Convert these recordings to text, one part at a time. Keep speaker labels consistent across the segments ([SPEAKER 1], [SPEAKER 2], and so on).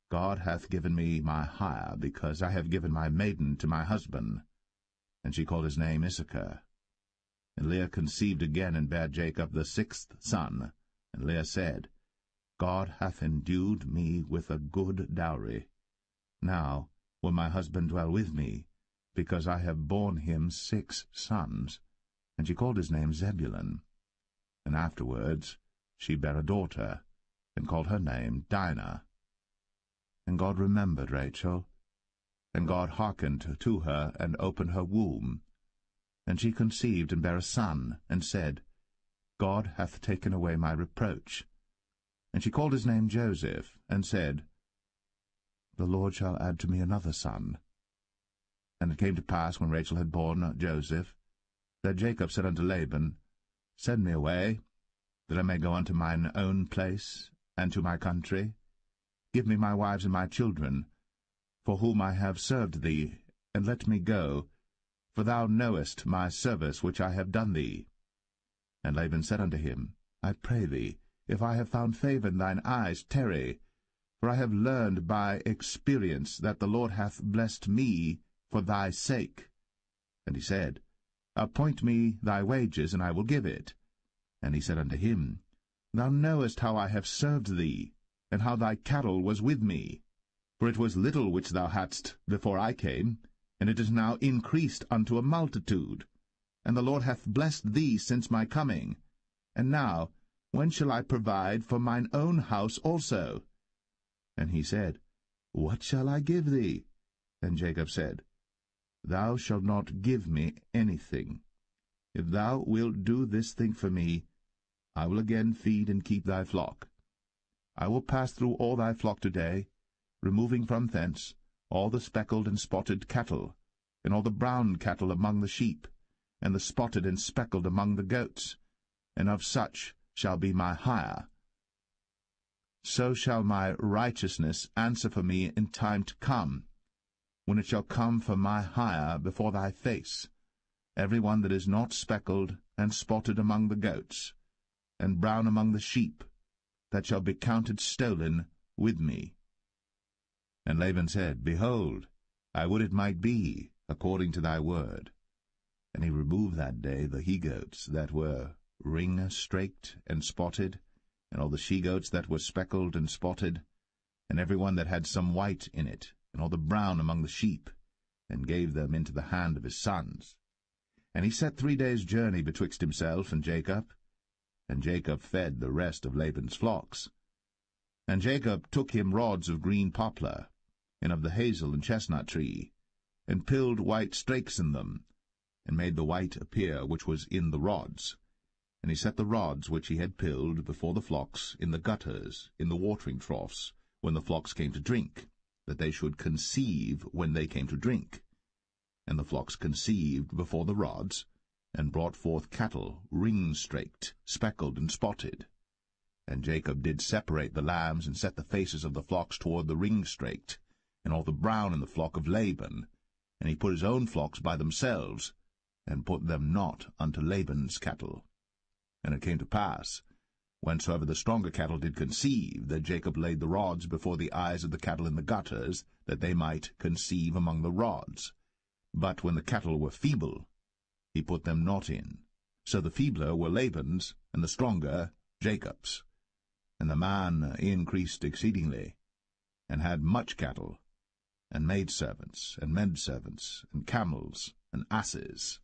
[SPEAKER 1] God hath given me my hire, because I have given my maiden to my husband. And she called his name Issachar. And Leah conceived again, and bare Jacob the 6th son. And Leah said, God hath endued me with a good dowry. Now will my husband dwell with me, because I have borne him 6 sons. And she called his name Zebulun. And afterwards she bare a daughter, and called her name Dinah. And God remembered Rachel, and God hearkened to her, and opened her womb. And she conceived, and bare a son, and said, God hath taken away my reproach. And she called his name Joseph, and said, The Lord shall add to me another son. And it came to pass, when Rachel had borne Joseph, that Jacob said unto Laban, Send me away, that I may go unto mine own place, and to my country. Give me my wives and my children, for whom I have served thee, and let me go, for thou knowest my service which I have done thee. And Laban said unto him, I pray thee, if I have found favour in thine eyes, tarry, for I have learned by experience that the Lord hath blessed me for thy sake. And he said, Appoint me thy wages, and I will give it. And he said unto him, Thou knowest how I have served thee, and how thy cattle was with me. For it was little which thou hadst before I came, and it is now increased unto a multitude. And the Lord hath blessed thee since my coming. And now, when shall I provide for mine own house also? And he said, What shall I give thee? And Jacob said, Thou shalt not give me anything. If thou wilt do this thing for me, I will again feed and keep thy flock. I will pass through all thy flock today, removing from thence all the speckled and spotted cattle, and all the brown cattle among the sheep, and the spotted and speckled among the goats, and of such shall be my hire. So shall my righteousness answer for me in time to come, when it shall come for my hire before thy face, every one that is not speckled and spotted among the goats, and brown among the sheep, that shall be counted stolen with me. And Laban said, Behold, I would it might be according to thy word. And he removed that day the he-goats that were ring-straked and spotted, and all the she-goats that were speckled and spotted, and every one that had some white in it, and all the brown among the sheep, and gave them into the hand of his sons. And he set 3 days' journey betwixt himself and Jacob fed the rest of Laban's flocks. And Jacob took him rods of green poplar, and of the hazel and chestnut tree, and pilled white strakes in them, and made the white appear which was in the rods. And he set the rods which he had pilled before the flocks in the gutters, in the watering troughs, when the flocks came to drink, that they should conceive when they came to drink. And the flocks conceived before the rods, and brought forth cattle, ring-straked, speckled, and spotted. And Jacob did separate the lambs, and set the faces of the flocks toward the ring-straked, and all the brown in the flock of Laban. And he put his own flocks by themselves, and put them not unto Laban's cattle. And it came to pass, whensoever the stronger cattle did conceive, that Jacob laid the rods before the eyes of the cattle in the gutters, that they might conceive among the rods. But when the cattle were feeble, he put them not in. So the feebler were Laban's, and the stronger Jacob's. And the man increased exceedingly, and had much cattle, and maidservants, and menservants, and camels, and asses.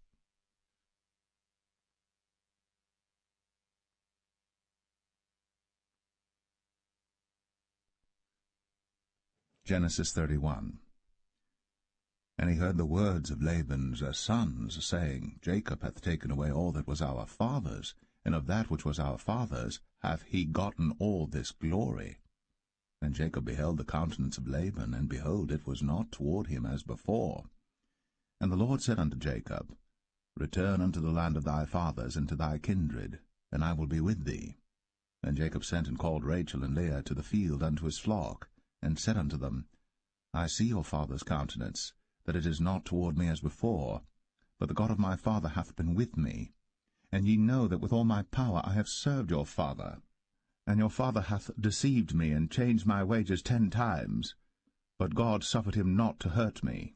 [SPEAKER 1] Genesis 31. And he heard the words of Laban's sons, saying, Jacob hath taken away all that was our father's, and of that which was our father's hath he gotten all this glory. And Jacob beheld the countenance of Laban, and behold, it was not toward him as before. And the Lord said unto Jacob, Return unto the land of thy fathers, and to thy kindred, and I will be with thee. And Jacob sent and called Rachel and Leah to the field unto his flock, and said unto them, I see your father's countenance, that it is not toward me as before, but the God of my father hath been with me. And ye know that with all my power I have served your father. And your father hath deceived me, and changed my wages 10 times. But God suffered him not to hurt me.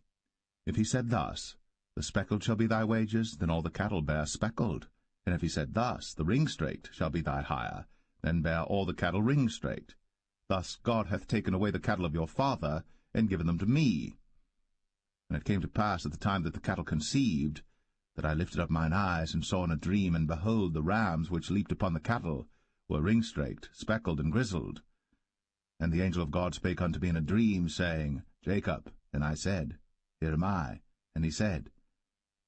[SPEAKER 1] If he said thus, The speckled shall be thy wages, then all the cattle bear speckled. And if he said thus, The ring-straked shall be thy hire, then bear all the cattle ring-straked. Thus God hath taken away the cattle of your father, and given them to me. And it came to pass at the time that the cattle conceived, that I lifted up mine eyes, and saw in a dream, and behold, the rams which leaped upon the cattle were ring-straked, speckled, and grizzled. And the angel of God spake unto me in a dream, saying, Jacob. And I said, Here am I. And he said,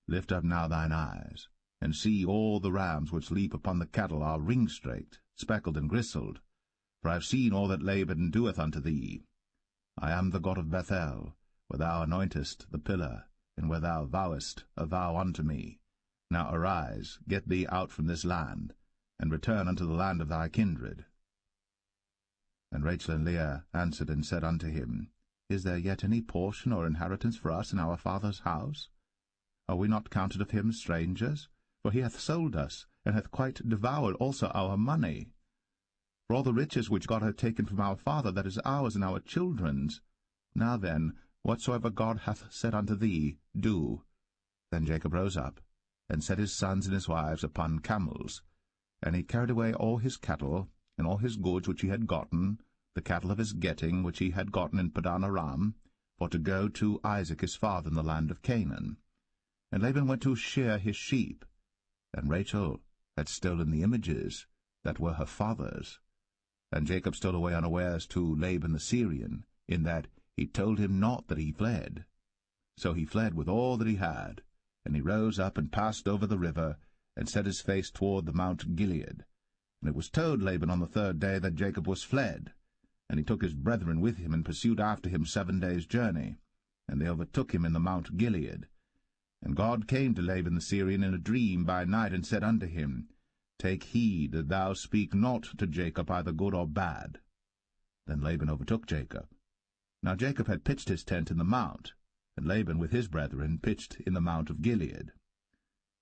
[SPEAKER 1] Lift up now thine eyes, and see all the rams which leap upon the cattle are ring-straked, speckled, and grizzled. For I have seen all that Laban doeth unto thee. I am the God of Bethel, where thou anointest the pillar, and where thou vowest a vow unto me. Now arise, get thee out from this land, and return unto the land of thy kindred. And Rachel and Leah answered and said unto him, Is there yet any portion or inheritance for us in our father's house? Are we not counted of him strangers? For he hath sold us, and hath quite devoured also our money. For all the riches which God hath taken from our father, that is ours and our children's. Now then, whatsoever God hath said unto thee, do. Then Jacob rose up, and set his sons and his wives upon camels. And he carried away all his cattle, and all his goods which he had gotten, the cattle of his getting which he had gotten in Padan Aram, for to go to Isaac his father in the land of Canaan. And Laban went to shear his sheep, and Rachel had stolen the images that were her father's. And Jacob stole away unawares to Laban the Syrian, in that he told him not that he fled. So he fled with all that he had, and he rose up and passed over the river, and set his face toward the Mount Gilead. And it was told Laban on the 3rd day that Jacob was fled. And he took his brethren with him, and pursued after him 7 days' journey. And they overtook him in the Mount Gilead. And God came to Laban the Syrian in a dream by night, and said unto him, Take heed that thou speak not to Jacob either good or bad. Then Laban overtook Jacob. Now Jacob had pitched his tent in the mount, and Laban with his brethren pitched in the Mount of Gilead.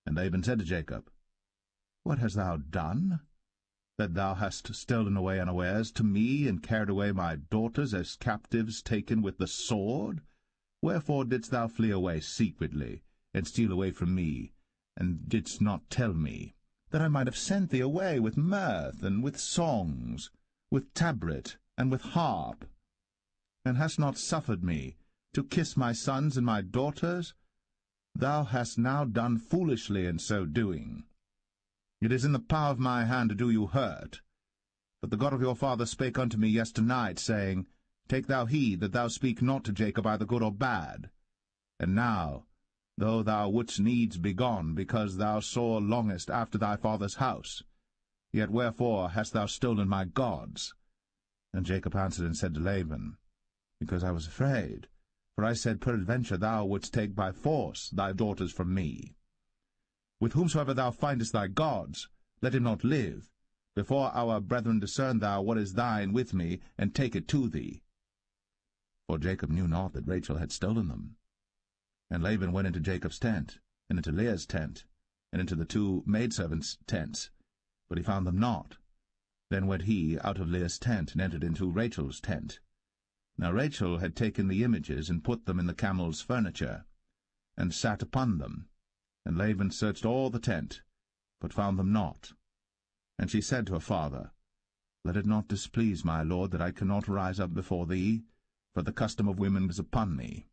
[SPEAKER 1] And Laban said to Jacob, What hast thou done, that thou hast stolen away unawares to me, and carried away my daughters as captives taken with the sword? Wherefore didst thou flee away secretly, and steal away from me, and didst not tell me, that I might have sent thee away with mirth, and with songs, with tabret, and with harp, and hast not suffered me to kiss my sons and my daughters? Thou hast now done foolishly in so doing. It is in the power of my hand to do you hurt. But the God of your father spake unto me yesternight, saying, Take thou heed that thou speak not to Jacob either good or bad. And now, though thou wouldst needs be gone, because thou sore longest after thy father's house, yet wherefore hast thou stolen my gods? And Jacob answered and said to Laban, Because I was afraid, for I said, Peradventure thou wouldst take by force thy daughters from me. With whomsoever thou findest thy gods, let him not live. Before our brethren discern thou what is thine with me, and take it to thee. For Jacob knew not that Rachel had stolen them. And Laban went into Jacob's tent, and into Leah's tent, and into the 2 maidservants' tents, but he found them not. Then went he out of Leah's tent, and entered into Rachel's tent. Now Rachel had taken the images, and put them in the camel's furniture, and sat upon them. And Laban searched all the tent, but found them not. And she said to her father, Let it not displease my lord that I cannot rise up before thee, for the custom of women was upon me.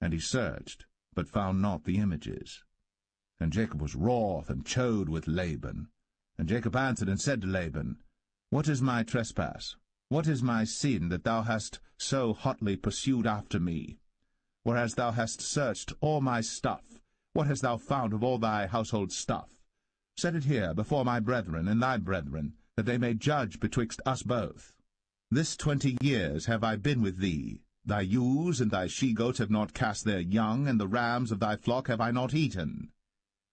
[SPEAKER 1] And he searched, but found not the images. And Jacob was wroth, and chode with Laban. And Jacob answered and said to Laban, What is my trespass? What is my sin, that thou hast so hotly pursued after me? Whereas thou hast searched all my stuff, what hast thou found of all thy household stuff? Set it here before my brethren and thy brethren, that they may judge betwixt us both. This 20 years have I been with thee. Thy ewes and thy she-goats have not cast their young, and the rams of thy flock have I not eaten.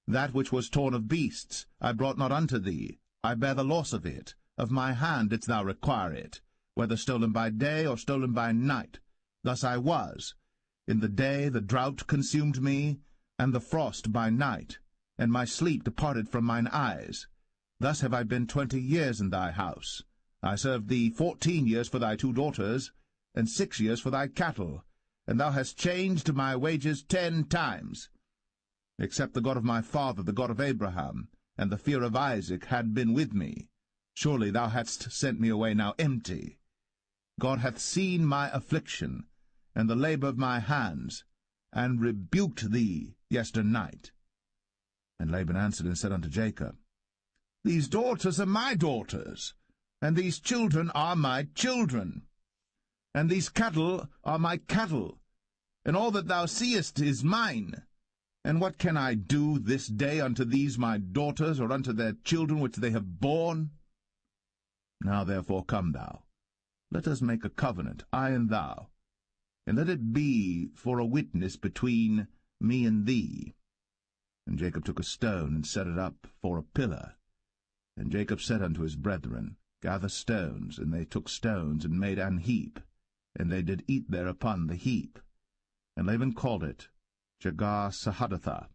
[SPEAKER 1] That which was torn of beasts I brought not unto thee. I bear the loss of it. Of my hand didst thou require it, whether stolen by day or stolen by night. Thus I was. In the day the drought consumed me, and the frost by night, and my sleep departed from mine eyes. Thus have I been 20 years in thy house. I served thee 14 years for thy 2 daughters, and 6 years for thy cattle, and thou hast changed my wages 10 times. Except the God of my father, the God of Abraham, and the fear of Isaac had been with me, surely thou hadst sent me away now empty. God hath seen my affliction, and the labor of my hands, and rebuked thee yesternight. And Laban answered and said unto Jacob, These daughters are my daughters, and these children are my children, and these cattle are my cattle, and all that thou seest is mine. And what can I do this day unto these my daughters, or unto their children which they have borne? Now therefore come thou, let us make a covenant, I and thou, and let it be for a witness between me and thee. And Jacob took a stone, and set it up for a pillar. And Jacob said unto his brethren, Gather stones. And they took stones, and made an heap, and they did eat thereupon the heap. And Laban called it Jegar-sahadathah,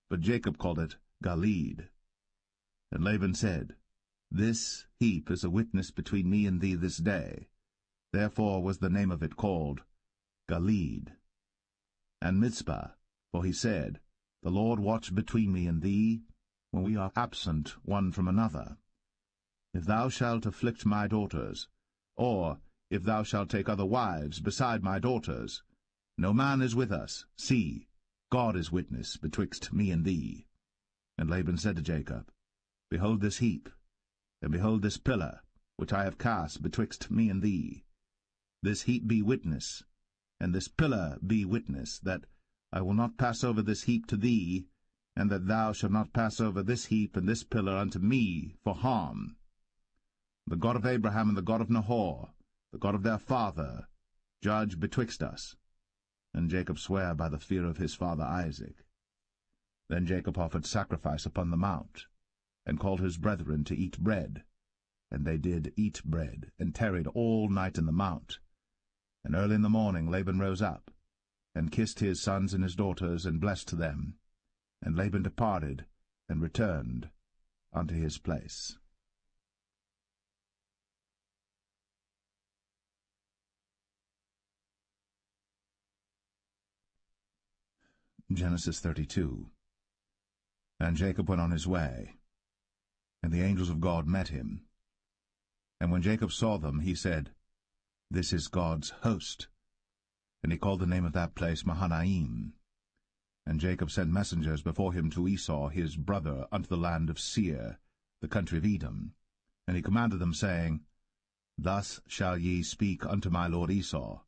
[SPEAKER 1] but Jacob called it Galeed. And Laban said, This heap is a witness between me and thee this day. Therefore was the name of it called Galeed. And Mizpah, for he said, The Lord watch between me and thee, when we are absent one from another. If thou shalt afflict my daughters, or if thou shalt take other wives beside my daughters, no man is with us. See, God is witness betwixt me and thee. And Laban said to Jacob, Behold this heap, and behold this pillar, which I have cast betwixt me and thee. This heap be witness, and this pillar be witness, that I will not pass over this heap to thee, and that thou shalt not pass over this heap and this pillar unto me for harm. The God of Abraham and the God of Nahor, the God of their father, judge betwixt us. And Jacob sware by the fear of his father Isaac. Then Jacob offered sacrifice upon the mount, and called his brethren to eat bread. And they did eat bread, and tarried all night in the mount. And early in the morning Laban rose up, and kissed his sons and his daughters, and blessed them. And Laban departed, and returned unto his place. Genesis 32. And Jacob went on his way, and the angels of God met him. And when Jacob saw them, he said, This is God's host. And he called the name of that place Mahanaim. And Jacob sent messengers before him to Esau his brother unto the land of Seir, the country of Edom. And he commanded them, saying, Thus shall ye speak unto my lord Esau.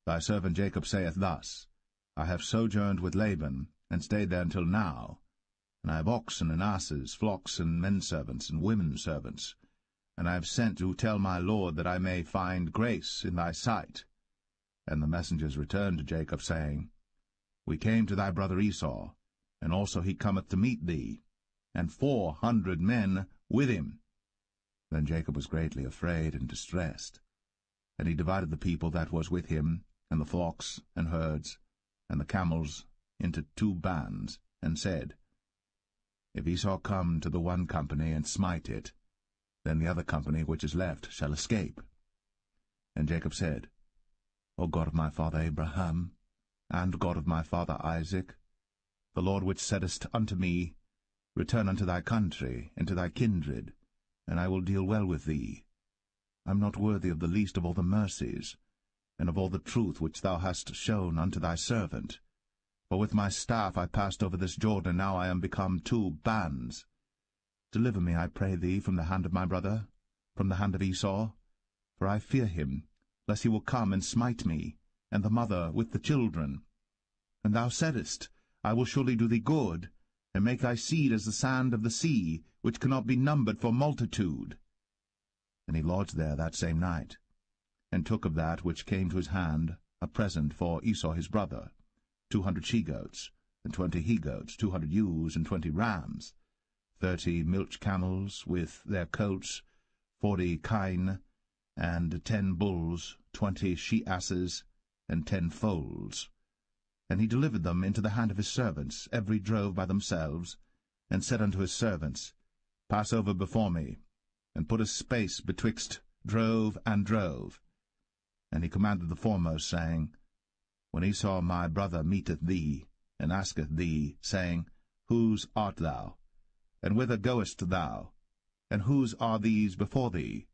[SPEAKER 1] Thy servant Jacob saith thus, I have sojourned with Laban, and stayed there until now. And I have oxen and asses, flocks and menservants and women servants. And I have sent to tell my lord that I may find grace in thy sight. And the messengers returned to Jacob, saying, We came to thy brother Esau, and also he cometh to meet thee, and 400 men with him. Then Jacob was greatly afraid and distressed. And he divided the people that was with him, and the flocks and herds, and the camels, into 2 bands, and said, If Esau come to the one company and smite it, then the other company which is left shall escape. And Jacob said, O God of my father Abraham, and God of my father Isaac, the Lord which saidest unto me, Return unto thy country, and to thy kindred, and I will deal well with thee. I am not worthy of the least of all the mercies, and of all the truth which thou hast shown unto thy servant. For with my staff I passed over this Jordan, and now I am become 2 bands. Deliver me, I pray thee, from the hand of my brother, from the hand of Esau, for I fear him, lest he will come and smite me, and the mother with the children. And thou saidest, I will surely do thee good, and make thy seed as the sand of the sea, which cannot be numbered for multitude. And he lodged there that same night, and took of that which came to his hand a present for Esau his brother, 200 she-goats, and 20 he-goats, 200 ewes, and 20 rams, 30 milch camels with their coats, 40 kine, and 10 bulls, 20 she-asses, and 10 foals. And he delivered them into the hand of his servants, every drove by themselves, and said unto his servants, Pass over before me, and put a space betwixt drove and drove. And he commanded the foremost, saying, When Esau my brother meeteth thee, and asketh thee, saying, Whose art thou? And whither goest thou? And whose are these before thee?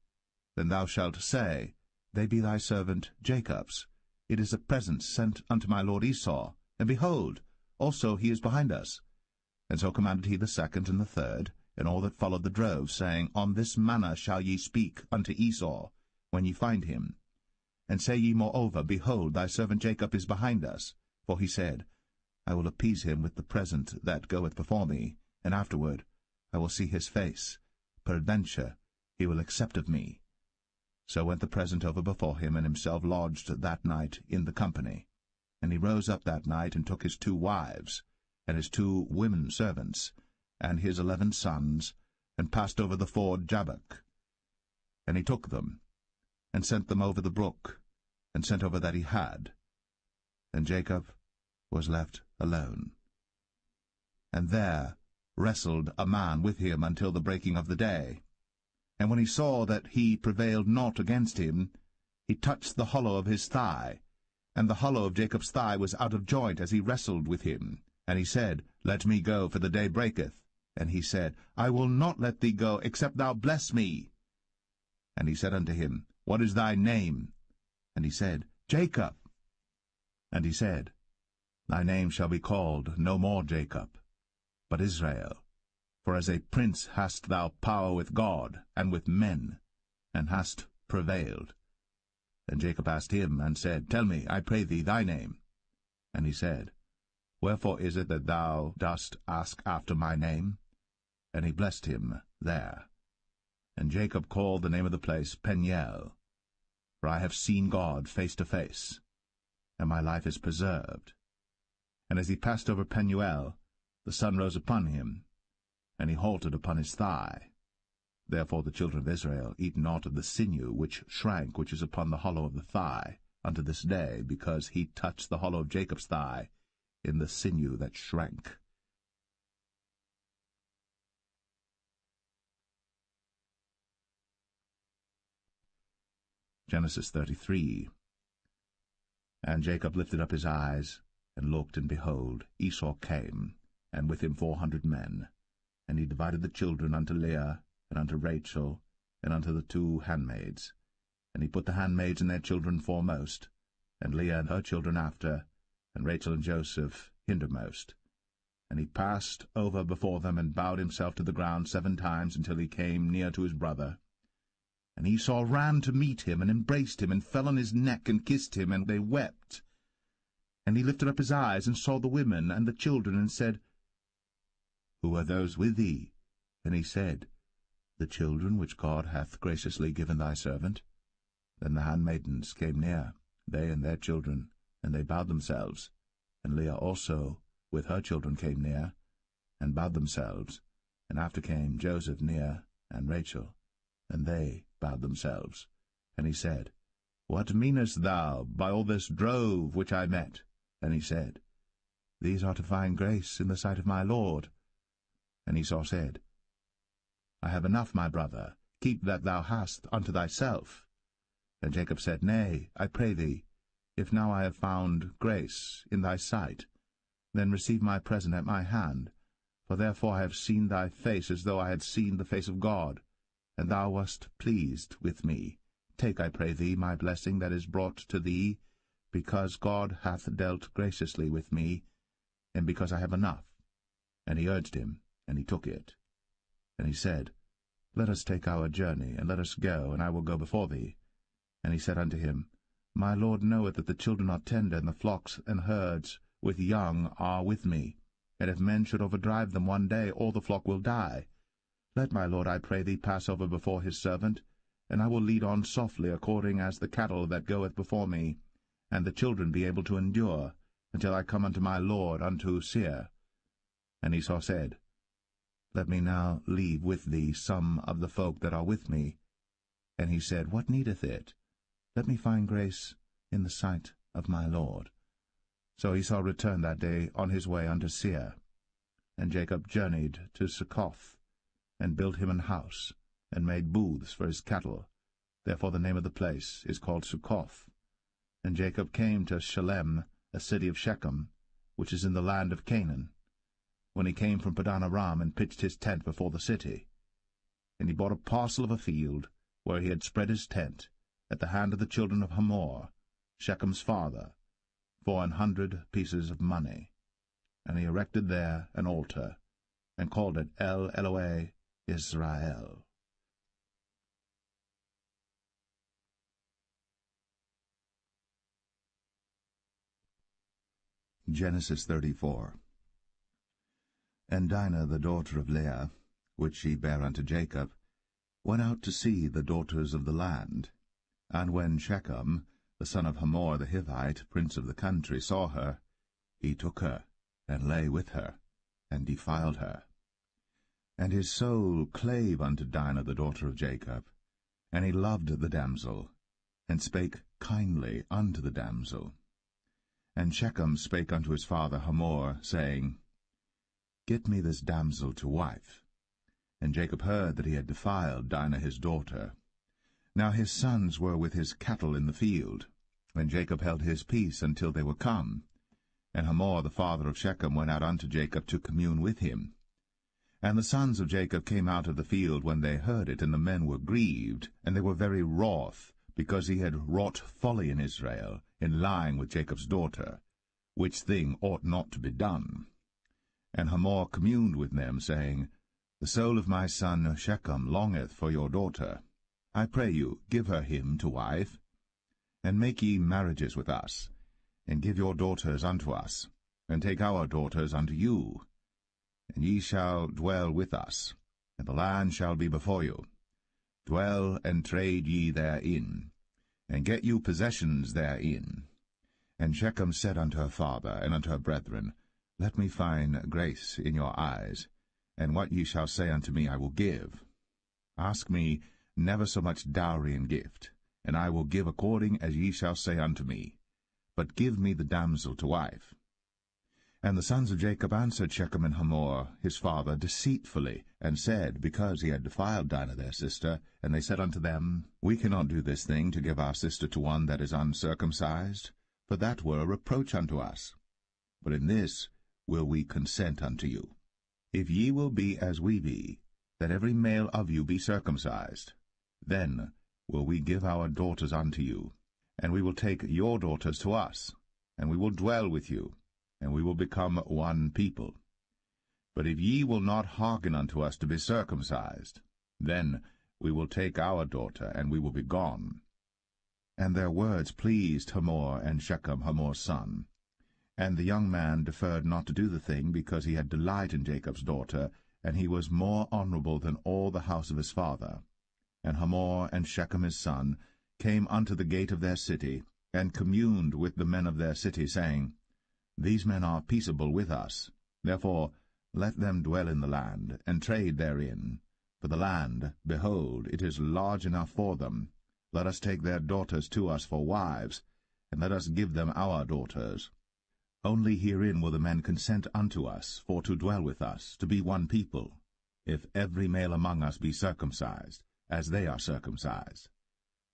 [SPEAKER 1] Then thou shalt say, They be thy servant Jacob's. It is a present sent unto my lord Esau, and behold, also he is behind us. And so commanded he the second and the third, and all that followed the drove, saying, On this manner shall ye speak unto Esau, when ye find him. And say ye moreover, Behold, thy servant Jacob is behind us. For he said, I will appease him with the present that goeth before me, and afterward I will see his face. Peradventure he will accept of me. So went the present over before him, and himself lodged that night in the company. And he rose up that night, and took his 2 wives, and his 2 women servants, and his 11 sons, and passed over the ford Jabbok. And he took them, and sent them over the brook, and sent over that he had. And Jacob was left alone. And there wrestled a man with him until the breaking of the day. And when he saw that he prevailed not against him, he touched the hollow of his thigh. And the hollow of Jacob's thigh was out of joint as he wrestled with him. And he said, Let me go, for the day breaketh. And he said, I will not let thee go, except thou bless me. And he said unto him, What is thy name? And he said, Jacob. And he said, Thy name shall be called no more Jacob, but Israel. For as a prince hast thou power with God and with men, and hast prevailed. And Jacob asked him, and said, Tell me, I pray thee, thy name. And he said, Wherefore is it that thou dost ask after my name? And he blessed him there. And Jacob called the name of the place Peniel, for I have seen God face to face, and my life is preserved. And as he passed over Penuel, the sun rose upon him, and he halted upon his thigh. Therefore the children of Israel eat not of the sinew which shrank, which is upon the hollow of the thigh, unto this day, because he touched the hollow of Jacob's thigh in the sinew that shrank. Genesis 33. And Jacob lifted up his eyes, and looked, and behold, Esau came, and with him 400 men. And he divided the children unto Leah, and unto Rachel, and unto the 2 handmaids. And he put the handmaids and their children foremost, and Leah and her children after, and Rachel and Joseph hindermost. And he passed over before them, and bowed himself to the ground 7 times, until he came near to his brother. And Esau ran to meet him, and embraced him, and fell on his neck, and kissed him, and they wept. And he lifted up his eyes, and saw the women and the children, and said, Who are those with thee? And he said, The children which God hath graciously given thy servant. Then the handmaidens came near, they and their children, and they bowed themselves. And Leah also with her children came near, and bowed themselves. And after came Joseph near, and Rachel, and they bowed themselves. And he said, What meanest thou by all this drove which I met? And he said, These are to find grace in the sight of my Lord. And Esau said, I have enough, my brother, keep that thou hast unto thyself. And Jacob said, Nay, I pray thee, if now I have found grace in thy sight, then receive my present at my hand, for therefore I have seen thy face as though I had seen the face of God, and thou wast pleased with me. Take, I pray thee, my blessing that is brought to thee, because God hath dealt graciously with me, and because I have enough. And he urged him, and he took it. And he said, Let us take our journey, and let us go, and I will go before thee. And he said unto him, My Lord knoweth that the children are tender, and the flocks and herds with young are with me. And if men should overdrive them one day, all the flock will die. Let my Lord, I pray thee, pass over before his servant, and I will lead on softly, according as the cattle that goeth before me, and the children be able to endure, until I come unto my Lord, unto Seir. And Esau said, Let me now leave with thee some of the folk that are with me. And he said, What needeth it? Let me find grace in the sight of my Lord. So Esau returned that day on his way unto Seir. And Jacob journeyed to Succoth, and built him an house, and made booths for his cattle. Therefore the name of the place is called Succoth. And Jacob came to Shalem, a city of Shechem, which is in the land of Canaan, when he came from Padan Aram, and pitched his tent before the city. And he bought a parcel of a field, where he had spread his tent, at the hand of the children of Hamor, Shechem's father, for 100 pieces of money. And he erected there an altar, and called it El Elohe Israel. Genesis 34. And Dinah the daughter of Leah, which she bare unto Jacob, went out to see the daughters of the land. And when Shechem, the son of Hamor the Hivite, prince of the country, saw her, he took her, and lay with her, and defiled her. And his soul clave unto Dinah the daughter of Jacob, and he loved the damsel, and spake kindly unto the damsel. And Shechem spake unto his father Hamor, saying, Get me this damsel to wife. And Jacob heard that he had defiled Dinah his daughter. Now his sons were with his cattle in the field, and Jacob held his peace until they were come. And Hamor the father of Shechem went out unto Jacob to commune with him. And the sons of Jacob came out of the field when they heard it, and the men were grieved, and they were very wroth, because he had wrought folly in Israel, in lying with Jacob's daughter, which thing ought not to be done. And Hamor communed with them, saying, The soul of my son Shechem longeth for your daughter. I pray you, give her him to wife, and make ye marriages with us, and give your daughters unto us, and take our daughters unto you. And ye shall dwell with us, and the land shall be before you. Dwell and trade ye therein, and get you possessions therein. And Shechem said unto her father and unto her brethren, Let me find grace in your eyes, and what ye shall say unto me I will give. Ask me never so much dowry and gift, and I will give according as ye shall say unto me. But give me the damsel to wife. And the sons of Jacob answered Shechem and Hamor his father deceitfully, and said, because he had defiled Dinah their sister, and they said unto them, We cannot do this thing, to give our sister to one that is uncircumcised, for that were a reproach unto us. But in this will we consent unto you. If ye will be as we be, that every male of you be circumcised, then will we give our daughters unto you, and we will take your daughters to us, and we will dwell with you, and we will become one people. But if ye will not hearken unto us to be circumcised, then we will take our daughter, and we will be gone. And their words pleased Hamor and Shechem Hamor's son. And the young man deferred not to do the thing, because he had delight in Jacob's daughter, and he was more honorable than all the house of his father. And Hamor and Shechem his son came unto the gate of their city, and communed with the men of their city, saying, These men are peaceable with us. Therefore let them dwell in the land, and trade therein. For the land, behold, it is large enough for them. Let us take their daughters to us for wives, and let us give them our daughters. Only herein will the men consent unto us, for to dwell with us, to be one people, if every male among us be circumcised, as they are circumcised.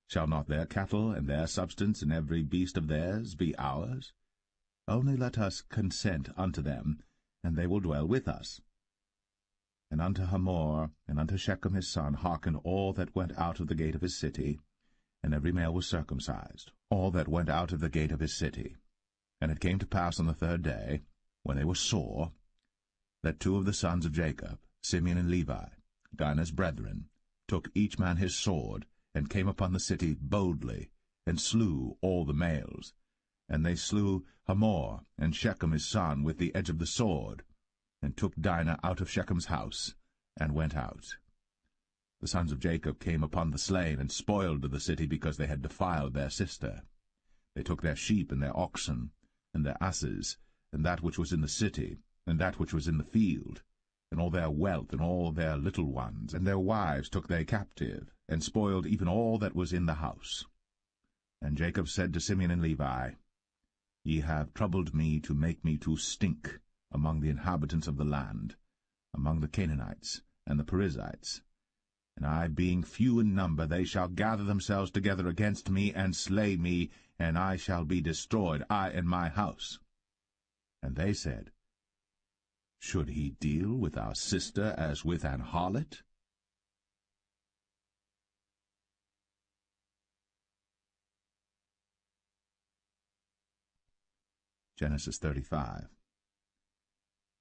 [SPEAKER 1] Shall not their cattle and their substance and every beast of theirs be ours? Only let us consent unto them, and they will dwell with us. And unto Hamor and unto Shechem his son hearkened all that went out of the gate of his city, and every male was circumcised, all that went out of the gate of his city. And it came to pass on the third day, when they were sore, that two of the sons of Jacob, Simeon and Levi, Dinah's brethren, took each man his sword, and came upon the city boldly, and slew all the males. And they slew Hamor and Shechem his son with the edge of the sword, and took Dinah out of Shechem's house, and went out. The sons of Jacob came upon the slain, and spoiled the city, because they had defiled their sister. They took their sheep and their oxen, and their asses, and that which was in the city, and that which was in the field, and all their wealth, and all their little ones, and their wives took they captive, and spoiled even all that was in the house. And Jacob said to Simeon and Levi, Ye have troubled me to make me to stink among the inhabitants of the land, among the Canaanites and the Perizzites. And I being few in number, they shall gather themselves together against me, and slay me, and I shall be destroyed, I and my house. And they said, Should he deal with our sister as with an harlot? Genesis 35.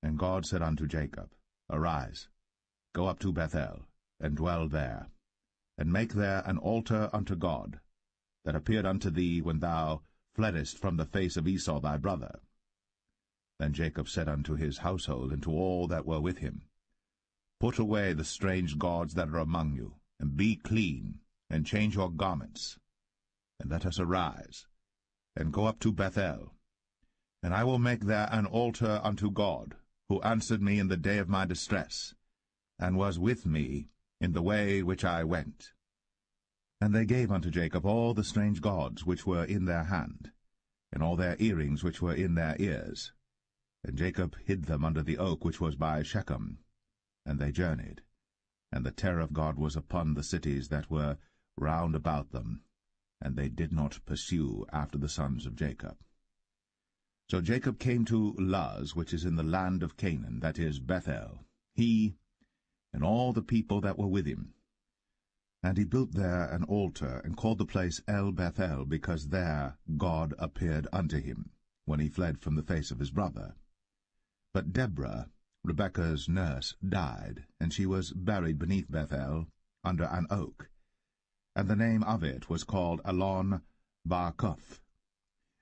[SPEAKER 1] And God said unto Jacob, Arise, go up to Bethel, and dwell there, and make there an altar unto God, that appeared unto thee when thou fleddest from the face of Esau thy brother. Then Jacob said unto his household, and to all that were with him, Put away the strange gods that are among you, and be clean, and change your garments, and let us arise, and go up to Bethel. And I will make there an altar unto God, who answered me in the day of my distress, and was with me in the way which I went. And they gave unto Jacob all the strange gods which were in their hand, and all their earrings which were in their ears. And Jacob hid them under the oak which was by Shechem. And they journeyed, and the terror of God was upon the cities that were round about them, and they did not pursue after the sons of Jacob. So Jacob came to Luz, which is in the land of Canaan, that is Bethel, he and all the people that were with him. And he built there an altar, and called the place El-Bethel, because there God appeared unto him, when he fled from the face of his brother. But Deborah, Rebekah's nurse, died, and she was buried beneath Bethel, under an oak. And the name of it was called Allon-Bachuth.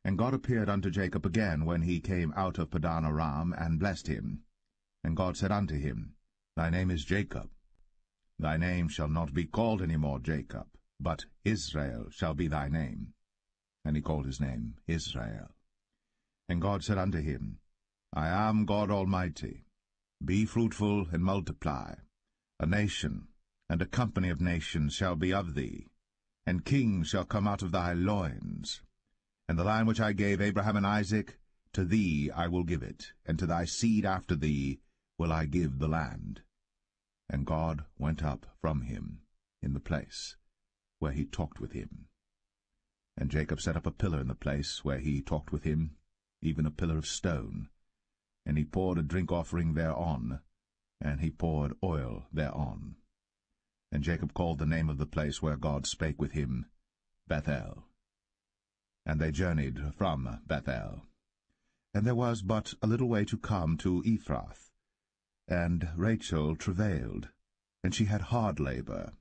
[SPEAKER 1] And God appeared unto Jacob again when he came out of Padan Aram, and blessed him. And God said unto him, Thy name is Jacob. Thy name shall not be called any more Jacob, but Israel shall be thy name. And he called his name Israel. And God said unto him, I am God Almighty. Be fruitful and multiply. A nation and a company of nations shall be of thee, and kings shall come out of thy loins. And the land which I gave Abraham and Isaac, to thee I will give it, and to thy seed after thee will I give the land. And God went up from him in the place where he talked with him. And Jacob set up a pillar in the place where he talked with him, even a pillar of stone. And he poured a drink offering thereon, and he poured oil thereon. And Jacob called the name of the place where God spake with him, Bethel. And they journeyed from Bethel. And there was but a little way to come to Ephrath. And Rachel travailed, and she had hard labor.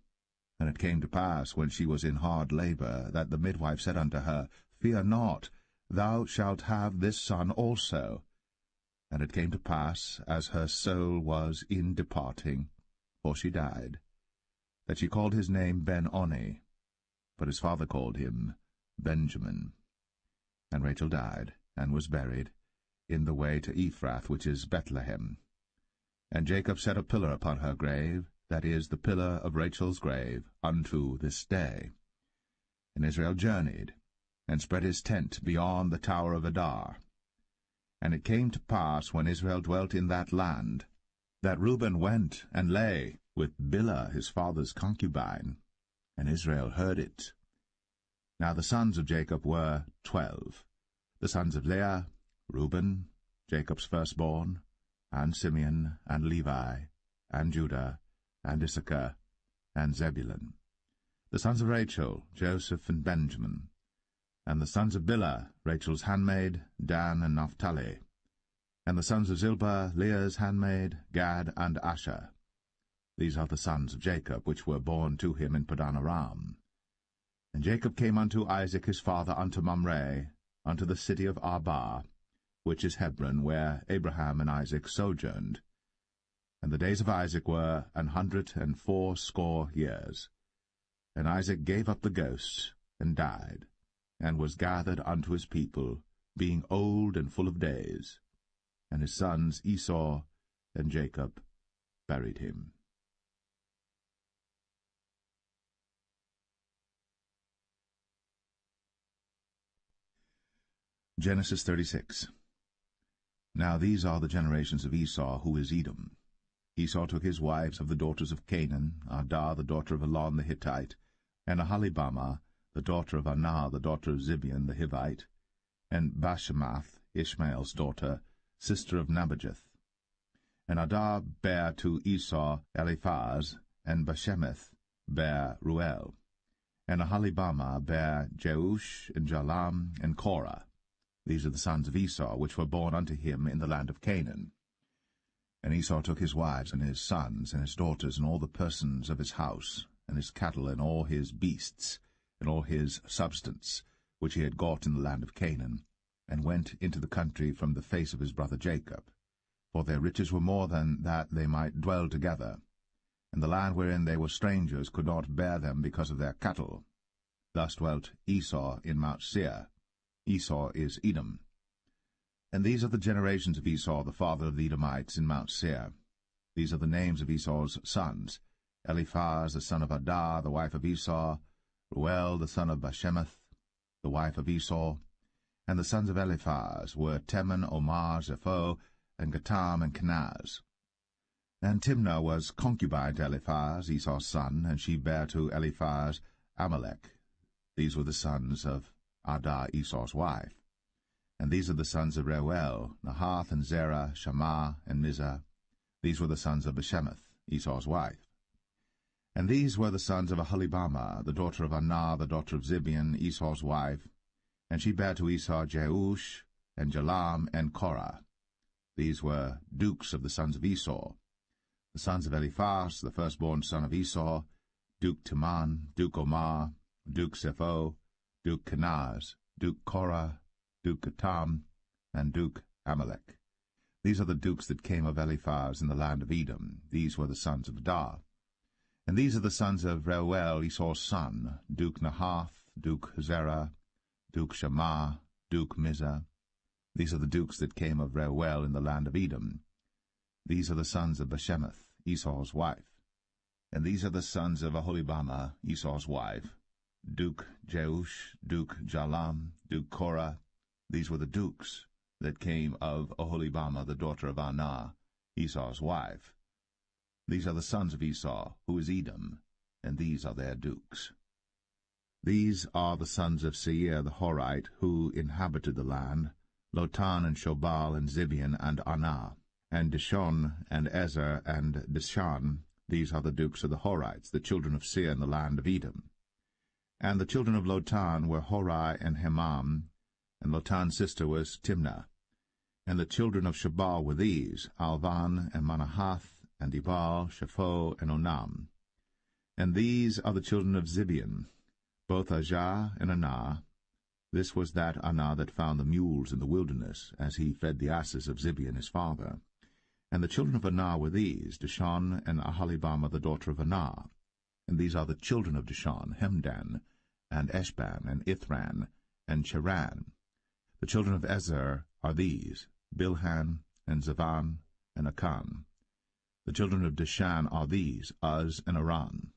[SPEAKER 1] And it came to pass, when she was in hard labor, that the midwife said unto her, Fear not, thou shalt have this son also. And it came to pass, as her soul was in departing, for she died, that she called his name Ben-Oni, but his father called him Benjamin. And Rachel died, and was buried, in the way to Ephrath, which is Bethlehem. And Jacob set a pillar upon her grave, that is, the pillar of Rachel's grave, unto this day. And Israel journeyed, and spread his tent beyond the tower of Adar. And it came to pass, when Israel dwelt in that land, that Reuben went and lay with Bilhah his father's concubine, and Israel heard it. Now the sons of Jacob were 12, the sons of Leah, Reuben, Jacob's firstborn, and Simeon, and Levi, and Judah, and Issachar, and Zebulun. The sons of Rachel, Joseph and Benjamin. And the sons of Bilhah, Rachel's handmaid, Dan and Naphtali. And the sons of Zilpah, Leah's handmaid, Gad and Asher. These are the sons of Jacob, which were born to him in Padan Aram. And Jacob came unto Isaac his father unto Mamre, unto the city of Arba, which is Hebron, where Abraham and Isaac sojourned. And the days of Isaac were 180 years. And Isaac gave up the ghost, and died, and was gathered unto his people, being old and full of days. And his sons Esau and Jacob buried him. Genesis 36. Now these are the generations of Esau, who is Edom. Esau took his wives of the daughters of Canaan, Adah the daughter of Elon the Hittite, and Aholibamah the daughter of Anah the daughter of Zibeon the Hivite, and Bashemath, Ishmael's daughter, sister of Nebajoth. And Adah bare to Esau Eliphaz, and Bashemath bare Ruel. And Aholibamah bare Jeush, and Jalam, and Korah. These are the sons of Esau, which were born unto him in the land of Canaan. And Esau took his wives, and his sons, and his daughters, and all the persons of his house, and his cattle, and all his beasts, and all his substance, which he had got in the land of Canaan, and went into the country from the face of his brother Jacob. For their riches were more than that they might dwell together, and the land wherein they were strangers could not bear them because of their cattle. Thus dwelt Esau in Mount Seir. Esau is Edom. And these are the generations of Esau, the father of the Edomites, in Mount Seir. These are the names of Esau's sons: Eliphaz the son of Adah, the wife of Esau; Ruel the son of Bashemath, the wife of Esau. And the sons of Eliphaz were Teman, Omar, Zepho, and Gatam, and Kenaz. And Timnah was concubine to Eliphaz, Esau's son, and she bare to Eliphaz Amalek. These were the sons of Adah, Esau's wife. And these are the sons of Reuel, Nahath, and Zerah, Shammah, and Mizah. These were the sons of Bashemath, Esau's wife. And these were the sons of Aholibamah, the daughter of Anah, the daughter of Zibeon, Esau's wife. And she bare to Esau Jeush, and Jalam, and Korah. These were dukes of the sons of Esau. The sons of Eliphaz, the firstborn son of Esau: Duke Teman, Duke Omar, Duke Zepho, Duke Kenaz, Duke Korah, Duke Gatam, and Duke Amalek. These are the dukes that came of Eliphaz in the land of Edom. These were the sons of Adah. And these are the sons of Reuel, Esau's son: Duke Nahath, Duke Zerah, Duke Shammah, Duke Mizah. These are the dukes that came of Reuel in the land of Edom. These are the sons of Bashemath, Esau's wife. And these are the sons of Aholibamah, Esau's wife: Duke Jeush, Duke Jalam, Duke Korah. These were the dukes that came of Aholibamah, the daughter of Anah, Esau's wife. These are the sons of Esau, who is Edom, and these are their dukes. These are the sons of Seir the Horite, who inhabited the land: Lotan, and Shobal, and Zibeon, and Anah, and Dishon, and Ezer, and Dishan. These are the dukes of the Horites, the children of Seir in the land of Edom. And the children of Lotan were Hori and Hemam, and Lotan's sister was Timnah. And the children of Shobal were these: Alvan, and Manahath, and Ebal, Shepho, and Onam. And these are the children of Zibeon, both Ajah and Anah. This was that Anah that found the mules in the wilderness, as he fed the asses of Zibeon his father. And the children of Anah were these: Dishon, and Aholibamah the daughter of Anah. And these are the children of Dishon: Hemdan, and Eshban, and Ithran, and Cheran. The children of Ezer are these: Bilhan, and Zavan, and Akan. The children of Dishan are these: Uz, and Aran.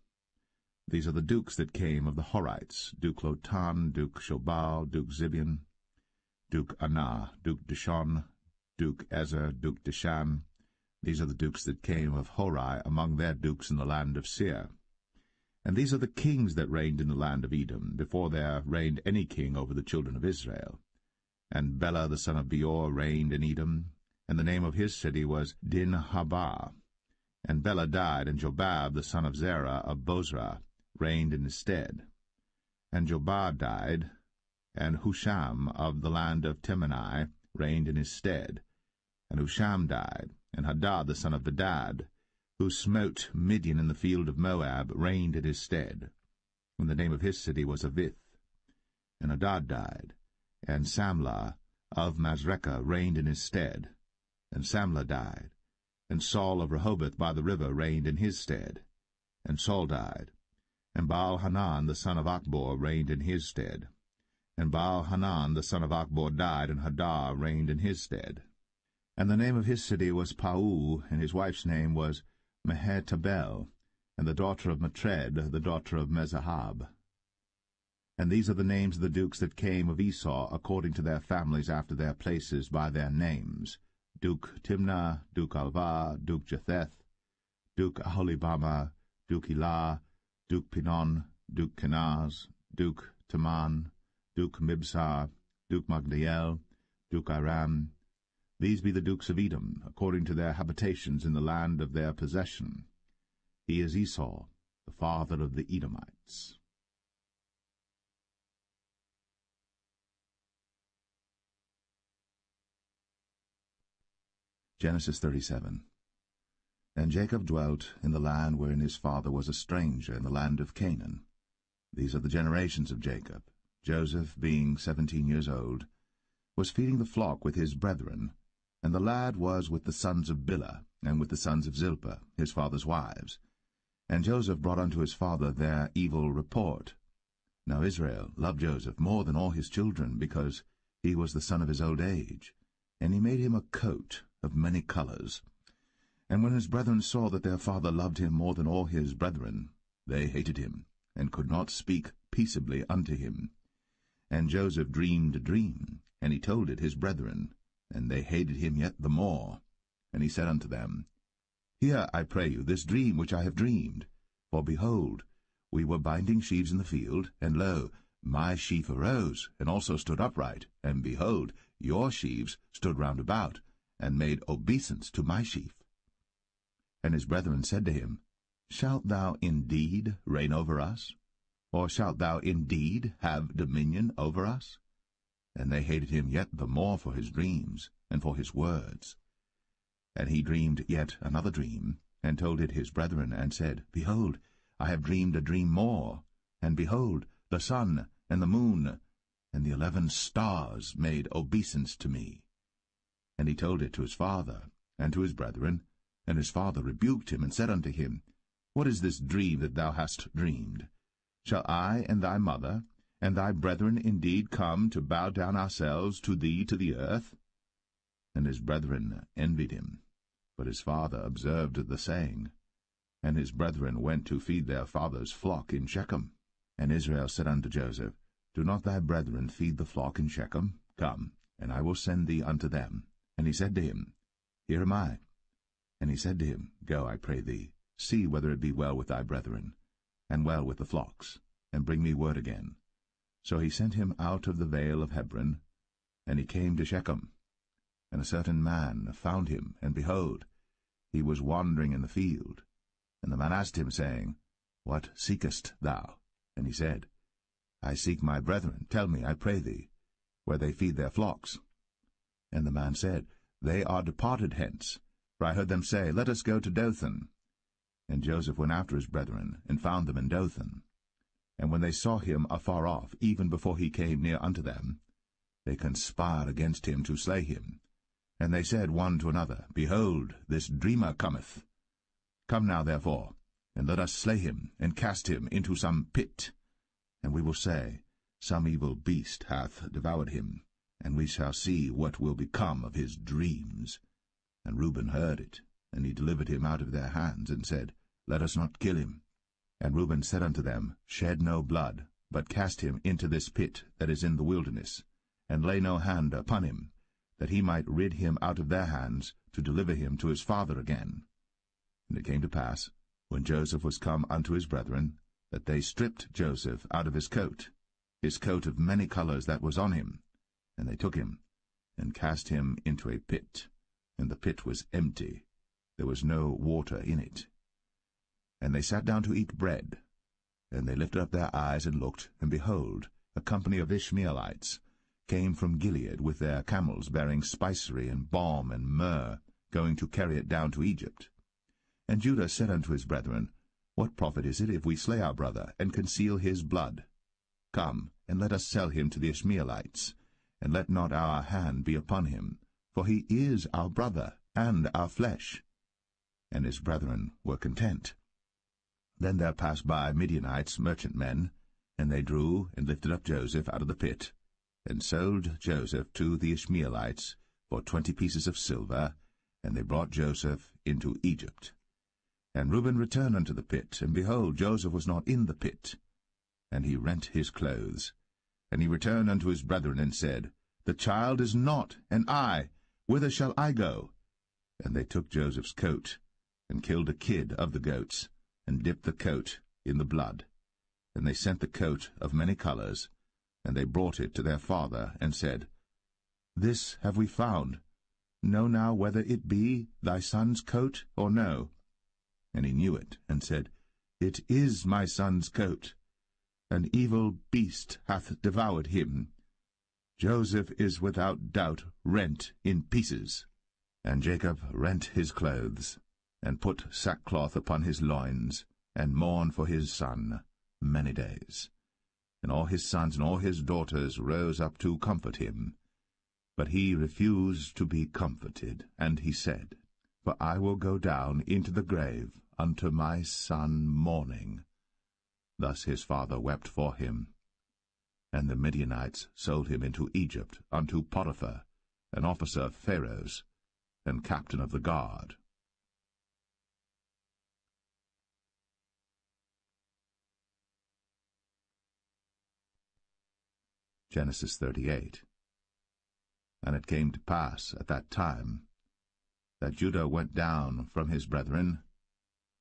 [SPEAKER 1] These are the dukes that came of the Horites: Duke Lotan, Duke Shobal, Duke Zibeon, Duke Anah, Duke Dishon, Duke Ezer, Duke Dishan. These are the dukes that came of Hori among their dukes in the land of Seir. And these are the kings that reigned in the land of Edom, before there reigned any king over the children of Israel. And Bela the son of Beor reigned in Edom, and the name of his city was Dinhabah. And Bela died, and Jobab the son of Zerah of Bozrah reigned in his stead. And Jobab died, and Husham of the land of Temani reigned in his stead. And Husham died, and Hadad the son of Bedad, who smote Midian in the field of Moab, reigned in his stead. And the name of his city was Avith. And Hadad died, and Samlah of Masrekah reigned in his stead. And Samlah died, and Saul of Rehoboth by the river reigned in his stead. And Saul died, and Baal-Hanan the son of Achbor reigned in his stead. And Baal-Hanan the son of Achbor died, and Hadad reigned in his stead. And the name of his city was Pau, and his wife's name was Mehetabel, and the daughter of Matred, the daughter of Mezahab. And these are the names of the dukes that came of Esau, according to their families after their places by their names: Duke Timnah, Duke Alva, Duke Jetheth, Duke Aholibama, Duke Elah, Duke Pinon, Duke Kenaz, Duke Taman, Duke Mibsar, Duke Magdiel, Duke Aram. These be the dukes of Edom, according to their habitations in the land of their possession. He is Esau, the father of the Edomites. Genesis 37. And Jacob dwelt in the land wherein his father was a stranger, in the land of Canaan. These are the generations of Jacob. Joseph, being 17 years old, was feeding the flock with his brethren, and the lad was with the sons of Bilhah, and with the sons of Zilpah, his father's wives. And Joseph brought unto his father their evil report. Now Israel loved Joseph more than all his children, because he was the son of his old age. And he made him a coat of many colors. And when his brethren saw that their father loved him more than all his brethren, they hated him, and could not speak peaceably unto him. And Joseph dreamed a dream, and he told it his brethren, and they hated him yet the more. And he said unto them, Hear, I pray you, this dream which I have dreamed. For behold, we were binding sheaves in the field, and lo, my sheaf arose, and also stood upright, and behold, your sheaves stood round about, and made obeisance to my sheaf. And his brethren said to him, Shalt thou indeed reign over us? Or shalt thou indeed have dominion over us? And they hated him yet the more for his dreams, and for his words. And he dreamed yet another dream, and told it his brethren, and said, Behold, I have dreamed a dream more, and behold, the sun, and the moon, and the 11 stars made obeisance to me. And he told it to his father, and to his brethren, and his father rebuked him, and said unto him, What is this dream that thou hast dreamed? Shall I and thy mother, and thy brethren indeed come to bow down ourselves to thee to the earth? And his brethren envied him. But his father observed the saying. And his brethren went to feed their father's flock in Shechem. And Israel said unto Joseph, Do not thy brethren feed the flock in Shechem? Come, and I will send thee unto them. And he said to him, Here am I. And he said to him, Go, I pray thee, see whether it be well with thy brethren, and well with the flocks, and bring me word again. So he sent him out of the vale of Hebron, and he came to Shechem. And a certain man found him, and behold, he was wandering in the field. And the man asked him, saying, What seekest thou? And he said, I seek my brethren. Tell me, I pray thee, where they feed their flocks. And the man said, They are departed hence, for I heard them say, Let us go to Dothan. And Joseph went after his brethren, and found them in Dothan. And when they saw him afar off, even before he came near unto them, they conspired against him to slay him. And they said one to another, Behold, this dreamer cometh. Come now, therefore, and let us slay him, and cast him into some pit. And we will say, Some evil beast hath devoured him, and we shall see what will become of his dreams. And Reuben heard it, and he delivered him out of their hands, and said, Let us not kill him. And Reuben said unto them, Shed no blood, but cast him into this pit that is in the wilderness, and lay no hand upon him, that he might rid him out of their hands, to deliver him to his father again. And it came to pass, when Joseph was come unto his brethren, that they stripped Joseph out of his coat of many colors that was on him, and they took him, and cast him into a pit. And the pit was empty, there was no water in it. And they sat down to eat bread. And they lifted up their eyes and looked, and behold, a company of Ishmaelites came from Gilead with their camels bearing spicery and balm and myrrh, going to carry it down to Egypt. And Judah said unto his brethren, What profit is it if we slay our brother, and conceal his blood? Come, and let us sell him to the Ishmaelites, and let not our hand be upon him, for he is our brother, and our flesh. And his brethren were content. Then there passed by Midianites, merchantmen, and they drew and lifted up Joseph out of the pit, and sold Joseph to the Ishmaelites for 20 pieces of silver, and they brought Joseph into Egypt. And Reuben returned unto the pit, and behold, Joseph was not in the pit. And he rent his clothes. And he returned unto his brethren, and said, The child is not, and I, whither shall I go? And they took Joseph's coat, and killed a kid of the goats, and dipped the coat in the blood. And they sent the coat of many colors, and they brought it to their father, and said, This have we found. Know now whether it be thy son's coat or no. And he knew it, and said, It is my son's coat. An evil beast hath devoured him. Joseph is without doubt rent in pieces. And Jacob rent his clothes, and put sackcloth upon his loins, and mourned for his son many days. And all his sons and all his daughters rose up to comfort him. But he refused to be comforted, and he said, For I will go down into the grave unto my son mourning. Thus his father wept for him. And the Midianites sold him into Egypt unto Potiphar, an officer of Pharaoh's, and captain of the guard. Genesis 38. And it came to pass at that time that Judah went down from his brethren,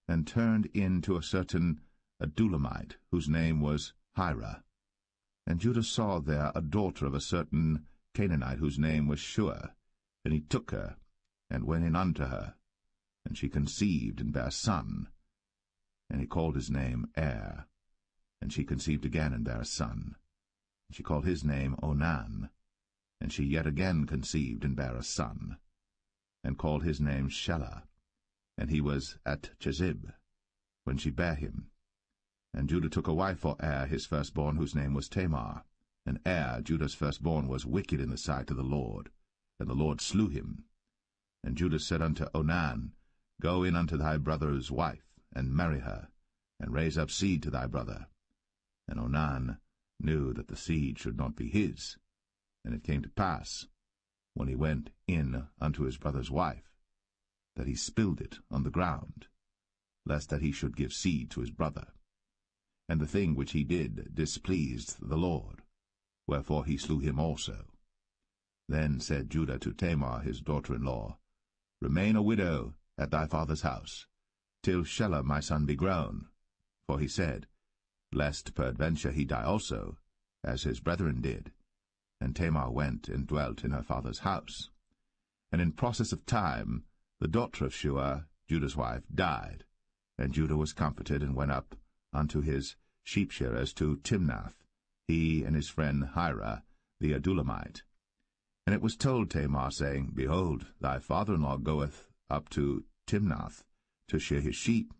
[SPEAKER 1] and turned in to a certain Adulamite, whose name was Hira. And Judah saw there a daughter of a certain Canaanite, whose name was Shua. And he took her, and went in unto her. And she conceived, and bare a son. And he called his name Er. And she conceived again, and bare a son. And she called his name Onan. And she yet again conceived, and bare a son. And called his name Shelah. And he was at Chezib, when she bare him. And Judah took a wife for Er his firstborn, whose name was Tamar. And Er, Judah's firstborn, was wicked in the sight of the Lord, and the Lord slew him. And Judah said unto Onan, Go in unto thy brother's wife, and marry her, and raise up seed to thy brother. And Onan knew that the seed should not be his. And it came to pass, when he went in unto his brother's wife, that he spilled it on the ground, lest that he should give seed to his brother. And the thing which he did displeased the Lord, wherefore he slew him also. Then said Judah to Tamar his daughter-in-law, Remain a widow at thy father's house, till Shelah my son be grown. For he said, Lest peradventure he die also, as his brethren did. And Tamar went and dwelt in her father's house. And in process of time the daughter of Shua, Judah's wife, died. And Judah was comforted, and went up unto his sheep-shearers to Timnath, he and his friend Hira the Adulamite. And it was told Tamar, saying, Behold, thy father-in-law goeth up to Timnath to shear his sheep.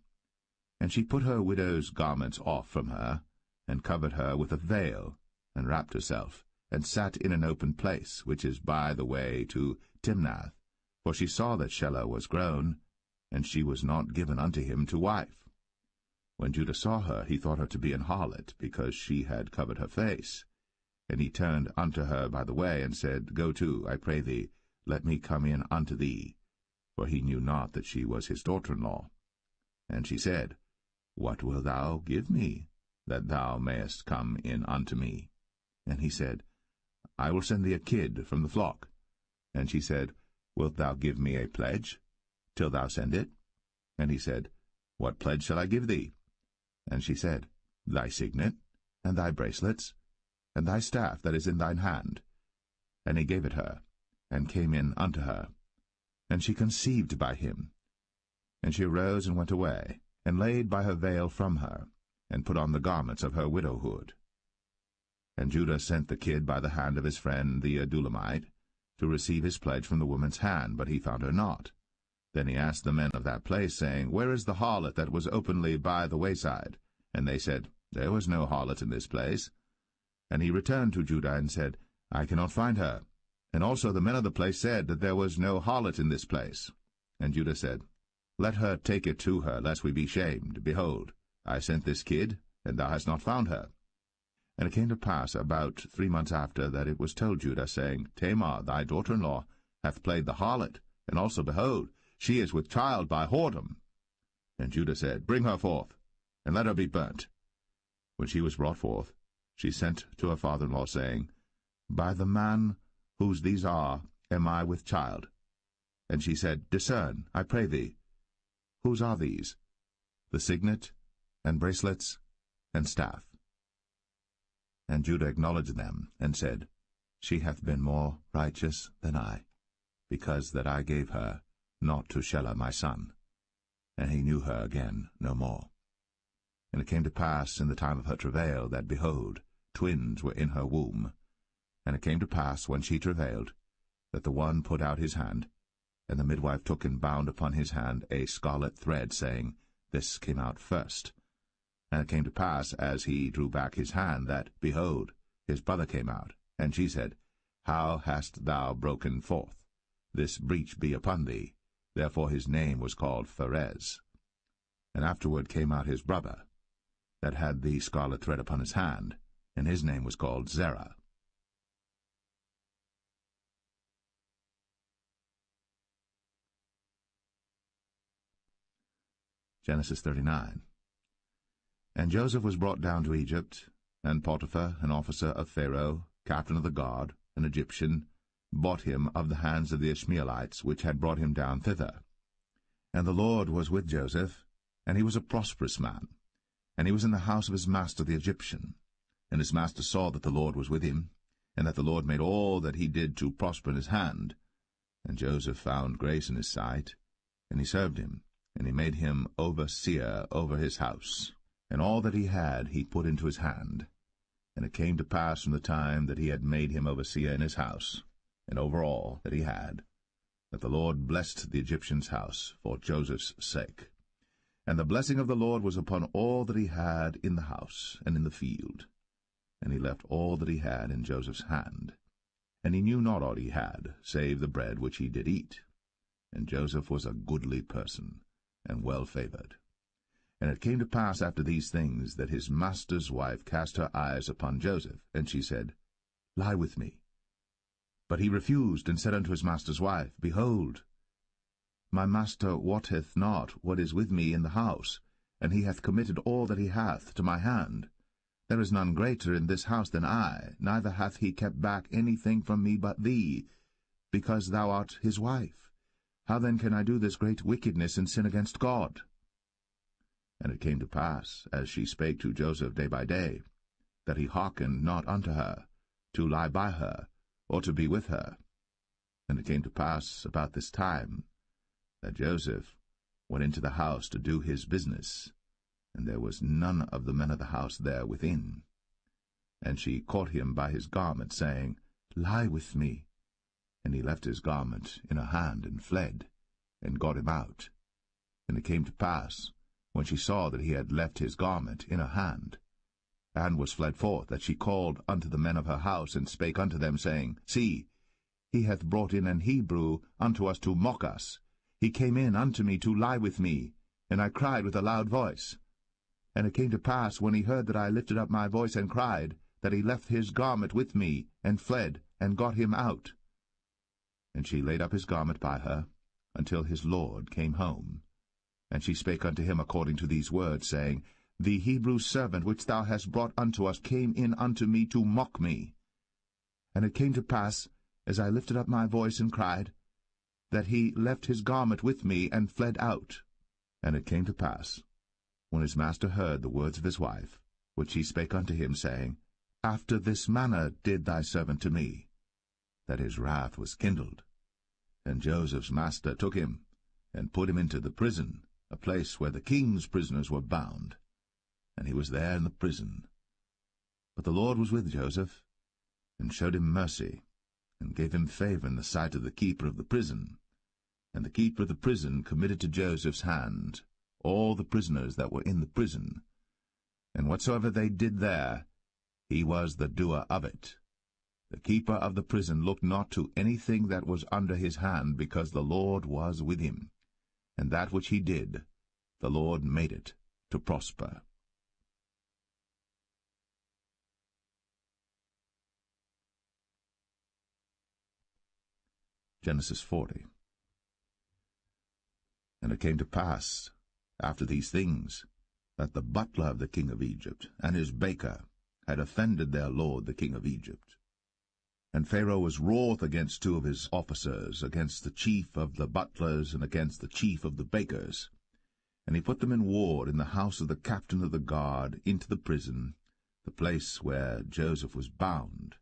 [SPEAKER 1] And she put her widow's garments off from her, and covered her with a veil, and wrapped herself, and sat in an open place, which is by the way to Timnath. For she saw that Shelah was grown, and she was not given unto him to wife. When Judah saw her, he thought her to be an harlot, because she had covered her face. And he turned unto her by the way, and said, Go to, I pray thee, let me come in unto thee. For he knew not that she was his daughter-in-law. And she said, What wilt thou give me, that thou mayest come in unto me? And he said, I will send thee a kid from the flock. And she said, Wilt thou give me a pledge, till thou send it? And he said, What pledge shall I give thee? And she said, Thy signet, and thy bracelets, and thy staff that is in thine hand. And he gave it her, and came in unto her. And she conceived by him. And she arose and went away, and laid by her veil from her, and put on the garments of her widowhood. And Judah sent the kid by the hand of his friend the Adulamite, to receive his pledge from the woman's hand, but he found her not. Then he asked the men of that place, saying, Where is the harlot that was openly by the wayside? And they said, There was no harlot in this place. And he returned to Judah, and said, I cannot find her. And also the men of the place said that there was no harlot in this place. And Judah said, Let her take it to her, lest we be shamed. Behold, I sent this kid, and thou hast not found her. And it came to pass about 3 months after that it was told Judah, saying, Tamar, thy daughter-in-law, hath played the harlot, and also, behold, she is with child by whoredom. And Judah said, Bring her forth, and let her be burnt. When she was brought forth, she sent to her father-in-law, saying, By the man whose these are am I with child. And she said, Discern, I pray thee. Whose are these? The signet, and bracelets, and staff. And Judah acknowledged them, and said, She hath been more righteous than I, because that I gave her not to Shelah my son. And he knew her again no more. And it came to pass in the time of her travail, that, behold, twins were in her womb. And it came to pass, when she travailed, that the one put out his hand, and the midwife took and bound upon his hand a scarlet thread, saying, This came out first. And it came to pass, as he drew back his hand, that, behold, his brother came out. And she said, How hast thou broken forth? This breach be upon thee. Therefore his name was called Pharez. And afterward came out his brother, that had the scarlet thread upon his hand, and his name was called Zerah. Genesis 39. And Joseph was brought down to Egypt, and Potiphar, an officer of Pharaoh, captain of the guard, an Egyptian, bought him of the hands of the Ishmaelites, which had brought him down thither. And the Lord was with Joseph, and he was a prosperous man, and he was in the house of his master the Egyptian. And his master saw that the Lord was with him, and that the Lord made all that he did to prosper in his hand. And Joseph found grace in his sight, and he served him, and he made him overseer over his house. And all that he had he put into his hand. And it came to pass from the time that he had made him overseer in his house, and over all that he had, that the Lord blessed the Egyptian's house for Joseph's sake. And the blessing of the Lord was upon all that he had in the house and in the field. And he left all that he had in Joseph's hand. And he knew not aught he had, save the bread which he did eat. And Joseph was a goodly person, and well-favored. And it came to pass after these things, that his master's wife cast her eyes upon Joseph, and she said, Lie with me. But he refused, and said unto his master's wife, Behold, my master wotteth not what is with me in the house, and he hath committed all that he hath to my hand. There is none greater in this house than I, neither hath he kept back anything from me but thee, because thou art his wife. How then can I do this great wickedness and sin against God? And it came to pass, as she spake to Joseph day by day, that he hearkened not unto her, to lie by her, or to be with her. And it came to pass about this time, that Joseph went into the house to do his business, and there was none of the men of the house there within. And she caught him by his garment, saying, Lie with me. And he left his garment in her hand, and fled, and got him out. And it came to pass, when she saw that he had left his garment in her hand, and was fled forth, that she called unto the men of her house, and spake unto them, saying, See, he hath brought in an Hebrew unto us to mock us. He came in unto me to lie with me, and I cried with a loud voice. And it came to pass, when he heard that I lifted up my voice and cried, that he left his garment with me, and fled, and got him out. And she laid up his garment by her, until his lord came home. And she spake unto him according to these words, saying, The Hebrew servant which thou hast brought unto us came in unto me to mock me. And it came to pass, as I lifted up my voice and cried, that he left his garment with me, and fled out. And it came to pass, when his master heard the words of his wife, which she spake unto him, saying, After this manner did thy servant to me, that his wrath was kindled. And Joseph's master took him, and put him into the prison, a place where the king's prisoners were bound. And he was there in the prison. But the Lord was with Joseph, and showed him mercy, and gave him favor in the sight of the keeper of the prison. And the keeper of the prison committed to Joseph's hand all the prisoners that were in the prison. And whatsoever they did there, he was the doer of it. The keeper of the prison looked not to anything that was under his hand, because the Lord was with him. And that which he did, the Lord made it to prosper. Genesis 40. And it came to pass, after these things, that the butler of the king of Egypt and his baker had offended their lord the king of Egypt. And Pharaoh was wroth against two of his officers, against the chief of the butlers, and against the chief of the bakers. And he put them in ward in the house of the captain of the guard into the prison, the place where Joseph was bound.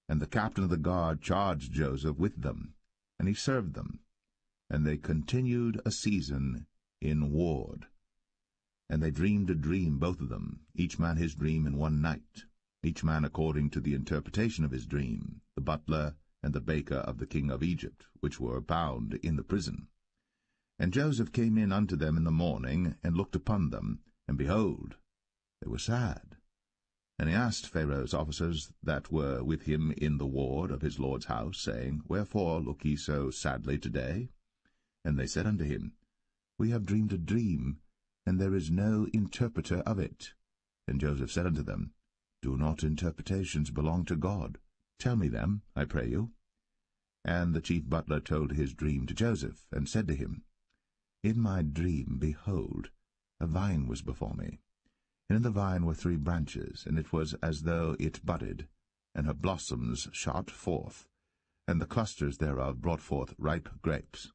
[SPEAKER 1] And the captain of the guard charged Joseph with them, and he served them. And they continued a season in ward. And they dreamed a dream, both of them, each man his dream in one night, each man according to the interpretation of his dream, the butler and the baker of the king of Egypt, which were bound in the prison. And Joseph came in unto them in the morning, and looked upon them, and behold, they were sad. And he asked Pharaoh's officers that were with him in the ward of his lord's house, saying, Wherefore look ye so sadly today? And they said unto him, We have dreamed a dream, and there is no interpreter of it. And Joseph said unto them, Do not interpretations belong to God? Tell me them, I pray you. And the chief butler told his dream to Joseph, and said to him, In my dream, behold, a vine was before me, and in the vine were 3 branches, and it was as though it budded, and her blossoms shot forth, and the clusters thereof brought forth ripe grapes.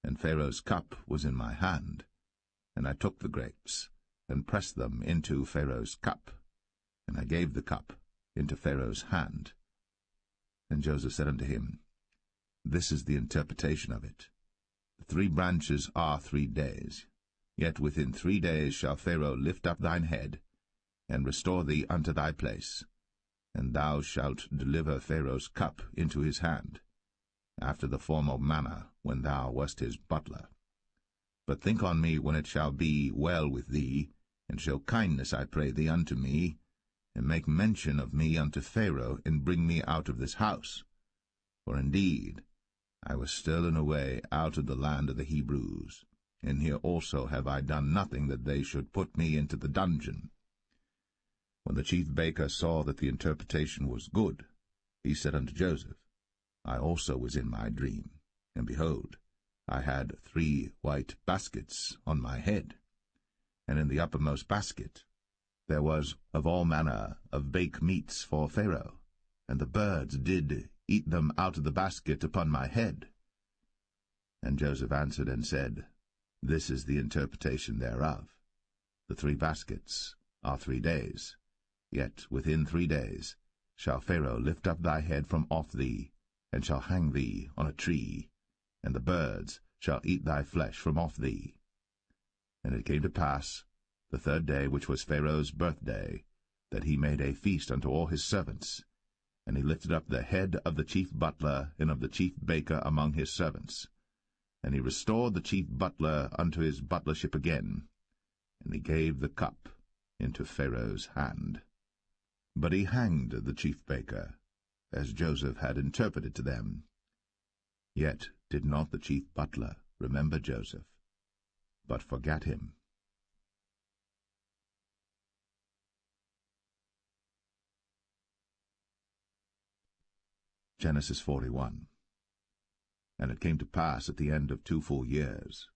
[SPEAKER 1] And Pharaoh's cup was in my hand, and I took the grapes, and pressed them into Pharaoh's cup, and I gave the cup into Pharaoh's hand. And Joseph said unto him, This is the interpretation of it. The 3 branches are 3 days. Yet within 3 days shall Pharaoh lift up thine head, and restore thee unto thy place, and thou shalt deliver Pharaoh's cup into his hand, after the former manner when thou wast his butler. But think on me when it shall be well with thee, and show kindness, I pray thee, unto me, and make mention of me unto Pharaoh, and bring me out of this house. For indeed I was stolen away out of the land of the Hebrews, and here also have I done nothing that they should put me into the dungeon. When the chief baker saw that the interpretation was good, he said unto Joseph, I also was in my dream, and behold, I had 3 white baskets on my head, and in the uppermost basket there was of all manner of baked meats for Pharaoh, and the birds did eat them out of the basket upon my head. And Joseph answered and said, This is the interpretation thereof. The 3 baskets are 3 days. Yet within 3 days shall Pharaoh lift up thy head from off thee, and shall hang thee on a tree, and the birds shall eat thy flesh from off thee. And it came to pass, the 3rd day, which was Pharaoh's birthday, that he made a feast unto all his servants, and he lifted up the head of the chief butler and of the chief baker among his servants. And he restored the chief butler unto his butlership again, and he gave the cup into Pharaoh's hand. But he hanged the chief baker, as Joseph had interpreted to them. Yet did not the chief butler remember Joseph, but forgat him. Genesis 41. And it came to pass at the end of 2 full years,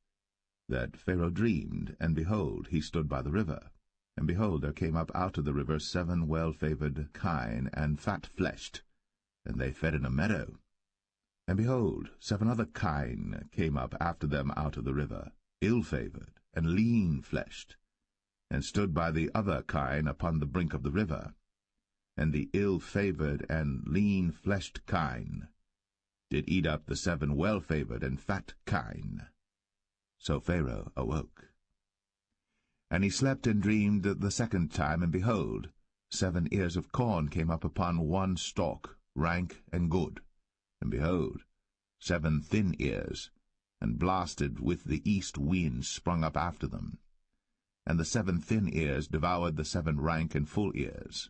[SPEAKER 1] that Pharaoh dreamed, and behold, he stood by the river. And behold, there came up out of the river 7 well-favoured kine, and fat-fleshed, and they fed in a meadow. And behold, 7 other kine came up after them out of the river, ill-favoured, and lean-fleshed, and stood by the other kine upon the brink of the river. And the ill-favoured and lean-fleshed kine did eat up the 7 well-favoured and fat kine. So Pharaoh awoke. And he slept and dreamed the 2nd time, and behold, 7 ears of corn came up upon one stalk, rank and good. And behold, 7 thin ears, and blasted with the east wind, sprung up after them. And the 7 thin ears devoured the 7 rank and full ears.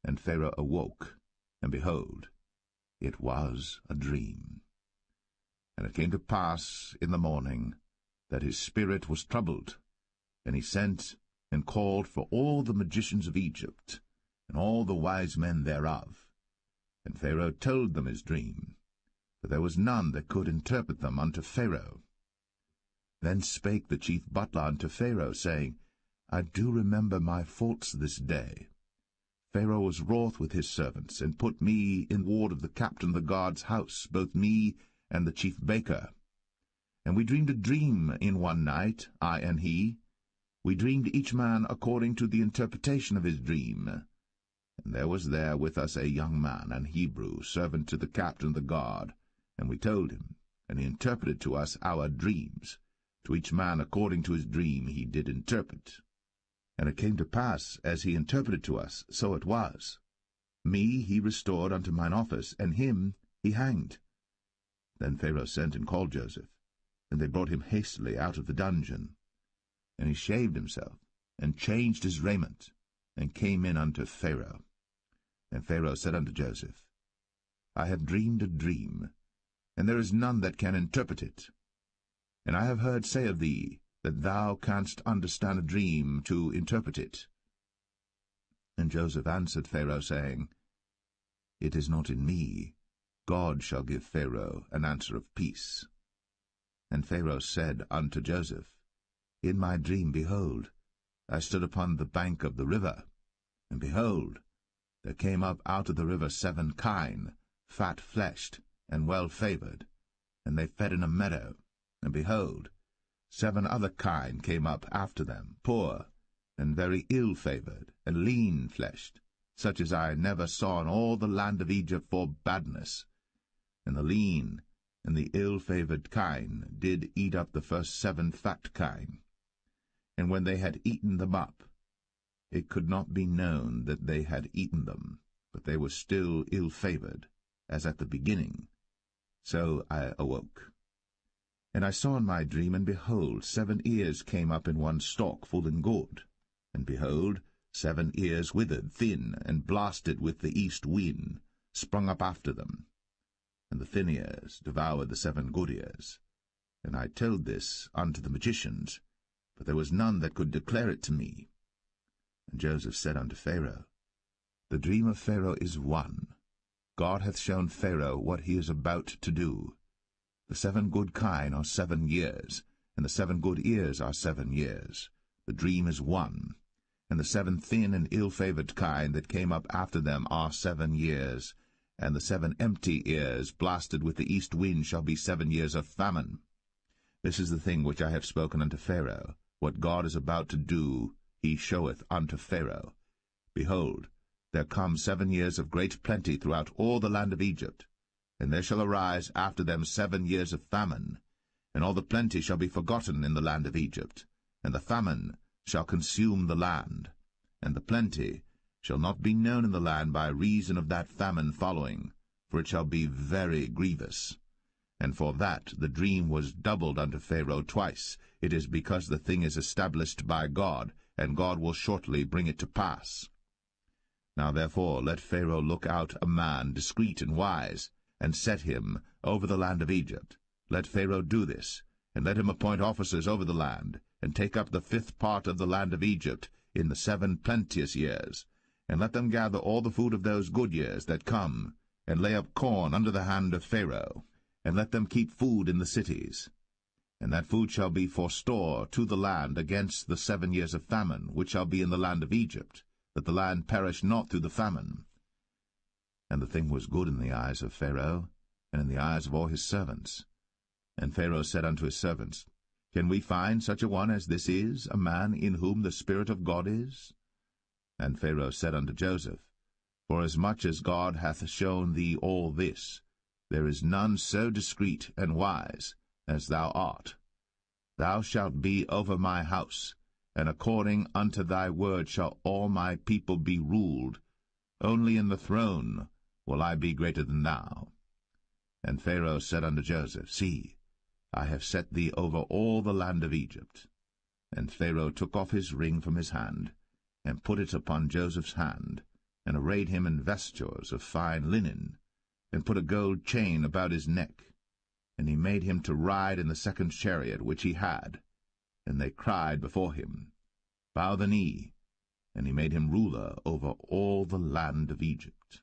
[SPEAKER 1] And Pharaoh awoke, and behold, it was a dream. And it came to pass in the morning that his spirit was troubled, and he sent and called for all the magicians of Egypt, and all the wise men thereof. And Pharaoh told them his dream, but there was none that could interpret them unto Pharaoh. Then spake the chief butler unto Pharaoh, saying, I do remember my faults this day. Pharaoh was wroth with his servants, and put me in ward of the captain of the guard's house, both me and the chief baker. And we dreamed a dream in one night, I and he. We dreamed each man according to the interpretation of his dream. And there was there with us a young man, an Hebrew, servant to the captain of the guard. And we told him, and he interpreted to us our dreams. To each man according to his dream he did interpret. And it came to pass, as he interpreted to us, so it was. Me he restored unto mine office, and him he hanged. Then Pharaoh sent and called Joseph, and they brought him hastily out of the dungeon. And he shaved himself, and changed his raiment, and came in unto Pharaoh. And Pharaoh said unto Joseph, I have dreamed a dream, and there is none that can interpret it. And I have heard say of thee, that thou canst understand a dream to interpret it. And Joseph answered Pharaoh, saying, It is not in me. God shall give Pharaoh an answer of peace. And Pharaoh said unto Joseph, In my dream, behold, I stood upon the bank of the river, and behold, there came up out of the river 7 kine, fat-fleshed, and well-favoured, and they fed in a meadow. And behold, 7 other kine came up after them, poor, and very ill-favoured, and lean-fleshed, such as I never saw in all the land of Egypt for badness. And the lean and the ill-favoured kine did eat up the first 7 fat kine. And when they had eaten them up, it could not be known that they had eaten them, but they were still ill-favoured, as at the beginning. So I awoke. And I saw in my dream, and behold, 7 ears came up in one stalk, full and good. And behold, 7 ears withered, thin, and blasted with the east wind, sprung up after them. And the thin ears devoured the 7 good ears. And I told this unto the magicians, but there was none that could declare it to me. And Joseph said unto Pharaoh, The dream of Pharaoh is one. God hath shown Pharaoh what he is about to do. The 7 good kine are 7 years, and the 7 good ears are 7 years. The dream is one. And the 7 thin and ill-favoured kine that came up after them are 7 years, and the 7 empty ears, blasted with the east wind, shall be 7 years of famine. This is the thing which I have spoken unto Pharaoh. What God is about to do, he showeth unto Pharaoh. Behold, there come 7 years of great plenty throughout all the land of Egypt, and there shall arise after them 7 years of famine, and all the plenty shall be forgotten in the land of Egypt, and the famine shall consume the land, and the plenty shall not be known in the land by reason of that famine following, for it shall be very grievous. And for that the dream was doubled unto Pharaoh twice. It is because the thing is established by God, and God will shortly bring it to pass. Now therefore let Pharaoh look out a man discreet and wise, and set him over the land of Egypt. Let Pharaoh do this, and let him appoint officers over the land, and take up the 5th part of the land of Egypt in the 7 plenteous years, and let them gather all the food of those good years that come, and lay up corn under the hand of Pharaoh, and let them keep food in the cities. And that food shall be for store to the land against the 7 years of famine, which shall be in the land of Egypt, that the land perish not through the famine. And the thing was good in the eyes of Pharaoh, and in the eyes of all his servants. And Pharaoh said unto his servants, Can we find such a one as this is, a man in whom the Spirit of God is? And Pharaoh said unto Joseph, Forasmuch as God hath shown thee all this, there is none so discreet and wise as thou art. Thou shalt be over my house, and according unto thy word shall all my people be ruled. Only in the throne will I be greater than thou. And Pharaoh said unto Joseph, See, I have set thee over all the land of Egypt. And Pharaoh took off his ring from his hand, and put it upon Joseph's hand, and arrayed him in vestures of fine linen, and put a gold chain about his neck. And he made him to ride in the 2nd chariot which he had. And they cried before him, Bow the knee. And he made him ruler over all the land of Egypt.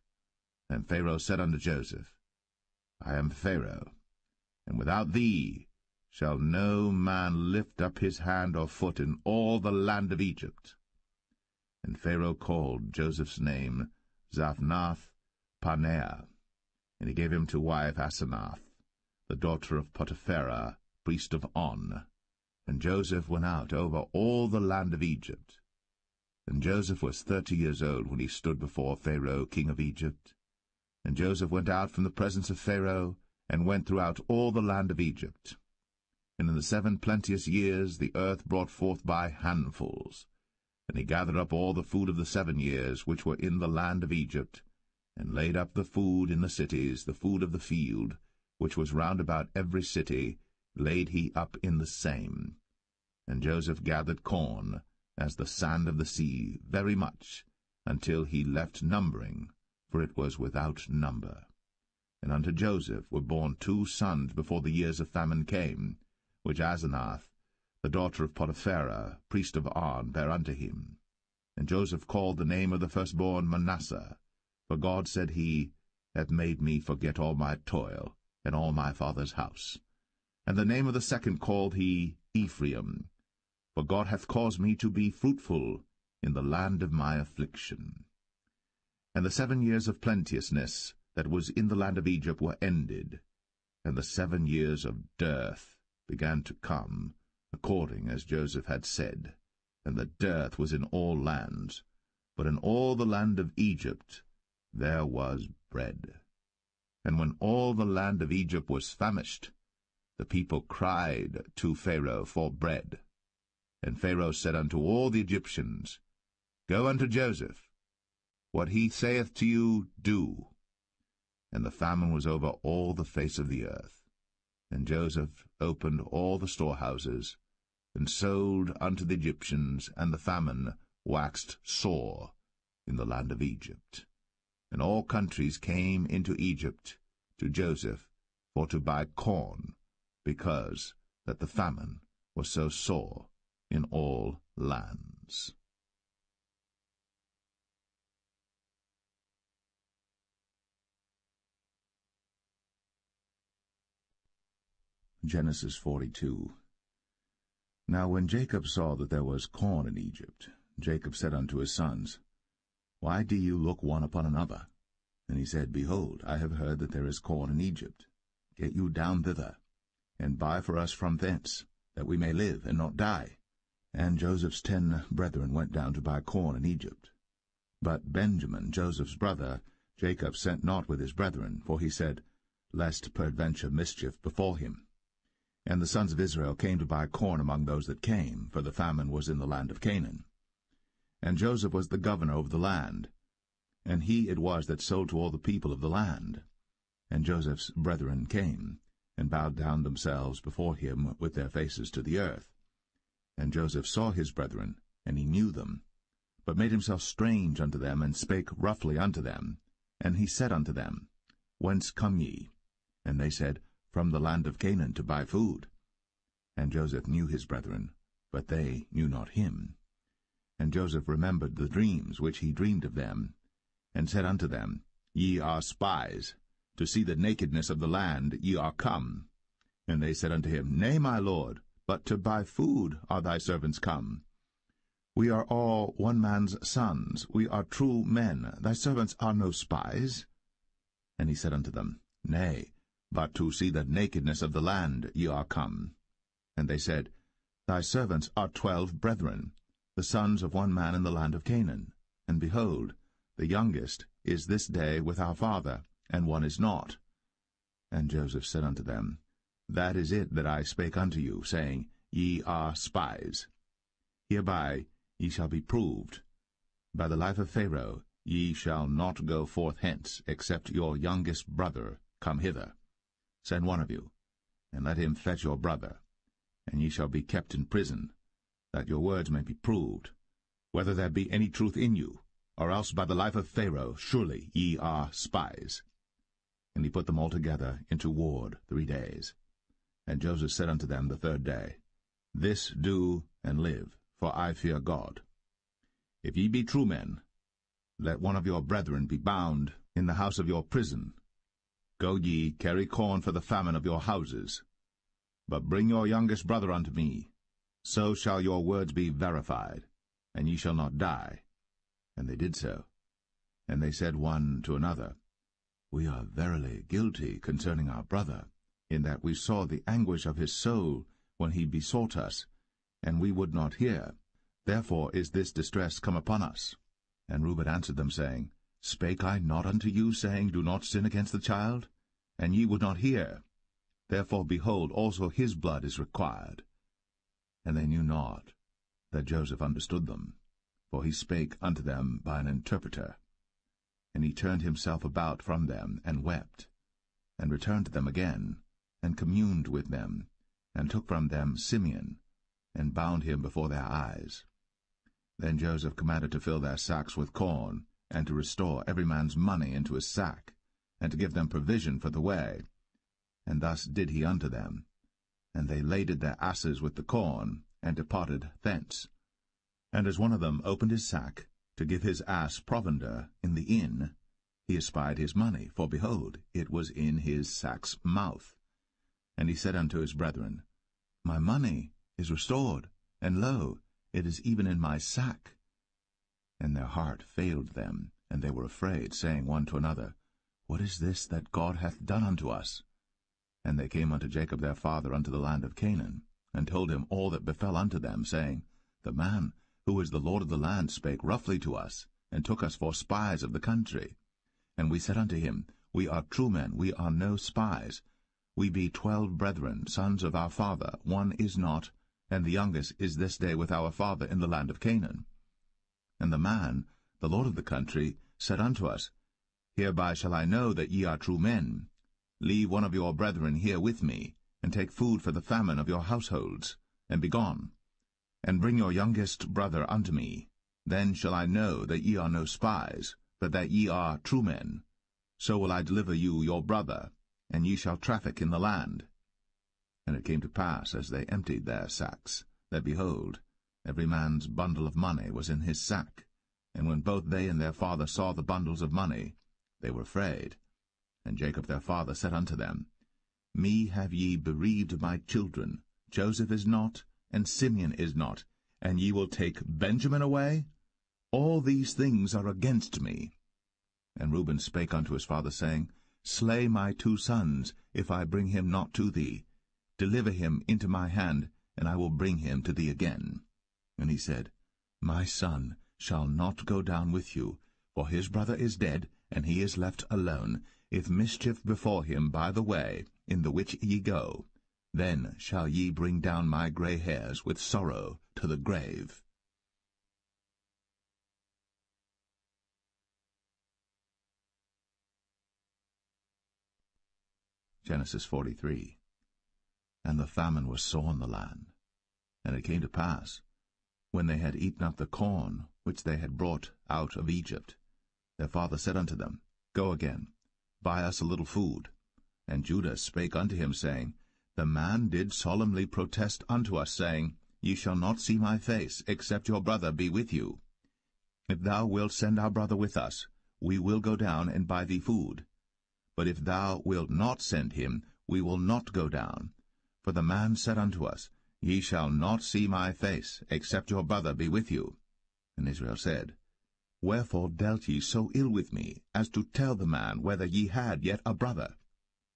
[SPEAKER 1] And Pharaoh said unto Joseph, I am Pharaoh, and without thee shall no man lift up his hand or foot in all the land of Egypt. And Pharaoh called Joseph's name Zaphnath-Paneah, and he gave him to wife Asenath, the daughter of Potipherah, priest of On. And Joseph went out over all the land of Egypt. And Joseph was 30 years old when he stood before Pharaoh king of Egypt. And Joseph went out from the presence of Pharaoh, and went throughout all the land of Egypt. And in the 7 plenteous years the earth brought forth by handfuls. And he gathered up all the food of the 7 years which were in the land of Egypt, and laid up the food in the cities, the food of the field, which was round about every city, laid he up in the same. And Joseph gathered corn, as the sand of the sea, very much, until he left numbering, for it was without number. And unto Joseph were born 2 sons before the years of famine came, which Asenath, the daughter of Potipherah, priest of On, bare unto him. And Joseph called the name of the firstborn Manasseh, for God, said he, hath made me forget all my toil, and all my father's house. And the name of the second called he Ephraim, for God hath caused me to be fruitful in the land of my affliction. And the 7 years of plenteousness that was in the land of Egypt were ended, and the 7 years of dearth began to come, according as Joseph had said. And the dearth was in all lands, but in all the land of Egypt there was bread. And when all the land of Egypt was famished, the people cried to Pharaoh for bread. And Pharaoh said unto all the Egyptians, Go unto Joseph, what he saith to you, do. And the famine was over all the face of the earth. And Joseph opened all the storehouses, and sold unto the Egyptians, and the famine waxed sore in the land of Egypt. And all countries came into Egypt to Joseph for to buy corn, because that the famine was so sore in all lands. Genesis 42. Now when Jacob saw that there was corn in Egypt, Jacob said unto his sons, Why do you look one upon another? And he said, Behold, I have heard that there is corn in Egypt. Get you down thither, and buy for us from thence, that we may live and not die. And Joseph's 10 brethren went down to buy corn in Egypt. But Benjamin, Joseph's brother, Jacob sent not with his brethren, for he said, Lest peradventure mischief befall him. And the sons of Israel came to buy corn among those that came, for the famine was in the land of Canaan. And Joseph was the governor over the land, and he it was that sold to all the people of the land. And Joseph's brethren came, and bowed down themselves before him with their faces to the earth. And Joseph saw his brethren, and he knew them, but made himself strange unto them, and spake roughly unto them. And he said unto them, Whence come ye? And they said, From the land of Canaan, to buy food. And Joseph knew his brethren, but they knew not him. And Joseph remembered the dreams which he dreamed of them, and said unto them, Ye are spies, to see the nakedness of the land ye are come. And they said unto him, Nay, my lord, but to buy food are thy servants come. We are all one man's sons, we are true men, thy servants are no spies. And he said unto them, Nay, but to see the nakedness of the land ye are come. And they said, Thy servants are 12 brethren, the sons of one man in the land of Canaan. And behold, the youngest is this day with our father, and one is not. And Joseph said unto them, That is it that I spake unto you, saying, Ye are spies. Hereby ye shall be proved. By the life of Pharaoh ye shall not go forth hence, except your youngest brother come hither. Send one of you, and let him fetch your brother, and ye shall be kept in prison, that your words may be proved, whether there be any truth in you, or else by the life of Pharaoh surely ye are spies. And he put them all together into ward 3 days. And Joseph said unto them the 3rd day, This do and live, for I fear God. If ye be true men, let one of your brethren be bound in the house of your prison. Go ye, carry corn for the famine of your houses. But bring your youngest brother unto me. So shall your words be verified, and ye shall not die. And they did so. And they said one to another, We are verily guilty concerning our brother. in that we saw the anguish of his soul when he besought us, and we would not hear. Therefore is this distress come upon us. And Reuben answered them, saying, Spake I not unto you, saying, Do not sin against the child? And ye would not hear. Therefore, behold, also his blood is required. And they knew not that Joseph understood them, for he spake unto them by an interpreter. And he turned himself about from them, and wept, and returned to them again, and communed with them, and took from them Simeon, and bound him before their eyes. Then Joseph commanded to fill their sacks with corn, and to restore every man's money into his sack, and to give them provision for the way. And thus did he unto them. And they laded their asses with the corn, and departed thence. And as one of them opened his sack, to give his ass provender in the inn, he espied his money, for behold, it was in his sack's mouth. And he said unto his brethren, My money is restored, and lo, it is even in my sack. And their heart failed them, and they were afraid, saying one to another, What is this that God hath done unto us? And they came unto Jacob their father unto the land of Canaan, and told him all that befell unto them, saying, The man who is the Lord of the land spake roughly to us, and took us for spies of the country. And we said unto him, We are true men, we are no spies. We be 12 brethren, sons of our father, one is not, and the youngest is this day with our father in the land of Canaan. And the man, the Lord of the country, said unto us, Hereby shall I know that ye are true men. Leave one of your brethren here with me, and take food for the famine of your households, and be gone. And bring your youngest brother unto me. Then shall I know that ye are no spies, but that ye are true men. So will I deliver you your brother, and ye shall traffic in the land. And it came to pass, as they emptied their sacks, that, behold, every man's bundle of money was in his sack. And when both they and their father saw the bundles of money, they were afraid. And Jacob their father said unto them, Me have ye bereaved of my children. Joseph is not, and Simeon is not, and ye will take Benjamin away? All these things are against me. And Reuben spake unto his father, saying, Slay my 2 sons, if I bring him not to thee. Deliver him into my hand, and I will bring him to thee again. And he said, My son shall not go down with you, for his brother is dead, and he is left alone. If mischief befall him by the way, in the which ye go, then shall ye bring down my gray hairs with sorrow to the grave. Genesis 43. And the famine was sore in the land. And it came to pass, when they had eaten up the corn which they had brought out of Egypt, their father said unto them, Go again, buy us a little food. And Judah spake unto him, saying, The man did solemnly protest unto us, saying, Ye shall not see my face, except your brother be with you. If thou wilt send our brother with us, we will go down and buy thee food. But if thou wilt not send him, we will not go down. For the man said unto us, Ye shall not see my face, except your brother be with you. And Israel said, Wherefore dealt ye so ill with me, as to tell the man whether ye had yet a brother?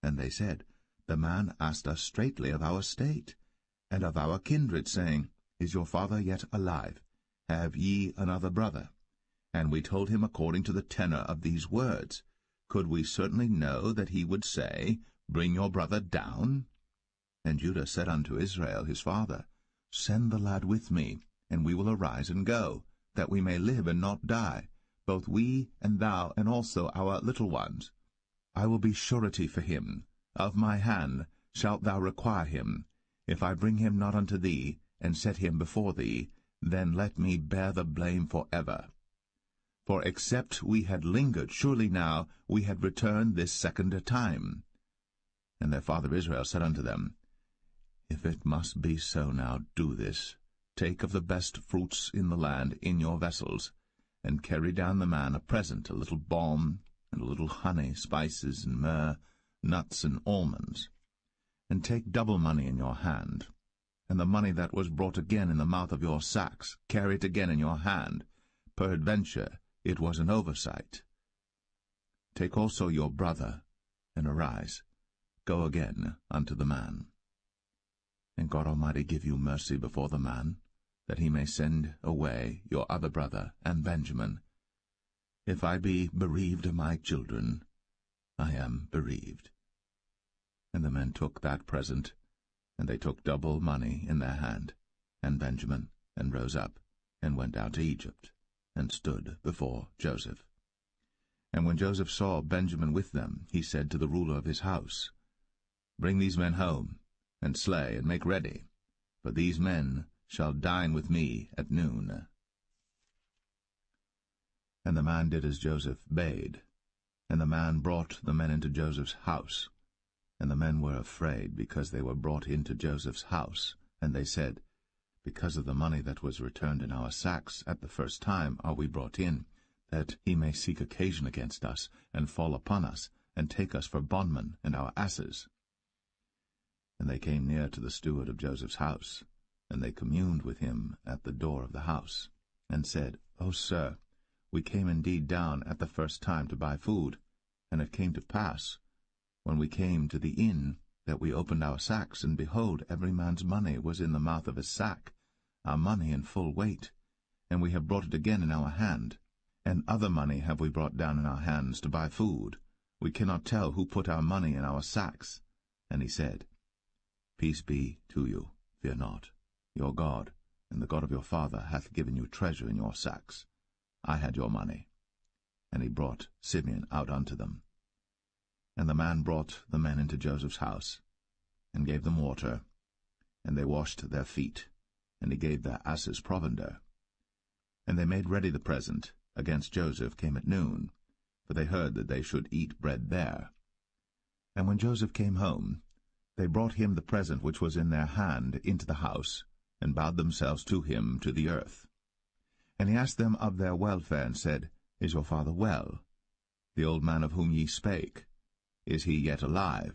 [SPEAKER 1] And they said, The man asked us straitly of our state, and of our kindred, saying, Is your father yet alive? Have ye another brother? And we told him according to the tenor of these words. Could we certainly know that he would say, Bring your brother down? And Judah said unto Israel his father, Send the lad with me, and we will arise and go, that we may live and not die, both we and thou, and also our little ones. I will be surety for him. Of my hand shalt thou require him. If I bring him not unto thee, and set him before thee, then let me bear the blame for ever. For except we had lingered, surely now we had returned this second time. And their father Israel said unto them, If it must be so now, do this. Take of the best fruits in the land in your vessels, and carry down the man a present, a little balm, and a little honey, spices, and myrrh, nuts, and almonds. And take double money in your hand, and the money that was brought again in the mouth of your sacks, carry it again in your hand. Peradventure it was an oversight. Take also your brother, and arise. Go again unto the man. And God Almighty give you mercy before the man, that he may send away your other brother and Benjamin. If I be bereaved of my children, I am bereaved. And the men took that present, and they took double money in their hand, and Benjamin, and rose up, and went down to Egypt, and stood before Joseph. And when Joseph saw Benjamin with them, he said to the ruler of his house, Bring these men home, and slay, and make ready, for these men shall dine with me at noon. And the man did as Joseph bade, and the man brought the men into Joseph's house. And the men were afraid, because they were brought into Joseph's house. And they said, Because of the money that was returned in our sacks at the first time are we brought in, that he may seek occasion against us, and fall upon us, and take us for bondmen and our asses. And they came near to the steward of Joseph's house, and they communed with him at the door of the house, and said, O sir, we came indeed down at the first time to buy food, and it came to pass, when we came to the inn, that we opened our sacks, and behold, every man's money was in the mouth of his sack, our money in full weight, and we have brought it again in our hand, and other money have we brought down in our hands to buy food. We cannot tell who put our money in our sacks. And he said, Peace be to you, fear not. Your God, and the God of your father, hath given you treasure in your sacks. I had your money. And he brought Simeon out unto them. And the man brought the men into Joseph's house, and gave them water, and they washed their feet, and he gave their asses provender. And they made ready the present against Joseph came at noon, for they heard that they should eat bread there. And when Joseph came home, they brought him the present which was in their hand into the house, and bowed themselves to him to the earth. And he asked them of their welfare, and said, Is your father well? The old man of whom ye spake, is he yet alive?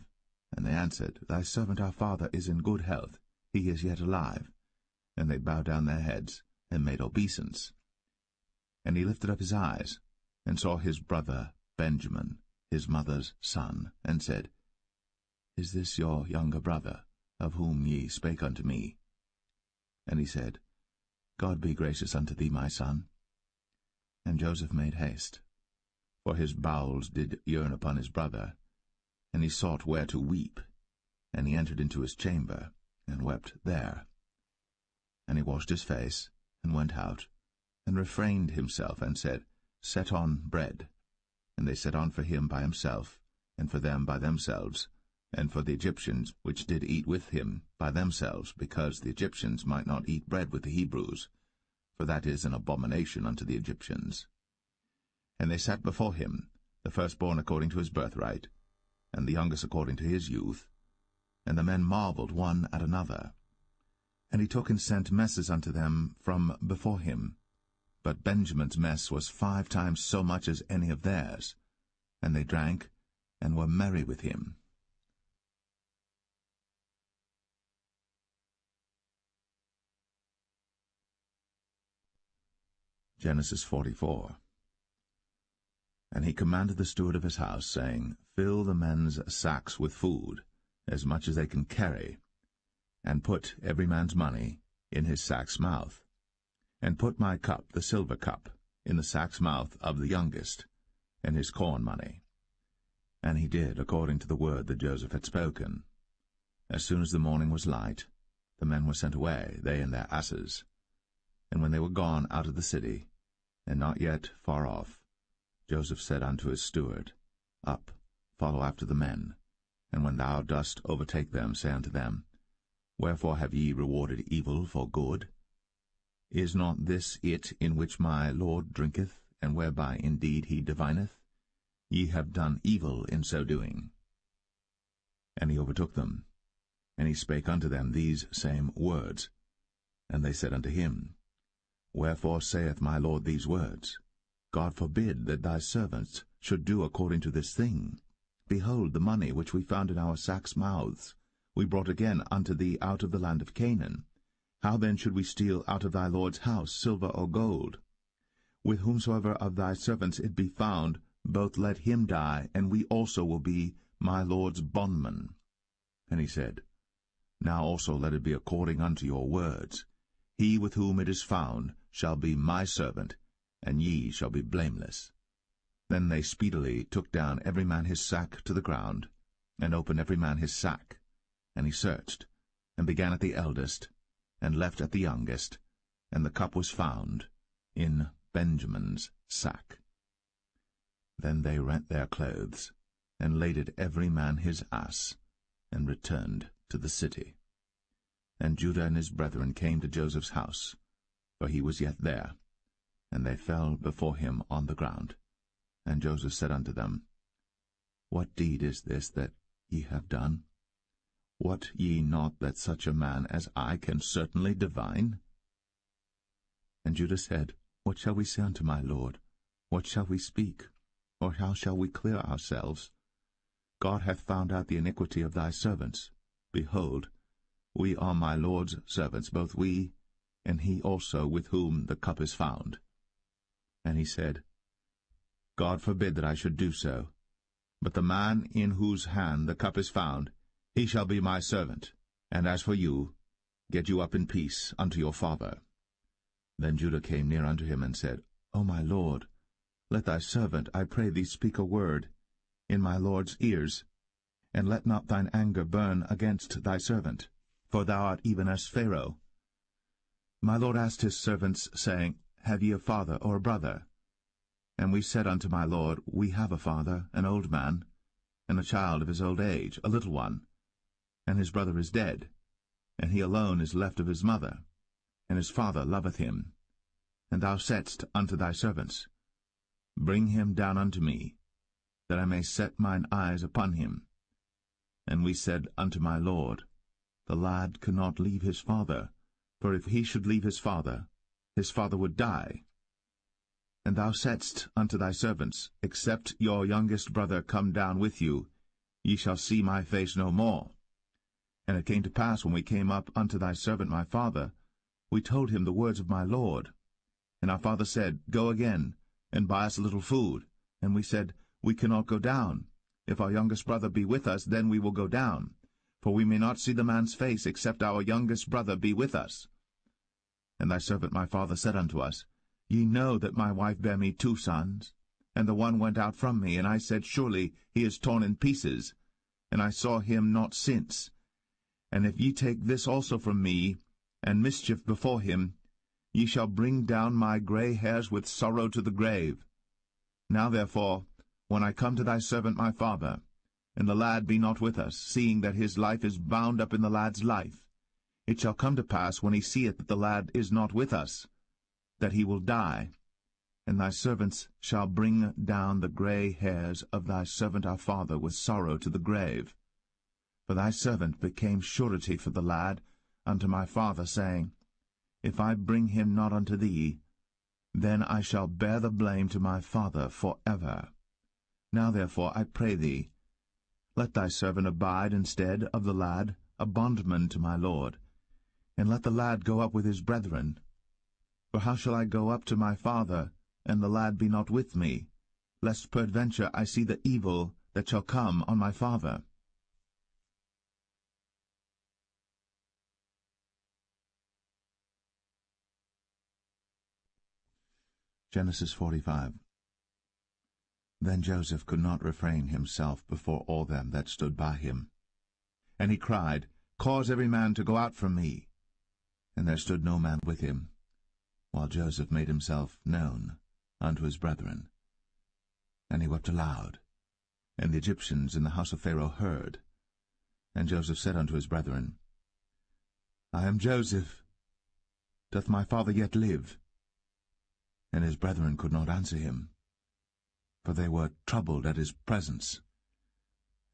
[SPEAKER 1] And they answered, Thy servant our father is in good health, he is yet alive. And they bowed down their heads, and made obeisance. And he lifted up his eyes, and saw his brother Benjamin, his mother's son, and said, Is this your younger brother, of whom ye spake unto me? And he said, God be gracious unto thee, my son. And Joseph made haste, for his bowels did yearn upon his brother, and he sought where to weep. And he entered into his chamber, and wept there. And he washed his face, and went out, and refrained himself, and said, Set on bread. And they set on for him by himself, and for them by themselves, and for the Egyptians which did eat with him by themselves, because the Egyptians might not eat bread with the Hebrews, for that is an abomination unto the Egyptians. And they sat before him, the firstborn according to his birthright, and the youngest according to his youth. And the men marveled one at another. And he took and sent messes unto them from before him. But Benjamin's mess was 5 times so much as any of theirs. And they drank, and were merry with him. Genesis 44. And he commanded the steward of his house, saying, Fill the men's sacks with food, as much as they can carry, and put every man's money in his sack's mouth. And put my cup, the silver cup, in the sack's mouth of the youngest, and his corn money. And he did according to the word that Joseph had spoken. As soon as the morning was light, the men were sent away, they and their asses. And when they were gone out of the city, and not yet far off, Joseph said unto his steward, Up, follow after the men, and when thou dost overtake them, say unto them, Wherefore have ye rewarded evil for good? Is not this it in which my Lord drinketh, and whereby indeed he divineth? Ye have done evil in so doing. And he overtook them, and he spake unto them these same words. And they said unto him, Wherefore saith my Lord these words? God forbid that thy servants should do according to this thing. Behold, the money which we found in our sacks' mouths we brought again unto thee out of the land of Canaan. How then should we steal out of thy Lord's house silver or gold? With whomsoever of thy servants it be found, both let him die, and we also will be my Lord's bondmen. And he said, Now also let it be according unto your words. He with whom it is found shall be my servant, and ye shall be blameless. Then they speedily took down every man his sack to the ground, and opened every man his sack. And he searched, and began at the eldest, and left at the youngest, and the cup was found in Benjamin's sack. Then they rent their clothes, and laded every man his ass, and returned to the city. And Judah and his brethren came to Joseph's house, for he was yet there, and they fell before him on the ground. And Joseph said unto them, What deed is this that ye have done? Wot ye not that such a man as I can certainly divine? And Judah said, What shall we say unto my lord? What shall we speak? Or how shall we clear ourselves? God hath found out the iniquity of thy servants. Behold, we are my lord's servants, both we, and he also with whom the cup is found. And he said, God forbid that I should do so. But the man in whose hand the cup is found, he shall be my servant. And as for you, get you up in peace unto your father. Then Judah came near unto him, and said, O my lord, let thy servant, I pray thee, speak a word in my lord's ears, and let not thine anger burn against thy servant, for thou art even as Pharaoh. My lord asked his servants, saying, Have ye a father or a brother? And we said unto my lord, We have a father, an old man, and a child of his old age, a little one. And his brother is dead, and he alone is left of his mother, and his father loveth him. And thou saidst unto thy servants, Bring him down unto me, that I may set mine eyes upon him. And we said unto my lord, The lad cannot leave his father, for if he should leave his father would die. And thou saidst unto thy servants, Except your youngest brother come down with you, ye shall see my face no more. And it came to pass, when we came up unto thy servant my father, we told him the words of my lord. And our father said, Go again, and buy us a little food. And we said, We cannot go down. If our youngest brother be with us, then we will go down. For we may not see the man's face, except our youngest brother be with us. And thy servant my father said unto us, Ye know that my wife bare me 2 sons, and the one went out from me, and I said, Surely he is torn in pieces, and I saw him not since. And if ye take this also from me, and mischief before him, ye shall bring down my gray hairs with sorrow to the grave. Now therefore, when I come to thy servant my father, and the lad be not with us, seeing that his life is bound up in the lad's life, it shall come to pass, when he seeth that the lad is not with us, that he will die. And thy servants shall bring down the gray hairs of thy servant our father with sorrow to the grave. For thy servant became surety for the lad unto my father, saying, If I bring him not unto thee, then I shall bear the blame to my father for ever. Now therefore, I pray thee, let thy servant abide instead of the lad, a bondman to my lord, and let the lad go up with his brethren. For how shall I go up to my father, and the lad be not with me, lest peradventure I see the evil that shall come on my father? Genesis 45. Then Joseph could not refrain himself before all them that stood by him. And he cried, Cause every man to go out from me. And there stood no man with him, while Joseph made himself known unto his brethren. And he wept aloud. And the Egyptians in the house of Pharaoh heard. And Joseph said unto his brethren, I am Joseph. Doth my father yet live? And his brethren could not answer him, for they were troubled at his presence.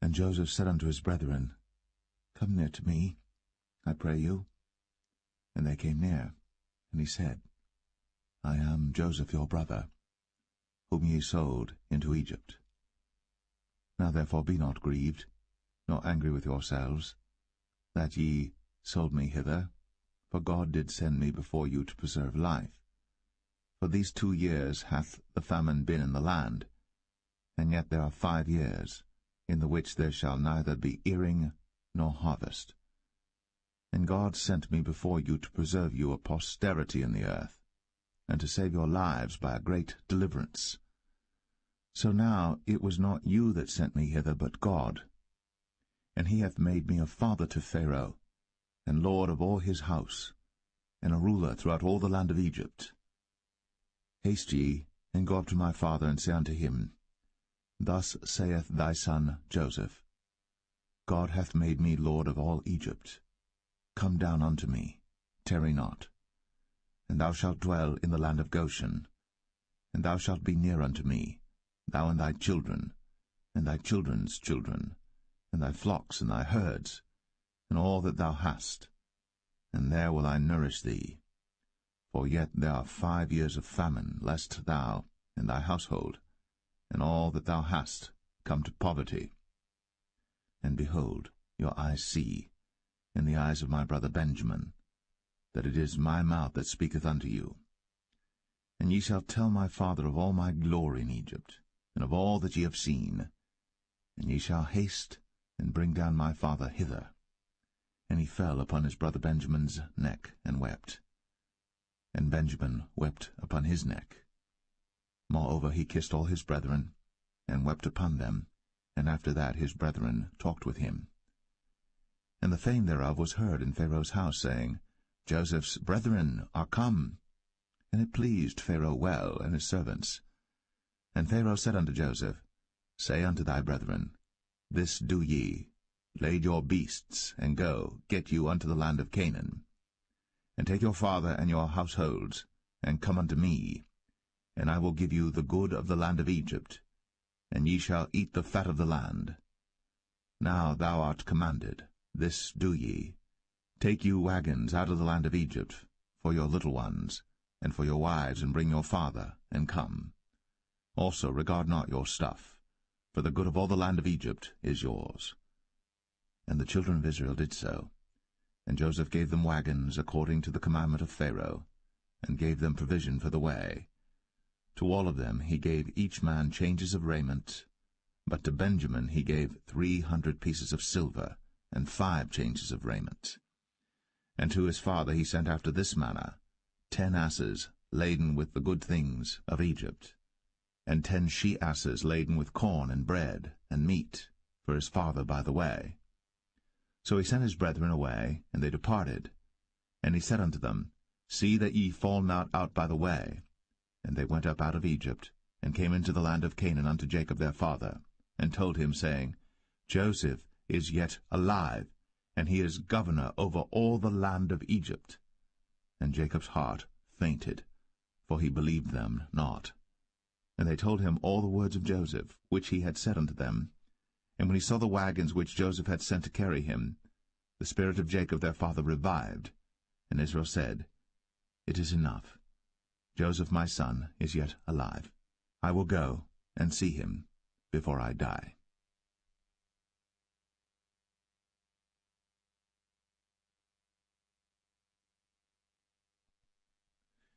[SPEAKER 1] And Joseph said unto his brethren, Come near to me, I pray you. And they came near, and he said, I am Joseph your brother, whom ye sold into Egypt. Now therefore be not grieved, nor angry with yourselves, that ye sold me hither, for God did send me before you to preserve life. For these 2 years hath the famine been in the land, and yet there are 5 years, in the which there shall neither be earing
[SPEAKER 2] nor harvest. And God sent me before you to preserve you a posterity in the earth, and to save your lives by a great deliverance. So now it was not you that sent me hither, but God. And he hath made me a father to Pharaoh, and lord of all his house, and a ruler throughout all the land of Egypt. Haste ye, and go up to my father, and say unto him, Thus saith thy son Joseph, God hath made me lord of all Egypt. Come down unto me, tarry not. And thou shalt dwell in the land of Goshen. And thou shalt be near unto me, thou and thy children, and thy children's children, and thy flocks and thy herds, and all that thou hast. And there will I nourish thee. For yet there are 5 years of famine, lest thou and thy household, and all that thou hast, come to poverty. And behold, your eyes see, in the eyes of my brother Benjamin, that it is my mouth that speaketh unto you. And ye shall tell my father of all my glory in Egypt, and of all that ye have seen. And ye shall haste and bring down my father hither. And he fell upon his brother Benjamin's neck, and wept. And Benjamin wept upon his neck. Moreover he kissed all his brethren, and wept upon them, and after that his brethren talked with him. And the fame thereof was heard in Pharaoh's house, saying, Joseph's brethren are come. And it pleased Pharaoh well, and his servants. And Pharaoh said unto Joseph, Say unto thy brethren, This do ye, lade your beasts, and go, get you unto the land of Canaan. And take your father and your households, and come unto me, and I will give you the good of the land of Egypt, and ye shall eat the fat of the land. Now thou art commanded, this do ye, take you wagons out of the land of Egypt, for your little ones, and for your wives, and bring your father, and come. Also regard not your stuff, for the good of all the land of Egypt is yours. And the children of Israel did so. And Joseph gave them wagons according to the commandment of Pharaoh, and gave them provision for the way. To all of them he gave each man changes of raiment, but to Benjamin he gave 300 pieces of silver, and 5 changes of raiment. And to his father he sent after this manner, 10 asses laden with the good things of Egypt, and 10 she-asses laden with corn and bread and meat, for his father by the way. So he sent his brethren away, and they departed. And he said unto them, See that ye fall not out by the way. And they went up out of Egypt, and came into the land of Canaan unto Jacob their father, and told him, saying, Joseph is yet alive, and he is governor over all the land of Egypt. And Jacob's heart fainted, for he believed them not. And they told him all the words of Joseph, which he had said unto them. And when he saw the wagons which Joseph had sent to carry him, the spirit of Jacob their father revived. And Israel said, It is enough. Joseph my son is yet alive. I will go and see him before I die.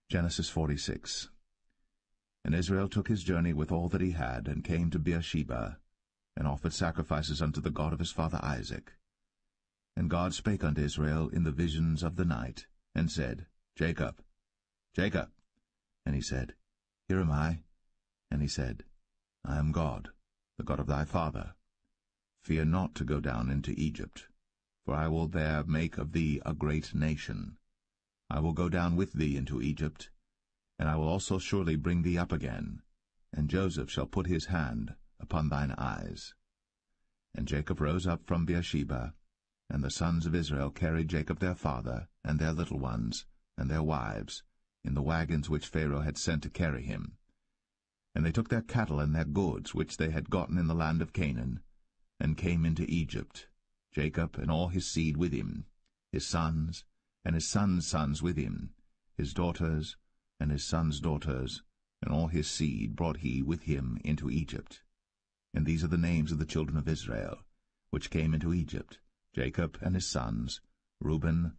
[SPEAKER 2] Genesis 46. And Israel took his journey with all that he had, and came to Beersheba, and offered sacrifices unto the God of his father Isaac. And God spake unto Israel in the visions of the night, and said, Jacob, Jacob. And he said, Here am I. And he said, I am God, the God of thy father. Fear not to go down into Egypt, for I will there make of thee a great nation. I will go down with thee into Egypt, and I will also surely bring thee up again, and Joseph shall put his hand upon thine eyes. And Jacob rose up from Beersheba, and the sons of Israel carried Jacob their father, and their little ones, and their wives, in the wagons which Pharaoh had sent to carry him. And they took their cattle and their goods which they had gotten in the land of Canaan, and came into Egypt, Jacob and all his seed with him, his sons, and his sons' sons with him, his daughters, and his sons' daughters, and all his seed brought he with him into Egypt. And these are the names of the children of Israel, which came into Egypt, Jacob and his sons, Reuben,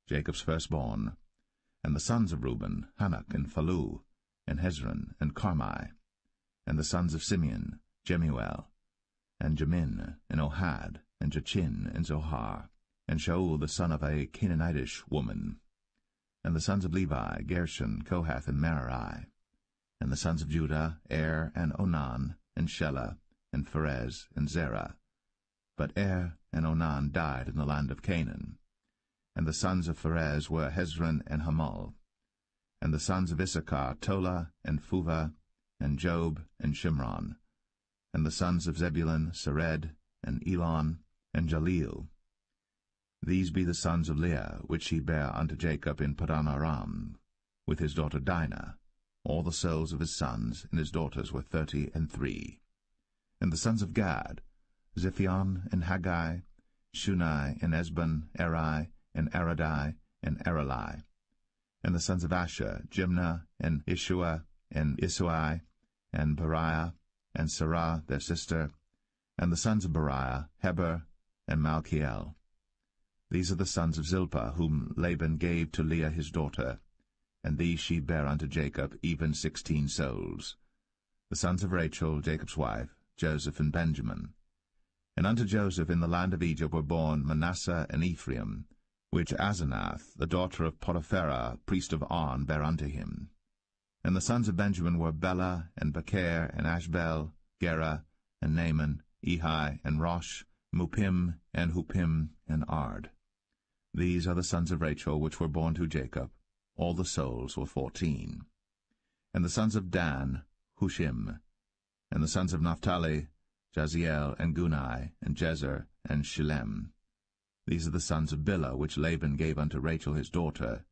[SPEAKER 2] Jacob's firstborn, and the sons of Reuben, Hanok and Phalu, and Hezron and Carmi, and the sons of Simeon, Jemuel, and Jamin, and Ohad, and Jachin, and Zohar, and Shaul the son of a Canaanitish woman. And the sons of Levi, Gershon, Kohath, and Merari. And the sons of Judah, Er, and Onan, and Shelah, and Pharez, and Zerah. But Er and Onan died in the land of Canaan. And the sons of Pharez were Hezron and Hamul. And the sons of Issachar, Tola, and Phuvah, and Job, and Shimron. And the sons of Zebulun, Sered, and Elon, and Jaleel. These be the sons of Leah, which he bare unto Jacob in Padan Aram, with his daughter Dinah. All the souls of his sons and his daughters were 33. And the sons of Gad, Ziphion, and Haggai, Shunai, and Esbon, Eri, and Aradai, and Aralai. And the sons of Asher, Jimnah, and Ishua, and Isui, and Beriah, and Sarah their sister. And the sons of Beriah, Heber, and Malchiel. These are the sons of Zilpah, whom Laban gave to Leah his daughter, and these she bare unto Jacob, even 16 souls. The sons of Rachel, Jacob's wife, Joseph and Benjamin. And unto Joseph in the land of Egypt were born Manasseh and Ephraim, which Asenath, the daughter of Potipharah, priest of On, bare unto him. And the sons of Benjamin were Bela, and Becher, and Ashbel, Gera, and Naaman, Ehi, and Rosh, Mupim, and Hupim, and Ard. These are the sons of Rachel, which were born to Jacob. All the souls were 14. And the sons of Dan, Hushim. And the sons of Naphtali, Jaziel, and Gunai, and Jezer, and Shillem. These are the sons of Bilhah, which Laban gave unto Rachel his daughter,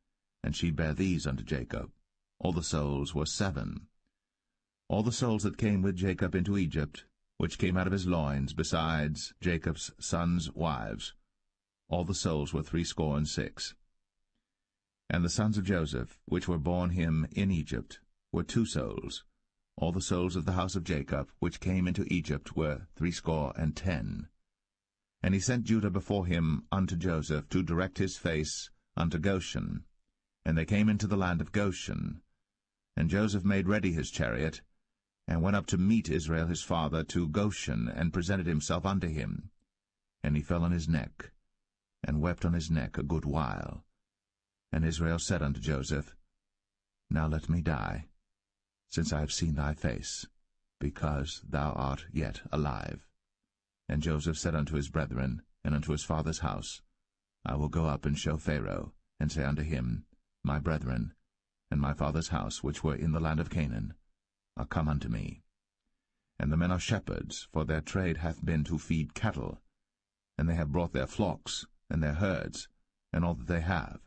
[SPEAKER 2] and she bare these unto Jacob. All the souls were 7. All the souls that came with Jacob into Egypt, which came out of his loins, besides Jacob's sons' wives, all the souls were 66. And the sons of Joseph, which were born him in Egypt, were 2 souls. All the souls of the house of Jacob, which came into Egypt, were 70. And he sent Judah before him unto Joseph, to direct his face unto Goshen. And they came into the land of Goshen. And Joseph made ready his chariot, and went up to meet Israel his father to Goshen, and presented himself unto him. And he fell on his neck, and wept on his neck a good while. And Israel said unto Joseph, Now let me die, since I have seen thy face, because thou art yet alive. And Joseph said unto his brethren, and unto his father's house, I will go up and show Pharaoh, and say unto him, My brethren, and my father's house, which were in the land of Canaan, are come unto me. And the men are shepherds, for their trade hath been to feed cattle, and they have brought their flocks, and their herds, and all that they have.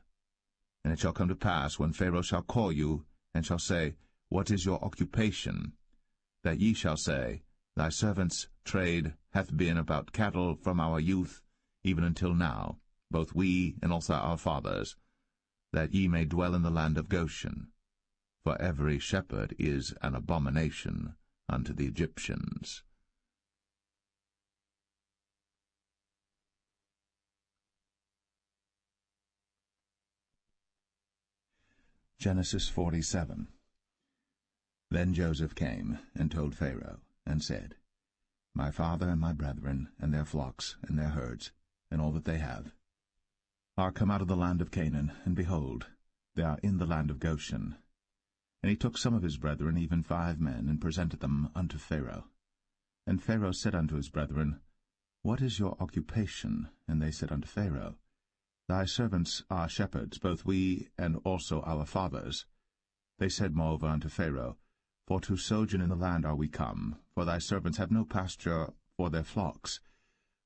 [SPEAKER 2] And it shall come to pass, when Pharaoh shall call you, and shall say, What is your occupation? That ye shall say, Thy servant's trade hath been about cattle from our youth, even until now, both we and also our fathers, that ye may dwell in the land of Goshen. For every shepherd is an abomination unto the Egyptians. Genesis 47. Then Joseph came and told Pharaoh, and said, My father and my brethren, and their flocks, and their herds, and all that they have, are come out of the land of Canaan, and behold, they are in the land of Goshen. And he took some of his brethren, even 5 men, and presented them unto Pharaoh. And Pharaoh said unto his brethren, What is your occupation? And they said unto Pharaoh, Thy servants are shepherds, both we and also our fathers. They said moreover unto Pharaoh, For to sojourn in the land are we come, for thy servants have no pasture for their flocks,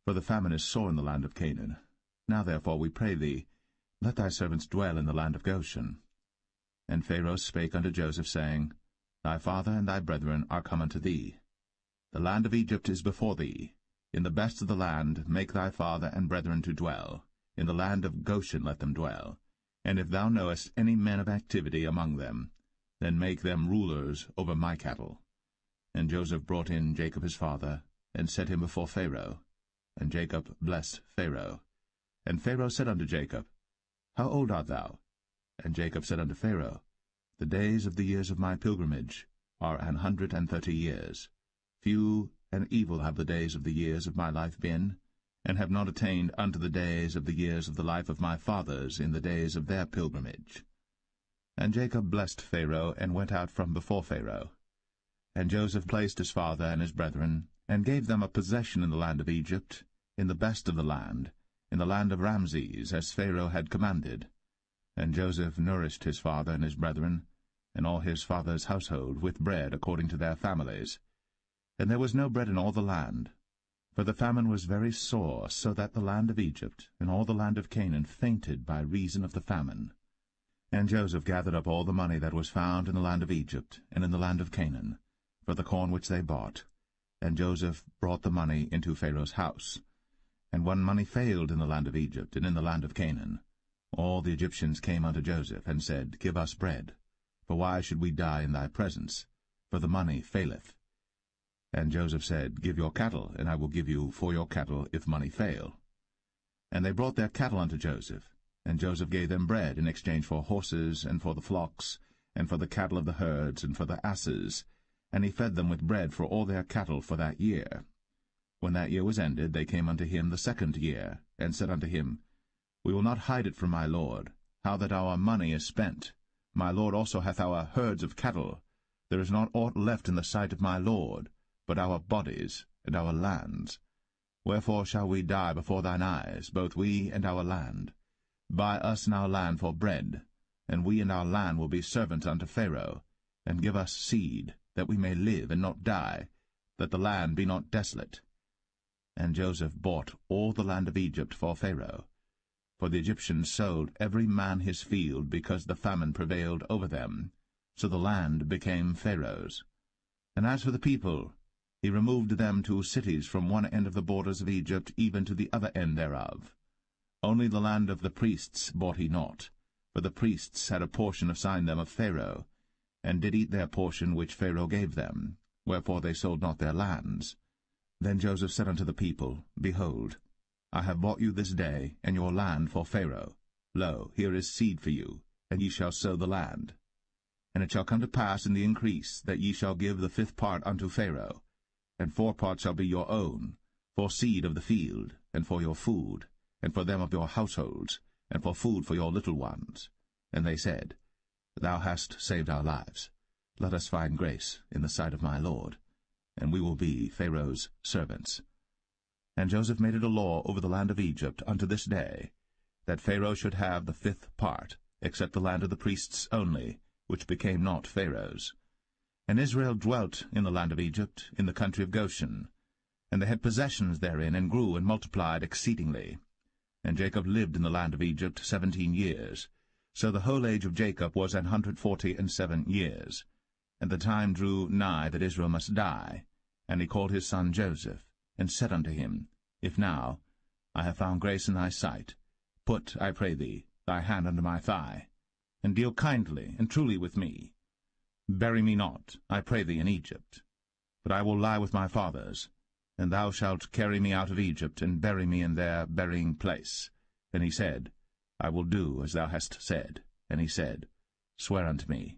[SPEAKER 2] for the famine is sore in the land of Canaan. Now therefore, we pray thee, let thy servants dwell in the land of Goshen. And Pharaoh spake unto Joseph, saying, Thy father and thy brethren are come unto thee. The land of Egypt is before thee. In the best of the land make thy father and brethren to dwell. In the land of Goshen let them dwell. And if thou knowest any men of activity among them, then make them rulers over my cattle. And Joseph brought in Jacob his father, and set him before Pharaoh. And Jacob blessed Pharaoh. And Pharaoh said unto Jacob, How old art thou? And Jacob said unto Pharaoh, The days of the years of my pilgrimage are 130 years. Few and evil have the days of the years of my life been,
[SPEAKER 1] and have not attained unto the days of the years of the life of my fathers in the days of their pilgrimage. And Jacob blessed Pharaoh, and went out from before Pharaoh. And Joseph placed his father and his brethren, and gave them a possession in the land of Egypt, in the best of the land, in the land of Ramses, as Pharaoh had commanded. And Joseph nourished his father and his brethren, and all his father's household, with bread according to their families. And there was no bread in all the land, for the famine was very sore, so that the land of Egypt and all the land of Canaan fainted by reason of the famine. And Joseph gathered up all the money that was found in the land of Egypt and in the land of Canaan, for the corn which they bought. And Joseph brought the money into Pharaoh's house. And when money failed in the land of Egypt and in the land of Canaan, all the Egyptians came unto Joseph, and said, Give us bread, for why should we die in thy presence? For the money faileth. And Joseph said, Give your cattle, and I will give you for your cattle, if money fail. And they brought their cattle unto Joseph, and Joseph gave them bread in exchange for horses, and for the flocks, and for the cattle of the herds, and for the asses, and he fed them with bread for all their cattle for that year. When that year was ended, they came unto him the second year, and said unto him, We will not hide it from my lord, how that our money is spent. My lord also hath our herds of cattle. There is not aught left in the sight of my lord, but our bodies and our lands. Wherefore shall we die before thine eyes, both we and our land? Buy us and our land for bread, and we and our land will be servants unto Pharaoh, and give us seed, that we may live and not die, that the land be not desolate. And Joseph bought all the land of Egypt for Pharaoh. For the Egyptians sold every man his field, because the famine prevailed over them. So the land became Pharaoh's. And as for the people, he removed them to cities from one end of the borders of Egypt even to the other end thereof. Only the land of the priests bought he not, for the priests had a portion assigned them of Pharaoh, and did eat their portion which Pharaoh gave them, wherefore they sold not their lands. Then Joseph said unto the people, Behold, I have bought you this day, and your land for Pharaoh. Lo, here is seed for you, and ye shall sow the land. And it shall come to pass in the increase, that ye shall give the 5th part unto Pharaoh, and 4 parts shall be your own, for seed of the field, and for your food, and for them of your households, and for food for your little ones. And they said, Thou hast saved our lives. Let us find grace in the sight of my lord, and we will be Pharaoh's servants. And Joseph made it a law over the land of Egypt unto this day, that Pharaoh should have the 5th part, except the land of the priests only, which became not Pharaoh's. And Israel dwelt in the land of Egypt, in the country of Goshen. And they had possessions therein, and grew and multiplied exceedingly. And Jacob lived in the land of Egypt 17 years. So the whole age of Jacob was 147 years. And the time drew nigh that Israel must die. And he called his son Joseph, and said unto him, If now I have found grace in thy sight, put, I pray thee, thy hand under my thigh, and deal kindly and truly with me. Bury me not, I pray thee, in Egypt, but I will lie with my fathers, and thou shalt carry me out of Egypt, and bury me in their burying place. And he said, I will do as thou hast said. And he said, Swear unto me.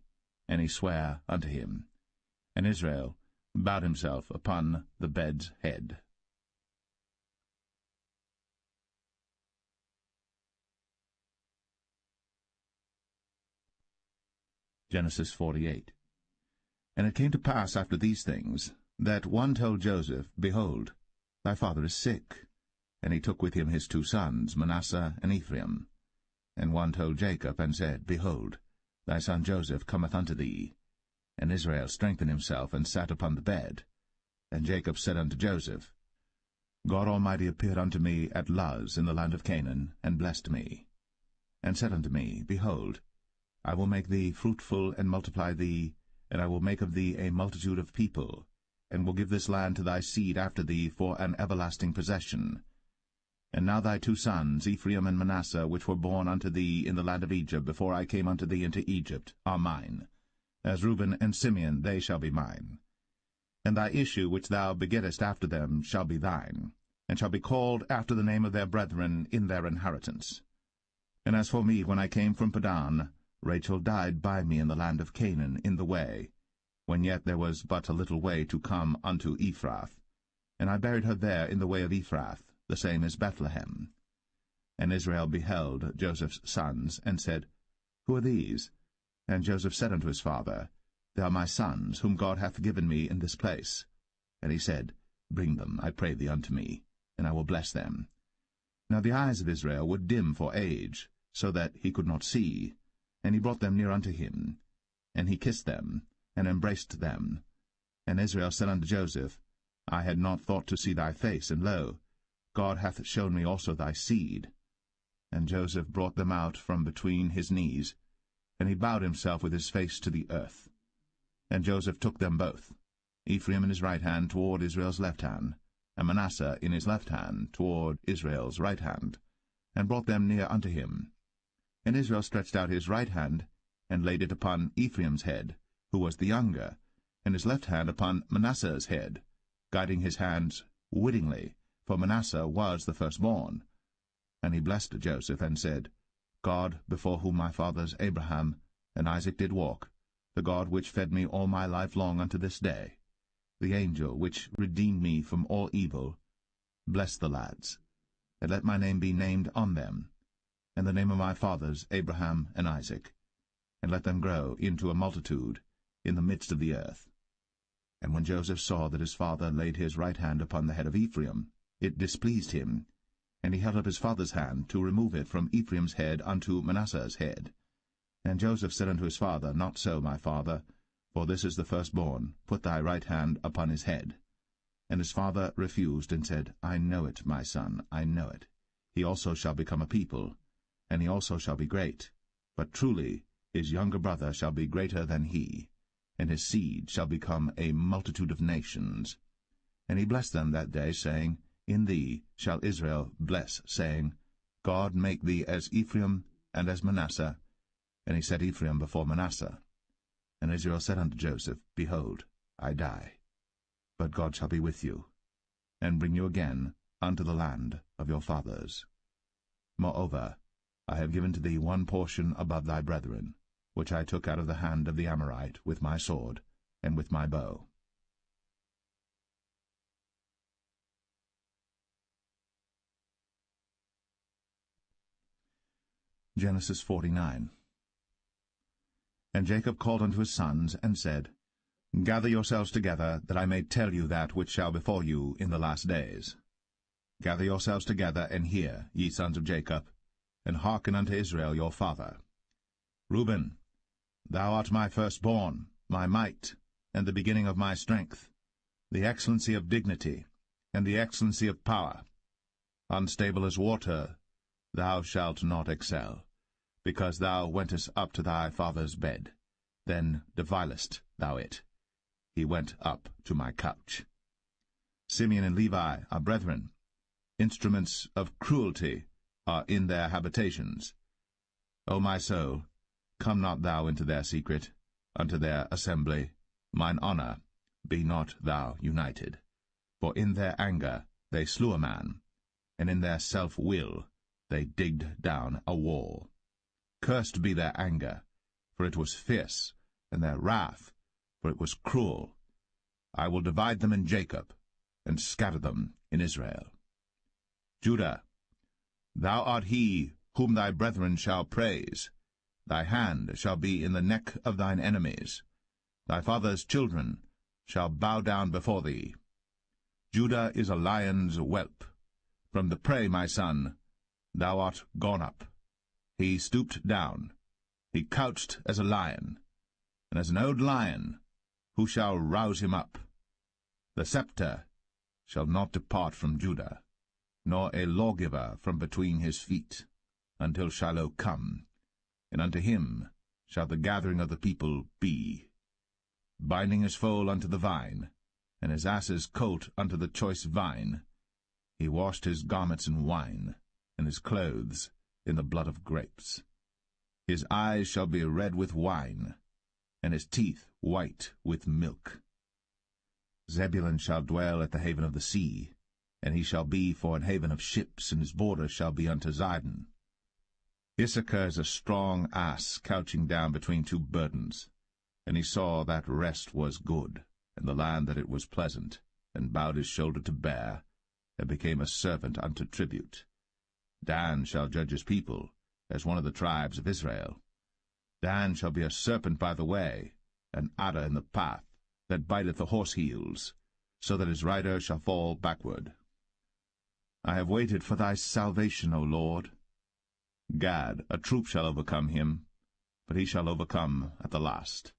[SPEAKER 1] And he sware unto him. And Israel bowed himself upon the bed's head. Genesis 48. And it came to pass after these things, that one told Joseph, Behold, thy father is sick. And he took with him his 2 sons, Manasseh and Ephraim. And one told Jacob, and said, Behold, thy son Joseph cometh unto thee. And Israel strengthened himself, and sat upon the bed. And Jacob said unto Joseph, God Almighty appeared unto me at Luz in the land of Canaan, and blessed me, and said unto me, Behold, I will make thee fruitful, and multiply thee, and I will make of thee a multitude of people, and will give this land to thy seed after thee for an everlasting possession. And now thy 2 sons, Ephraim and Manasseh, which were born unto thee in the land of Egypt, before I came unto thee into Egypt, are mine. As Reuben and Simeon they shall be mine. And thy issue which thou begettest after them shall be thine, and shall be called after the name of their brethren in their inheritance. And as for me, when I came from Padan, Rachel died by me in the land of Canaan in the way, when yet there was but a little way to come unto Ephrath. And I buried her there in the way of Ephrath, the same is Bethlehem. And Israel beheld Joseph's sons, and said, Who are these? And Joseph said unto his father, They are my sons, whom God hath given me in this place. And he said, Bring them, I pray thee, unto me, and I will bless them. Now the eyes of Israel were dim for age, so that he could not see. And he brought them near unto him. And he kissed them, and embraced them. And Israel said unto Joseph, I had not thought to see thy face, and lo, God hath shown me also thy seed. And Joseph brought them out from between his knees, and he bowed himself with his face to the earth. And Joseph took them both, Ephraim in his right hand toward Israel's left hand, and Manasseh in his left hand toward Israel's right hand, and brought them near unto him. And Israel stretched out his right hand, and laid it upon Ephraim's head, who was the younger, and his left hand upon Manasseh's head, guiding his hands wittingly, for Manasseh was the firstborn. And he blessed Joseph, and said, God, before whom my fathers Abraham and Isaac did walk, the God which fed me all my life long unto this day, the angel which redeemed me from all evil, bless the lads, and let my name be named on them, and the name of my fathers Abraham and Isaac, and let them grow into a multitude in the midst of the earth. And when Joseph saw that his father laid his right hand upon the head of Ephraim, it displeased him, and he held up his father's hand to remove it from Ephraim's head unto Manasseh's head. And Joseph said unto his father, Not so, my father, for this is the firstborn. Put thy right hand upon his head. And his father refused, and said, I know it, my son, I know it. He also shall become a people, and he also shall be great. But truly his younger brother shall be greater than he, and his seed shall become a multitude of nations. And he blessed them that day, saying, In thee shall Israel bless, saying, God make thee as Ephraim and as Manasseh. And he set Ephraim before Manasseh. And Israel said unto Joseph, Behold, I die, but God shall be with you, and bring you again unto the land of your fathers. Moreover, I have given to thee one portion above thy brethren, which I took out of the hand of the Amorite with my sword and with my bow. Genesis 49. And Jacob called unto his sons, and said, Gather yourselves together, that I may tell you that which shall befall you in the last days. Gather yourselves together, and hear, ye sons of Jacob, and hearken unto Israel your father. Reuben, thou art my firstborn, my might, and the beginning of my strength, the excellency of dignity, and the excellency of power. Unstable as water, thou shalt not excel, because thou wentest up to thy father's bed. Then devilest thou it. He went up to my couch. Simeon and Levi are brethren. Instruments of cruelty are in their habitations. O my soul, come not thou into their secret, unto their assembly. Mine honour, be not thou united. For in their anger they slew a man, and in their self-will they digged down a wall. Cursed be their anger, for it was fierce, and their wrath, for it was cruel. I will divide them in Jacob, and scatter them in Israel. Judah, thou art he whom thy brethren shall praise. Thy hand shall be in the neck of thine enemies. Thy father's children shall bow down before thee. Judah is a lion's whelp. From the prey, my son, thou art gone up. He stooped down. He couched as a lion, and as an old lion, who shall rouse him up? The scepter shall not depart from Judah, nor a lawgiver from between his feet, until Shiloh come, and unto him shall the gathering of the people be. Binding his foal unto the vine, and his ass's colt unto the choice vine, he washed his garments in wine, and his clothes in the blood of grapes. His eyes shall be red with wine, and his teeth white with milk. Zebulun shall dwell at the haven of the sea, and he shall be for an haven of ships, and his border shall be unto Zidon. Issachar is a strong ass couching down between two burdens, and he saw that rest was good, and the land that it was pleasant, and bowed his shoulder to bear, and became a servant unto tribute. Dan shall judge his people, as one of the tribes of Israel. Dan shall be a serpent by the way, an adder in the path, that biteth the horse heels, so that his rider shall fall backward. I have waited for thy salvation, O Lord. Gad, a troop shall overcome him, but he shall overcome at the last.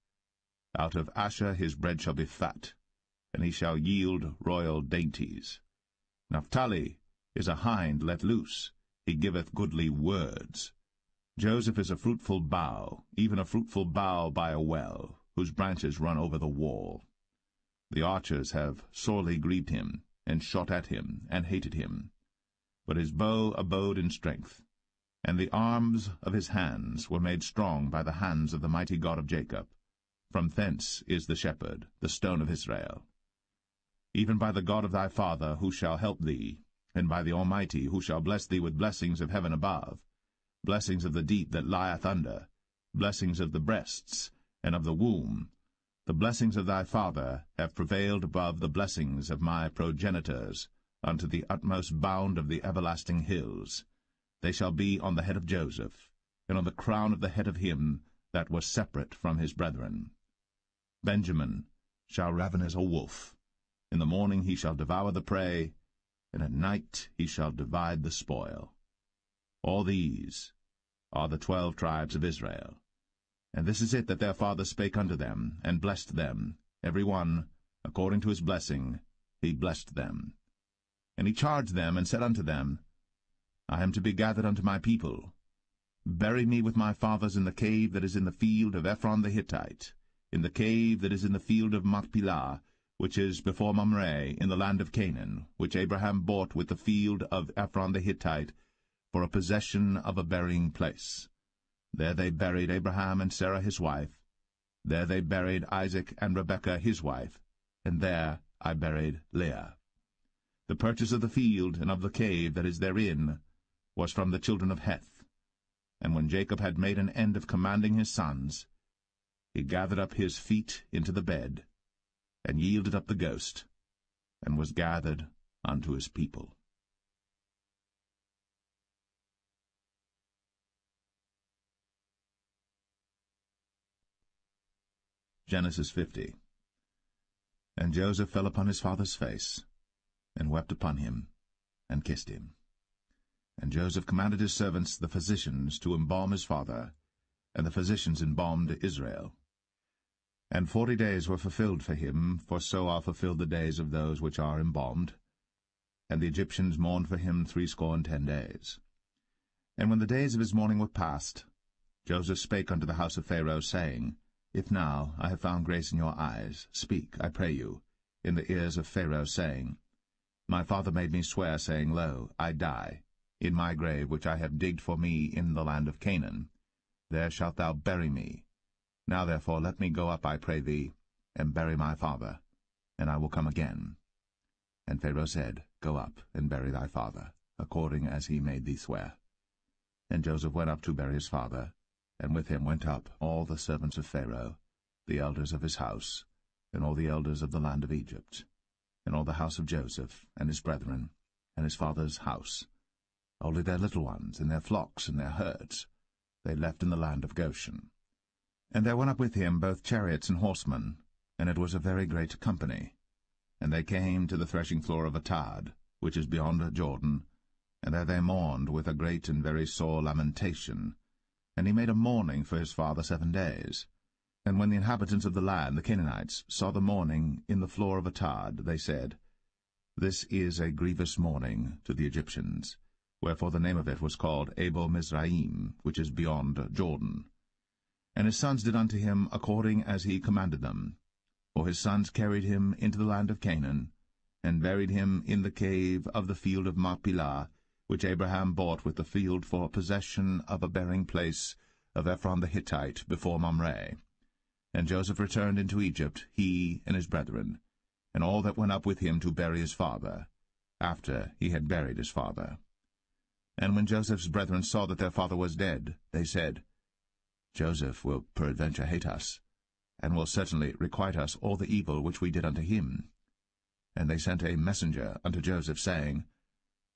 [SPEAKER 1] Out of Asher his bread shall be fat, and he shall yield royal dainties. Naphtali is a hind let loose, he giveth goodly words. Joseph is a fruitful bough, even a fruitful bough by a well, whose branches run over the wall. The archers have sorely grieved him, and shot at him, and hated him. But his bow abode in strength, and the arms of his hands were made strong by the hands of the mighty God of Jacob. From thence is the shepherd, the stone of Israel. Even by the God of thy father, who shall help thee, and by the Almighty, who shall bless thee with blessings of heaven above, blessings of the deep that lieth under, blessings of the breasts, and of the womb. The blessings of thy father have prevailed above the blessings of my progenitors, unto the utmost bound of the everlasting hills. They shall be on the head of Joseph, and on the crown of the head of him that was separate from his brethren. Benjamin shall raven as a wolf. In the morning he shall devour the prey, and at night he shall divide the spoil. All these are the 12 tribes of Israel. And this is it that their father spake unto them, and blessed them, every one, according to his blessing, he blessed them. And he charged them, and said unto them, I am to be gathered unto my people. Bury me with my fathers in the cave that is in the field of Ephron the Hittite, in the cave that is in the field of Machpelah, which is before Mamre, in the land of Canaan, which Abraham bought with the field of Ephron the Hittite, for a possession of a burying place. There they buried Abraham and Sarah his wife. There they buried Isaac and Rebekah his wife, and there I buried Leah. The purchase of the field and of the cave that is therein was from the children of Heth. And when Jacob had made an end of commanding his sons, he gathered up his feet into the bed, and yielded up the ghost, and was gathered unto his people. Genesis 50. And Joseph fell upon his father's face, and wept upon him, and kissed him. And Joseph commanded his servants, the physicians, to embalm his father, and the physicians embalmed Israel. And 40 days were fulfilled for him, for so are fulfilled the days of those which are embalmed. And the Egyptians mourned for him 60 days. And when the days of his mourning were past, Joseph spake unto the house of Pharaoh, saying, If now I have found grace in your eyes, speak, I pray you, in the ears of Pharaoh, saying, My father made me swear, saying, Lo, I die, in my grave which I have digged for me in the land of Canaan. There shalt thou bury me. Now therefore let me go up, I pray thee, and bury my father, and I will come again. And Pharaoh said, Go up, and bury thy father, according as he made thee swear. And Joseph went up to bury his father, and with him went up all the servants of Pharaoh, the elders of his house, and all the elders of the land of Egypt, and all the house of Joseph, and his brethren, and his father's house. Only their little ones, and their flocks, and their herds, they left in the land of Goshen. And there went up with him both chariots and horsemen, and it was a very great company. And they came to the threshing floor of Atad, which is beyond Jordan, and there they mourned with a great and very sore lamentation. And he made a mourning for his father 7 days. And when the inhabitants of the land, the Canaanites, saw the mourning in the floor of Atad, they said, This is a grievous mourning to the Egyptians. Wherefore the name of it was called Abel Mizraim, which is beyond Jordan. And his sons did unto him according as he commanded them. For his sons carried him into the land of Canaan, and buried him in the cave of the field of Machpelah, which Abraham bought with the field for possession of a burying place of Ephron the Hittite before Mamre. And Joseph returned into Egypt, he and his brethren, and all that went up with him to bury his father, after he had buried his father. And when Joseph's brethren saw that their father was dead, they said, Joseph will peradventure hate us, and will certainly requite us all the evil which we did unto him.
[SPEAKER 2] And they sent a messenger unto Joseph, saying,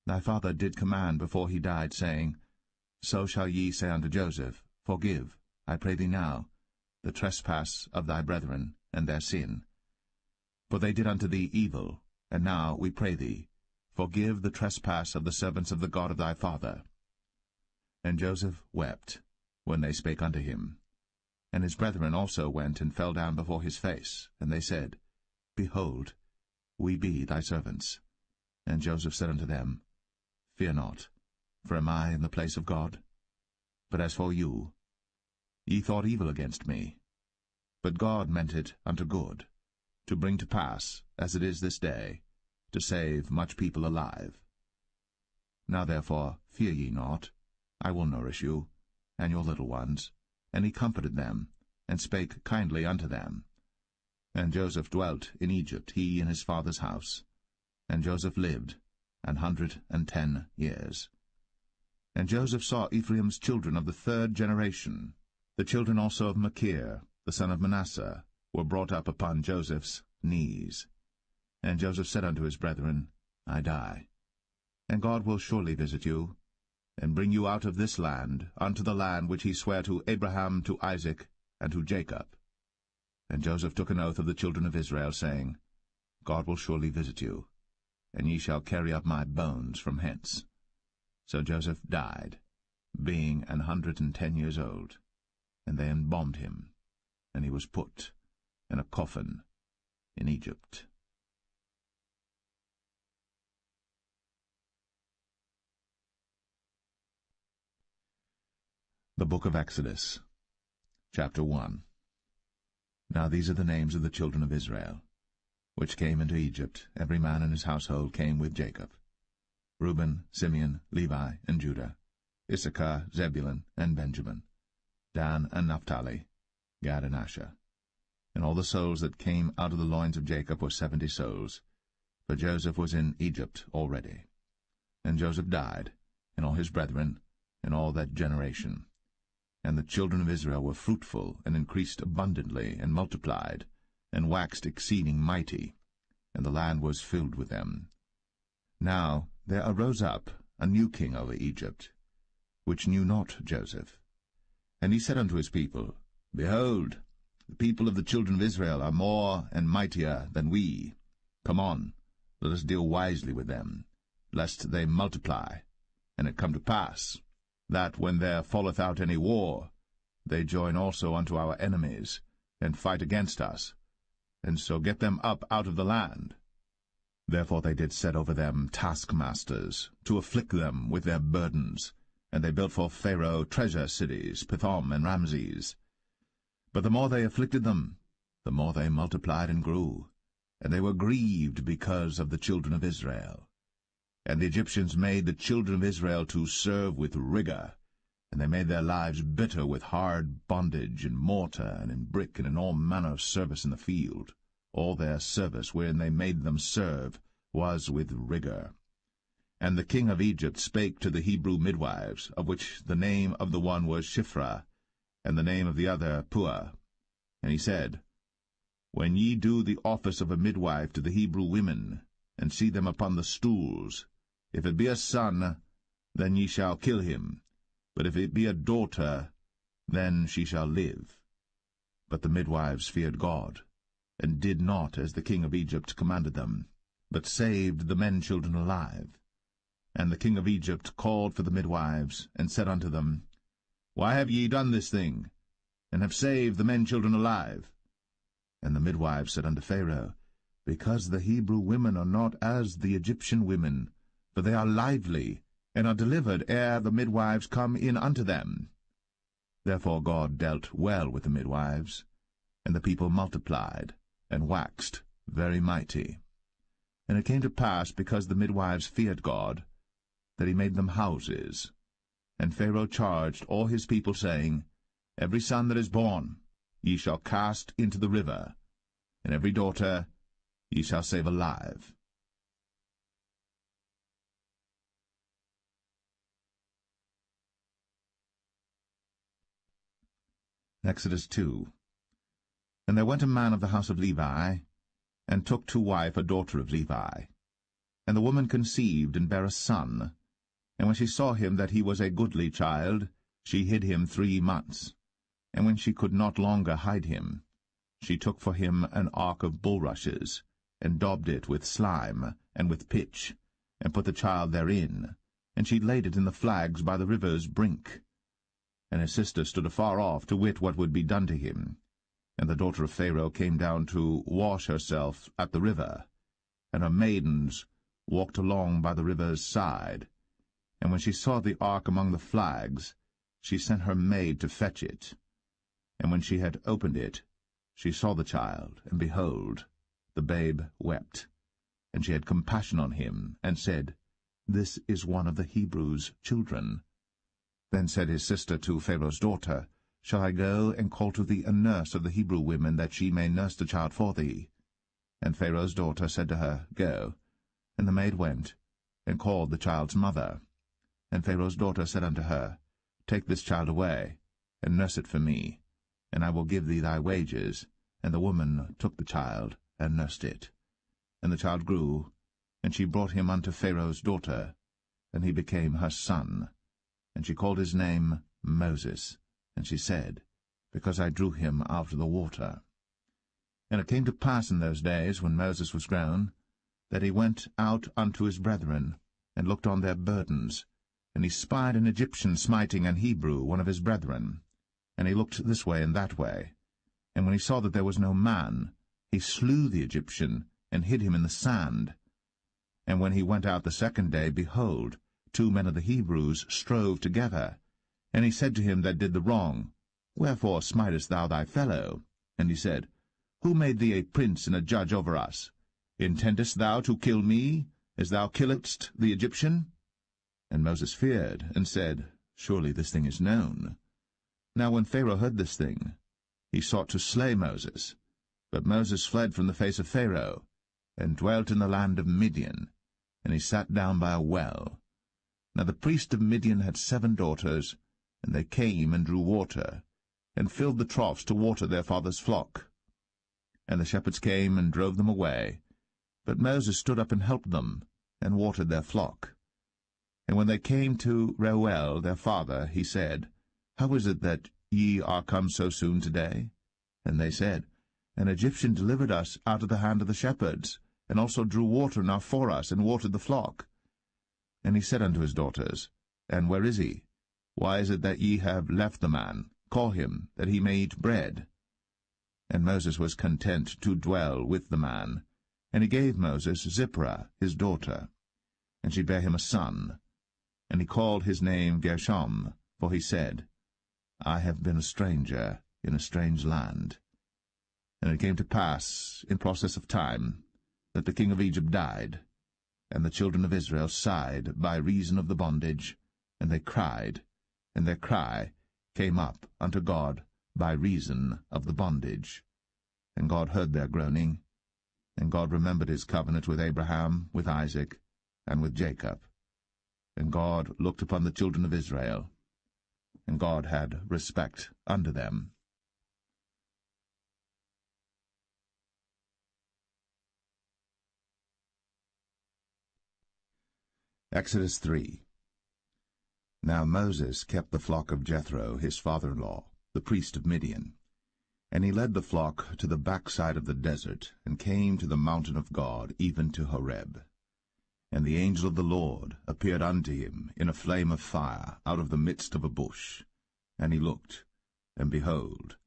[SPEAKER 2] Thy father did command before he died, saying, So shall ye say unto Joseph, Forgive, I pray thee now, the trespass of thy brethren, and their sin. For they did unto thee evil, and now, we pray thee, forgive the trespass of the servants of the God of thy father. And Joseph wept, when they spake unto him. And his brethren also went and fell down before his face, and they said, Behold, we be thy servants. And Joseph said unto them, Fear not, for am I in the place of God? But as for you, ye thought evil against me. But God meant it unto good, to bring to pass, as it is this day, to save much people alive. Now therefore fear ye not, I will nourish you, and your little ones. And he comforted them, and spake kindly unto them. And Joseph dwelt in Egypt, he and his father's house. And Joseph lived 110 years. And Joseph saw Ephraim's children of the third generation. The children also of Machir, the son of Manasseh, were brought up upon Joseph's knees. And Joseph said unto his brethren, I die. And God will surely visit you, and bring you out of this land unto the land which he sware to Abraham, to Isaac, and to Jacob. And Joseph took an oath of the children of Israel, saying, God will surely visit you, and ye shall carry up my bones from hence. So Joseph died, being 110 years old, and they embalmed him, and he was put in a coffin in Egypt. The Book of Exodus, Chapter 1. Now these are the names of the children of Israel, which came into Egypt. Every man in his household came with Jacob: Reuben, Simeon, Levi, and Judah, Issachar, Zebulun, and Benjamin, Dan and Naphtali, Gad and Asher. And all the souls that came out of the loins of Jacob were 70 souls, for Joseph was in Egypt already. And Joseph died, and all his brethren, and all that generation. And the children of Israel were fruitful, and increased abundantly, and multiplied, and waxed exceeding mighty, and the land was filled with them. Now there arose up a new king over Egypt, which knew not Joseph. And he said unto his people, Behold, the people of the children of Israel are more and mightier than we. Come on, let us deal wisely with them, lest they multiply. And it come to pass, that when there falleth out any war, they join also unto our enemies, and fight against us, and so get them up out of the land. Therefore they did set over them taskmasters, to afflict them with their burdens, and they built for Pharaoh treasure cities, Pithom and Ramses. But the more they afflicted them, the more they multiplied and grew, and they were grieved because of the children of Israel. And the Egyptians made the children of Israel to serve with rigor, and they made their lives bitter with hard bondage, in mortar, and in brick, and in all manner of service in the field. All their service wherein they made them serve was with rigor. And the king of Egypt spake to the Hebrew midwives, of which the name of the one was Shiphrah, and the name of the other Puah. And he said, When ye do the office of a midwife to the Hebrew women, and see them upon the stools, if it be a son, then ye shall kill him, but if it be a daughter, then she shall live. But the midwives feared God, and did not as the king of Egypt commanded them, but saved the men-children alive. And the king of Egypt called for the midwives, and said unto them, Why have ye done this thing, and have saved the men-children alive? And the midwives said unto Pharaoh, Because the Hebrew women are not as the Egyptian women, for they are lively, and are delivered ere the midwives come in unto them. Therefore God dealt well with the midwives, and the people multiplied, and waxed very mighty. And it came to pass, because the midwives feared God, that he made them houses. And Pharaoh charged all his people, saying, Every son that is born ye shall cast into the river, and every daughter ye shall save alive. Exodus 2. And there went a man of the house of Levi,
[SPEAKER 1] and took to wife a daughter of Levi. And the woman conceived and bare a son. And when she saw him that he was a goodly child, she hid him 3 months. And when she could not longer hide him, she took for him an ark of bulrushes, and daubed it with slime and with pitch, and put the child therein, and she laid it in the flags by the river's brink. And his sister stood afar off to wit what would be done to him. And the daughter of Pharaoh came down to wash herself at the river, and her maidens walked along by the river's side. And when she saw the ark among the flags, she sent her maid to fetch it. And when she had opened it, she saw the child, and behold, the babe wept. And she had compassion on him, and said, This is one of the Hebrews' children. Then said his sister to Pharaoh's daughter, Shall I go and call to thee a nurse of the Hebrew women, that she may nurse the child for thee? And Pharaoh's daughter said to her, Go. And the maid went, and called the child's mother. And Pharaoh's daughter said unto her, Take this child away, and nurse it for me, and I will give thee thy wages. And the woman took the child, and nursed it. And the child grew, and she brought him unto Pharaoh's daughter, and he became her son. And she called his name Moses, and she said, Because I drew him out of the water. And it came to pass in those days, when Moses was grown, that he went out unto his brethren, and looked on their burdens. And he spied an Egyptian smiting an Hebrew, one of his brethren. And he looked this way and that way. And when he saw that there was no man, he slew the Egyptian, and hid him in the sand. And when he went out the second day, behold, 2 men of the Hebrews strove together. And he said to him that did the wrong, Wherefore smitest thou thy fellow? And he said, Who made thee a prince and a judge over us? Intendest thou to kill me, as thou killedst the Egyptian? And Moses feared, and said, Surely this thing is known. Now when Pharaoh heard this thing, he sought to slay Moses. But Moses fled from the face of Pharaoh, and dwelt in the land of Midian, and he sat down by a well. Now the priest of Midian had 7 daughters, and they came and drew water, and filled the troughs to water their father's flock. And the shepherds came and drove them away. But Moses stood up and helped them, and watered their flock. And when they came to Reuel their father, he said, How is it that ye are come so soon today? And they said, An Egyptian delivered us out of the hand of the shepherds, and also drew water enough for us, and watered the flock. And he said unto his daughters, And where is he? Why is it that ye have left the man? Call him, that he may eat bread. And Moses was content to dwell with the man. And he gave Moses Zipporah his daughter, and she bare him a son. And he called his name Gershom, for he said, I have been a stranger in a strange land. And it came to pass, in process of time, that the king of Egypt died, and the children of Israel sighed by reason of the bondage, and they cried, and their cry came up unto God by reason of the bondage. And God heard their groaning, and God remembered his covenant with Abraham, with Isaac, and with Jacob. And God looked upon the children of Israel, and God had respect unto them. Exodus 3. Now Moses kept the flock of Jethro, his father-in-law, the priest of Midian. And he led the flock to the backside of the desert, and came to the mountain of God, even to Horeb. And the angel of the Lord appeared unto him in a flame of fire out of the midst of a bush. And he looked, and behold,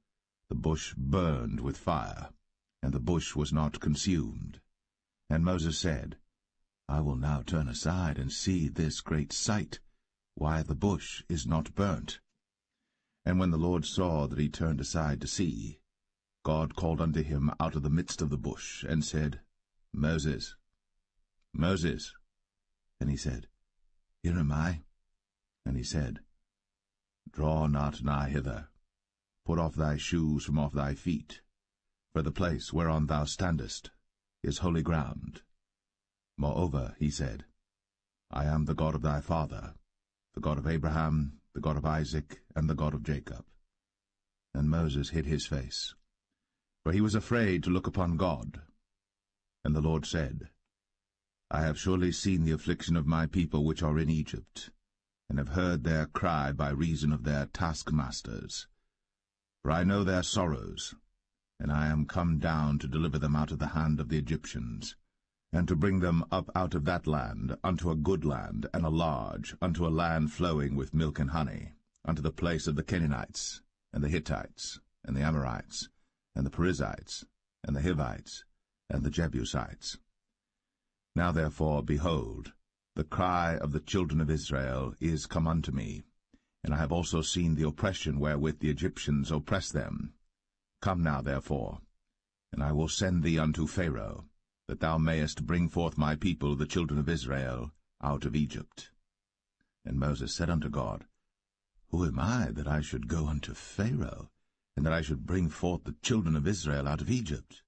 [SPEAKER 1] the bush burned with fire, and the bush was not consumed. And Moses said, I will now turn aside and see this great sight, why the bush is not burnt. And when the Lord saw that he turned aside to see, God called unto him out of the midst of the bush, and said, Moses, Moses. And he said, Here am I. And he said, Draw not nigh hither. Put off thy shoes from off thy feet, for the place whereon thou standest is holy ground. Moreover, he said, I am the God of thy father, the God of Abraham, the God of Isaac, and the God of Jacob. And Moses hid his face, for he was afraid to look upon God. And the Lord said, I have surely seen the affliction of my people which are in Egypt, and have heard their cry by reason of their taskmasters. For I know their sorrows, and I am come down to deliver them out of the hand of the Egyptians, and to bring them up out of that land unto a good land, and a large, unto a land flowing with milk and honey, unto the place of the Canaanites, and the Hittites, and the Amorites, and the Perizzites, and the Hivites, and the Jebusites. Now therefore, behold, the cry of the children of Israel is come unto me, and I have also seen the oppression wherewith the Egyptians oppress them. Come now therefore, and I will send thee unto Pharaoh, that thou mayest bring forth my people the children of Israel out of Egypt. And Moses said unto God, Who am I, that I should go unto Pharaoh, and that I should bring forth the children of Israel out of Egypt?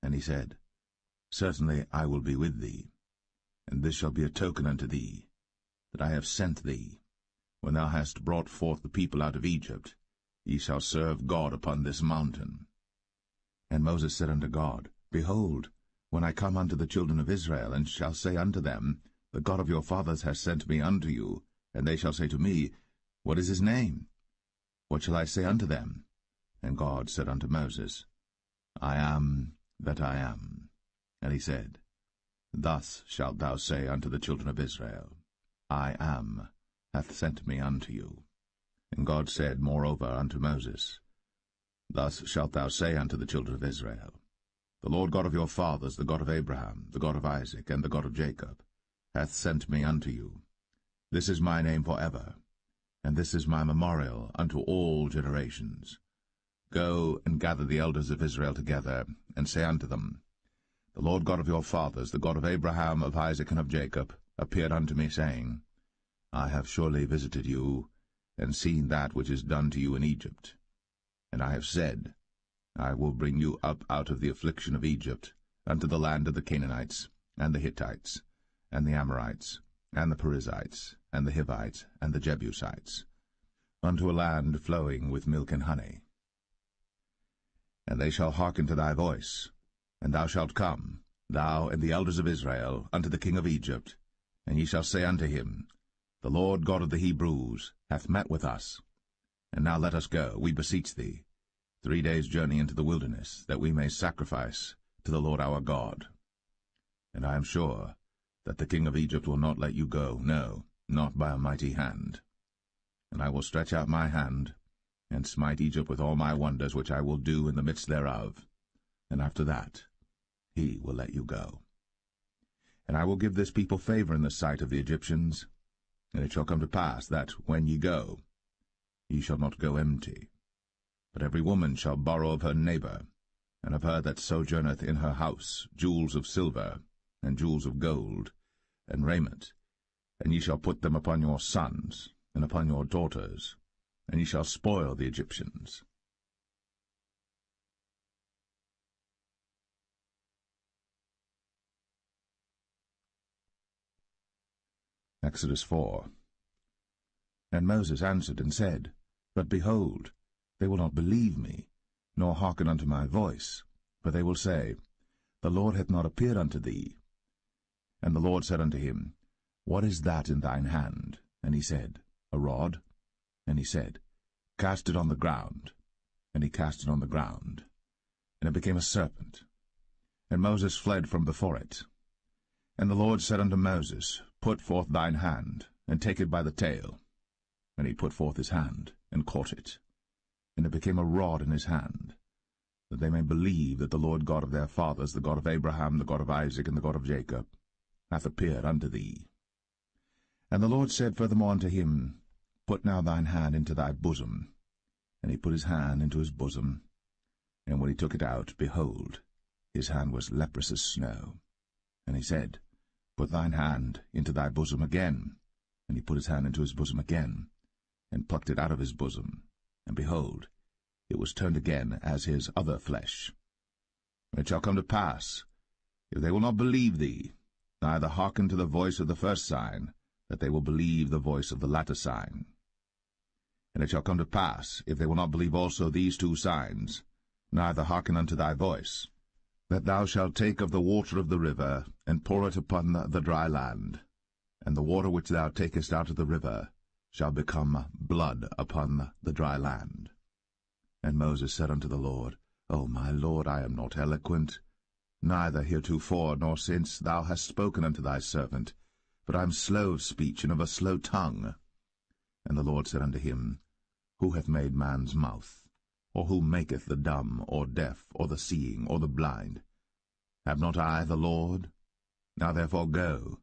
[SPEAKER 1] And he said, Certainly I will be with thee, and this shall be a token unto thee, that I have sent thee. When thou hast brought forth the people out of Egypt, ye shall serve God upon this mountain. And Moses said unto God, Behold, when I come unto the children of Israel, and shall say unto them, The God of your fathers has sent me unto you, and they shall say to me, What is his name? What shall I say unto them? And God said unto Moses, I am that I am. And he said, Thus shalt thou say unto the children of Israel, I am hath sent me unto you. And God said moreover unto Moses, Thus shalt thou say unto the children of Israel, The Lord God of your fathers, the God of Abraham, the God of Isaac, and the God of Jacob, hath sent me unto you. This is my name for ever, and this is my memorial unto all generations. Go and gather the elders of Israel together, and say unto them, The Lord God of your fathers, the God of Abraham, of Isaac, and of Jacob, appeared unto me, saying, I have surely visited you, and seen that which is done to you in Egypt. And I have said, I will bring you up out of the affliction of Egypt, unto the land of the Canaanites, and the Hittites, and the Amorites, and the Perizzites, and the Hivites, and the Jebusites, unto a land flowing with milk and honey. And they shall hearken to thy voice, and thou shalt come, thou and the elders of Israel, unto the king of Egypt, and ye shall say unto him, The Lord God of the Hebrews hath met with us. And now let us go, we beseech thee, 3 days' journey into the wilderness, that we may sacrifice to the Lord our God. And I am sure that the king of Egypt will not let you go, no, not by a mighty hand. And I will stretch out my hand, and smite Egypt with all my wonders which I will do in the midst thereof. And after that he will let you go. And I will give this people favor in the sight of the Egyptians. And it shall come to pass that, when ye go, ye shall not go empty. But every woman shall borrow of her neighbor, and of her that sojourneth in her house, jewels of silver, and jewels of gold, and raiment. And ye shall put them upon your sons, and upon your daughters, and ye shall spoil the Egyptians. Exodus 4. And Moses answered and said, But behold, they will not believe me, nor hearken unto my voice, for they will say, The Lord hath not appeared unto thee. And the Lord said unto him, What is that in thine hand? And he said, A rod. And he said, Cast it on the ground. And he cast it on the ground, and it became a serpent. And Moses fled from before it. And the Lord said unto Moses, Put forth thine hand, and take it by the tail. And he put forth his hand, and caught it. And it became a rod in his hand, that they may believe that the Lord God of their fathers, the God of Abraham, the God of Isaac, and the God of Jacob, hath appeared unto thee. And the Lord said furthermore unto him, Put now thine hand into thy bosom. And he put his hand into his bosom, and when he took it out, behold, his hand was leprous as snow. And he said, Put thine hand into thy bosom again. And he put his hand into his bosom again, and plucked it out of his bosom. And behold, it was turned again as his other flesh. And it shall come to pass, if they will not believe thee, neither hearken to the voice of the first sign, that they will believe the voice of the latter sign. And it shall come to pass, if they will not believe also these 2 signs, neither hearken unto thy voice, that thou shalt take of the water of the river, and pour it upon the dry land, and the water which thou takest out of the river shall become blood upon the dry land. And Moses said unto the Lord, O my Lord, I am not eloquent, neither heretofore nor since thou hast spoken unto thy servant, but I am slow of speech and of a slow tongue. And the Lord said unto him, Who hath made man's mouth? Or who maketh the dumb, or deaf, or the seeing, or the blind? Have not I the Lord? Now therefore go,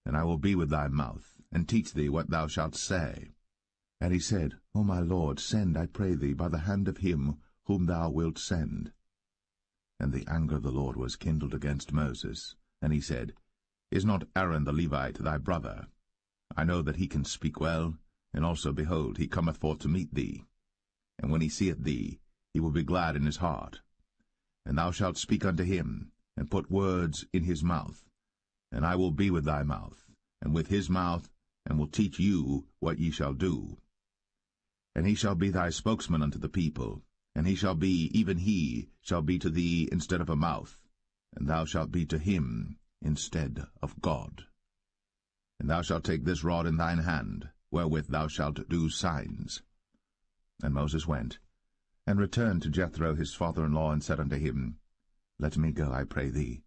[SPEAKER 1] and I will be with thy mouth, and teach thee what thou shalt say. And he said, O my Lord, send, I pray thee, by the hand of him whom thou wilt send. And the anger of the Lord was kindled against Moses, and he said, Is not Aaron the Levite thy brother? I know that he can speak well, and also, behold, he cometh forth to meet thee. And when he seeth thee, he will be glad in his heart. And thou shalt speak unto him, and put words in his mouth. And I will be with thy mouth, and with his mouth, and will teach you what ye shall do. And he shall be thy spokesman unto the people, and he shall be, even he shall be to thee instead of a mouth, and thou shalt be to him instead of God. And thou shalt take this rod in thine hand, wherewith thou shalt do signs. And Moses went, and returned to Jethro his father-in-law, and said unto him, Let me go, I pray thee,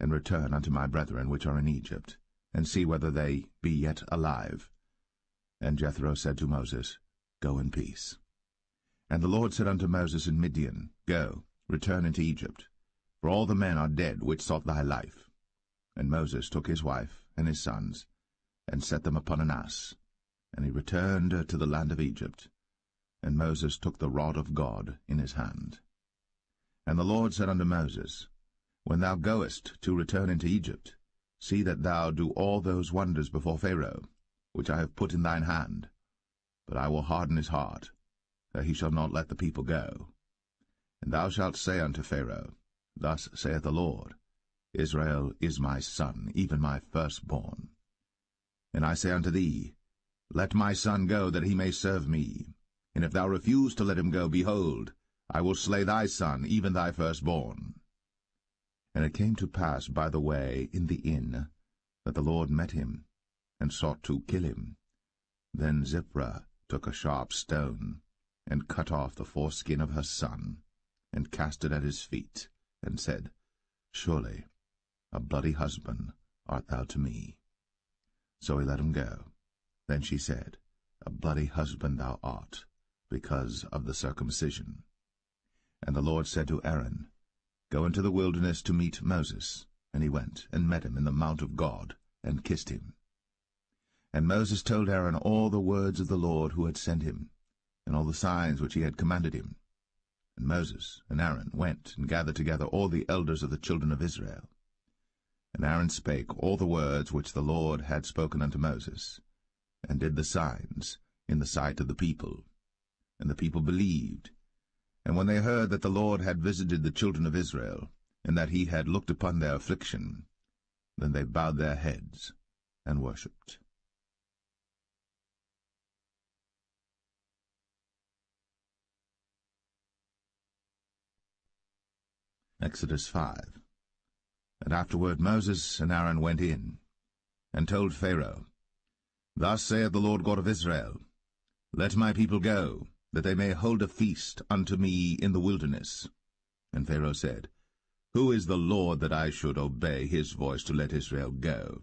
[SPEAKER 1] and return unto my brethren which are in Egypt, and see whether they be yet alive. And Jethro said to Moses, Go in peace. And the Lord said unto Moses in Midian, Go, return into Egypt, for all the men are dead which sought thy life. And Moses took his wife and his sons, and set them upon an ass, and he returned to the land of Egypt. And Moses took the rod of God in his hand. And the Lord said unto Moses, When thou goest to return into Egypt, see that thou do all those wonders before Pharaoh, which I have put in thine hand. But I will harden his heart, that he shall not let the people go. And thou shalt say unto Pharaoh, Thus saith the Lord, Israel is my son, even my firstborn. And I say unto thee, Let my son go, that he may serve me. And if thou refuse to let him go, behold, I will slay thy son, even thy firstborn. And it came to pass by the way in the inn, that the Lord met him, and sought to kill him. Then Zipporah took a sharp stone, and cut off the foreskin of her son, and cast it at his feet, and said, Surely a bloody husband art thou to me. So he let him go. Then she said, A bloody husband thou art, because of the circumcision. And the Lord said to Aaron, Go into the wilderness to meet Moses. And he went, and met him in the mount of God, and kissed him. And Moses told Aaron all the words of the Lord who had sent him, and all the signs which he had commanded him. And Moses and Aaron went and gathered together all the elders of the children of Israel. And Aaron spake all the words which the Lord had spoken unto Moses, and did the signs in the sight of the people. And the people believed. And when they heard that the Lord had visited the children of Israel, and that he had looked upon their affliction, then they bowed their heads and worshipped. Exodus 5. And afterward Moses and Aaron went in, and told Pharaoh, Thus saith the Lord God of Israel, Let my people go, that they may hold a feast unto me in the wilderness. And Pharaoh said, Who is the Lord that I should obey his voice to let Israel go?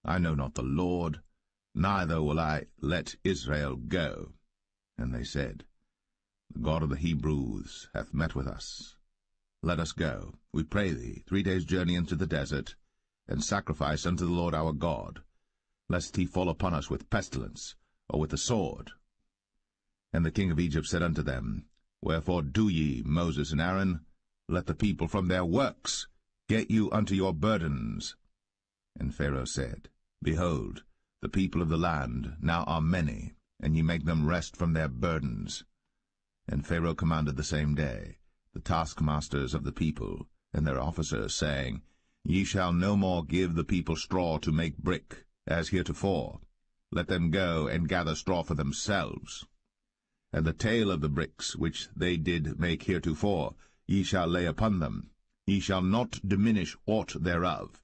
[SPEAKER 1] I know not the Lord, neither will I let Israel go. And they said, The God of the Hebrews hath met with us. Let us go, we pray thee, 3 days' journey into the desert, and sacrifice unto the Lord our God, lest he fall upon us with pestilence, or with the sword. And the king of Egypt said unto them, Wherefore do ye, Moses and Aaron? Let the people from their works get you unto your burdens. And Pharaoh said, Behold, the people of the land now are many, and ye make them rest from their burdens. And Pharaoh commanded the same day the taskmasters of the people and their officers, saying, Ye shall no more give the people straw to make brick, as heretofore. Let them go and gather straw for themselves. And the tail of the bricks which they did make heretofore ye shall lay upon them, Ye shall not diminish aught thereof.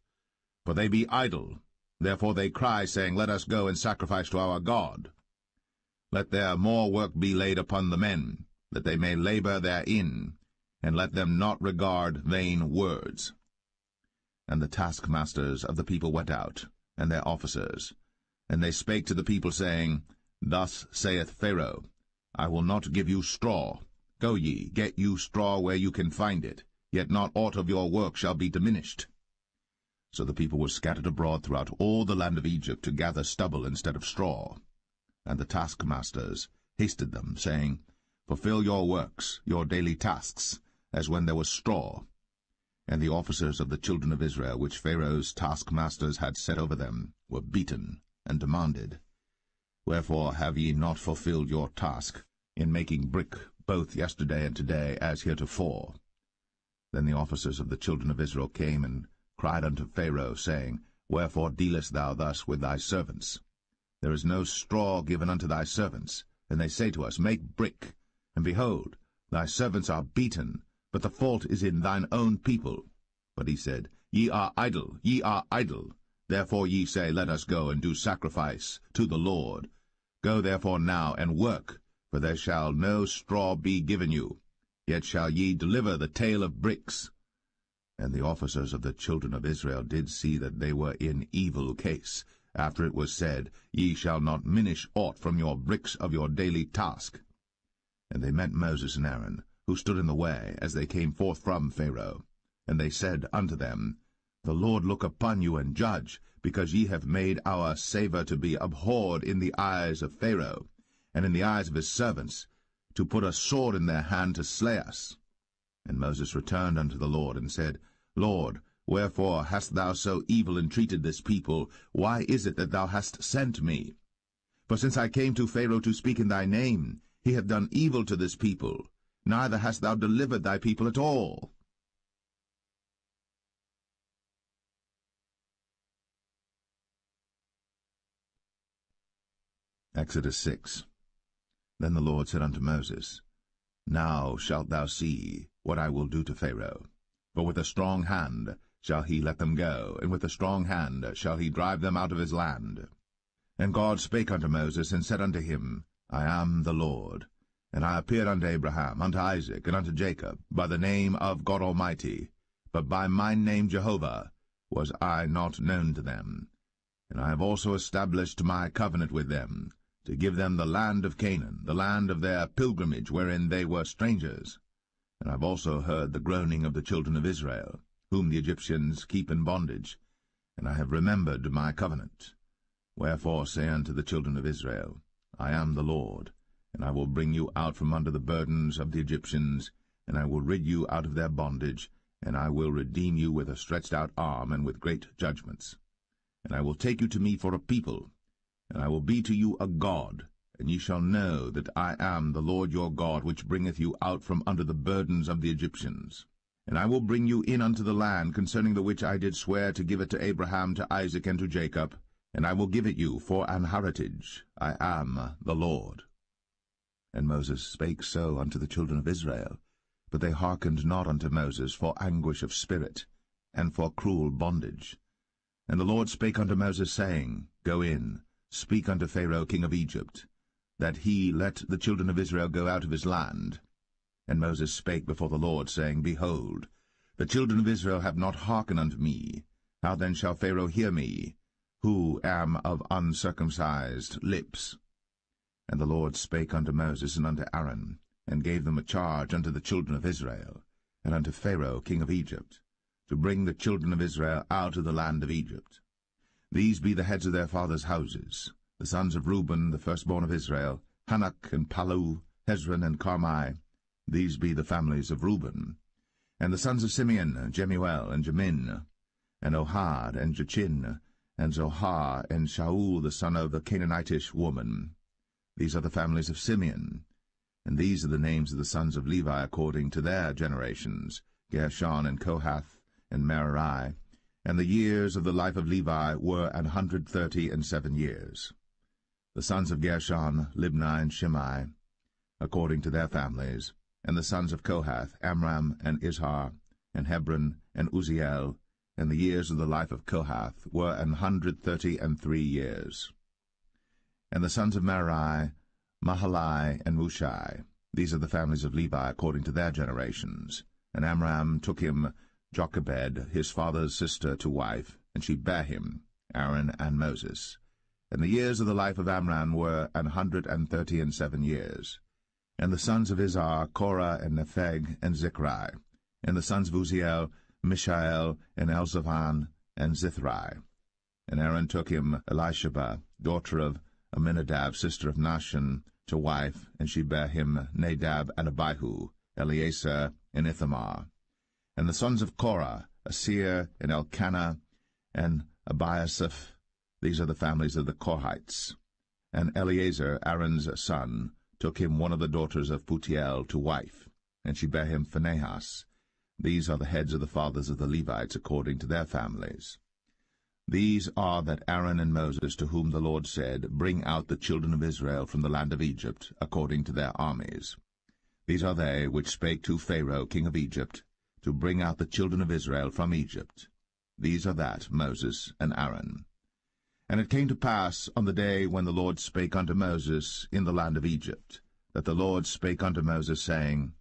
[SPEAKER 1] For they be idle, therefore they cry, saying, Let us go and sacrifice to our God. Let there more work be laid upon the men, that they may labor therein, and let them not regard vain words. And the taskmasters of the people went out, and their officers. And they spake to the people, saying, Thus saith Pharaoh, I will not give you straw. Go ye, get you straw where you can find it, yet not aught of your work shall be diminished. So the people were scattered abroad throughout all the land of Egypt to gather stubble instead of straw. And the taskmasters hasted them, saying, Fulfill your works, your daily tasks, as when there was straw. And the officers of the children of Israel, which Pharaoh's taskmasters had set over them, were beaten, and demanded, Wherefore have ye not fulfilled your task, in making brick both yesterday and today, as heretofore? Then the officers of the children of Israel came and cried unto Pharaoh, saying, Wherefore dealest thou thus with thy servants? There is no straw given unto thy servants. And they say to us, Make brick. And behold, thy servants are beaten, but the fault is in thine own people. But he said, Ye are idle, ye are idle. Therefore ye say, Let us go and do sacrifice to the Lord. Go therefore now and work, for there shall no straw be given you. Yet shall ye deliver the tale of bricks. And the officers of the children of Israel did see that they were in evil case, after it was said, Ye shall not minish aught from your bricks of your daily task. And they met Moses and Aaron, who stood in the way, as they came forth from Pharaoh. And they said unto them, The Lord look upon you and judge, because ye have made our savour to be abhorred in the eyes of Pharaoh, and in the eyes of his servants, to put a sword in their hand to slay us. And Moses returned unto the Lord, and said, Lord, wherefore hast thou so evil entreated this people? Why is it that thou hast sent me? For since I came to Pharaoh to speak in thy name, he hath done evil to this people, neither hast thou delivered thy people at all. Exodus 6. Then the Lord said unto Moses, Now shalt thou see what I will do to Pharaoh. For with a strong hand shall he let them go, and with a strong hand shall he drive them out of his land. And God spake unto Moses, and said unto him, I am the Lord. And I appeared unto Abraham, unto Isaac, and unto Jacob, by the name of God Almighty, but by my name Jehovah was I not known to them. And I have also established my covenant with them, to give them the land of Canaan, the land of their pilgrimage, wherein they were strangers. And I have also heard the groaning of the children of Israel, whom the Egyptians keep in bondage, and I have remembered my covenant. Wherefore say unto the children of Israel, I am the Lord, and I will bring you out from under the burdens of the Egyptians, and I will rid you out of their bondage, and I will redeem you with a stretched out arm and with great judgments. And I will take you to me for a people, and I will be to you a God, and ye shall know that I am the Lord your God, which bringeth you out from under the burdens of the Egyptians. And I will bring you in unto the land, concerning the which I did swear to give it to Abraham, to Isaac, and to Jacob, and I will give it you for an heritage. I am the Lord. And Moses spake so unto the children of Israel, but they hearkened not unto Moses for anguish of spirit, and for cruel bondage. And the Lord spake unto Moses, saying, Go in, speak unto Pharaoh king of Egypt, that he let the children of Israel go out of his land. And Moses spake before the Lord, saying, Behold, the children of Israel have not hearkened unto me. How then shall Pharaoh hear me, who am of uncircumcised lips? And the Lord spake unto Moses and unto Aaron, and gave them a charge unto the children of Israel, and unto Pharaoh king of Egypt, to bring the children of Israel out of the land of Egypt. These be the heads of their fathers' houses, the sons of Reuben, the firstborn of Israel, Hanok and Palu, Hezron and Carmi. These be the families of Reuben. And the sons of Simeon, Jemuel and Jamin, and Ohad and Jachin, and Zohar and Shaul the son of the Canaanitish woman. These are the families of Simeon. And these are the names of the sons of Levi according to their generations, Gershon and Kohath and Merari. And the years of the life of Levi were 137 years. The sons of Gershon, Libni and Shimei, according to their families. And the sons of Kohath, Amram and Izhar, and Hebron, and Uzziel, and the years of the life of Kohath were 133 years. And the sons of Merari, Mahali, and Mushai. These are the families of Levi according to their generations. And Amram took him Jochebed, his father's sister, to wife, and she bare him, Aaron and Moses. And the years of the life of Amram were 137 years. And the sons of Izhar, Korah, and Nepheg, and Zichri. And the sons of Uzziel, Mishael, and Elzaphan, and Zithri. And Aaron took him Elisheba, daughter of Aminadab, sister of Nahshon, to wife, and she bare him Nadab and Abihu, Eleazar, and Ithamar. And the sons of Korah, Asir, and Elkanah, and Abiasaph. These are the families of the Korhites. And Eleazar, Aaron's son, took him one of the daughters of Putiel to wife, and she bare him Phinehas. These are the heads of the fathers of the Levites according to their families. These are that Aaron and Moses, to whom the Lord said, Bring out the children of Israel from the land of Egypt, according to their armies. These are they which spake to Pharaoh king of Egypt, to bring out the children of Israel from Egypt. These are that Moses and Aaron. And it came to pass on the day when the Lord spake unto Moses in the land of Egypt, that the Lord spake unto Moses, saying,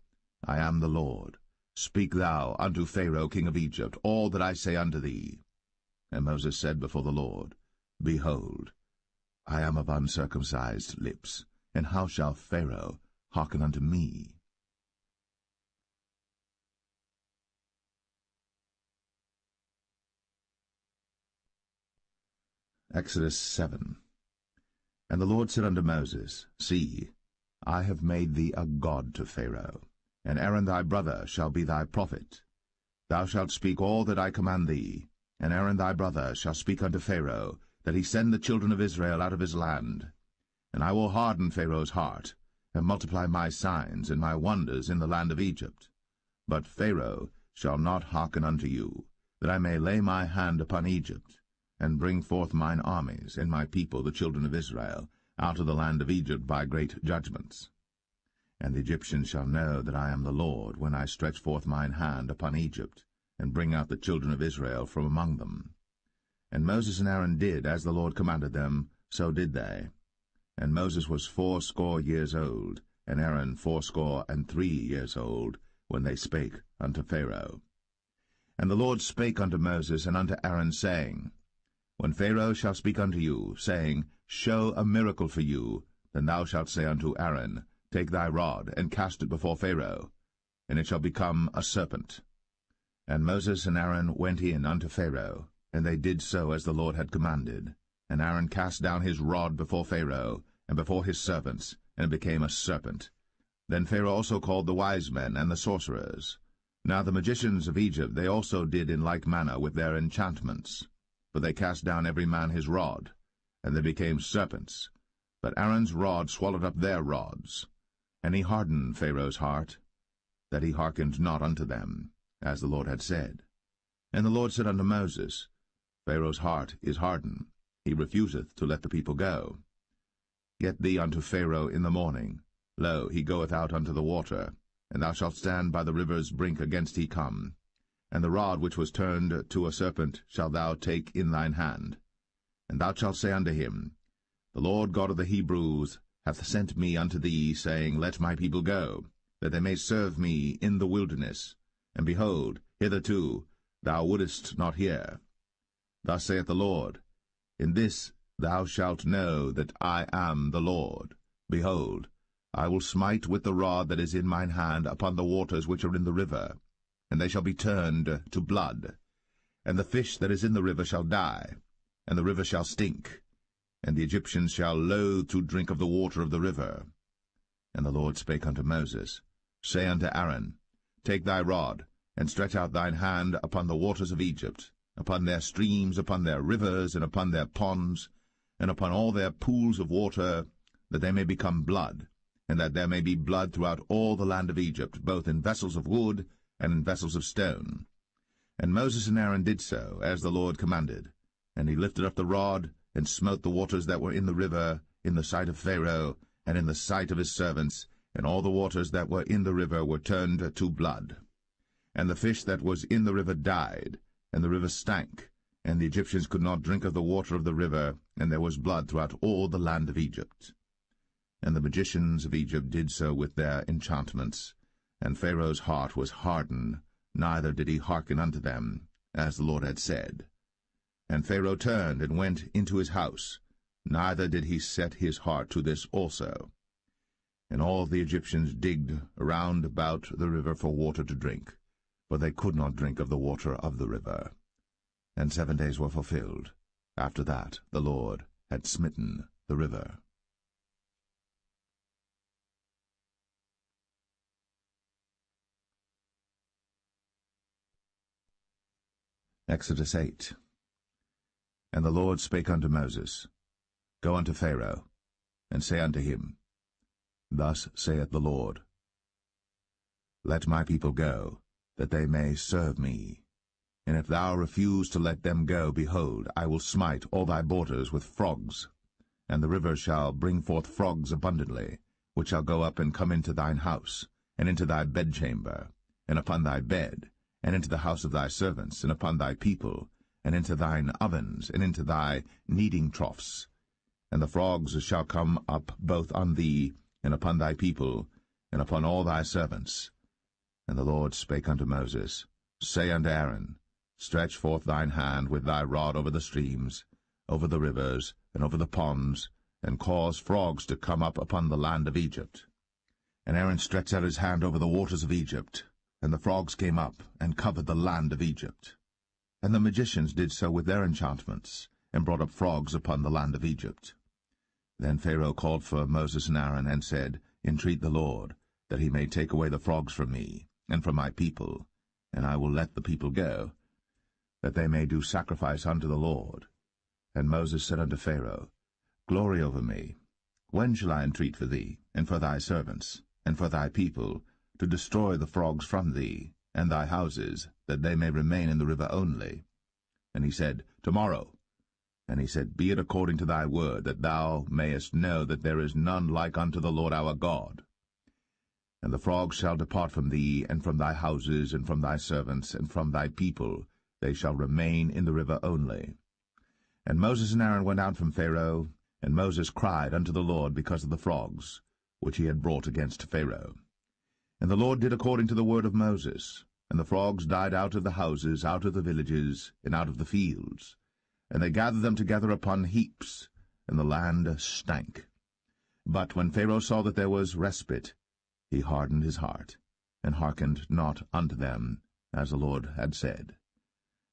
[SPEAKER 1] I am the Lord. Speak thou unto Pharaoh king of Egypt all that I say unto thee. And Moses said before the Lord, Behold, I am of uncircumcised lips, and how shall Pharaoh hearken unto me? Exodus 7. And the Lord said unto Moses, See, I have made thee a god to Pharaoh, and Aaron thy brother shall be thy prophet. Thou shalt speak all that I command thee, and Aaron thy brother shall speak unto Pharaoh, that he send the children of Israel out of his land. And I will harden Pharaoh's heart, and multiply my signs and my wonders in the land of Egypt. But Pharaoh shall not hearken unto you, that I may lay my hand upon Egypt, and bring forth mine armies and my people the children of Israel out of the land of Egypt by great judgments. And the Egyptians shall know that I am the Lord, when I stretch forth mine hand upon Egypt, and bring out the children of Israel from among them. And Moses and Aaron did as the Lord commanded them, so did they. And Moses was 80 years old, and Aaron 83 years old, when they spake unto Pharaoh. And the Lord spake unto Moses and unto Aaron, saying, When Pharaoh shall speak unto you, saying, Show a miracle for you, then thou shalt say unto Aaron, Take thy rod, and cast it before Pharaoh, and it shall become a serpent. And Moses and Aaron went in unto Pharaoh, and they did so as the Lord had commanded. And Aaron cast down his rod before Pharaoh, and before his servants, and it became a serpent. Then Pharaoh also called the wise men and the sorcerers. Now the magicians of Egypt they also did in like manner with their enchantments. For they cast down every man his rod, and they became serpents. But Aaron's rod swallowed up their rods. And he hardened Pharaoh's heart, that he hearkened not unto them, as the Lord had said. And the Lord said unto Moses, Pharaoh's heart is hardened, he refuseth to let the people go. Get thee unto Pharaoh in the morning. Lo, he goeth out unto the water, and thou shalt stand by the river's brink against he come. And the rod which was turned to a serpent shalt thou take in thine hand. And thou shalt say unto him, The Lord God of the Hebrews hath sent me unto thee, saying, Let my people go, that they may serve me in the wilderness. And behold, hitherto thou wouldest not hear. Thus saith the Lord, In this thou shalt know that I am the Lord. Behold, I will smite with the rod that is in mine hand upon the waters which are in the river, and they shall be turned to blood. And the fish that is in the river shall die, and the river shall stink, and the Egyptians shall loathe to drink of the water of the river. And the Lord spake unto Moses, Say unto Aaron, Take thy rod, and stretch out thine hand upon the waters of Egypt, upon their streams, upon their rivers, and upon their ponds, and upon all their pools of water, that they may become blood, and that there may be blood throughout all the land of Egypt, both in vessels of wood and in vessels of stone. And Moses and Aaron did so, as the Lord commanded. And he lifted up the rod, and smote the waters that were in the river, in the sight of Pharaoh, and in the sight of his servants, and all the waters that were in the river were turned to blood. And the fish that was in the river died, and the river stank, and the Egyptians could not drink of the water of the river, and there was blood throughout all the land of Egypt. And the magicians of Egypt did so with their enchantments, and Pharaoh's heart was hardened, neither did he hearken unto them, as the Lord had said. And Pharaoh turned and went into his house, neither did he set his heart to this also. And all the Egyptians digged around about the river for water to drink, for they could not drink of the water of the river. And 7 days were fulfilled. After that the Lord had smitten the river. Exodus 8. And the Lord spake unto Moses, Go unto Pharaoh, and say unto him, Thus saith the Lord, Let my people go, that they may serve me. And if thou refuse to let them go, behold, I will smite all thy borders with frogs, and the river shall bring forth frogs abundantly, which shall go up and come into thine house, and into thy bedchamber, and upon thy bed, and into the house of thy servants, and upon thy people, and into thine ovens, and into thy kneading troughs. And the frogs shall come up both on thee, and upon thy people, and upon all thy servants. And the Lord spake unto Moses, Say unto Aaron, Stretch forth thine hand with thy rod over the streams, over the rivers, and over the ponds, and cause frogs to come up upon the land of Egypt. And Aaron stretched out his hand over the waters of Egypt, and the frogs came up, and covered the land of Egypt. And the magicians did so with their enchantments, and brought up frogs upon the land of Egypt. Then Pharaoh called for Moses and Aaron, and said, Entreat the Lord, that he may take away the frogs from me, and from my people, and I will let the people go, that they may do sacrifice unto the Lord. And Moses said unto Pharaoh, Glory over me. When shall I entreat for thee, and for thy servants, and for thy people, to destroy the frogs from thee, and thy houses, that they may remain in the river only? And he said, Tomorrow. And he said, Be it according to thy word, that thou mayest know that there is none like unto the Lord our God. And the frogs shall depart from thee, and from thy houses, and from thy servants, and from thy people, they shall remain in the river only. And Moses and Aaron went out from Pharaoh, and Moses cried unto the Lord because of the frogs, which he had brought against Pharaoh. And the Lord did according to the word of Moses, and the frogs died out of the houses, out of the villages, and out of the fields. And they gathered them together upon heaps, and the land stank. But when Pharaoh saw that there was respite, he hardened his heart, and hearkened not unto them, as the Lord had said.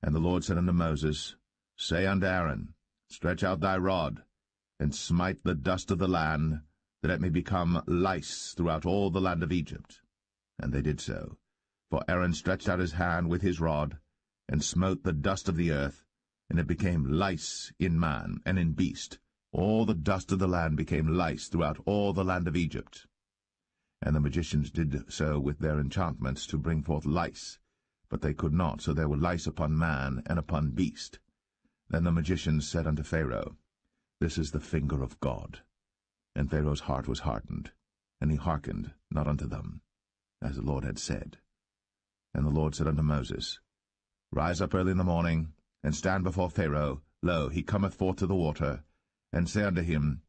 [SPEAKER 1] And the Lord said unto Moses, Say unto Aaron, Stretch out thy rod, and smite the dust of the land, that it may become lice throughout all the land of Egypt. And they did so. For Aaron stretched out his hand with his rod, and smote the dust of the earth, and it became lice in man and in beast. All the dust of the land became lice throughout all the land of Egypt. And the magicians did so with their enchantments to bring forth lice, but they could not, so there were lice upon man and upon beast. Then the magicians said unto Pharaoh, This is the finger of God. And Pharaoh's heart was hardened, and he hearkened not unto them, as the Lord had said. And the Lord said unto Moses, Rise up early in the morning, and stand before Pharaoh. Lo, he cometh forth to the water. And say unto him,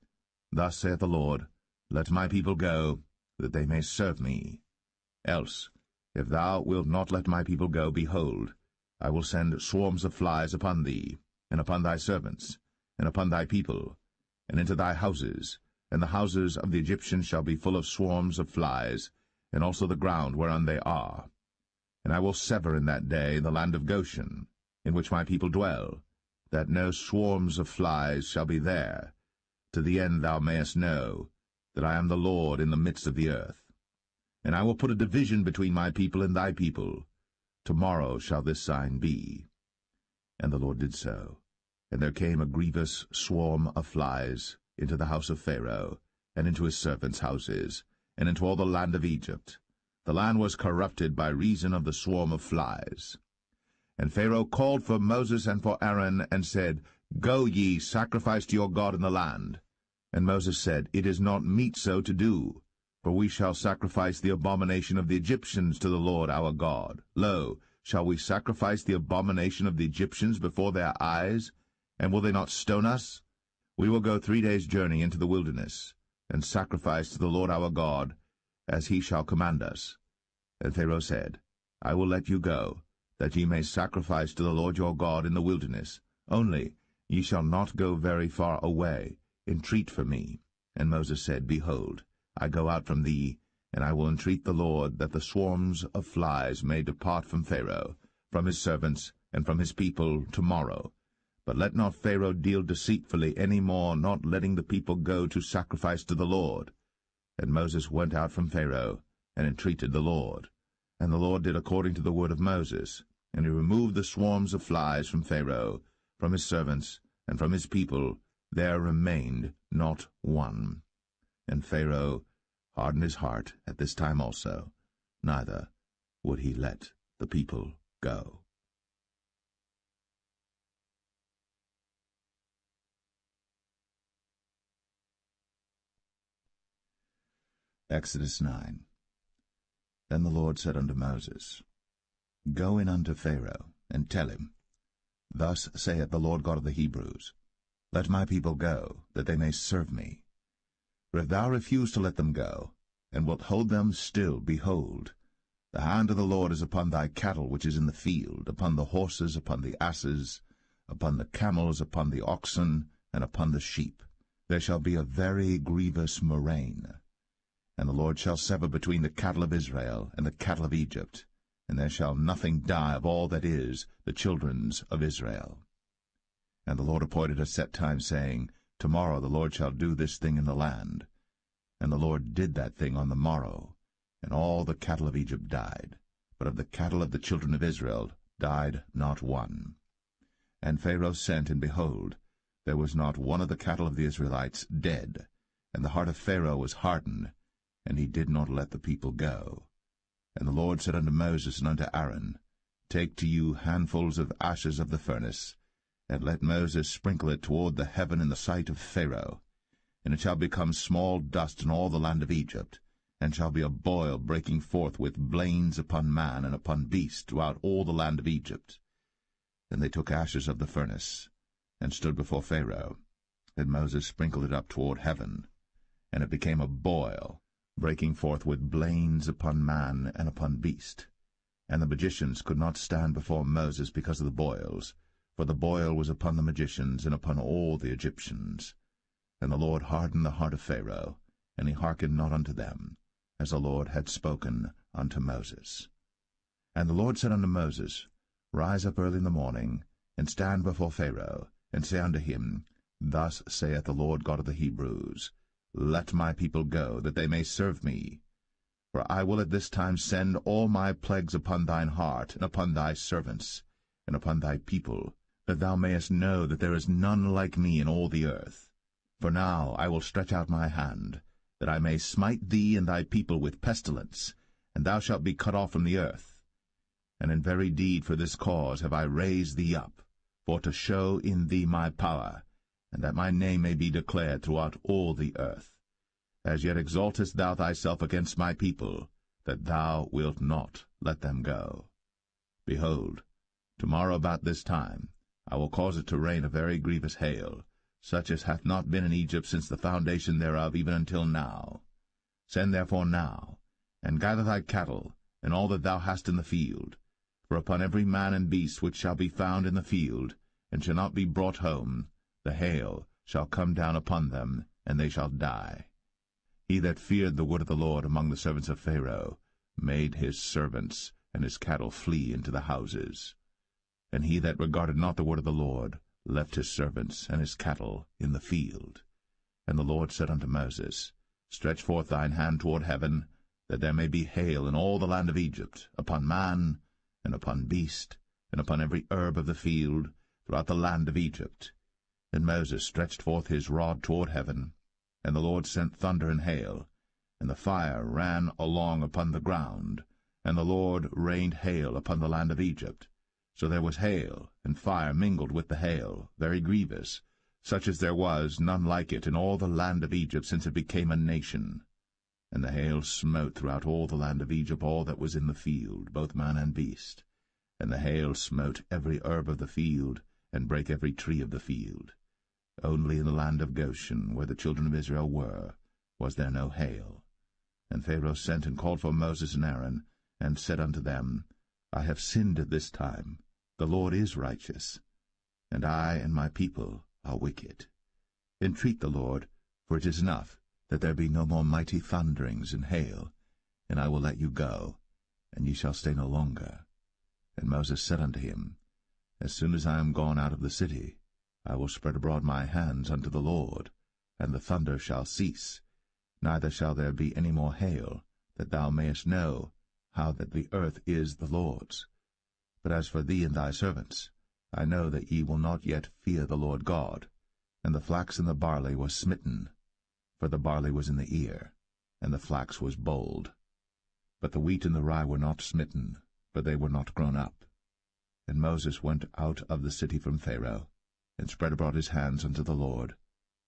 [SPEAKER 1] Thus saith the Lord, Let my people go, that they may serve me. Else, if thou wilt not let my people go, behold, I will send swarms of flies upon thee, and upon thy servants, and upon thy people, and into thy houses, and the houses of the Egyptians shall be full of swarms of flies, and also the ground whereon they are. And I will sever in that day the land of Goshen, in which my people dwell, that no swarms of flies shall be there, to the end thou mayest know that I am the Lord in the midst of the earth. And I will put a division between my people and thy people. Tomorrow shall this sign be. And the Lord did so. And there came a grievous swarm of flies into the house of Pharaoh, and into his servants' houses, and into all the land of Egypt. The land was corrupted by reason of the swarm of flies. And Pharaoh called for Moses and for Aaron, and said, Go ye, sacrifice to your God in the land. And Moses said, It is not meet so to do. For we shall sacrifice the abomination of the Egyptians to the Lord our God. Lo, shall we sacrifice the abomination of the Egyptians before their eyes? And will they not stone us? We will go 3 days' journey into the wilderness, and sacrifice to the Lord our God, as he shall command us. And Pharaoh said, I will let you go, that ye may sacrifice to the Lord your God in the wilderness. Only ye shall not go very far away. Entreat for me. And Moses said, Behold, I go out from thee, and I will entreat the Lord that the swarms of flies may depart from Pharaoh, from his servants, and from his people tomorrow. But let not Pharaoh deal deceitfully any more, not letting the people go to sacrifice to the Lord. And Moses went out from Pharaoh, and entreated the Lord. And the Lord did according to the word of Moses, and he removed the swarms of flies from Pharaoh, from his servants, and from his people. There remained not one. And Pharaoh hardened his heart at this time also, neither would he let the people go.
[SPEAKER 2] Exodus 9. Then the Lord said unto Moses, Go in unto Pharaoh, and tell him, Thus saith the Lord God of the Hebrews, Let my people go, that they may serve me. For if thou refuse to let them go, and wilt hold them still, behold, the hand of the Lord is upon thy cattle which is in the field, upon the horses, upon the asses, upon the camels, upon the oxen, and upon the sheep. There shall be a very grievous murrain. And the Lord shall sever between the cattle of Israel and the cattle of Egypt, and there shall nothing die of all that is the children's of Israel. And the Lord appointed a set time, saying, Tomorrow the Lord shall do this thing in the land. And the Lord did that thing on the morrow, and all the cattle of Egypt died, but of the cattle of the children of Israel died not one. And Pharaoh sent, and behold, there was not one of the cattle of the Israelites dead, and the heart of Pharaoh was hardened, and he did not let the people go. And the Lord said unto Moses and unto Aaron, Take to you handfuls of ashes of the furnace, and let Moses sprinkle it toward the heaven in the sight of Pharaoh. And it shall become small dust in all the land of Egypt, and shall be a boil breaking forth with blains upon man and upon beast throughout all the land of Egypt. Then they took ashes of the furnace, and stood before Pharaoh. And Moses sprinkled it up toward heaven, and it became a boil, breaking forth with blains upon man and upon beast. And the magicians could not stand before Moses because of the boils, for the boil was upon the magicians and upon all the Egyptians. And the Lord hardened the heart of Pharaoh, and he hearkened not unto them, as the Lord had spoken unto Moses. And the Lord said unto Moses, Rise up early in the morning, and stand before Pharaoh, and say unto him, Thus saith the Lord God of the Hebrews, Let my people go, that they may serve me. For I will at this time send all my plagues upon thine heart, and upon thy servants, and upon thy people, that thou mayest know that there is none like me in all the earth. For now I will stretch out my hand, that I may smite thee and thy people with pestilence, and thou shalt be cut off from the earth. And in very deed for this cause have I raised thee up, for to show in thee my power, and that my name may be declared throughout all the earth. As yet exaltest thou thyself against my people, that thou wilt not let them go. Behold, tomorrow about this time I will cause it to rain a very grievous hail, such as hath not been in Egypt since the foundation thereof even until now. Send therefore now, and gather thy cattle, and all that thou hast in the field. For upon every man and beast which shall be found in the field, and shall not be brought home, the hail shall come down upon them, and they shall die. He that feared the word of the Lord among the servants of Pharaoh made his servants and his cattle flee into the houses. And he that regarded not the word of the Lord left his servants and his cattle in the field. And the Lord said unto Moses, Stretch forth thine hand toward heaven, that there may be hail in all the land of Egypt, upon man, and upon beast, and upon every herb of the field, throughout the land of Egypt. And Moses stretched forth his rod toward heaven, and the Lord sent thunder and hail, and the fire ran along upon the ground, and the Lord rained hail upon the land of Egypt. So there was hail and fire mingled with the hail, very grievous, such as there was none like it in all the land of Egypt since it became a nation.
[SPEAKER 1] And the hail smote throughout all the land of Egypt all that was in the field, both man and beast. And the hail smote every herb of the field, and brake every tree of the field. Only in the land of Goshen, where the children of Israel were, was there no hail. And Pharaoh sent and called for Moses and Aaron, and said unto them, I have sinned this time. The Lord is righteous, and I and my people are wicked. Entreat the Lord, for it is enough that there be no more mighty thunderings and hail, and I will let you go, and ye shall stay no longer. And Moses said unto him, As soon as I am gone out of the city, I will spread abroad my hands unto the Lord, and the thunder shall cease, neither shall there be any more hail, that thou mayest know how that the earth is the Lord's. But as for thee and thy servants, I know that ye will not yet fear the Lord God. And the flax and the barley was smitten, for the barley was in the ear, and the flax was bold. But the wheat and the rye were not smitten, for they were not grown up. And Moses went out of the city from Pharaoh, and spread abroad his hands unto the Lord,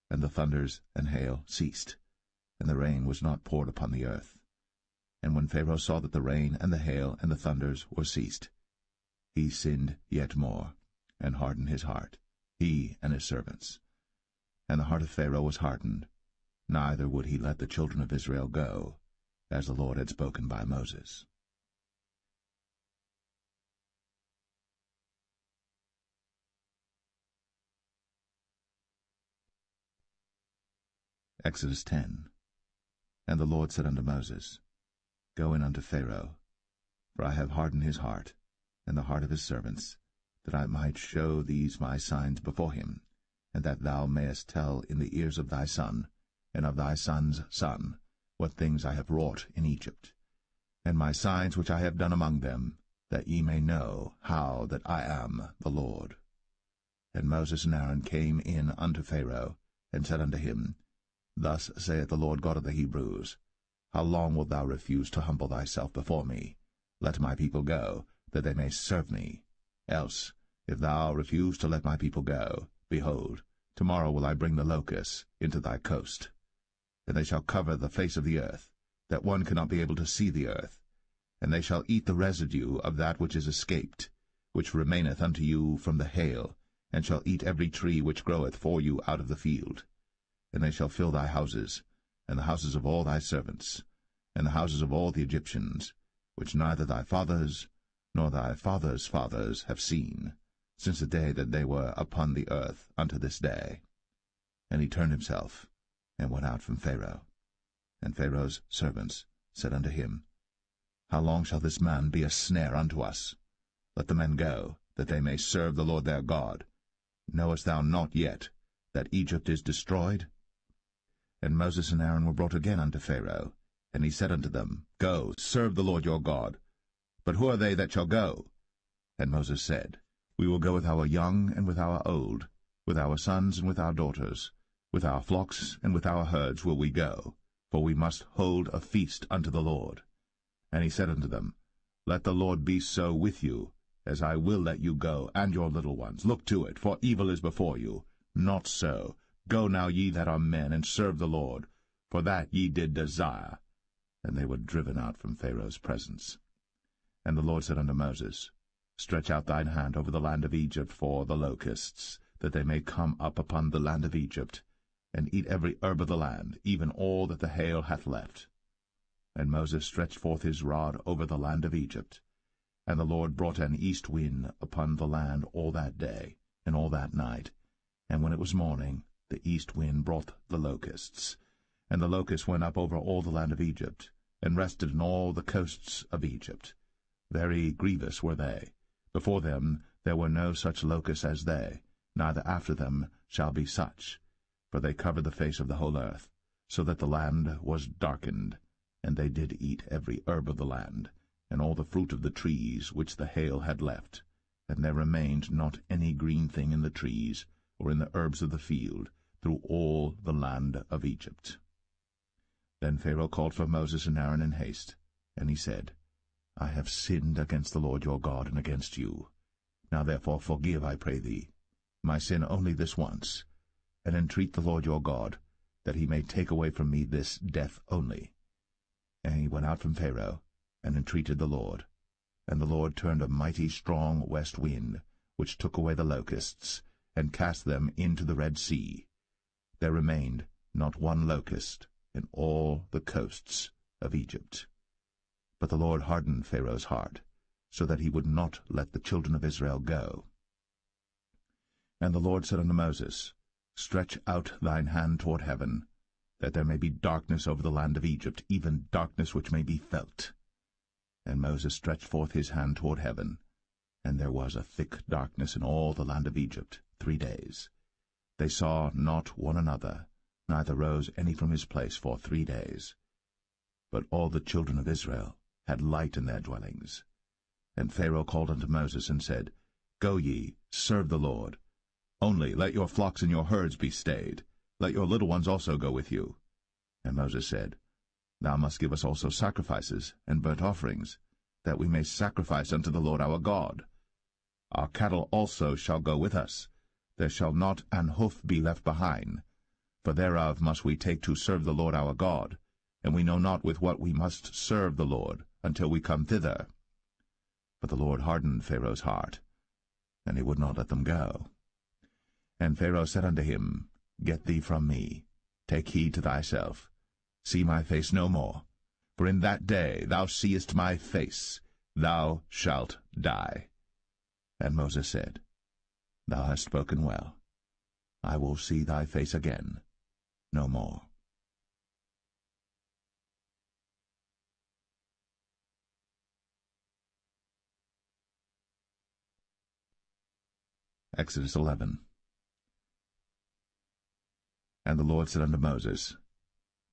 [SPEAKER 1] and the thunders and hail ceased, and the rain was not poured upon the earth. And when Pharaoh saw that the rain and the hail and the thunders were ceased, he sinned yet more, and hardened his heart, he and his servants. And the heart of Pharaoh was hardened, neither would he let the children of Israel go, as the Lord had spoken by Moses. Exodus 10. And the Lord said unto Moses, Go in unto Pharaoh, for I have hardened his heart, and the heart of his servants, that I might show these my signs before him, and that thou mayest tell in the ears of thy son, and of thy son's son, what things I have wrought in Egypt, and my signs which I have done among them, that ye may know how that I am the Lord. And Moses and Aaron came in unto Pharaoh, and said unto him, Thus saith the Lord God of the Hebrews, How long wilt thou refuse to humble thyself before me? Let my people go, that they may serve me. Else, if thou refuse to let my people go, behold, tomorrow will I bring the locusts into thy coast. And they shall cover the face of the earth, that one cannot be able to see the earth. And they shall eat the residue of that which is escaped, which remaineth unto you from the hail, and shall eat every tree which groweth for you out of the field. And they shall fill thy houses, and the houses of all thy servants, and the houses of all the Egyptians, which neither thy fathers nor thy fathers' fathers have seen, since the day that they were upon the earth unto this day. And he turned himself, and went out from Pharaoh. And Pharaoh's servants said unto him, How long shall this man be a snare unto us? Let the men go, that they may serve the Lord their God. Knowest thou not yet that Egypt is destroyed? And Moses and Aaron were brought again unto Pharaoh, and he said unto them, Go, serve the Lord your God. But who are they that shall go? And Moses said, We will go with our young and with our old, with our sons and with our daughters, with our flocks and with our herds will we go, for we must hold a feast unto the Lord. And he said unto them, Let the Lord be so with you, as I will let you go, and your little ones. Look to it, for evil is before you. Not so. Go now, ye that are men, and serve the Lord, for that ye did desire. And they were driven out from Pharaoh's presence. And the Lord said unto Moses, Stretch out thine hand over the land of Egypt for the locusts, that they may come up upon the land of Egypt, and eat every herb of the land, even all that the hail hath left. And Moses stretched forth his rod over the land of Egypt. And the Lord brought an east wind upon the land all that day, and all that night. And when it was morning, the east wind brought the locusts. And the locusts went up over all the land of Egypt, and rested in all the coasts of Egypt. Very grievous were they. Before them there were no such locusts as they, neither after them shall be such. For they covered the face of the whole earth, so that the land was darkened. And they did eat every herb of the land, and all the fruit of the trees which the hail had left. And there remained not any green thing in the trees, or in the herbs of the field, through all the land of Egypt. Then Pharaoh called for Moses and Aaron in haste, and he said, I have sinned against the Lord your God and against you. Now therefore forgive, I pray thee, my sin only this once, and entreat the Lord your God, that he may take away from me this death only.
[SPEAKER 2] And he went out from Pharaoh, and entreated the Lord. And the Lord turned a mighty strong west wind, which took away the locusts, and cast them into the Red Sea. There remained not one locust in all the coasts of Egypt. But the Lord hardened Pharaoh's heart, so that he would not let the children of Israel go. And the Lord said unto Moses, Stretch out thine hand toward heaven, that there may be darkness over the land of Egypt, even darkness which may be felt. And Moses stretched forth his hand toward heaven, and there was a thick darkness in all the land of Egypt 3 days. They saw not one another, neither rose any from his place for 3 days. But all the children of Israel had light in their dwellings. And Pharaoh called unto Moses, and said, Go ye, serve the Lord. Only let your flocks and your herds be stayed. Let your little ones also go with you. And Moses said, Thou must give us also sacrifices and burnt offerings, that we may sacrifice unto the Lord our God. Our cattle also shall go with us. There shall not an hoof be left behind, for thereof must we take to serve the Lord our God, and we know not with what we must serve the Lord until we come thither. But the Lord hardened Pharaoh's heart, and he would not let them go. And Pharaoh said unto him, Get thee from me, take heed to thyself, see my face no more, for in that day thou seest my face, thou shalt die. And Moses said, Thou hast spoken well. I will see thy face again no more. Exodus 11. And the Lord said unto Moses,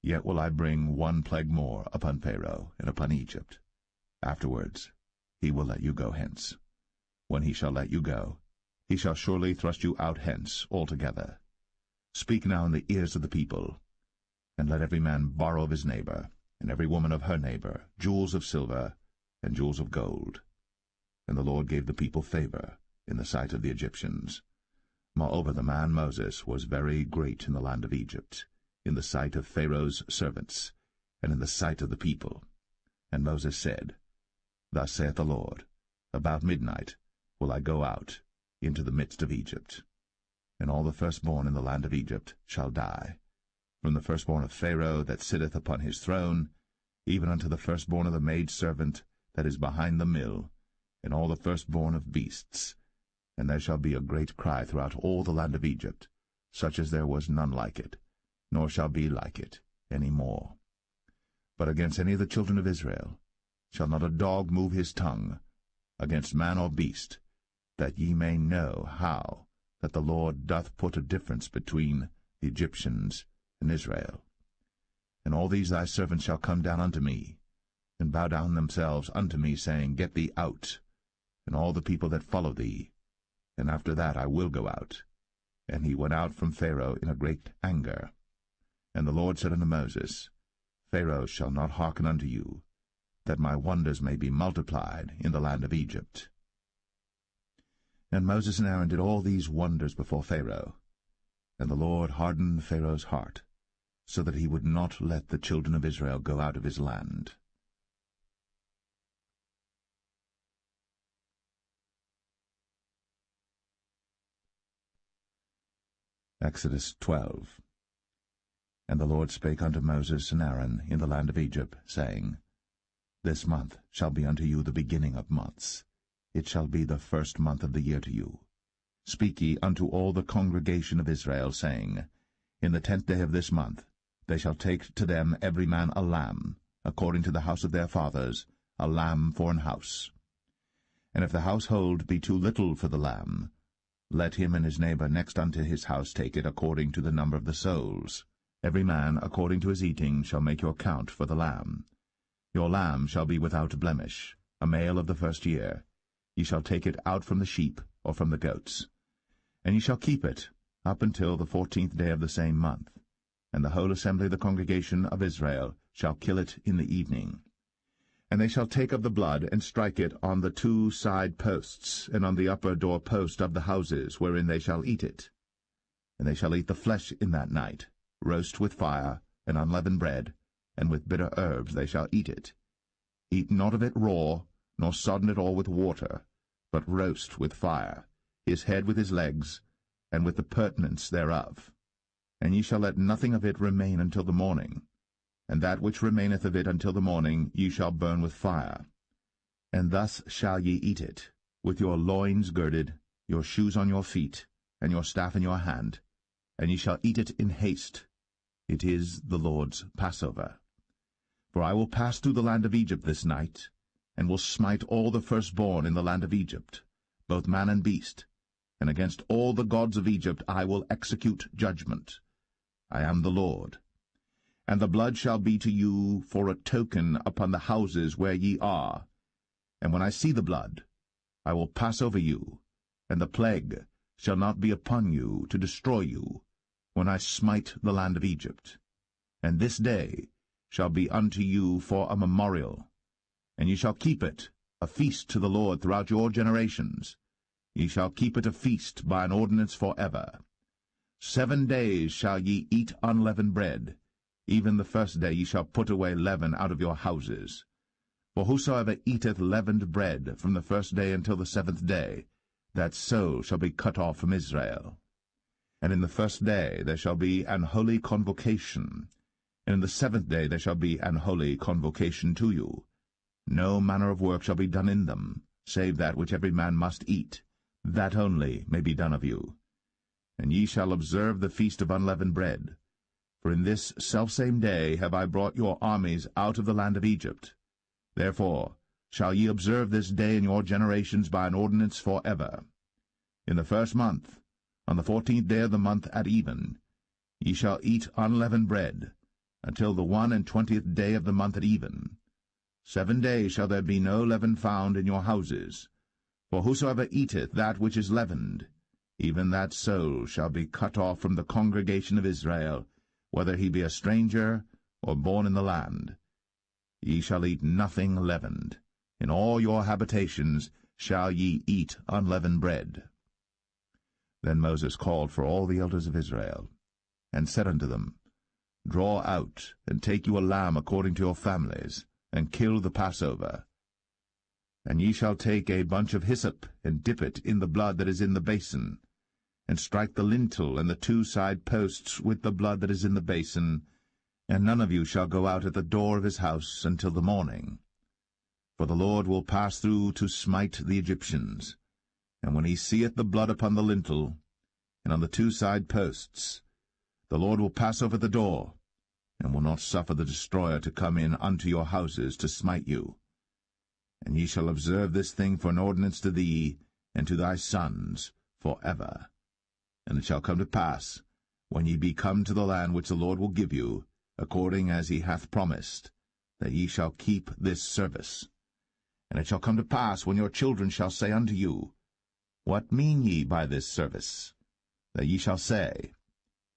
[SPEAKER 2] Yet will I bring one plague more upon Pharaoh and upon Egypt. Afterwards he will let you go hence. When he shall let you go, he shall surely thrust you out hence altogether. Speak now in the ears of the people, and let every man borrow of his neighbor, and every woman of her neighbor, jewels of silver and jewels of gold. And the Lord gave the people favor in the sight of the Egyptians. Moreover, the man Moses was very great in the land of Egypt, in the sight of Pharaoh's servants, and in the sight of the people. And Moses said, Thus saith the Lord, About midnight will I go out into the midst of Egypt, and all the firstborn in the land of Egypt shall die, from the firstborn of Pharaoh that sitteth upon his throne, even unto the firstborn of the maidservant that is behind the mill, and all the firstborn of beasts. And there shall be a great cry throughout all the land of Egypt, such as there was none like it, nor shall be like it any more. But against any of the children of Israel shall not a dog move his tongue, against man or beast, that ye may know how that the Lord doth put a difference between the Egyptians and Israel. And all these thy servants shall come down unto me, and bow down themselves unto me, saying, Get thee out, and all the people that follow thee, and after that I will go out. And he went out from Pharaoh in a great anger. And the Lord said unto Moses, Pharaoh shall not hearken unto you, that my wonders may be multiplied in the land of Egypt. And Moses and Aaron did all these wonders before Pharaoh. And the Lord hardened Pharaoh's heart, so that he would not let the children of Israel go out of his land. Exodus 12. And the Lord spake unto Moses and Aaron in the land of Egypt, saying, This month shall be unto you the beginning of months. It shall be the first month of the year to you. Speak ye unto all the congregation of Israel, saying, In the 10th day of this month they shall take to them every man a lamb, according to the house of their fathers, a lamb for an house. And if the household be too little for the lamb, let him and his neighbor next unto his house take it according to the number of the souls. Every man according to his eating shall make your count for the lamb. Your lamb shall be without blemish, a male of the first year. Ye shall take it out from the sheep or from the goats. And ye shall keep it up until the 14th day of the same month. And the whole assembly of the congregation of Israel shall kill it in the evening. And they shall take of the blood, and strike it on the 2 side posts, and on the upper door post of the houses wherein they shall eat it. And they shall eat the flesh in that night, roast with fire, and unleavened bread,
[SPEAKER 1] and with bitter herbs they shall eat it. Eat not of it raw, nor sodden it all with water, but roast with fire, his head with his legs, and with the purtenance thereof. And ye shall let nothing of it remain until the morning, and that which remaineth of it until the morning ye shall burn with fire. And thus shall ye eat it, with your loins girded, your shoes on your feet, and your staff in your hand, and ye shall eat it in haste. It is the Lord's Passover. For I will pass through the land of Egypt this night, and will smite all the firstborn in the land of Egypt, both man and beast, and against all the gods of Egypt I will execute judgment. I am the Lord. And the blood shall be to you for a token upon the houses where ye are. And when I see the blood, I will pass over you, and the plague shall not be upon you to destroy you, when I smite the land of Egypt. And this day shall be unto you for a memorial, and ye shall keep it a feast to the Lord throughout your generations. Ye shall keep it a feast by an ordinance for ever. 7 days shall ye eat unleavened bread. Even the first day ye shall put away leaven out of your houses. For whosoever eateth leavened bread from the first day until the 7th day, that soul shall be cut off from Israel. And in the first day there shall be an holy convocation, and in the 7th day there shall be an holy convocation to you. No manner of work shall be done in them, save that which every man must eat, that only may be done of you. And ye shall observe the feast of unleavened bread. For in this selfsame day have I brought your armies out of the land of Egypt. Therefore shall ye observe this day in your generations by an ordinance for ever. In the 1st month, on the 14th day of the month at even, ye shall eat unleavened bread, until the 21st day of the month at even. 7 days shall there be no leaven found in your houses. For whosoever eateth that which is leavened, even that soul shall be cut off from the congregation of Israel, whether he be a stranger or born in the land. Ye shall eat nothing leavened. In all your habitations shall ye eat unleavened bread. Then Moses called for all the elders of Israel, and said unto them, Draw out, and take you a lamb according to your families, and kill the Passover. And ye shall take a bunch of hyssop, and dip it in the blood that is in the basin, and strike the lintel and the 2 side posts with the blood that is in the basin, and none of you shall go out at the door of his house until the morning. For the Lord will pass through to smite the Egyptians. And when he seeth the blood upon the lintel, and on the 2 side posts, the Lord will pass over the door, and will not suffer the destroyer to come in unto your houses to smite you. And ye shall observe this thing for an ordinance to thee, and to thy sons, for ever. And it shall come to pass, when ye be come to the land which the Lord will give you, according as he hath promised, that ye shall keep this service. And it shall come to pass, when your children shall say unto you, What mean ye by this service? That ye shall say,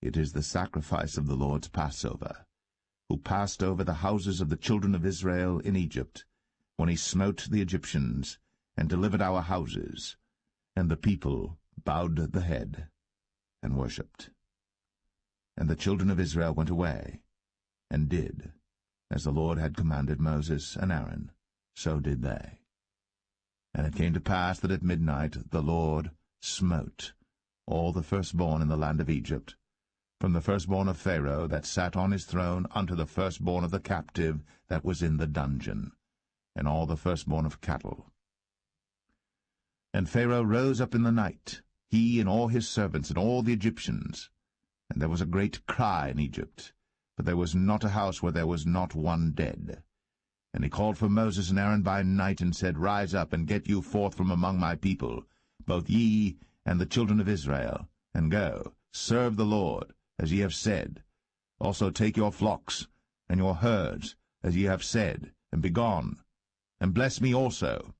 [SPEAKER 1] It is the sacrifice of the Lord's Passover, who passed over the houses of the children of Israel in Egypt, when he smote the Egyptians, and delivered our houses. And the people bowed the head, and worshipped. And the children of Israel went away, and did, as the Lord had commanded Moses and Aaron, so did they. And it came to pass that at midnight the Lord smote all the firstborn in the land of Egypt, from the firstborn of Pharaoh that sat on his throne unto the firstborn of the captive that was in the dungeon, and all the firstborn of cattle. And Pharaoh rose up in the night, he and all his servants and all the Egyptians. And there was a great cry in Egypt, for there was not a house where there was not one dead. And he called for Moses and Aaron by night, and said, Rise up, and get you forth from among my people, both ye and the children of Israel, and go, serve the Lord, as ye have said. Also take your flocks and your herds, as ye have said, and be gone, and bless me also.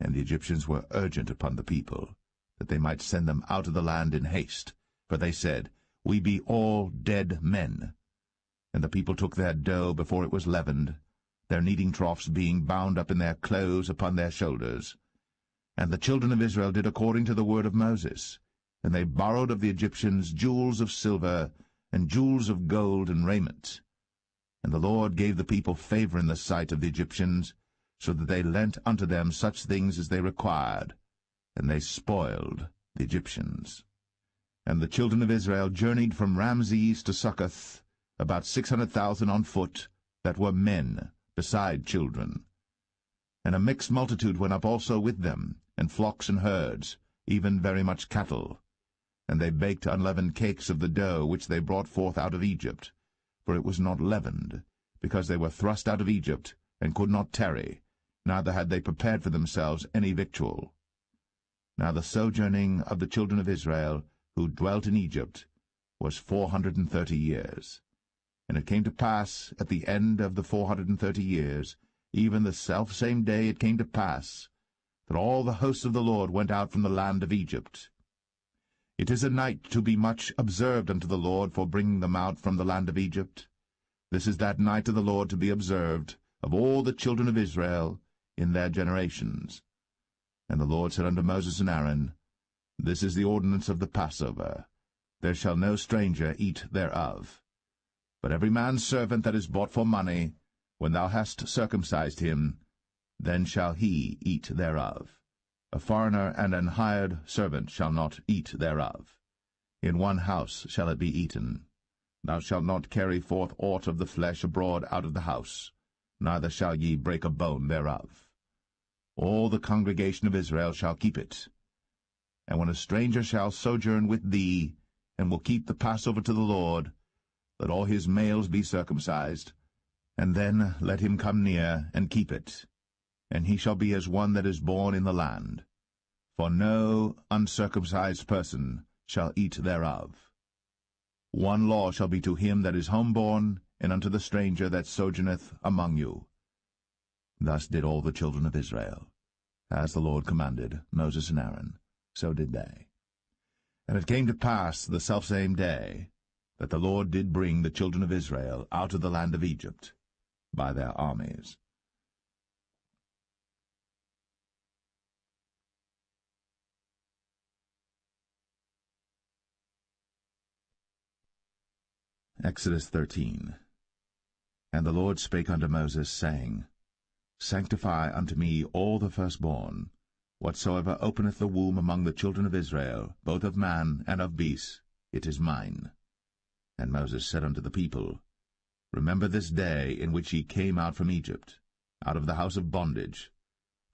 [SPEAKER 1] And the Egyptians were urgent upon the people, that they might send them out of the land in haste. For they said, We be all dead men. And the people took their dough before it was leavened, their kneading troughs being bound up in their clothes upon their shoulders. And the children of Israel did according to the word of Moses. And they borrowed of the Egyptians jewels of silver, and jewels of gold and raiment. And the Lord gave the people favor in the sight of the Egyptians, so that they lent unto them such things as they required, and they spoiled the Egyptians. And the children of Israel journeyed from Ramses to Succoth, about 600,000 on foot, that were men, beside children. And a mixed multitude went up also with them, and flocks and herds, even very much cattle. And they baked unleavened cakes of the dough which they brought forth out of Egypt, for it was not leavened, because they were thrust out of Egypt, and could not tarry, neither had they prepared for themselves any victual. Now the sojourning of the children of Israel, who dwelt in Egypt, was 430 years. And it came to pass, at the end of the 430 years, even the selfsame day it came to pass, that all the hosts of the Lord went out from the land of Egypt. It is a night to be much observed unto the Lord for bringing them out from the land of Egypt. This is that night of the Lord to be observed of all the children of Israel in their generations. And the Lord said unto Moses and Aaron, This is the ordinance of the Passover. There shall no stranger eat thereof. But every man's servant that is bought for money, when thou hast circumcised him, then shall he eat thereof. A foreigner and an hired servant shall not eat thereof. In one house shall it be eaten. Thou shalt not carry forth aught of the flesh abroad out of the house, neither shall ye break a bone thereof. All the congregation of Israel shall keep it. And when a stranger shall sojourn with thee, and will keep the Passover to the Lord, let all his males be circumcised, and then let him come near and keep it. And he shall be as one that is born in the land. For no uncircumcised person shall eat thereof. One law shall be to him that is homeborn, and unto the stranger that sojourneth among you. Thus did all the children of Israel. As the Lord commanded Moses and Aaron, so did they. And it came to pass the selfsame day, that the Lord did bring the children of Israel out of the land of Egypt by their armies. Exodus 13. And the Lord spake unto Moses, saying, Sanctify unto me all the firstborn, whatsoever openeth the womb among the children of Israel, both of man and of beast, it is mine. And Moses said unto the people, Remember this day in which ye came out from Egypt, out of the house of bondage,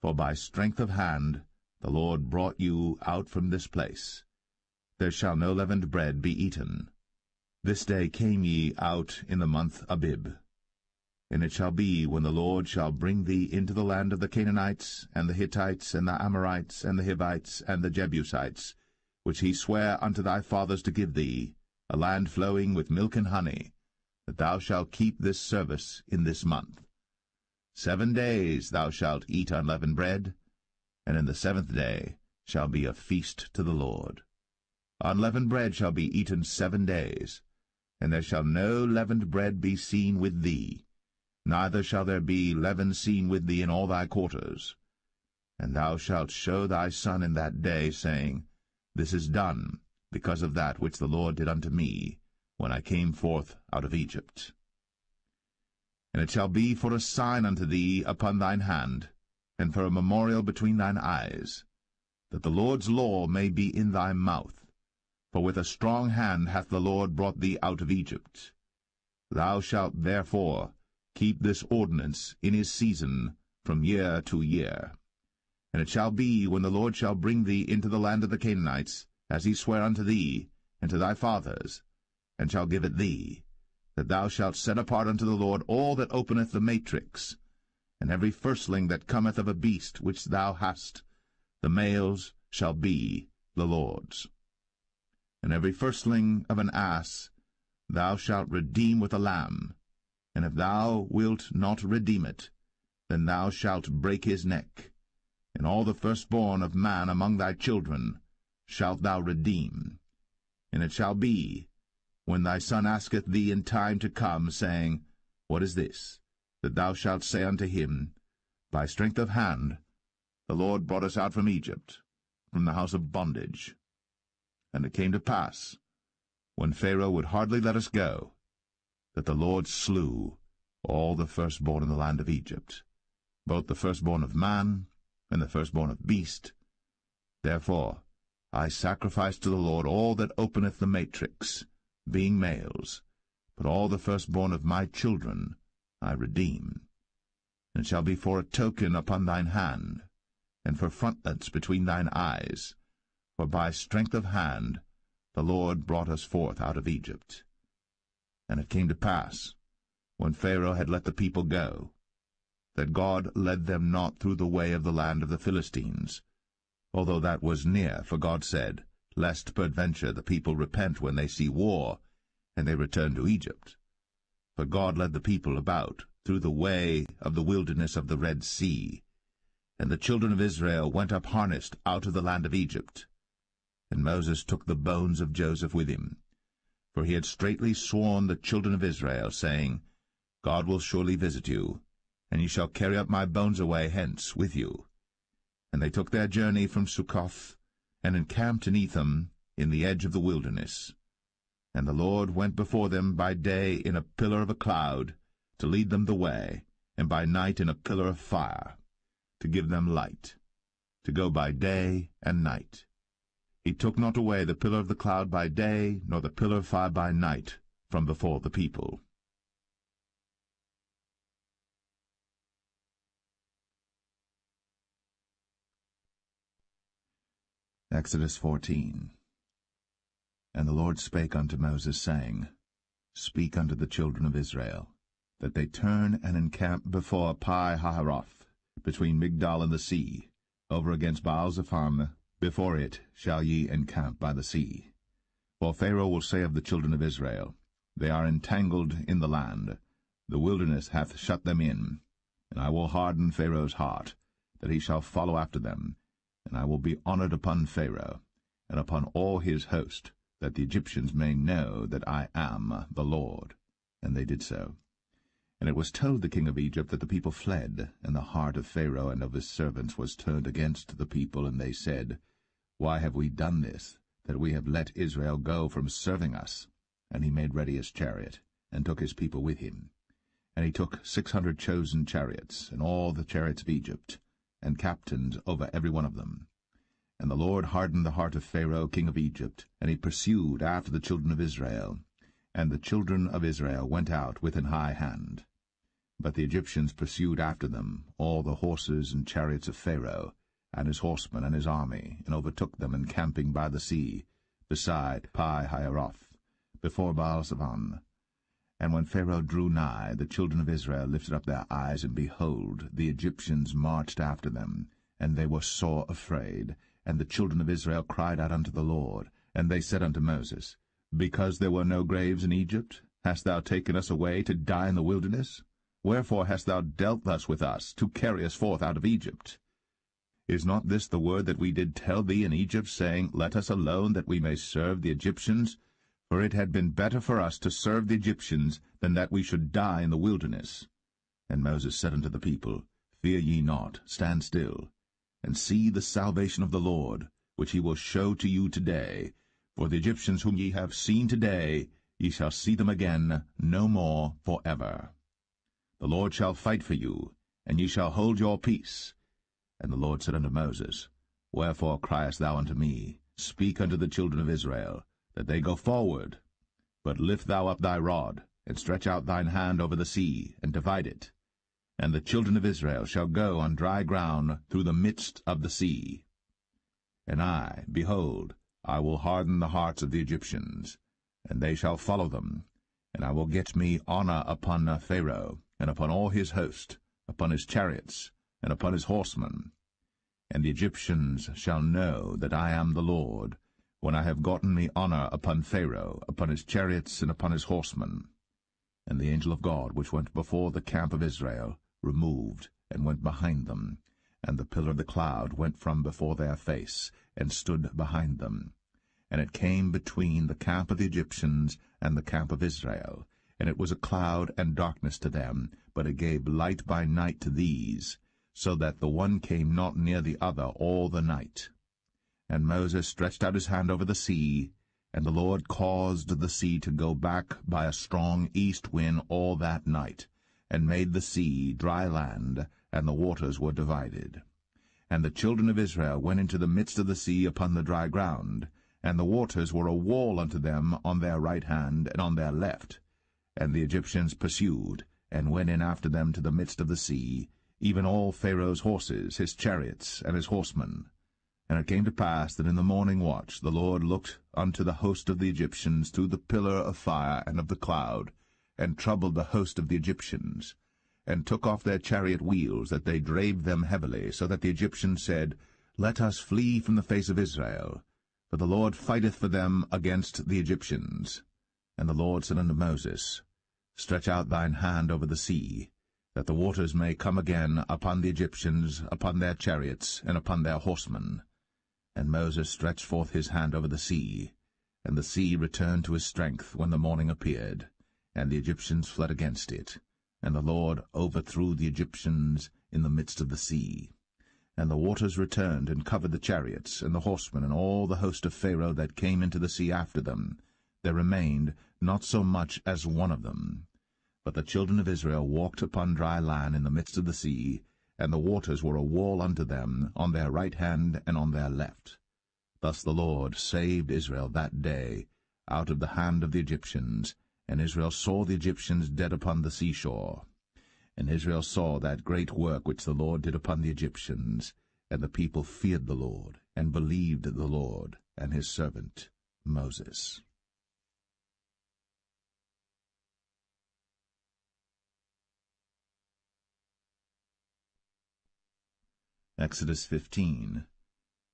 [SPEAKER 1] for by strength of hand the Lord brought you out from this place. There shall no leavened bread be eaten. This day came ye out in the month Abib. And it shall be, when the Lord shall bring thee into the land of the Canaanites, and the Hittites, and the Amorites, and the Hivites, and the Jebusites, which he sware unto thy fathers to give thee, a land flowing with milk and honey, that thou shalt keep this service in this month. 7 days thou shalt eat unleavened bread, and in the 7th day shall be a feast to the Lord. Unleavened bread shall be eaten 7 days, and there shall no leavened bread be seen with thee, neither shall there be leaven seen with thee in all thy quarters. And thou shalt show thy son in that day, saying, This is done, because of that which the Lord did unto me, when I came forth out of Egypt. And it shall be for a sign unto thee upon thine hand, and for a memorial between thine eyes, that the Lord's law may be in thy mouth. For with a strong hand hath the Lord brought thee out of Egypt. Thou shalt therefore keep this ordinance in his season from year to year. And it shall be, when the Lord shall bring thee into the land of the Canaanites, as he sware unto thee, and to thy fathers, and shall give it thee, that thou shalt set apart unto the Lord all that openeth the matrix, and every firstling that cometh of a beast which thou hast, the males shall be the Lord's. And every firstling of an ass thou shalt redeem with a lamb, and if thou wilt not redeem it, then thou shalt break his neck. And all the firstborn of man among thy children shalt thou redeem. And it shall be, when thy son asketh thee in time to come, saying, What is this? That thou shalt say unto him, By strength of hand the Lord brought us out from Egypt, from the house of bondage. And it came to pass, when Pharaoh would hardly let us go, that the Lord slew
[SPEAKER 2] all the firstborn in the land of Egypt, both the firstborn of man and the firstborn of beast. Therefore I sacrifice to the Lord all that openeth the matrix, being males, but all the firstborn of my children I redeem. And shall be for a token upon thine hand, and for frontlets between thine eyes, for by strength of hand the Lord brought us forth out of Egypt. And it came to pass, when Pharaoh had let the people go, that God led them not through the way of the land of the Philistines, although that was near, for God said, Lest peradventure the people repent when they see war, and they return to Egypt. For God led the people about through the way of the wilderness of the Red Sea, and the children of Israel went up harnessed out of the land of Egypt. And Moses took the bones of Joseph with him, for he had straitly sworn the children of Israel, saying, God will surely visit you, and ye shall carry up my bones away hence with you. And they took their journey from Succoth, and encamped in Etham, in the edge of the wilderness. And the Lord went before them by day in a pillar of a cloud, to lead them the way, and by night in a pillar of fire, to give them light, to go by day and night. He took not away the pillar of the cloud by day, nor the pillar of fire by night, from before the people. Exodus 14. And the Lord spake unto Moses, saying, Speak unto the children of Israel, that they turn and encamp before Pi-hahiroth, between Migdol and the sea, over against Baal-zephon. Before it shall ye encamp by the sea. For Pharaoh will say of the children of Israel, They are entangled in the land, the wilderness hath shut them in, and I will harden Pharaoh's heart, that he shall follow after them, and I will be honored upon Pharaoh, and upon all his host, that the Egyptians may know that I am the Lord. And they did so. And it was told the king of Egypt that the people fled, and the heart of Pharaoh and of his servants was turned against the people, and they said, Why have we done this, that we have let Israel go from serving us? And he made ready his chariot, and took his people with him. And he took 600 chosen chariots, and all the chariots of Egypt, and captains over every one of them. And the Lord hardened the heart of Pharaoh king of Egypt, and he pursued after the children of Israel. And the children of Israel went out with an high hand. But the Egyptians pursued after them all the horses and chariots of Pharaoh, and his horsemen and his army, and overtook them encamping by the sea, beside Pi-hahiroth, before Baal-zephon. And when Pharaoh drew nigh, the children of Israel lifted up their eyes, and behold, the Egyptians marched after them, and they were sore afraid. And the children of Israel cried out unto the Lord. And they said unto Moses, Because there were no graves in Egypt, hast thou taken us away to die in the wilderness? Wherefore hast thou dealt thus with us, to carry us forth out of Egypt? Is not this the word that we did tell thee in Egypt, saying, Let us alone, that we may serve the Egyptians? For it had been better for us to serve the Egyptians, than that we should die in the wilderness. And Moses said unto the people, Fear ye not, stand still, and see the salvation of the Lord, which he will show to you today. For the Egyptians whom ye have seen today, ye shall see them again no more for ever. The Lord shall fight for you, and ye shall hold your peace. And the Lord said unto Moses, Wherefore criest thou unto me? Speak unto the children of Israel, that they go forward. But lift thou up thy rod, and stretch out thine hand over the sea, and divide it. And the children of Israel shall go on dry ground through the midst of the sea. And I, behold, I will harden the hearts of the Egyptians, and they shall follow them. And I will get me honor upon Pharaoh, and upon all his host, upon his chariots, and upon his horsemen. And the Egyptians shall know that I am the Lord, when I have gotten me honor upon Pharaoh, upon his chariots, and upon his horsemen. And the angel of God, which went before the camp of Israel, removed, and went behind them. And the pillar of the cloud went from before their face, and stood behind them. And it came between the camp of the Egyptians and the camp of Israel. And it was a cloud and darkness to them, but it gave light by night to these, so that the one came not near the other all the night. And Moses stretched out his hand over the sea, and the Lord caused the sea to go back by a strong east wind all that night.
[SPEAKER 1] and made the sea dry land, and the waters were divided. And the children of Israel went into the midst of the sea upon the dry ground, and the waters were a wall unto them on their right hand and on their left. And the Egyptians pursued, and went in after them to the midst of the sea, even all Pharaoh's horses, his chariots, and his horsemen. And it came to pass that in the morning watch the Lord looked unto the host of the Egyptians through the pillar of fire and of the cloud, and troubled the host of the Egyptians, and took off their chariot wheels, that they drave them heavily, so that the Egyptians said, Let us flee from the face of Israel, for the Lord fighteth for them against the Egyptians. And the Lord said unto Moses, Stretch out thine hand over the sea, that the waters may come again upon the Egyptians, upon their chariots, and upon their horsemen. And Moses stretched forth his hand over the sea, and the sea returned to his strength when the morning appeared, and the Egyptians fled against it. And the Lord overthrew the Egyptians in the midst of the sea. And the waters returned and covered the chariots, and the horsemen, and all the host of Pharaoh that came into the sea after them. There remained not so much as one of them. But the children of Israel walked upon dry land in the midst of the sea, and the waters were a wall unto them on their right hand and on their left. Thus the Lord saved Israel that day out of the hand of the Egyptians, and Israel saw the Egyptians dead upon the seashore. And Israel saw that great work which the Lord did upon the Egyptians, and the people feared the Lord, and believed the Lord and his servant Moses. Exodus 15.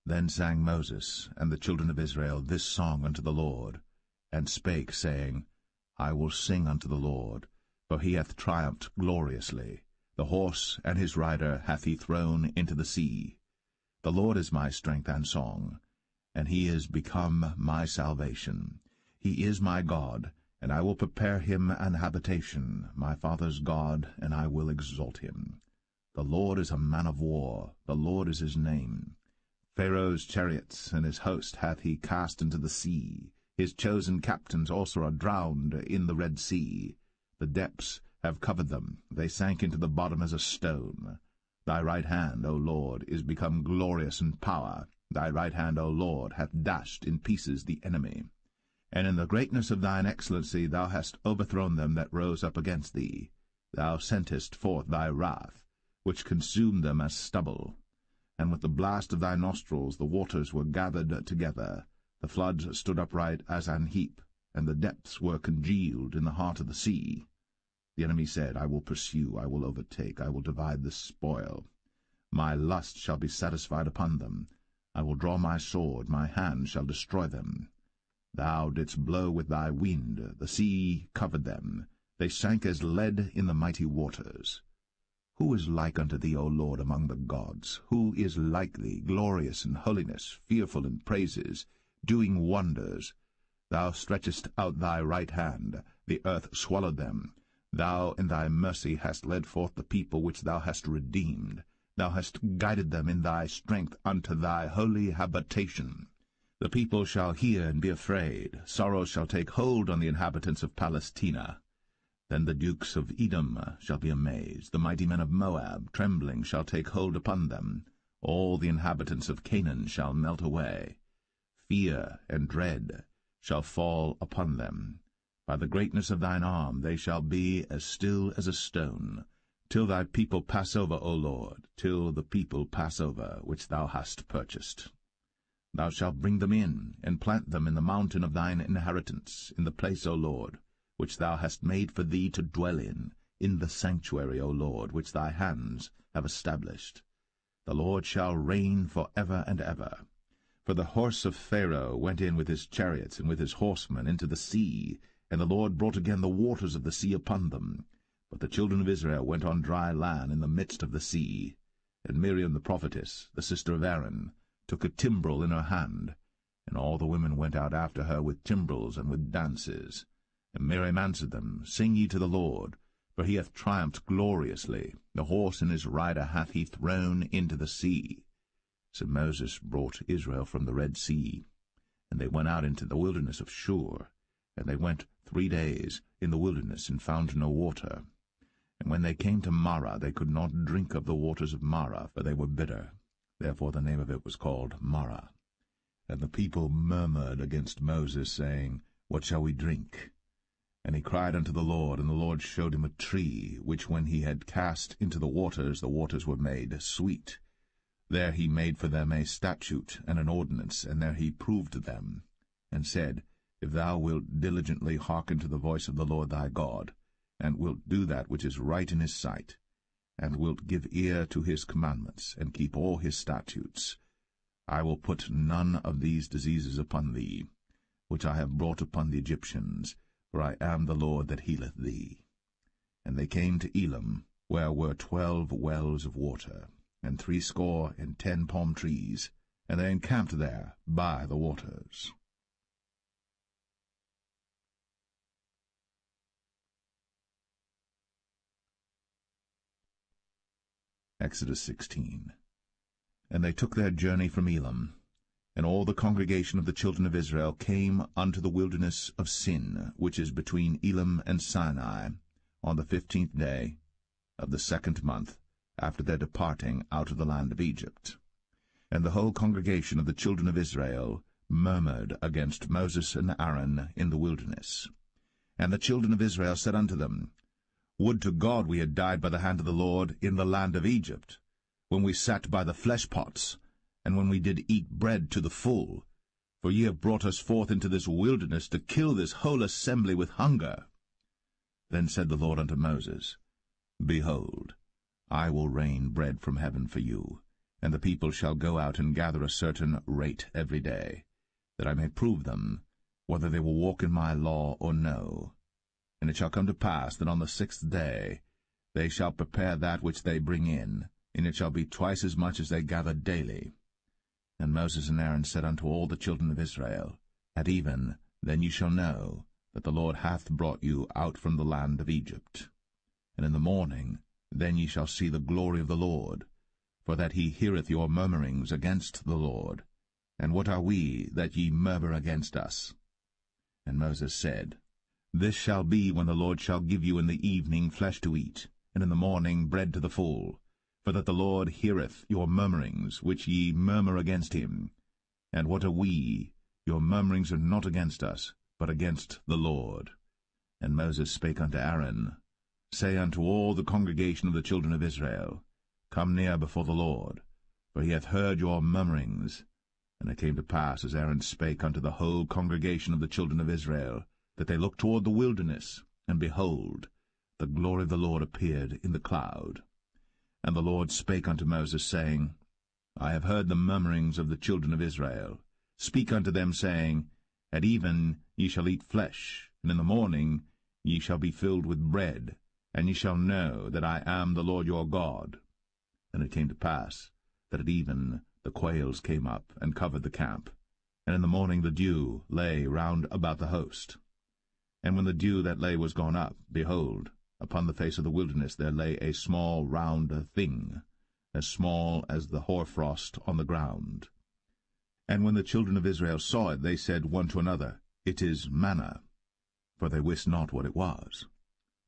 [SPEAKER 1] Then sang Moses and the children of Israel this song unto the Lord, and spake, saying, I will sing unto the Lord, for he hath triumphed gloriously. The horse and his rider hath he thrown into the sea. The Lord is my strength and song, and he is become my salvation. He is my God, and I will prepare him an habitation, my father's God, and I will exalt him. The Lord is a man of war, the Lord is his name. Pharaoh's chariots and his host hath he cast into the sea. His chosen captains also are drowned in the Red Sea. The depths have covered them, they sank into the bottom as a stone. Thy right hand, O Lord, is become glorious in power. Thy right hand, O Lord, hath dashed in pieces the enemy. And in the greatness of thine excellency thou hast overthrown them that rose up against thee. Thou sentest forth thy wrath, which consumed them as stubble. And with the blast of thy nostrils the waters were gathered together. The floods stood upright as an heap, and the depths were congealed in the heart of the sea. The enemy said, I will pursue, I will overtake, I will divide the spoil. My lust shall be satisfied upon them. I will draw my sword, my hand shall destroy them. Thou didst blow with thy wind, the sea covered them. They sank as lead in the mighty waters. Who is like unto thee, O Lord, among the gods? Who is like thee, glorious in holiness, fearful in praises, doing wonders? Thou stretchest out thy right hand, the earth swallowed them. Thou in thy mercy hast led forth the people which thou hast redeemed. Thou hast guided them in thy strength unto thy holy habitation. The people shall hear and be afraid. Sorrow shall take hold on the inhabitants of Palestina. Then the dukes of Edom shall be amazed. The mighty men of Moab, trembling, shall take hold upon them. All the inhabitants of Canaan shall melt away. Fear and dread shall fall upon them. By the greatness of thine arm they shall be as still as a stone, till thy people pass over, O Lord, till the people pass over, which thou hast purchased. Thou shalt bring them in, and plant them in the mountain of thine inheritance, in the place, O Lord, which thou hast made for thee to dwell in the sanctuary, O Lord, which thy hands have established. The Lord shall reign for ever and ever. For the horse of Pharaoh went in with his chariots and with his horsemen into the sea, and the Lord brought again the waters of the sea upon them. But the children of Israel went on dry land in the midst of the sea. And Miriam the prophetess, the sister of Aaron, took a timbrel in her hand, and all the women went out after her with timbrels and with dances. And Miriam answered them, Sing ye to the Lord, for he hath triumphed gloriously. The horse and his rider hath he thrown into the sea. So Moses brought Israel from the Red Sea, and they went out into the wilderness of Shur. And they went 3 days in the wilderness, and found no water.
[SPEAKER 2] And when they came to Marah, they could not drink of the waters of Marah, for they were bitter. Therefore the name of it was called Marah. And the people murmured against Moses, saying, What shall we drink? And he cried unto the Lord, and the Lord showed him a tree, which when he had cast into the waters were made sweet. There he made for them a statute and an ordinance, and there he proved them, and said, If thou wilt diligently hearken to the voice of the Lord thy God, and wilt do that which is right in his sight, and wilt give ear to his commandments, and keep all his statutes, I will put none of these diseases upon thee, which I have brought upon the Egyptians, for I am the Lord that healeth thee. And they came to Elim, where were 12 wells of water, and 60 palm trees, and they encamped there by the waters. Exodus 16. And they took their journey from Elim, and all the congregation of the children of Israel came unto the wilderness of Sin, which is between Elim and Sinai, on the 15th day of the 2nd month, after their departing out of the land of Egypt. And the whole congregation of the children of Israel murmured against Moses and Aaron in the wilderness. And the children of Israel said unto them, Would to God we had died by the hand of the Lord in the land of Egypt, when we sat by the flesh pots, and when we did eat bread to the full. For ye have brought us forth into this wilderness to kill this whole assembly with hunger. Then said the Lord unto Moses, Behold, I will rain bread from heaven for you, and the people shall go out and gather a certain rate every day, that I may prove them, whether they will walk in my law or no. And it shall come to pass that on the 6th day they shall prepare that which they bring in, and it shall be twice as much as they gather daily. And Moses and Aaron said unto all the children of Israel, At even then ye shall know that the Lord hath brought you out from the land of Egypt. And in the morning then ye shall see the glory of the Lord, for that he heareth your murmurings against the Lord. And what are we, that ye murmur against us? And Moses said, This shall be when the Lord shall give you in the evening flesh to eat, and in the morning bread to the full, for that the Lord heareth your murmurings, which ye murmur against him. And what are we? Your murmurings are not against us, but against the Lord. And Moses spake unto Aaron, Say unto all the congregation of the children of Israel, Come near before the Lord, for he hath heard your murmurings. And it came to pass, as Aaron spake unto the whole congregation of the children of Israel, that they looked toward the wilderness, and behold, the glory of the Lord appeared in the cloud. And the Lord spake unto Moses, saying, I have heard the murmurings of the children of Israel. Speak unto them, saying, At even ye shall eat flesh, and in the morning ye shall be filled with bread, and ye shall know that I am the Lord your God. And it came to pass, that at even the quails came up, and covered the camp, and in the morning the dew lay round about the host. And when the dew that lay was gone up, behold, upon the face of the wilderness there lay a small round thing, as small as the hoarfrost on the ground. And when the children of Israel saw it, they said one to another, It is manna, for they wist not what it was.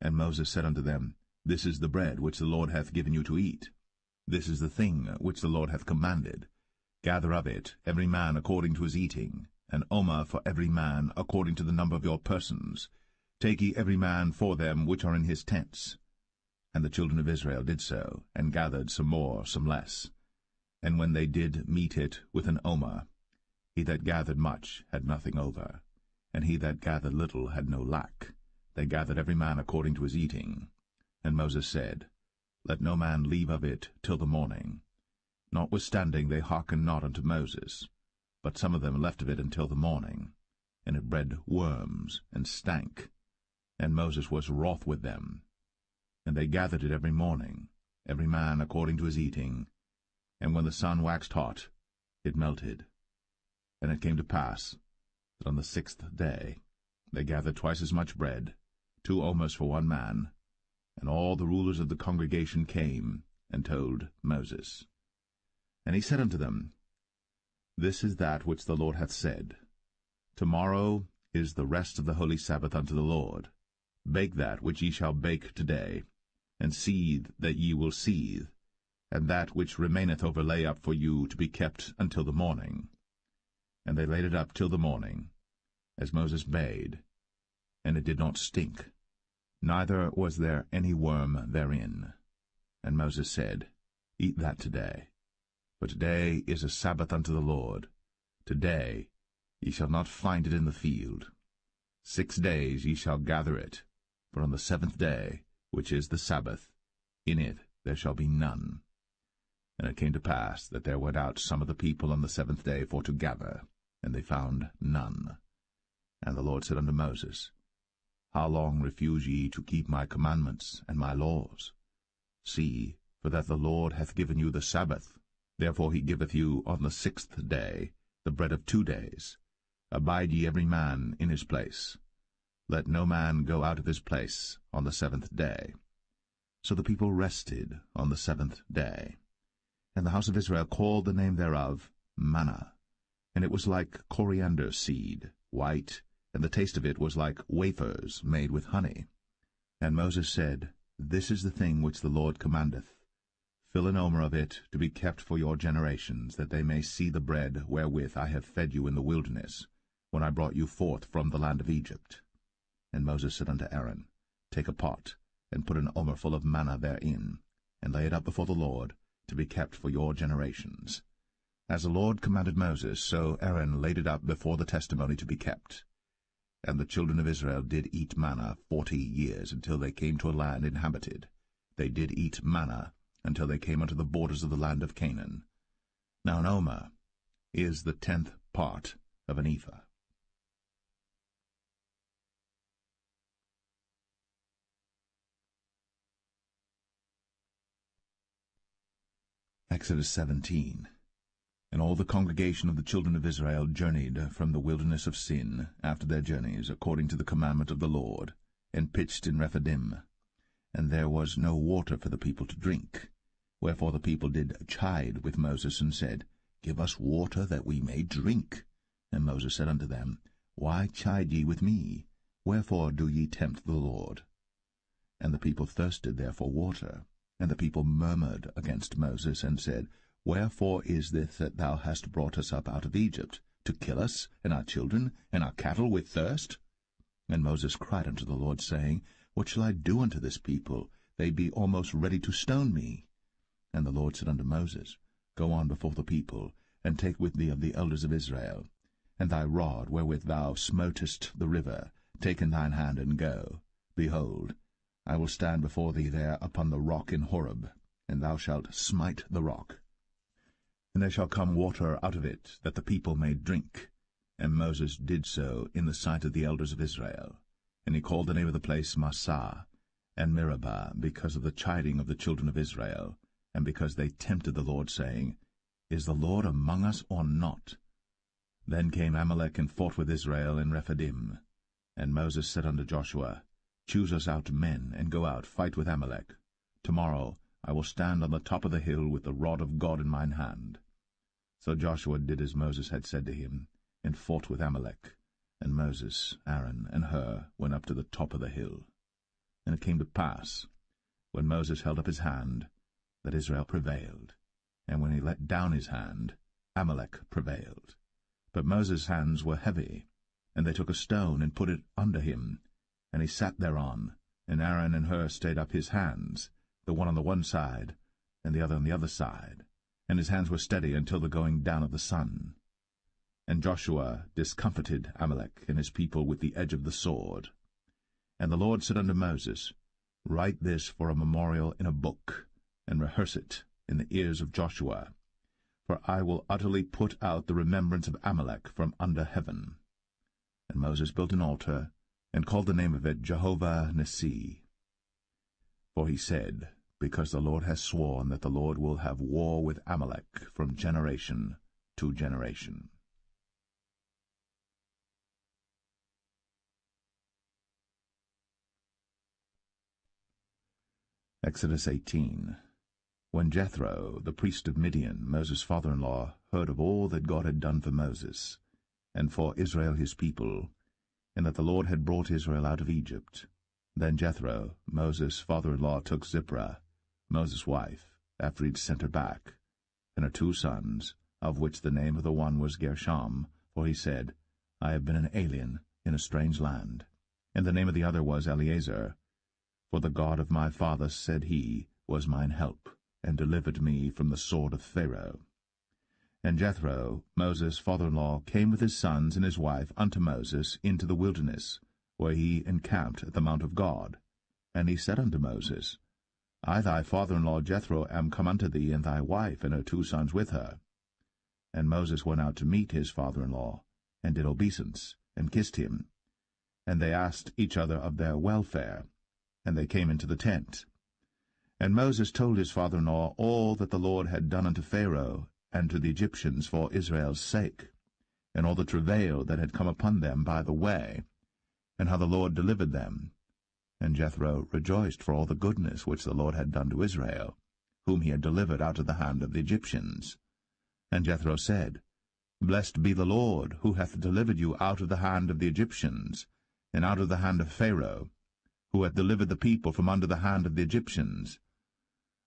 [SPEAKER 2] And Moses said unto them, This is the bread which the Lord hath given you to eat. This is the thing which the Lord hath commanded. Gather of it every man according to his eating, an omer for every man according to the number of your persons. Take ye every man for them which are in his tents. And the children of Israel did so, and gathered some more, some less. And when they did meet it with an omer, he that gathered much had nothing over, and he that gathered little had no lack. They gathered every man according to his eating. And Moses said, Let no man leave of it till the morning. Notwithstanding they hearkened not unto Moses, but some of them left of it until the morning. And it bred worms, and stank. And Moses was wroth with them. And they gathered it every morning, every man according to his eating. And when the sun waxed hot, it melted. And it came to pass that on the 6th day they gathered twice as much bread, 2 omers for one man. And all the rulers of the congregation came and told Moses. And he said unto them, This is that which the Lord hath said. Tomorrow is the rest of the holy Sabbath unto the Lord. Bake that which ye shall bake today,
[SPEAKER 1] and seethe that ye will seethe, and that which remaineth over lay up for you to be kept until the morning. And they laid it up till the morning, as Moses bade, and it did not stink, neither was there any worm therein. And Moses said, Eat that today, for today is a Sabbath unto the Lord. Today ye shall not find it in the field. 6 days ye shall gather it, for on the 7th day, which is the Sabbath, in it there shall be none. And it came to pass that there went out some of the people on the 7th day for to gather, and they found none. And the Lord said unto Moses, How long refuse ye to keep my commandments and my laws? See, for that the Lord hath given you the Sabbath. Therefore he giveth you on the 6th day the bread of 2 days. Abide ye every man in his place. Let no man go out of his place on the 7th day. So the people rested on the 7th day. And the house of Israel called the name thereof manna. And it was like coriander seed, white, and the taste of it was like wafers made with honey. And Moses said, This is the thing which the Lord commandeth. Fill an omer of it to be kept for your generations, that they may see the bread wherewith I have fed you in the wilderness, when I brought you forth from the land of Egypt. And Moses said unto Aaron, Take a pot, and put an omer full of manna therein, and lay it up before the Lord, to be kept for your generations. As the Lord commanded Moses, so Aaron laid it up before the testimony to be kept. And the children of Israel did eat manna 40 years, until they came to a land inhabited. They did eat manna until they came unto the borders of the land of Canaan. Now an omer is the 10th part of an ephah. Exodus 17. And all the congregation of the children of Israel journeyed from the wilderness of Sin after their journeys, according to the commandment of the Lord, and pitched in Rephidim. And there was no water for the people to drink. Wherefore the people did chide with Moses, and said, Give us water that we may drink. And Moses said unto them, Why chide ye with me? Wherefore do ye tempt the Lord? And the people thirsted there for water. And the people murmured against Moses, and said, Wherefore is this that thou hast brought us up out of Egypt, to kill us, and our children, and our cattle with thirst? And Moses cried unto the Lord, saying, What shall I do unto this people? They be almost ready to stone me. And the Lord said unto Moses, Go on before the people, and take with thee of the elders of Israel, and thy rod wherewith thou smotest the river, take in thine hand, and go. Behold, I will stand before thee there upon the rock in Horeb, and thou shalt smite the rock. And there shall come water out of it, that the people may drink. And Moses did so in the sight of the elders of Israel. And he called the name of the place Massah and Meribah, because of the chiding of the children of Israel, and because they tempted the Lord, saying, Is the Lord among us or not? Then came Amalek and fought with Israel in Rephidim. And Moses said unto Joshua, Choose us out men, and go out, fight with Amalek. Tomorrow I will stand on the top of the hill with the rod of God in mine hand. So Joshua did as Moses had said to him, and fought with Amalek. And Moses, Aaron, and Hur went up to the top of the hill. And it came to pass, when Moses held up his hand, that Israel prevailed. And when he let down his hand, Amalek prevailed. But Moses' hands were heavy, and they took a stone and put it under him, and he sat thereon. And Aaron and Hur stayed up his hands, the one on the one side, and the other on the other side. And his hands were steady until the going down of the sun. And Joshua discomfited Amalek and his people with the edge of the sword. And the Lord said unto Moses, Write this for a memorial in a book, and rehearse it in the ears of Joshua. For I will utterly put out the remembrance of Amalek from under heaven. And Moses built an altar, and called the name of it Jehovah Nissi. For he said, Because the Lord has sworn that the Lord will have war with Amalek from generation to generation. Exodus 18. When Jethro, the priest of Midian, Moses' father-in-law, heard of all that God had done for Moses, and for Israel his people, and that the Lord had brought Israel out of Egypt, Then Jethro, Moses' father-in-law, took Zipporah, Moses' wife, after he'd sent her back, and her 2 sons, of which the name of the one was Gershom, for he said, I have been an alien in a strange land. And the name of the other was Eleazar, for the God of my father, said he, was mine help, and delivered me from the sword of Pharaoh. And Jethro, Moses' father-in-law, came with his sons and his wife unto Moses into the wilderness, where he encamped at the mount of God. And he said unto Moses, I thy father-in-law Jethro am come unto thee, and thy wife and her 2 sons with her. And Moses went out to meet his father-in-law, and did obeisance, and kissed him. And they asked each other of their welfare, and they came into the tent. And Moses told his father-in-law all that the Lord had done unto Pharaoh and to the Egyptians for Israel's sake, and all the travail that had come upon them by the way, and how the Lord delivered them. And Jethro rejoiced for all the goodness which the Lord had done to Israel, whom he had delivered out of the hand of the Egyptians. And Jethro said, Blessed be the Lord, who hath delivered you out of the hand of the Egyptians, and out of the hand of Pharaoh, who hath delivered the people from under the hand of the Egyptians.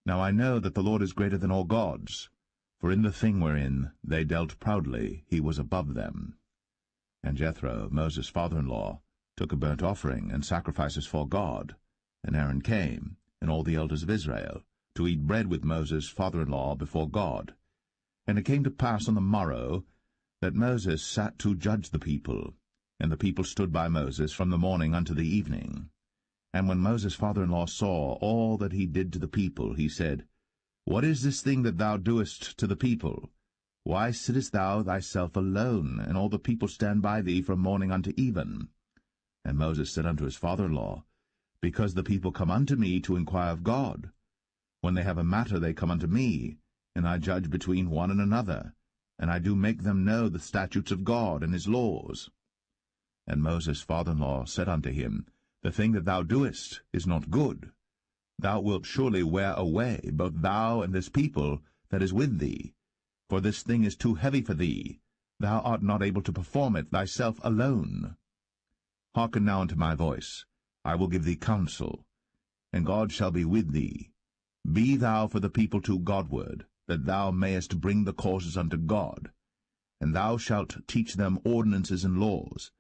[SPEAKER 1] Now I know that the Lord is greater than all gods, for in the thing wherein they dealt proudly he was above them. And Jethro, Moses' father-in-law, took a burnt offering and sacrifices for God. And Aaron came, and all the elders of Israel, to eat bread with Moses' father-in-law before God. And it came to pass on the morrow that Moses sat to judge the people, and the people stood by Moses from the morning unto the evening. And when Moses' father-in-law saw all that he did to the people, he said, What is this thing that thou doest to the people? Why sittest thou thyself alone, and all the people stand by thee from morning unto even? And Moses said unto his father-in-law, Because the people come unto me to inquire of God. When they have a matter they come unto me, and I judge between one and another, and I do make them know the statutes of God and his laws. And Moses' father-in-law said unto him, The thing that thou doest is not good. Thou wilt surely wear away, both thou and this people that is with thee. For this thing is too heavy for thee. Thou art not able to perform it thyself alone. Hearken now unto my voice. I will give thee counsel, and God shall be with thee. Be thou for the people to Godward, that thou mayest bring the causes unto God. And thou shalt teach them ordinances and laws,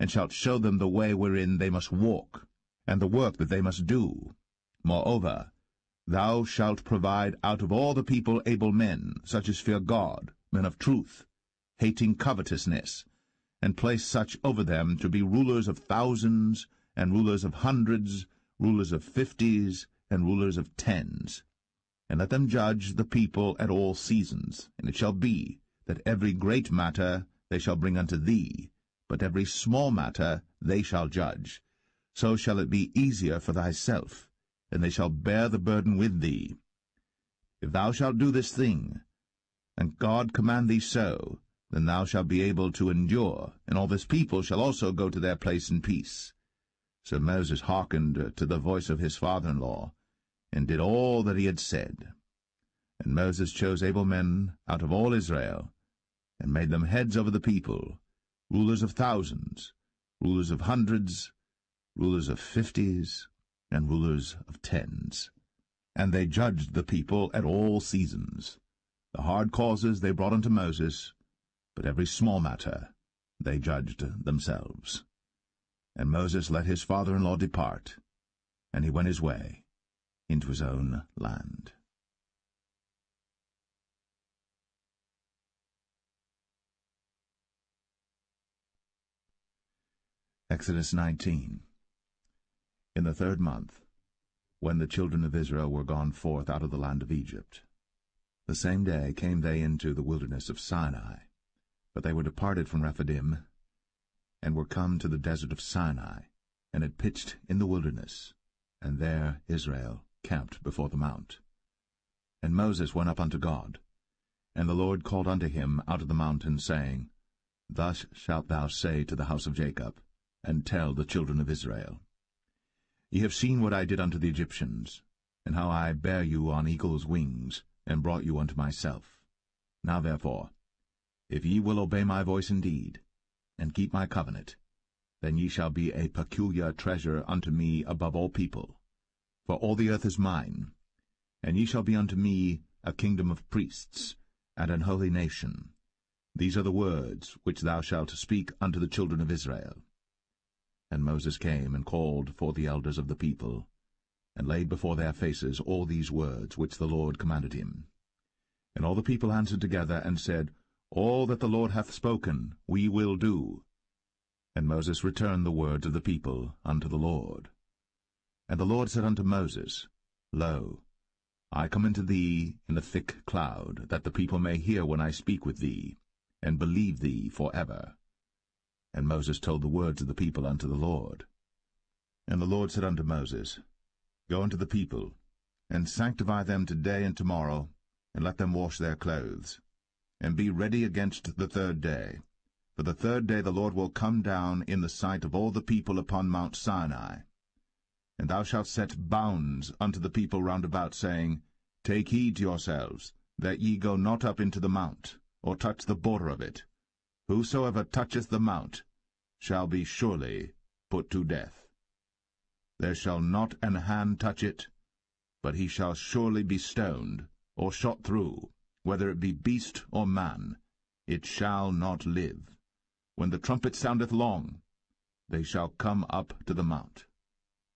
[SPEAKER 1] and shalt show them the way wherein they must walk, and the work that they must do. Moreover, thou shalt provide out of all the people able men, such as fear God, men of truth, hating covetousness, and place such over them to be rulers of thousands, and rulers of hundreds, rulers of 50s, and rulers of 10s. And let them judge the people at all seasons. And it shall be, that every great matter they shall bring unto thee, but every small matter they shall judge. So shall it be easier for thyself, and they shall bear the burden with thee. If thou shalt do this thing, and God command thee so, then thou shalt be able to endure, and all this people shall also go to their place in peace. So Moses hearkened to the voice of his father-in-law, and did all that he had said. And Moses chose able men out of all Israel, and made them heads over the people, rulers of thousands, rulers of hundreds, rulers of 50s, and rulers of 10s. And they judged the people at all seasons. The hard causes they brought unto Moses, but every small matter they judged themselves. And Moses let his father-in-law depart, and he went his way into his own land. Exodus 19. In the 3rd month, when the children of Israel were gone forth out of the land of Egypt, the same day came they into the wilderness of Sinai. But they were departed from Rephidim, and were come to the desert of Sinai, and had pitched in the wilderness, and there Israel camped before the mount. And Moses went up unto God, and the Lord called unto him out of the mountain, saying, Thus shalt thou say to the house of Jacob, and tell the children of Israel, Ye have seen what I did unto the Egyptians, and how I bare you on eagle's wings, and brought you unto myself. Now therefore, if ye will obey my voice indeed, and keep my covenant, then ye shall be a peculiar treasure unto me above all people. For all the earth is mine, and ye shall be unto me a kingdom of priests, and an holy nation. These are the words which thou shalt speak unto the children of Israel. And Moses came and called for the elders of the people, and laid before their faces all these words which the Lord commanded him. And all the people answered together, and said, All that the Lord hath spoken we will do. And Moses returned the words of the people unto the Lord. And the Lord said unto Moses, Lo, I come unto thee in a thick cloud, that the people may hear when I speak with thee, and believe thee for ever. And Moses told the words of the people unto the Lord. And the Lord said unto Moses, Go unto the people, and sanctify them today and tomorrow, and let them wash their clothes, and be ready against the third day. For the third day the Lord will come down in the sight of all the people upon Mount Sinai. And thou shalt set bounds unto the people round about, saying, Take heed to yourselves, that ye go not up into the mount, or touch the border of it. Whosoever toucheth the mount shall be surely put to death. There shall not an hand touch it, but he shall surely be stoned, or shot through, whether it be beast or man, it shall not live. When the trumpet soundeth long, they shall come up to the mount.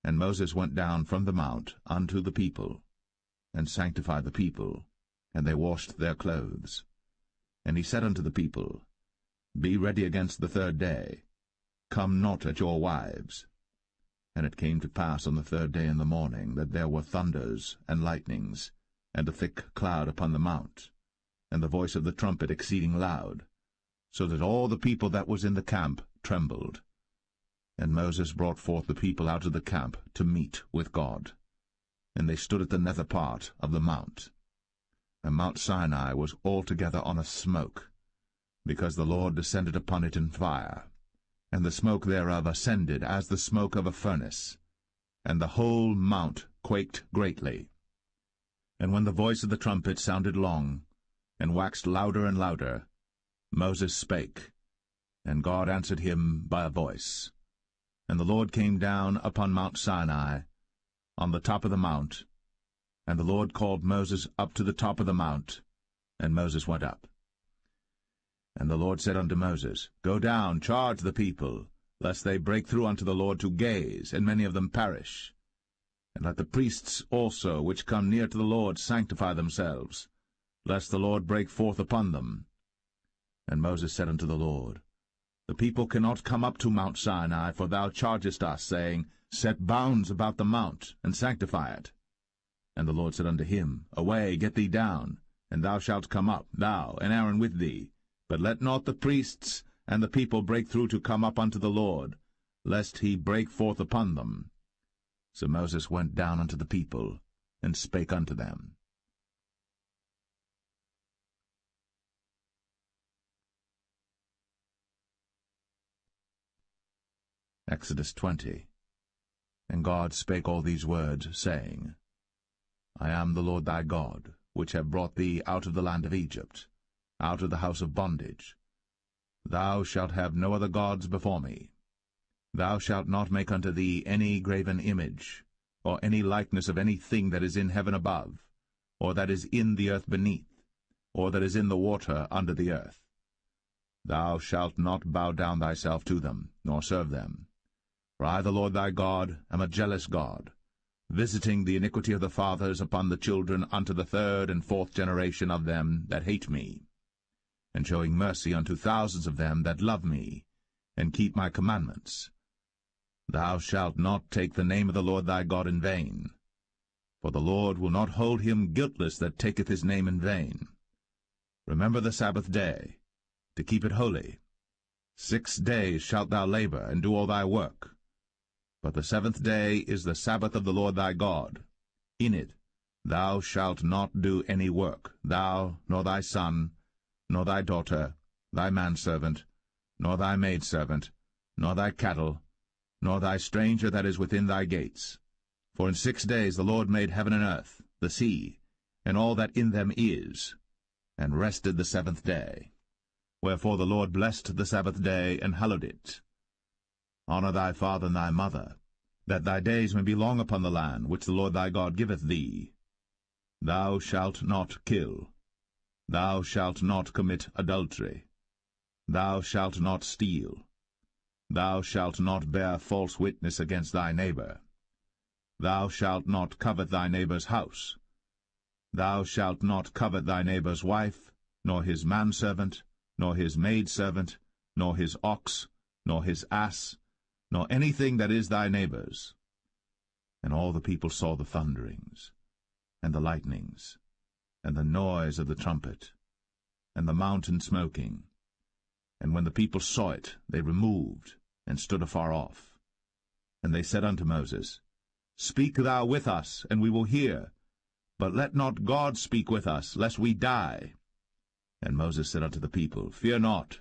[SPEAKER 1] And Moses went down from the mount unto the people, and sanctified the people, and they washed their clothes. And he said unto the people, Be ready against the third day, come not at your wives. And it came to pass on the third day in the morning, that there were thunders and lightnings, and a thick cloud upon the mount, and the voice of the trumpet exceeding loud, so that all the people that was in the camp trembled. And Moses brought forth the people out of the camp to meet with God. And they stood at the nether part of the mount. And Mount Sinai was altogether on a smoke, because the Lord descended upon it in fire, and the smoke thereof ascended as the smoke of a furnace, and the whole mount quaked greatly. And when the voice of the trumpet sounded long, and waxed louder and louder, Moses spake, and God answered him by a voice. And the Lord came down upon Mount Sinai, on the top of the mount, and the Lord called Moses up to the top of the mount, and Moses went up. And the Lord said unto Moses, Go down, charge the people, lest they break through unto the Lord to gaze, and many of them perish. And let the priests also which come near to the Lord sanctify themselves, lest the Lord break forth upon them. And Moses said unto the Lord, The people cannot come up to Mount Sinai, for thou chargest us, saying, Set bounds about the mount, and sanctify it. And the Lord said unto him, Away, get thee down, and thou shalt come up, thou and Aaron with thee. But let not the priests and the people break through to come up unto the Lord, lest he break forth upon them. So Moses went down unto the people, and spake unto them. Exodus 20. And God spake all these words, saying, I am the Lord thy God, which have brought thee out of the land of Egypt, out of the house of bondage. Thou shalt have no other gods before me. Thou shalt not make unto thee any graven image, or any likeness of any thing that is in heaven above, or that is in the earth beneath, or that is in the water under the earth. Thou shalt not bow down thyself to them, nor serve them. For I, the Lord thy God, am a jealous God, visiting the iniquity of the fathers upon the children unto the third and fourth generation of them that hate me, and showing mercy unto thousands of them that love me, and keep my commandments. Thou shalt not take the name of the Lord thy God in vain, for the Lord will not hold him guiltless that taketh his name in vain. Remember the Sabbath day, to keep it holy. 6 days shalt thou labor, and do all thy work. But the 7th day is the Sabbath of the Lord thy God. In it thou shalt not do any work, thou, nor thy son, nor thy daughter, thy manservant, nor thy maidservant, nor thy cattle, nor thy stranger that is within thy gates. For in 6 days the Lord made heaven and earth, the sea, and all that in them is, and rested the 7th day. Wherefore the Lord blessed the Sabbath day, and hallowed it. Honor thy father and thy mother, that thy days may be long upon the land which the Lord thy God giveth thee. Thou shalt not kill. Thou shalt not commit adultery. Thou shalt not steal. Thou shalt not bear false witness against thy neighbor. Thou shalt not covet thy neighbor's house. Thou shalt not covet thy neighbor's wife, nor his manservant, nor his maidservant, nor his ox, nor his ass, nor anything that is thy neighbor's. And all the people saw the thunderings, and the lightnings, and the noise of the trumpet, and the mountain smoking. And when the people saw it, they removed, and stood afar off. And they said unto Moses, Speak thou with us, and we will hear. But let not God speak with us, lest we die. And Moses said unto the people, Fear not,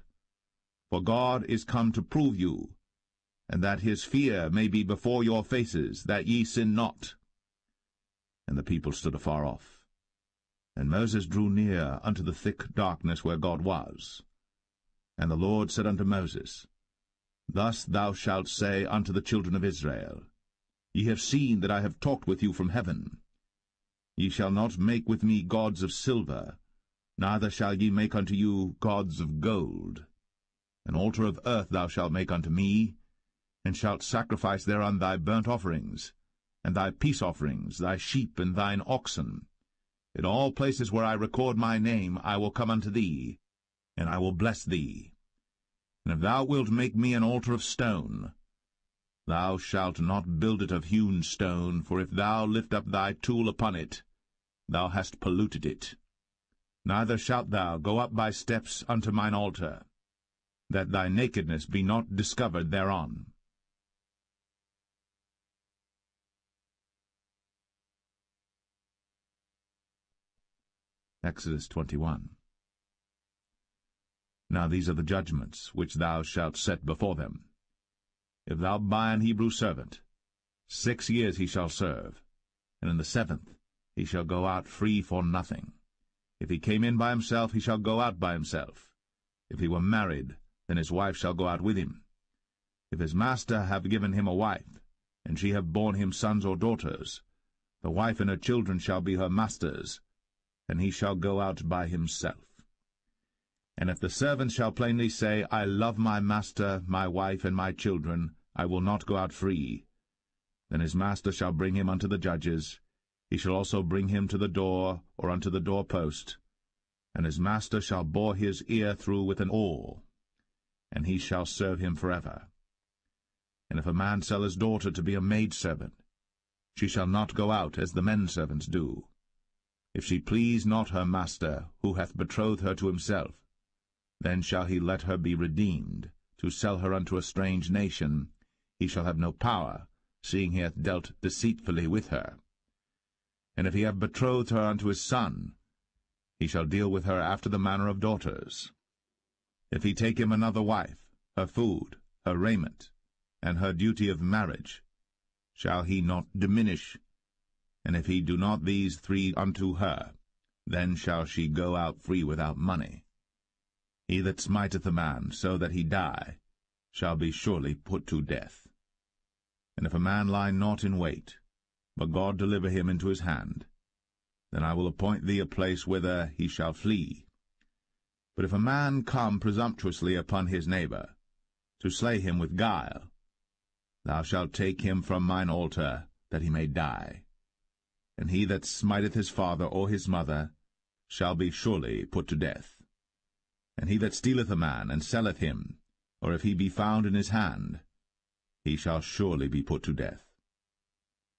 [SPEAKER 1] for God is come to prove you, and that his fear may be before your faces, that ye sin not. And the people stood afar off. And Moses drew near unto the thick darkness where God was. And the Lord said unto Moses, Thus thou shalt say unto the children of Israel, Ye have seen that I have talked with you from heaven. Ye shall not make with me gods of silver, neither shall ye make unto you gods of gold. An altar of earth thou shalt make unto me, and shalt sacrifice thereon thy burnt offerings, and thy peace offerings, thy sheep and thine oxen. In all places where I record my name I will come unto thee, and I will bless thee. And if thou wilt make me an altar of stone, thou shalt not build it of hewn stone, for if thou lift up thy tool upon it, thou hast polluted it. Neither shalt thou go up by steps unto mine altar, that thy nakedness be not discovered thereon. Exodus 21. Now these are the judgments which thou shalt set before them. If thou buy an Hebrew servant, 6 years he shall serve, and in the 7th he shall go out free for nothing. If he came in by himself, he shall go out by himself. If he were married, then his wife shall go out with him. If his master have given him a wife, and she have borne him sons or daughters, the wife and her children shall be her master's, and he shall go out by himself. And if the servant shall plainly say, I love my master, my wife, and my children, I will not go out free, then his master shall bring him unto the judges. He shall also bring him to the door, or unto the doorpost, and his master shall bore his ear through with an awl, and he shall serve him forever. And if a man sell his daughter to be a maidservant, she shall not go out as the men servants do. If she please not her master, who hath betrothed her to himself, then shall he let her be redeemed. To sell her unto a strange nation, he shall have no power, seeing he hath dealt deceitfully with her. And if he have betrothed her unto his son, he shall deal with her after the manner of daughters. If he take him another wife, her food, her raiment, and her duty of marriage, shall he not diminish? And if he do not these 3 unto her, then shall she go out free without money. He that smiteth a man so that he die shall be surely put to death. And if a man lie not in wait, but God deliver him into his hand, then I will appoint thee a place whither he shall flee. But if a man come presumptuously upon his neighbor, to slay him with guile, thou shalt take him from mine altar, that he may die. And he that smiteth his father or his mother shall be surely put to death. And he that stealeth a man, and selleth him, or if he be found in his hand, he shall surely be put to death.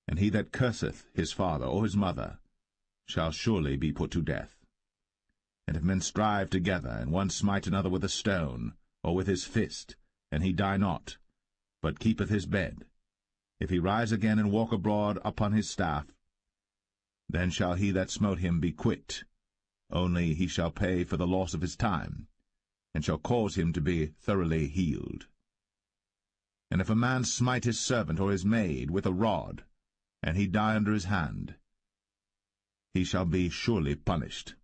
[SPEAKER 1] And he that curseth his father or his mother shall surely be put to death. And if men strive together, and one smite another with a stone, or with his fist, and he die not, but keepeth his bed, if he rise again and walk abroad upon his staff, then shall he that smote him be quit, only he shall pay for the loss of his time, and shall cause him to be thoroughly healed. And if a man smite his servant or his maid with a rod, and he die under his hand, he shall be surely punished.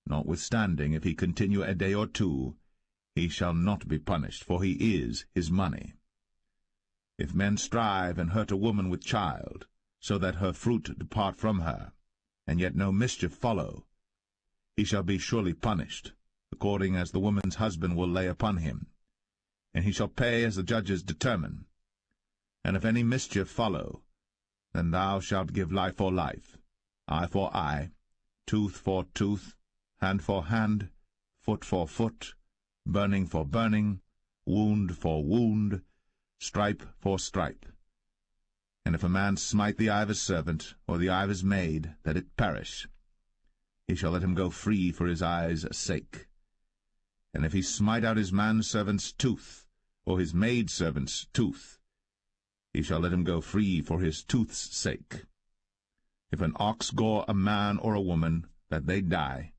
[SPEAKER 1] Notwithstanding, if he continue a day or 2, he shall not be punished, for he is his money. If men strive and hurt a woman with child, so that her fruit depart from her, and yet no mischief follow, he shall be surely punished, according as the woman's husband will lay upon him, and he shall pay as the judges determine. And if any mischief follow, then thou shalt give life for life, eye for eye, tooth for tooth, hand for hand, foot for foot, burning for burning, wound for wound, stripe for stripe. And if a man smite the eye of his servant, or the eye of his maid, that it perish, he shall let him go free for his eye's sake. And if he smite out his manservant's tooth, or his maidservant's tooth, he shall let him go free for his tooth's sake. If an ox gore a man or a woman, that they die,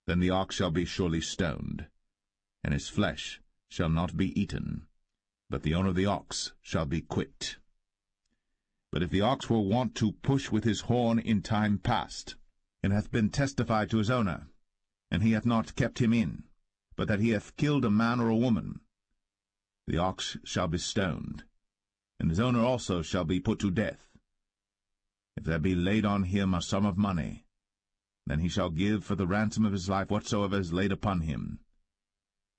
[SPEAKER 1] then the ox shall be surely stoned, and his flesh shall not be eaten, but the owner of the ox shall be quit. But if the ox were wont to push with his horn in time past, and hath been testified to his owner, and he hath not kept him in, but that he hath killed a man or a woman, the ox shall be stoned, and his owner also shall be put to death. If there be laid on him a sum of money, then he shall give for the ransom of his life whatsoever is laid upon him.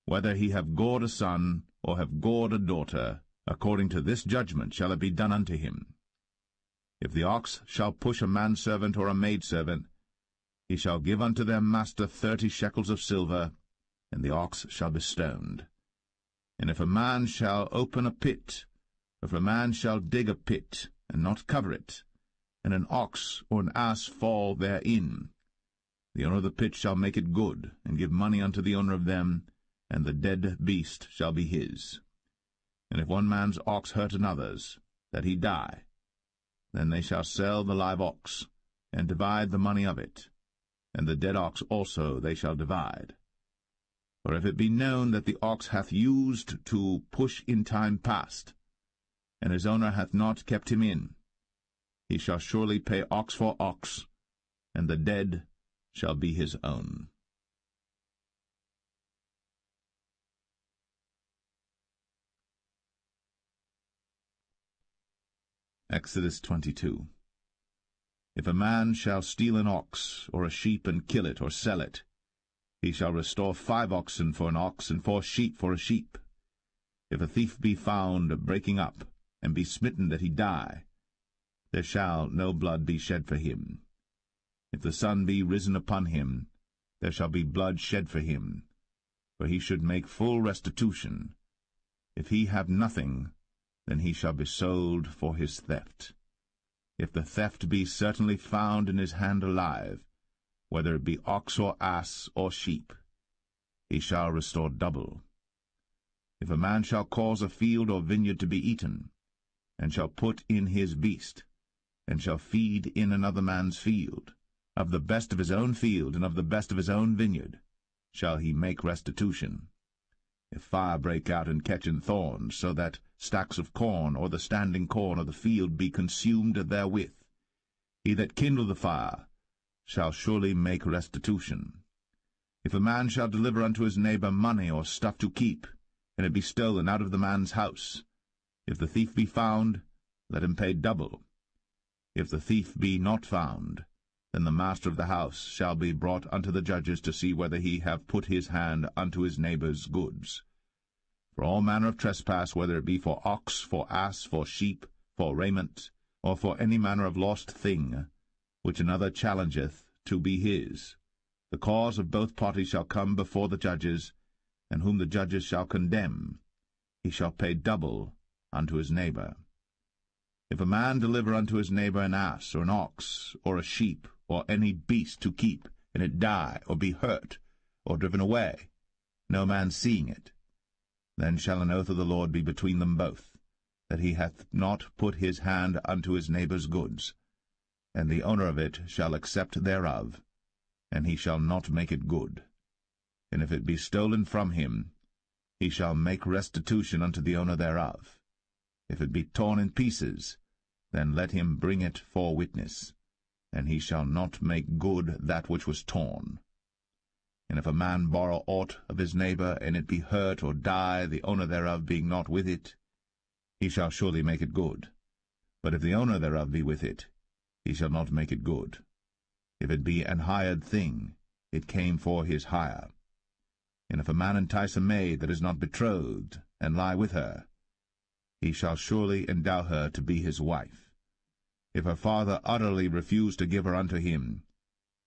[SPEAKER 1] Whether he have gored a son, or have gored a daughter, according to this judgment shall it be done unto him. If the ox shall push a manservant or a maidservant, he shall give unto their master 30 shekels of silver, and the ox shall be stoned. And if a man shall open a pit, or if a man shall dig a pit, and not cover it, and an ox or an ass fall therein, the owner of the pit shall make it good, and give money unto the owner of them, and the dead beast shall be his. And if one man's ox hurt another's, that he die, then they shall sell the live ox, and divide the money of it, and the dead ox also they shall divide. For if it be known that the ox hath used to push in time past, and his owner hath not kept him in, he shall surely pay ox for ox, and the dead shall be his own. Exodus 22. If a man shall steal an ox or a sheep and kill it or sell it, he shall restore 5 oxen for an ox and 4 sheep for a sheep. If a thief be found breaking up, and be smitten that he die, there shall no blood be shed for him. If the sun be risen upon him, there shall be blood shed for him, for he should make full restitution. If he have nothing, then he shall be sold for his theft. If the theft be certainly found in his hand alive, whether it be ox or ass or sheep, he shall restore double. If a man shall cause a field or vineyard to be eaten, and shall put in his beast, and shall feed in another man's field, of the best of his own field and of the best of his own vineyard, shall he make restitution. If fire break out and catch in thorns, so that stacks of corn or the standing corn of the field be consumed therewith, he that kindled the fire shall surely make restitution. If a man shall deliver unto his neighbor money or stuff to keep, and it be stolen out of the man's house, if the thief be found, let him pay double. If the thief be not found, then the master of the house shall be brought unto the judges to see whether he have put his hand unto his neighbor's goods. For all manner of trespass, whether it be for ox, for ass, for sheep, for raiment, or for any manner of lost thing, which another challengeth to be his, the cause of both parties shall come before the judges, and whom the judges shall condemn, he shall pay double unto his neighbor. If a man deliver unto his neighbor an ass, or an ox, or a sheep, or any beast to keep, and it die, or be hurt, or driven away, no man seeing it, then shall an oath of the Lord be between them both, that he hath not put his hand unto his neighbor's goods, and the owner of it shall accept thereof, and he shall not make it good. And if it be stolen from him, he shall make restitution unto the owner thereof. If it be torn in pieces, then let him bring it for witness, and he shall not make good that which was torn. And if a man borrow aught of his neighbor, and it be hurt or die, the owner thereof being not with it, he shall surely make it good. But if the owner thereof be with it, he shall not make it good. If it be an hired thing, it came for his hire. And if a man entice a maid that is not betrothed, and lie with her, he shall surely endow her to be his wife. If her father utterly refuse to give her unto him,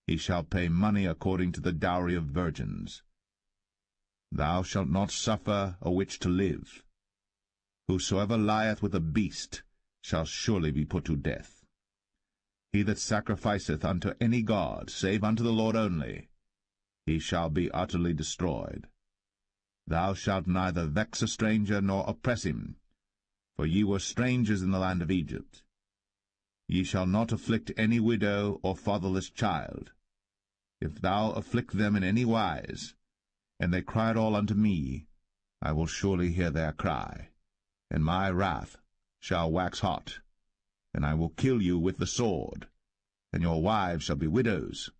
[SPEAKER 1] he shall pay money according to the dowry of virgins. Thou shalt not suffer a witch to live. Whosoever lieth with a beast shall surely be put to death. He that sacrificeth unto any god, save unto the Lord only, he shall be utterly destroyed. Thou shalt neither vex a stranger nor oppress him, for ye were strangers in the land of Egypt. Ye shall not afflict any widow or fatherless child. If thou afflict them in any wise, and they cry at all unto me, I will surely hear their cry, and my wrath shall wax hot, and I will kill you with the sword, and your wives shall be widows,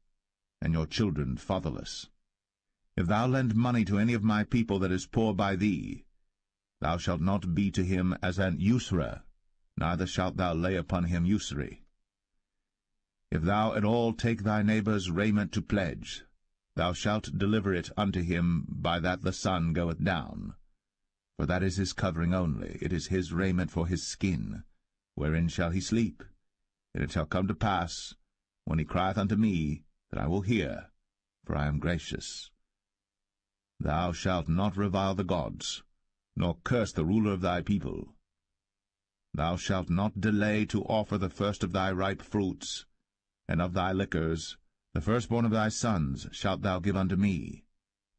[SPEAKER 1] and your children fatherless. If thou lend money to any of my people that is poor by thee, thou shalt not be to him as an usurer, neither shalt thou lay upon him usury. If thou at all take thy neighbour's raiment to pledge, thou shalt deliver it unto him by that the sun goeth down. For that is his covering only, it is his raiment for his skin. Wherein shall he sleep? And it shall come to pass, when he crieth unto me, that I will hear, for I am gracious. Thou shalt not revile the gods, nor curse the ruler of thy people. Thou shalt not delay to offer the first of thy ripe fruits, and of thy liquors, the firstborn of thy sons shalt thou give unto me.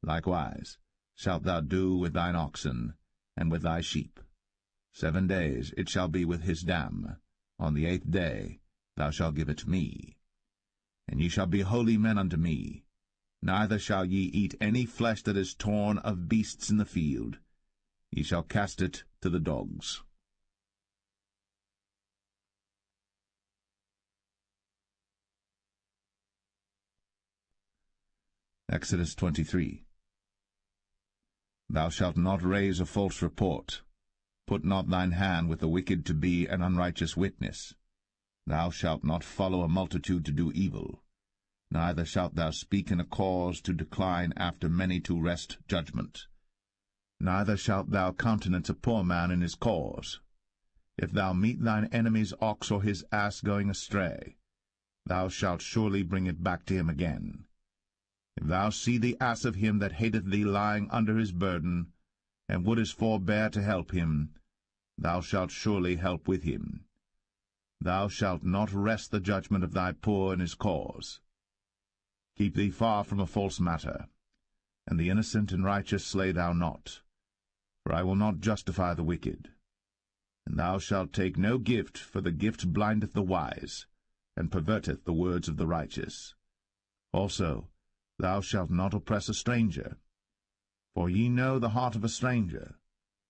[SPEAKER 1] Likewise shalt thou do with thine oxen, and with thy sheep. 7 days it shall be with his dam. On the 8th day thou shalt give it me. And ye shall be holy men unto me. Neither shall ye eat any flesh that is torn of beasts in the field. Ye shall cast it to the dogs. Exodus 23. Thou shalt not raise a false report. Put not thine hand with the wicked to be an unrighteous witness. Thou shalt not follow a multitude to do evil. Neither shalt thou speak in a cause to decline after many to wrest judgment. Neither shalt thou countenance a poor man in his cause. If thou meet thine enemy's ox or his ass going astray, thou shalt surely bring it back to him again. If thou see the ass of him that hateth thee lying under his burden, and wouldest forbear to help him, thou shalt surely help with him. Thou shalt not wrest the judgment of thy poor in his cause. Keep thee far from a false matter, and the innocent and righteous slay thou not, for I will not justify the wicked. And thou shalt take no gift, for the gift blindeth the wise, and perverteth the words of the righteous. Also, thou shalt not oppress a stranger. For ye know the heart of a stranger,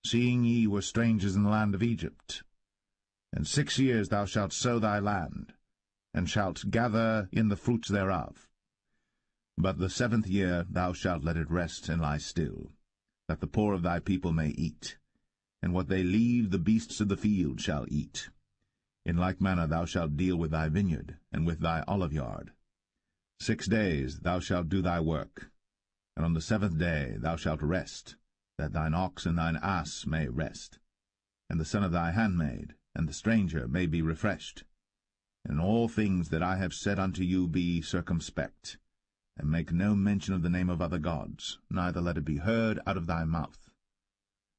[SPEAKER 1] seeing ye were strangers in the land of Egypt. And 6 years thou shalt sow thy land, and shalt gather in the fruits thereof. But the 7th year thou shalt let it rest and lie still, that the poor of thy people may eat, and what they leave the beasts of the field shall eat. In like manner thou shalt deal with thy vineyard, and with thy oliveyard. 6 days thou shalt do thy work, and on the 7th day thou shalt rest, that thine ox and thine ass may rest, and the son of thy handmaid, and the stranger may be refreshed. And in all things that I have said unto you be circumspect, and make no mention of the name of other gods, neither let it be heard out of thy mouth.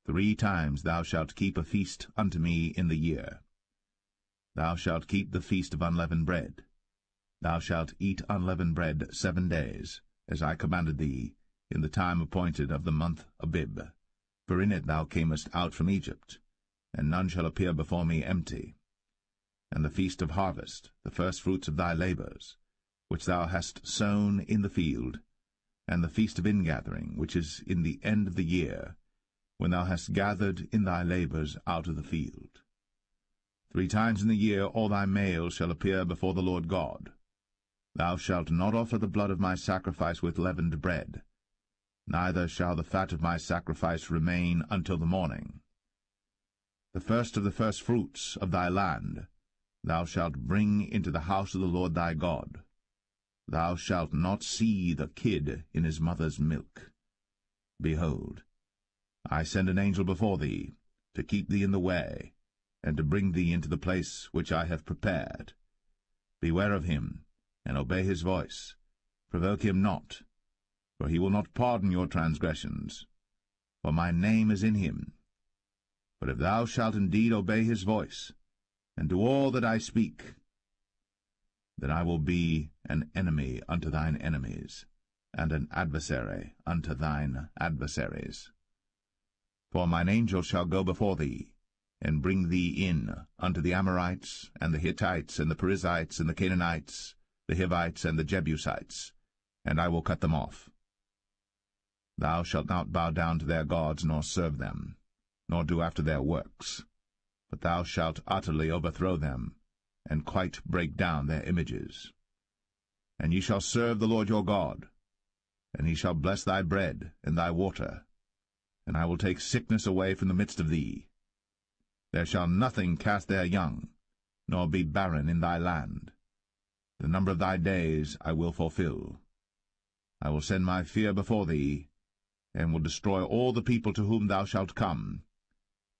[SPEAKER 1] 3 times thou shalt keep a feast unto me in the year. Thou shalt keep the feast of unleavened bread. Thou shalt eat unleavened bread 7 days, as I commanded thee, in the time appointed of the month Abib. For in it thou camest out from Egypt, and none shall appear before me empty. And the feast of harvest, the firstfruits of thy labours, which thou hast sown in the field, and the feast of ingathering, which is in the end of the year, when thou hast gathered in thy labours out of the field. 3 times in the year all thy males shall appear before the Lord God. Thou shalt not offer the blood of my sacrifice with leavened bread, neither shall the fat of my sacrifice remain until the morning. The first of the firstfruits of thy land thou shalt bring into the house of the Lord thy God. Thou shalt not see the kid in his mother's milk. Behold, I send an angel before thee, to keep thee in the way, and to bring thee into the place which I have prepared. Beware of him, and obey his voice. Provoke him not, for he will not pardon your transgressions, for my name is in him. But if thou shalt indeed obey his voice, and do all that I speak, then I will be an enemy unto thine enemies, and an adversary unto thine adversaries. For mine angel shall go before thee, and bring thee in unto the Amorites, and the Hittites, and the Perizzites, and the Canaanites, the Hivites, and the Jebusites, and I will cut them off. Thou shalt not bow down to their gods, nor serve them, nor do after their works, but thou shalt utterly overthrow them, and quite break down their images. And ye shall serve the Lord your God, and he shall bless thy bread and thy water, and I will take sickness away from the midst of thee. There shall nothing cast their young, nor be barren in thy land. The number of thy days I will fulfill. I will send my fear before thee, and will destroy all the people to whom thou shalt come,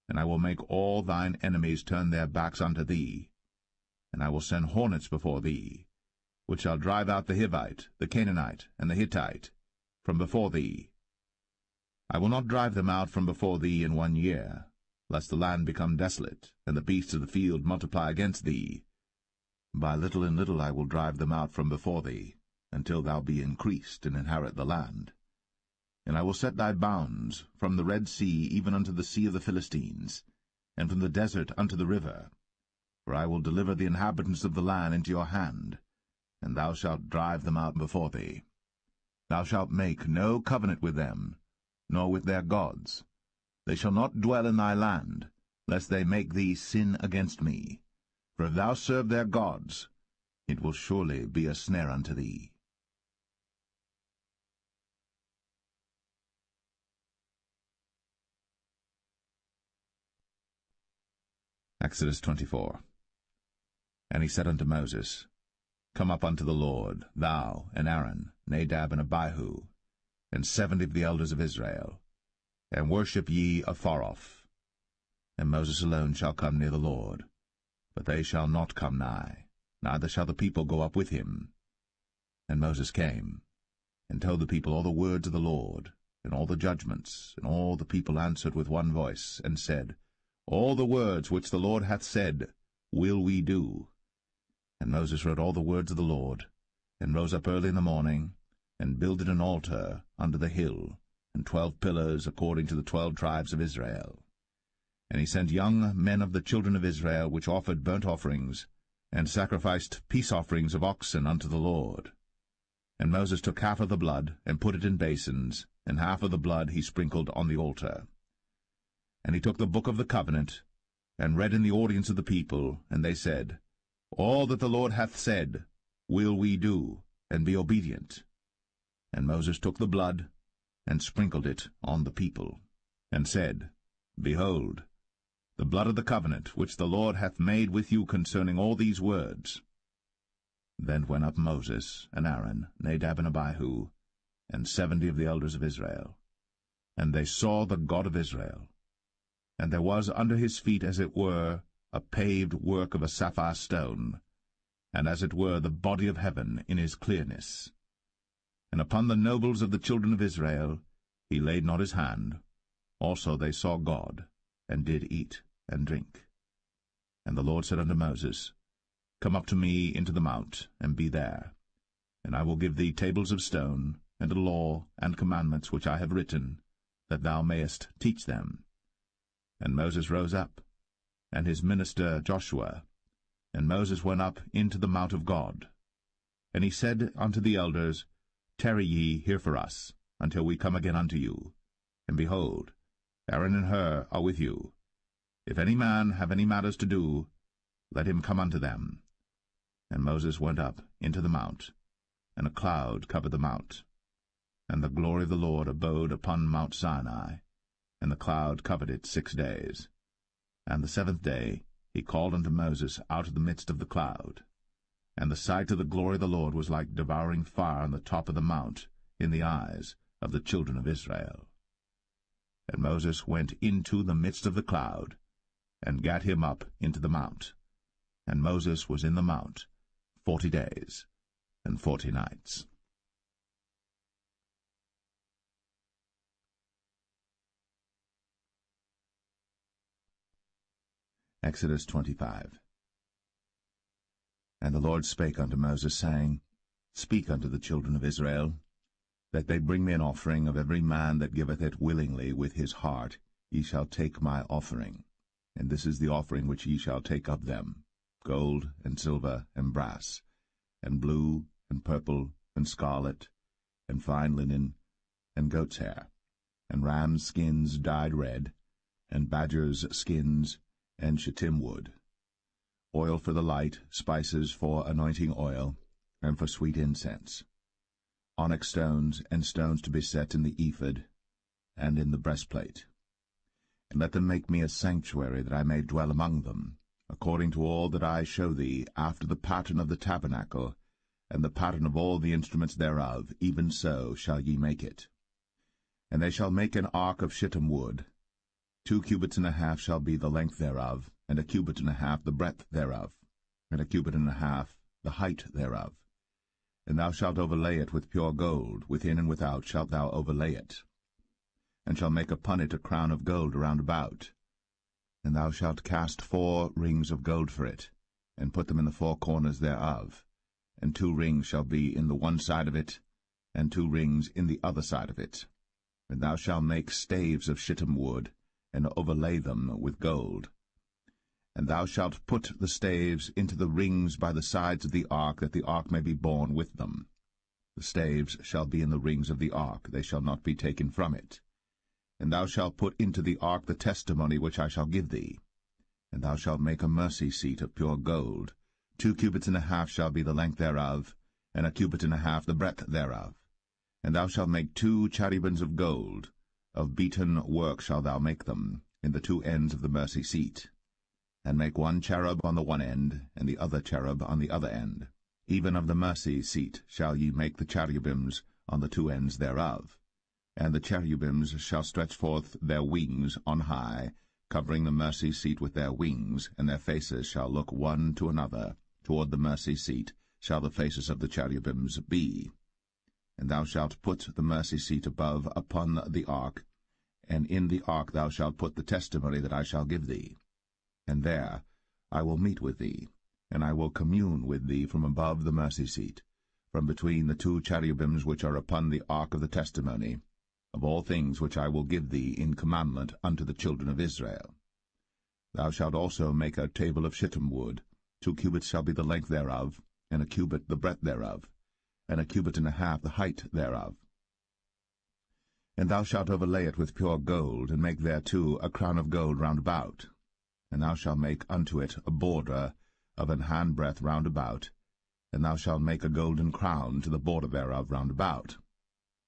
[SPEAKER 1] and I will make all thine enemies turn their backs unto thee. And I will send hornets before thee, which shall drive out the Hivite, the Canaanite, and the Hittite from before thee. I will not drive them out from before thee in 1 year, lest the land become desolate, and the beasts of the field multiply against thee. By little and little I will drive them out from before thee, until thou be increased and inherit the land. And I will set thy bounds from the Red Sea even unto the sea of the Philistines, and from the desert unto the river. For I will deliver the inhabitants of the land into your hand, and thou shalt drive them out before thee. Thou shalt make no covenant with them, nor with their gods. They shall not dwell in thy land, lest they make thee sin against me. For if thou serve their gods, it will surely be a snare unto thee. Exodus 24. And he said unto Moses, Come up unto the Lord, thou and Aaron, Nadab and Abihu, and 70 of the elders of Israel, and worship ye afar off. And Moses alone shall come near the Lord, but they shall not come nigh, neither shall the people go up with him. And Moses came, and told the people all the words of the Lord, and all the judgments, and all the people answered with one voice, and said, All the words which the Lord hath said will we do. And Moses wrote all the words of the Lord, and rose up early in the morning, and builded an altar under the hill, and 12 pillars according to the 12 tribes of Israel. And he sent young men of the children of Israel, which offered burnt offerings, and sacrificed peace offerings of oxen unto the Lord. And Moses took half of the blood, and put it in basins, and half of the blood he sprinkled on the altar. And he took the book of the covenant, and read in the audience of the people, and they said, All that the Lord hath said will we do, and be obedient. And Moses took the blood, and sprinkled it on the people, and said, Behold, the blood of the covenant which the Lord hath made with you concerning all these words. Then went up Moses, and Aaron, Nadab and Abihu, and 70 of the elders of Israel. And they saw the God of Israel. And there was under his feet, as it were, a paved work of a sapphire stone, and as it were the body of heaven in his clearness. And upon the nobles of the children of Israel he laid not his hand. Also they saw God, and did eat and drink. And the Lord said unto Moses, Come up to me into the mount, and be there. And I will give thee tables of stone, and a law and commandments which I have written, that thou mayest teach them. And Moses rose up, and his minister Joshua. And Moses went up into the mount of God. And he said unto the elders, Tarry ye here for us, until we come again unto you. And behold, Aaron and Hur are with you. If any man have any matters to do, let him come unto them. And Moses went up into the mount, and a cloud covered the mount. And the glory of the Lord abode upon Mount Sinai, and the cloud covered it 6 days. And the seventh day he called unto Moses out of the midst of the cloud. And the sight of the glory of the Lord was like devouring fire on the top of the mount in the eyes of the children of Israel. And Moses went into the midst of the cloud, and gat him up into the mount. And Moses was in the mount 40 days and 40 nights. Exodus 25. And the Lord spake unto Moses, saying, Speak unto the children of Israel, that they bring me an offering of every man that giveth it willingly with his heart. Ye shall take my offering. And this is the offering which ye shall take of them, gold, and silver, and brass, and blue, and purple, and scarlet, and fine linen, and goat's hair, and rams' skins dyed red, and badgers' skins, and shittim wood, oil for the light, spices for anointing oil, and for sweet incense, onyx stones, and stones to be set in the ephod, and in the breastplate. And let them make me a sanctuary, that I may dwell among them, according to all that I show thee, after the pattern of the tabernacle, and the pattern of all the instruments thereof, even so shall ye make it. And they shall make an ark of shittim wood. 2 cubits and a half shall be the length thereof, and a cubit and a half the breadth thereof, and a cubit and a half the height thereof. And thou shalt overlay it with pure gold, within and without shalt thou overlay it, and shalt make upon it a crown of gold round about. And thou shalt cast 4 rings of gold for it, and put them in the 4 corners thereof, and 2 rings shall be in the one side of it, and 2 rings in the other side of it. And thou shalt make staves of shittim wood, and overlay them with gold. And thou shalt put the staves into the rings by the sides of the ark, that the ark may be borne with them. The staves shall be in the rings of the ark, they shall not be taken from it. And thou shalt put into the ark the testimony which I shall give thee. And thou shalt make a mercy seat of pure gold. 2 cubits and a half shall be the length thereof, and a cubit and a half the breadth thereof. And thou shalt make 2 cherubims of gold. Of beaten work shalt thou make them, in the 2 ends of the mercy seat. And make 1 cherub on the one end, and the other cherub on the other end. Even of the mercy seat shall ye make the cherubims on the 2 ends thereof. And the cherubims shall stretch forth their wings on high, covering the mercy seat with their wings, and their faces shall look one to another. Toward the mercy seat shall the faces of the cherubims be. And thou shalt put the mercy seat above upon the ark, and in the ark thou shalt put the testimony that I shall give thee. And there I will meet with thee, and I will commune with thee from above the mercy seat, from between the 2 cherubims which are upon the ark of the testimony, of all things which I will give thee in commandment unto the children of Israel. Thou shalt also make a table of shittim wood. 2 cubits shall be the length thereof, and a cubit the breadth thereof, and a cubit and a half the height thereof. And thou shalt overlay it with pure gold, and make thereto a crown of gold round about. And thou shalt make unto it a border of an handbreadth round about, and thou shalt make a golden crown to the border thereof round about.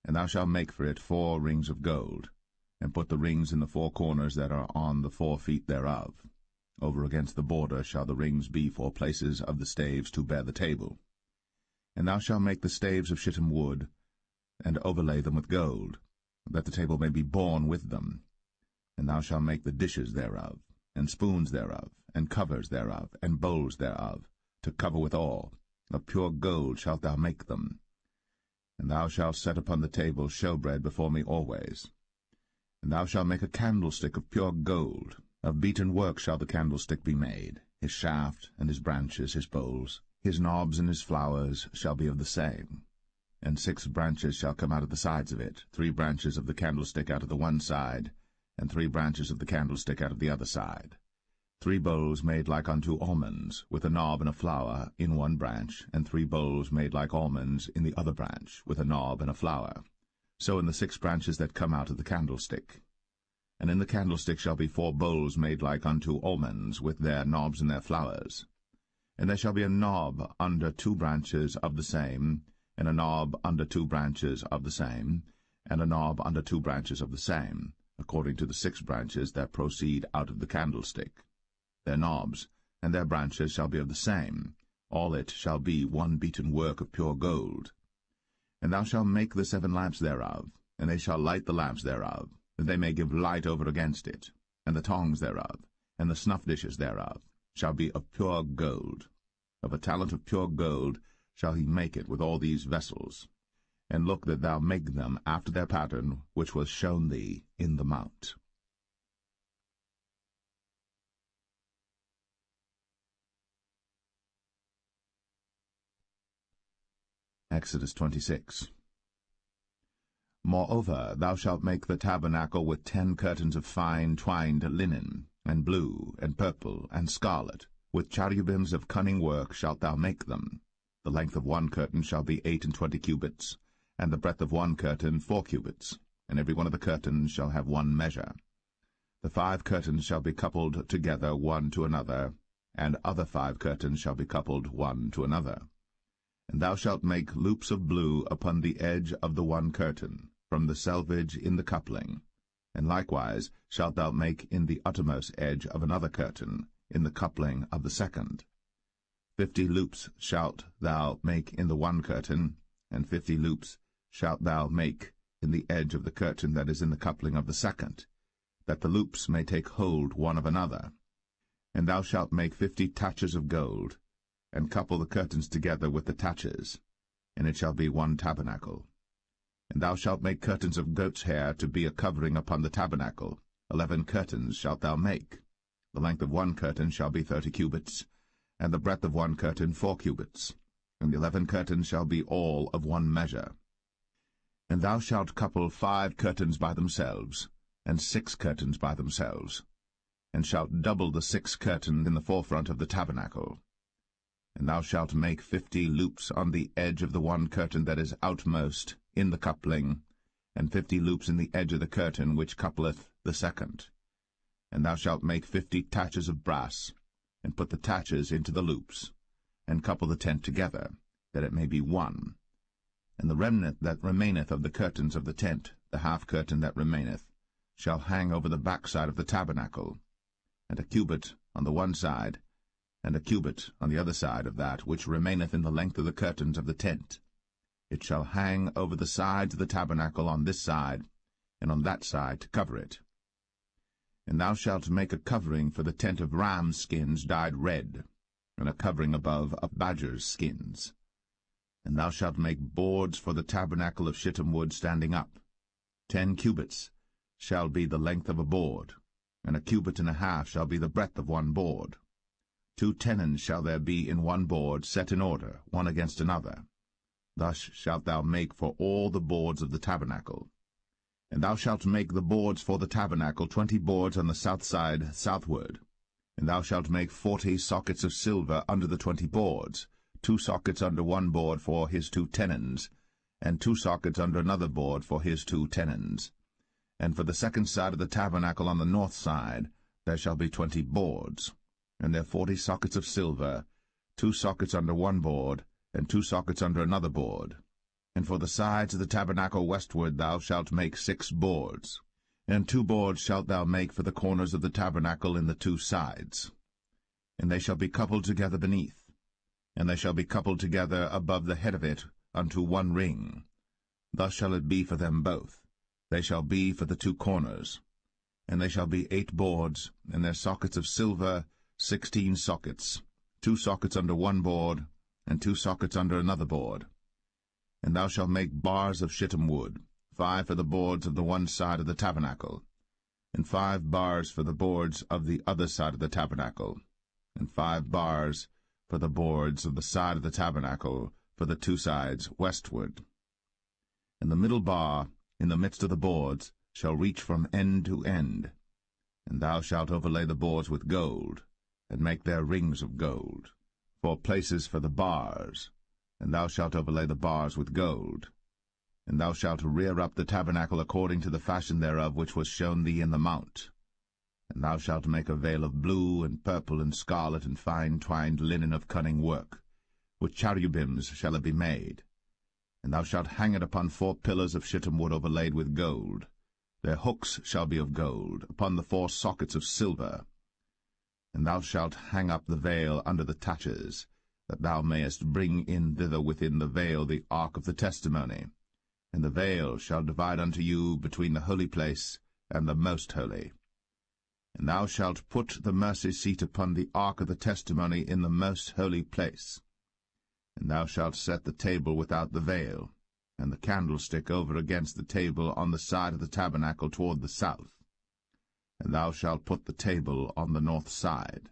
[SPEAKER 1] And thou shalt make for it 4 rings of gold, and put the rings in the 4 corners that are on the 4 feet thereof. Over against the border shall the rings be for places of the staves to bear the table. And thou shalt make the staves of shittim wood, and overlay them with gold, that the table may be borne with them. And thou shalt make the dishes thereof, and spoons thereof, and covers thereof, and bowls thereof, to cover withal. Of pure gold shalt thou make them. And thou shalt set upon the table showbread before me always. And thou shalt make a candlestick of pure gold. Of beaten work shall the candlestick be made. His shaft, and his branches, his bowls, his knobs and his flowers shall be of the same. And 6 branches shall come out of the sides of it, 3 branches of the candlestick out of the one side, and 3 branches of the candlestick out of the other side. 3 bowls made like unto almonds, with a knob and a flower in one branch, and 3 bowls made like almonds in the other branch, with a knob and a flower. So in the 6 branches that come out of the candlestick. And in the candlestick shall be 4 bowls made like unto almonds, with their knobs and their flowers. And there shall be a knob under 2 branches of the same, and a knob under 2 branches of the same, and a knob under 2 branches of the same, a according to the 6 branches that proceed out of the candlestick. Their knobs and their branches shall be of the same. All it shall be one beaten work of pure gold. And thou shalt make the 7 lamps thereof, and they shall light the lamps thereof, that they may give light over against it. And the tongs thereof, and the snuff dishes thereof, shall be of pure gold. Of a talent of pure gold shall he make it with all these vessels. And look that thou make them after their pattern which was shown thee in the mount. Exodus 26. Moreover, thou shalt make the tabernacle with 10 curtains of fine twined linen, and blue, and purple, and scarlet. With cherubims of cunning work shalt thou make them. The length of 1 curtain shall be 28 cubits, and the breadth of 1 curtain 4 cubits, and every one of the curtains shall have 1 measure. The 5 curtains shall be coupled together one to another, and other 5 curtains shall be coupled one to another. And thou shalt make loops of blue upon the edge of the 1 curtain, from the selvage in the coupling. And likewise shalt thou make in the uttermost edge of another curtain, in the coupling of the 2nd. 50 loops shalt thou make in the 1 curtain, and 50 loops shalt thou make in the edge of the curtain that is in the coupling of the 2nd, that the loops may take hold one of another. And thou shalt make 50 taches of gold, and couple the curtains together with the taches, and it shall be 1 tabernacle. And thou shalt make curtains of goat's hair to be a covering upon the tabernacle. 11 curtains shalt thou make. The length of 1 curtain shall be 30 cubits, and the breadth of 1 curtain 4 cubits, and the 11 curtains shall be all of 1 measure. And thou shalt couple 5 curtains by themselves, and 6 curtains by themselves, and shalt double the 6 curtains in the forefront of the tabernacle. And thou shalt make 50 loops on the edge of the 1 curtain that is outmost in the coupling, and 50 loops in the edge of the curtain which coupleth the 2nd. And thou shalt make 50 taches of brass, and put the taches into the loops, and couple the tent together, that it may be 1. And the remnant that remaineth of the curtains of the tent, the half curtain that remaineth, shall hang over the backside of the tabernacle, and a cubit on the one side, and a cubit on the other side of that which remaineth in the length of the curtains of the tent. It shall hang over the sides of the tabernacle on this side, and on that side to cover it. And thou shalt make a covering for the tent of rams' skins dyed red, and a covering above of badgers' skins. And thou shalt make boards for the tabernacle of shittim wood standing up. 10 cubits shall be the length of a board, and a cubit and a half shall be the breadth of 1 board. 2 tenons shall there be in 1 board, set in order, one against another. Thus shalt thou make for all the boards of the tabernacle. And thou shalt make the boards for the tabernacle 20 boards on the south side southward. And thou shalt make 40 sockets of silver under the 20 boards, 2 sockets under 1 board for his 2 tenons, and 2 sockets under another board for his 2 tenons. And for the 2nd side of the tabernacle on the north side there shall be 20 boards, and there 40 sockets of silver, 2 sockets under 1 board, and 2 sockets under another board. And for the sides of the tabernacle westward thou shalt make 6 boards. And 2 boards shalt thou make for the corners of the tabernacle in the 2 sides. And they shall be coupled together beneath, and they shall be coupled together above the head of it unto 1 ring. Thus shall it be for them both. They shall be for the 2 corners. And they shall be 8 boards, and their sockets of silver 16 sockets, 2 sockets under 1 board, and 2 sockets under another board. And thou shalt make bars of shittim wood, 5 for the boards of the one side of the tabernacle, and 5 bars for the boards of the other side of the tabernacle, and 5 bars for the boards of the side of the tabernacle for the 2 sides westward. And the middle bar in the midst of the boards shall reach from end to end. And thou shalt overlay the boards with gold, and make their rings of gold, for places for the bars, and thou shalt overlay the bars with gold. And thou shalt rear up the tabernacle according to the fashion thereof which was shown thee in the mount. And thou shalt make a veil of blue, and purple, and scarlet, and fine twined linen of cunning work. With cherubims shall it be made. And thou shalt hang it upon 4 pillars of shittim wood overlaid with gold. Their hooks shall be of gold, upon the 4 sockets of silver. And thou shalt hang up the veil under the taches, that thou mayest bring in thither within the veil the ark of the testimony. And the veil shall divide unto you between the holy place and the most holy. And thou shalt put the mercy seat upon the ark of the testimony in the most holy place. And thou shalt set the table without the veil, and the candlestick over against the table on the side of the tabernacle toward the south. And thou shalt put the table on the north side.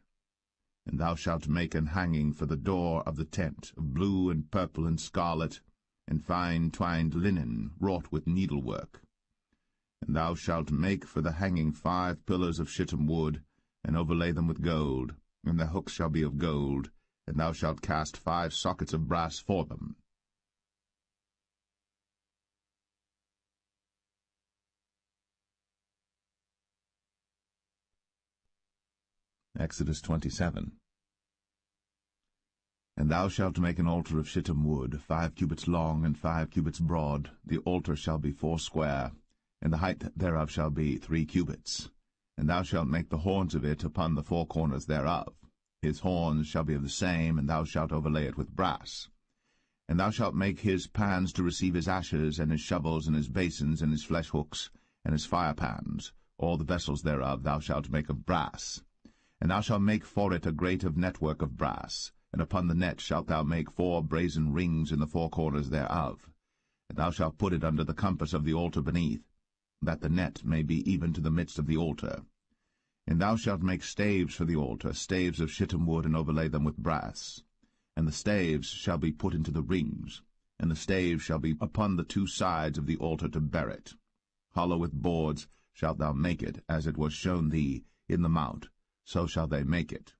[SPEAKER 1] And thou shalt make an hanging for the door of the tent, of blue and purple and scarlet, and fine twined linen, wrought with needlework. And thou shalt make for the hanging 5 pillars of shittim wood, and overlay them with gold, and their hooks shall be of gold, and thou shalt cast 5 sockets of brass for them. Exodus 27. And thou shalt make an altar of shittim wood, 5 cubits long and 5 cubits broad. The altar shall be 4 square, and the height thereof shall be 3 cubits. And thou shalt make the horns of it upon the 4 corners thereof. His horns shall be of the same, and thou shalt overlay it with brass. And thou shalt make his pans to receive his ashes, and his shovels, and his basins, and his flesh hooks, and his fire pans. All the vessels thereof thou shalt make of brass. And thou shalt make for it a grate of network of brass, and upon the net shalt thou make 4 brazen rings in the 4 corners thereof. And thou shalt put it under the compass of the altar beneath, that the net may be even to the midst of the altar. And thou shalt make staves for the altar, staves of shittim wood, and overlay them with brass. And the staves shall be put into the rings, and the staves shall be upon the 2 sides of the altar to bear it. Hollow with boards shalt thou make it, as it was shown thee in the mount, so shall they make it.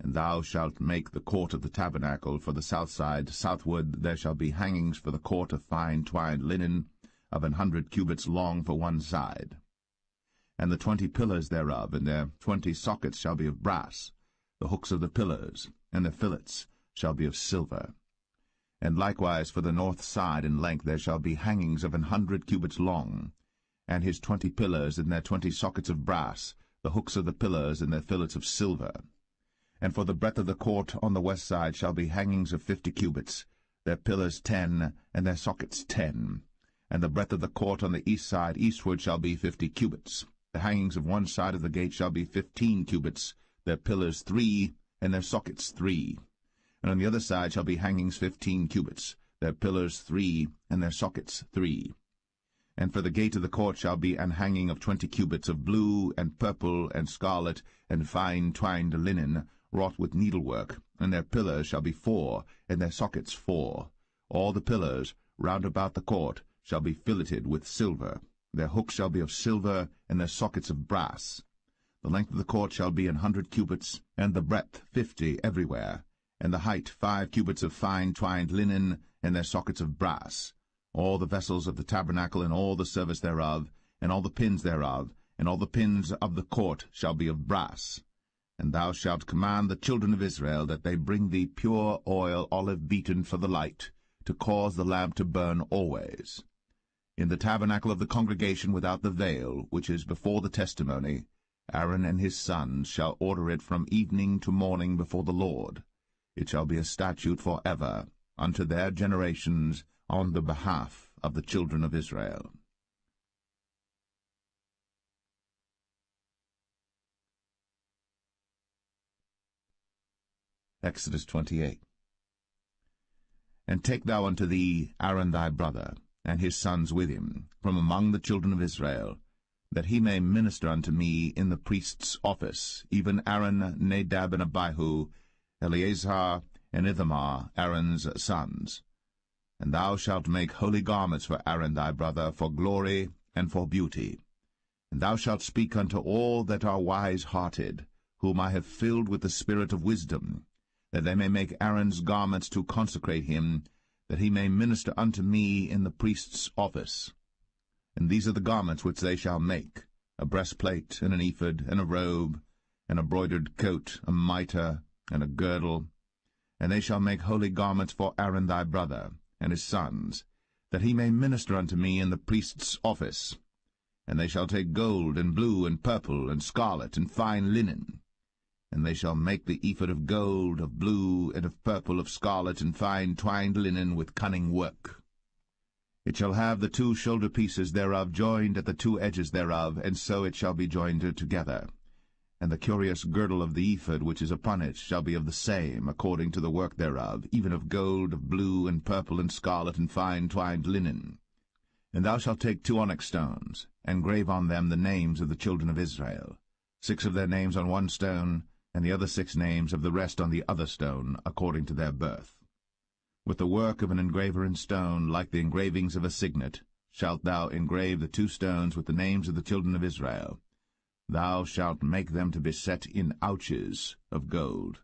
[SPEAKER 1] And thou shalt make the court of the tabernacle for the south side. Southward there shall be hangings for the court of fine twined linen, of 100 cubits long for one side. And the 20 pillars thereof, and their 20 sockets shall be of brass. The hooks of the pillars, and their fillets, shall be of silver. And likewise for the north side in length there shall be hangings of 100 cubits long, and his 20 pillars, and their 20 sockets of brass, the hooks of the pillars, and their fillets of silver. And for the breadth of the court on the west side shall be hangings of 50 cubits, their pillars 10, and their sockets 10. And the breadth of the court on the east side eastward shall be 50 cubits. The hangings of one side of the gate shall be 15 cubits, their pillars 3, and their sockets 3. And on the other side shall be hangings 15 cubits, their pillars 3, and their sockets 3. And for the gate of the court shall be an hanging of 20 cubits of blue, and purple, and scarlet, and fine twined linen, wrought with needlework, and their pillars shall be 4, and their sockets 4. All the pillars round about the court shall be filleted with silver. Their hooks shall be of silver, and their sockets of brass. The length of the court shall be 100 cubits, and the breadth 50 everywhere, and the height 5 cubits of fine twined linen, and their sockets of brass. All the vessels of the tabernacle, and all the service thereof, and all the pins thereof, and all the pins of the court shall be of brass. And thou shalt command the children of Israel that they bring thee pure oil, olive beaten for the light, to cause the lamp to burn always. In the tabernacle of the congregation without the veil, which is before the testimony, Aaron and his sons shall order it from evening to morning before the Lord. It shall be a statute for ever, unto their generations, on the behalf of the children of Israel. Exodus 28. And take thou unto thee Aaron thy brother, and his sons with him, from among the children of Israel, that he may minister unto me in the priest's office, even Aaron, Nadab, and Abihu, Eleazar, and Ithamar, Aaron's sons. And thou shalt make holy garments for Aaron thy brother, for glory and for beauty. And thou shalt speak unto all that are wise-hearted, whom I have filled with the spirit of wisdom, that they may make Aaron's garments to consecrate him, that he may minister unto me in the priest's office. And these are the garments which they shall make, a breastplate, and an ephod, and a robe, and a broidered coat, a mitre, and a girdle. And they shall make holy garments for Aaron thy brother, and his sons, that he may minister unto me in the priest's office. And they shall take gold, and blue, and purple, and scarlet, and fine linen. And they shall make the ephod of gold, of blue, and of purple, of scarlet, and fine twined linen with cunning work. It shall have the 2 shoulder pieces thereof joined at the 2 edges thereof, and so it shall be joined together. And the curious girdle of the ephod which is upon it shall be of the same, according to the work thereof, even of gold, of blue, and purple, and scarlet, and fine twined linen. And thou shalt take 2 onyx stones, and grave on them the names of the children of Israel, 6 of their names on one stone, and the other 6 names of the rest on the other stone, according to their birth. With the work of an engraver in stone, like the engravings of a signet, shalt thou engrave the 2 stones with the names of the children of Israel. Thou shalt make them to be set in ouches of gold.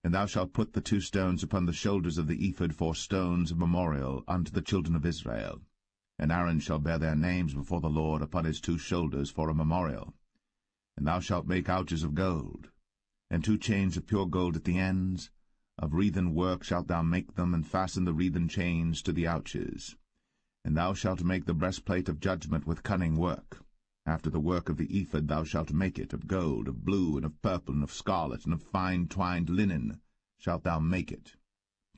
[SPEAKER 1] And thou shalt put the 2 stones upon the shoulders of the ephod for stones of memorial unto the children of Israel. And Aaron shall bear their names before the Lord upon his 2 shoulders for a memorial. And thou shalt make ouches of gold, and 2 chains of pure gold at the ends. Of wreathen work shalt thou make them, and fasten the wreathen chains to the ouches. And thou shalt make the breastplate of judgment with cunning work. After the work of the ephod thou shalt make it, of gold, of blue, and of purple, and of scarlet, and of fine twined linen shalt thou make it.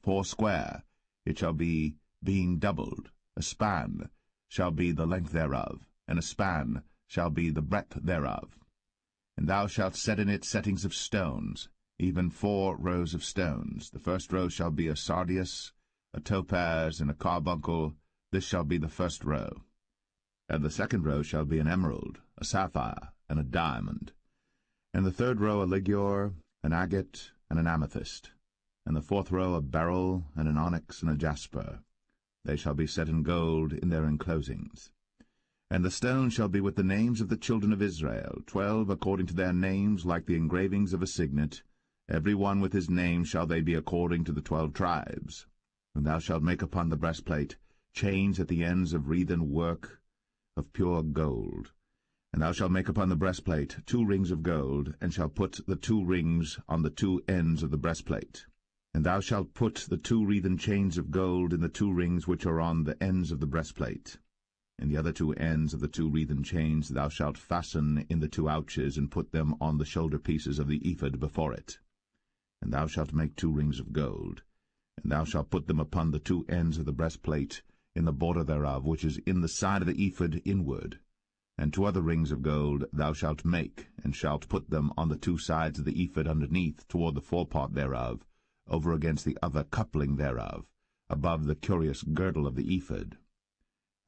[SPEAKER 1] 4 square it shall be, being doubled. A span shall be the length thereof, and a span shall be the breadth thereof. And thou shalt set in it settings of stones, even 4 rows of stones. The first row shall be a sardius, a topaz, and a carbuncle. This shall be the first row. And the second row shall be an emerald, a sapphire, and a diamond. And the third row a ligure, an agate, and an amethyst. And the 4th row a beryl, and an onyx, and a jasper. They shall be set in gold in their enclosings. And the stones shall be with the names of the children of Israel, 12 according to their names, like the engravings of a signet. Every one with his name shall they be according to the 12 tribes. And thou shalt make upon the breastplate chains at the ends of wreathen work of pure gold. And thou shalt make upon the breastplate 2 rings of gold, and shalt put the 2 rings on the 2 ends of the breastplate. And thou shalt put the 2 wreathen chains of gold in the 2 rings which are on the ends of the breastplate. And the other 2 ends of the 2 wreathen chains thou shalt fasten in the 2 ouches, and put them on the shoulder pieces of the ephod before it. And thou shalt make 2 rings of gold, and thou shalt put them upon the 2 ends of the breastplate, in the border thereof, which is in the side of the ephod inward. And 2 other rings of gold thou shalt make, and shalt put them on the 2 sides of the ephod underneath, toward the forepart thereof, over against the other coupling thereof, above the curious girdle of the ephod.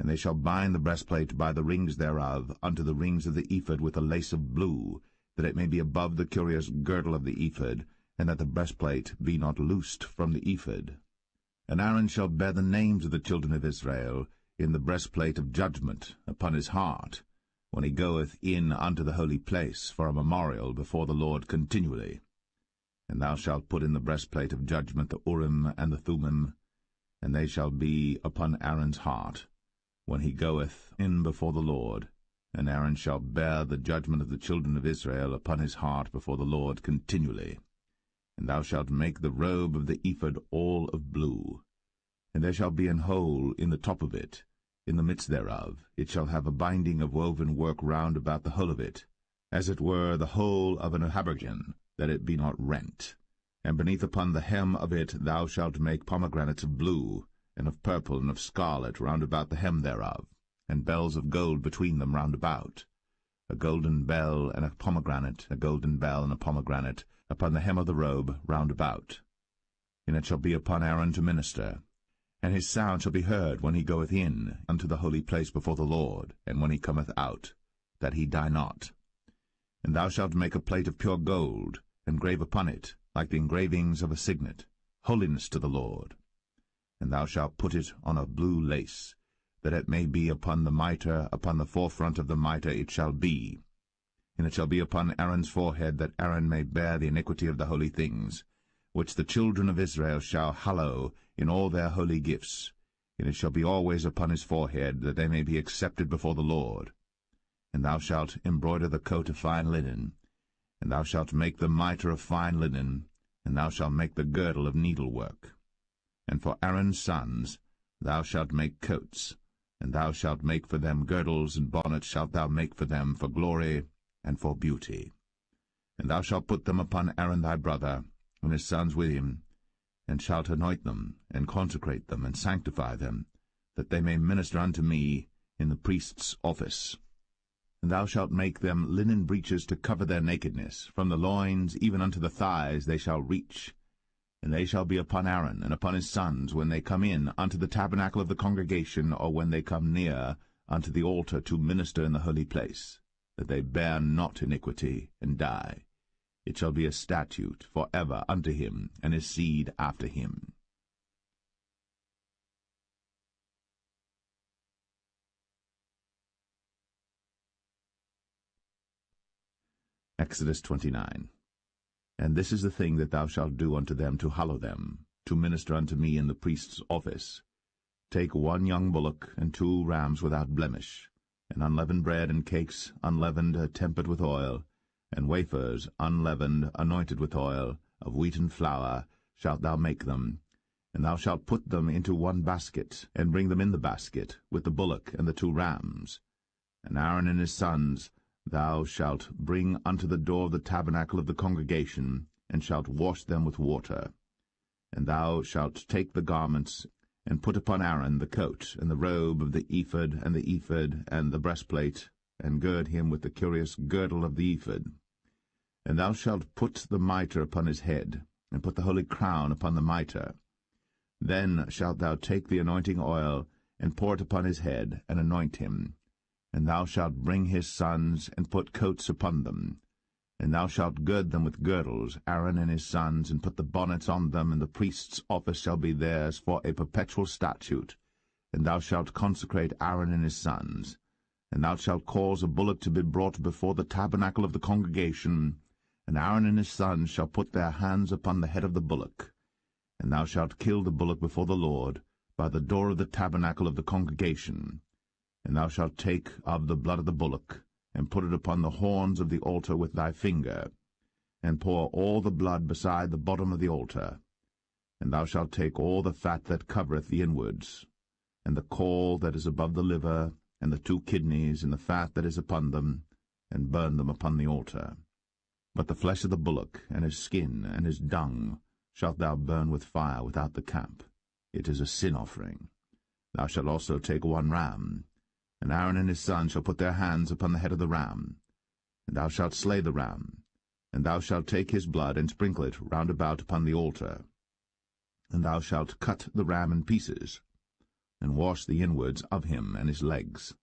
[SPEAKER 1] And they shall bind the breastplate by the rings thereof unto the rings of the ephod with a lace of blue, that it may be above the curious girdle of the ephod, and that the breastplate be not loosed from the ephod. And Aaron shall bear the names of the children of Israel in the breastplate of judgment upon his heart, when he goeth in unto the holy place for a memorial before the Lord continually. And thou shalt put in the breastplate of judgment the Urim and the Thummim, and they shall be upon Aaron's heart, when he goeth in before the Lord. And Aaron shall bear the judgment of the children of Israel upon his heart before the Lord continually. And thou shalt make the robe of the ephod all of blue. And there shall be an hole in the top of it, in the midst thereof. It shall have a binding of woven work round about the whole of it, as it were the whole of an habergeon, that it be not rent. And beneath upon the hem of it thou shalt make pomegranates of blue, and of purple, and of scarlet round about the hem thereof, and bells of gold between them round about, a golden bell and a pomegranate, a golden bell and a pomegranate, upon the hem of the robe round about. And it shall be upon Aaron to minister, and his sound shall be heard when he goeth in unto the holy place before the Lord, and when he cometh out, that he die not. And thou shalt make a plate of pure gold, and grave upon it, like the engravings of a signet, holiness to the Lord. And thou shalt put it on a blue lace, that it may be upon the mitre, upon the forefront of the mitre it shall be. And it shall be upon Aaron's forehead, that Aaron may bear the iniquity of the holy things, which the children of Israel shall hallow in all their holy gifts. And it shall be always upon his forehead, that they may be accepted before the Lord. And thou shalt embroider the coat of fine linen, and thou shalt make the mitre of fine linen, and thou shalt make the girdle of needlework. And for Aaron's sons thou shalt make coats, And thou shalt make for them girdles, and bonnets shalt thou make for them for glory and for beauty. And thou shalt put them upon Aaron thy brother, and his sons with him, and shalt anoint them, and consecrate them, and sanctify them, that they may minister unto me in the priest's office. And thou shalt make them linen breeches to cover their nakedness. From the loins even unto the thighs they shall reach. And they shall be upon Aaron and upon his sons when they come in unto the tabernacle of the congregation, or when they come near unto the altar to minister in the holy place, that they bear not iniquity, and die. It shall be a statute for ever unto him and his seed after him. Exodus 29. And this is the thing that thou shalt do unto them to hallow them, to minister unto me in the priest's office. Take 1 young bullock, and 2 rams without blemish, and unleavened bread, and cakes unleavened, tempered with oil, and wafers unleavened, anointed with oil, of wheaten flour shalt thou make them. And thou shalt put them into 1 basket, and bring them in the basket, with the bullock and the 2 rams. And Aaron and his sons thou shalt bring unto the door of the tabernacle of the congregation, and shalt wash them with water. And thou shalt take the garments, and put upon Aaron the coat, and the robe of the ephod, and the ephod, and the breastplate, and gird him with the curious girdle of the ephod. And thou shalt put the mitre upon his head, and put the holy crown upon the mitre. Then shalt thou take the anointing oil, and pour it upon his head, and anoint him. And thou shalt bring his sons, and put coats upon them. And thou shalt gird them with girdles, Aaron and his sons, and put the bonnets on them, and the priest's office shall be theirs for a perpetual statute. And thou shalt consecrate Aaron and his sons. And thou shalt cause a bullock to be brought before the tabernacle of the congregation, and Aaron and his sons shall put their hands upon the head of the bullock. And thou shalt kill the bullock before the Lord, by the door of the tabernacle of the congregation. And thou shalt take of the blood of the bullock, and put it upon the horns of the altar with thy finger, and pour all the blood beside the bottom of the altar. And thou shalt take all the fat that covereth the inwards, and the caul that is above the liver, and the 2 kidneys, and the fat that is upon them, and burn them upon the altar. But the flesh of the bullock, and his skin, and his dung, shalt thou burn with fire without the camp. It is a sin offering. Thou shalt also take 1 ram, and Aaron and his sons shall put their hands upon the head of the ram. And thou shalt slay the ram, and thou shalt take his blood, and sprinkle it round about upon the altar. And thou shalt cut the ram in pieces, and wash the inwards of him and his legs,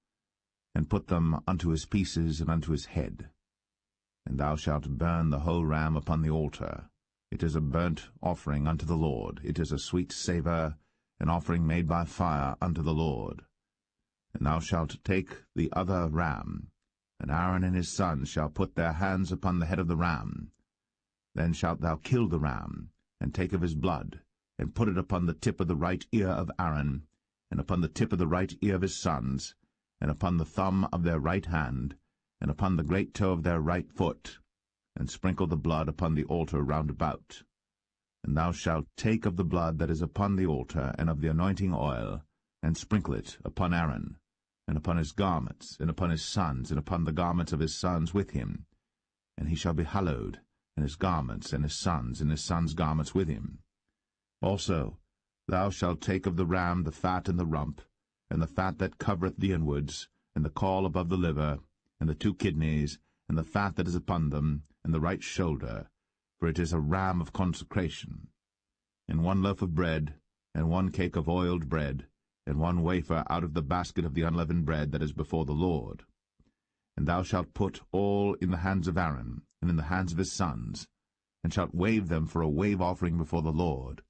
[SPEAKER 1] and put them unto his pieces and unto his head. And thou shalt burn the whole ram upon the altar. It is a burnt offering unto the Lord. It is a sweet savour, an offering made by fire unto the Lord. And thou shalt take the other ram, and Aaron and his sons shall put their hands upon the head of the ram. Then shalt thou kill the ram, and take of his blood, and put it upon the tip of the right ear of Aaron, and upon the tip of the right ear of his sons, and upon the thumb of their right hand, and upon the great toe of their right foot, and sprinkle the blood upon the altar round about. And thou shalt take of the blood that is upon the altar, and of the anointing oil, and sprinkle it upon Aaron, and upon his garments, and upon his sons, and upon the garments of his sons with him. And he shall be hallowed, and his garments, and his sons' garments with him. Also thou shalt take of the ram the fat and the rump, and the fat that covereth the inwards, and the caul above the liver, and the 2 kidneys, and the fat that is upon them, and the right shoulder, for it is a ram of consecration. And 1 loaf of bread, and 1 cake of oiled bread, and 1 wafer out of the basket of the unleavened bread that is before the Lord. And thou shalt put all in the hands of Aaron, and in the hands of his sons, and shalt wave them for a wave offering before the Lord.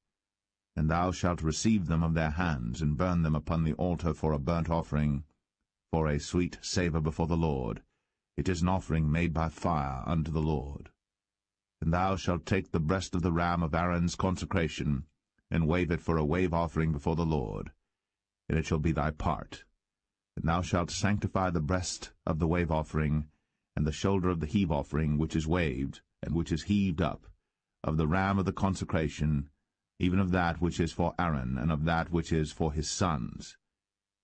[SPEAKER 1] And thou shalt receive them of their hands, and burn them upon the altar for a burnt offering, for a sweet savour before the Lord. It is an offering made by fire unto the Lord. And thou shalt take the breast of the ram of Aaron's consecration, and wave it for a wave offering before the Lord. And it shall be thy part. And thou shalt sanctify the breast of the wave offering, and the shoulder of the heave offering which is waved, and which is heaved up, of the ram of the consecration, even of that which is for Aaron, and of that which is for his sons.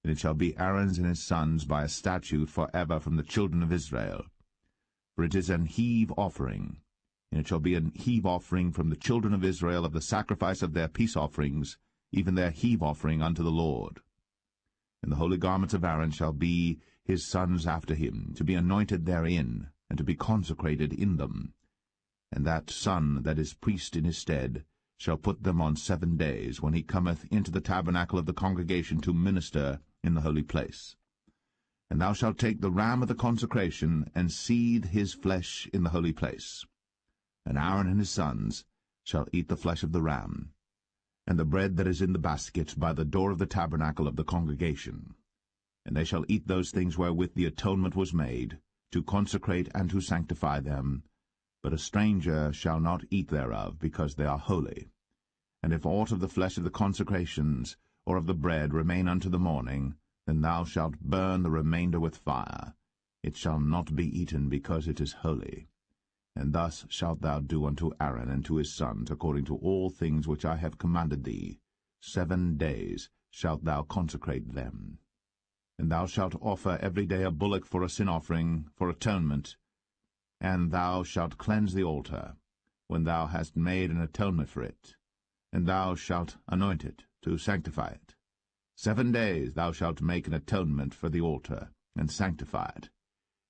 [SPEAKER 1] and it shall be Aaron's and his sons by a statute forever from the children of Israel. For it is an heave offering, and it shall be an heave offering from the children of Israel of the sacrifice of their peace offerings, even their heave offering unto the Lord. And the holy garments of Aaron shall be his sons after him, to be anointed therein, and to be consecrated in them. And that son that is priest in his stead shall put them on 7 days, when he cometh into the tabernacle of the congregation to minister in the holy place. And thou shalt take the ram of the consecration, and seethe his flesh in the holy place. And Aaron and his sons shall eat the flesh of the ram, and the bread that is in the basket by the door of the tabernacle of the congregation. And they shall eat those things wherewith the atonement was made, to consecrate and to sanctify them. But a stranger shall not eat thereof, because they are holy. And if aught of the flesh of the consecrations, or of the bread, remain unto the morning, then thou shalt burn the remainder with fire. It shall not be eaten, because it is holy. And thus shalt thou do unto Aaron and to his sons, according to all things which I have commanded thee. 7 days shalt thou consecrate them. And thou shalt offer every day a bullock for a sin offering, for atonement. And thou shalt cleanse the altar, when thou hast made an atonement for it. And thou shalt anoint it, to sanctify it. 7 days thou shalt make an atonement for the altar, and sanctify it.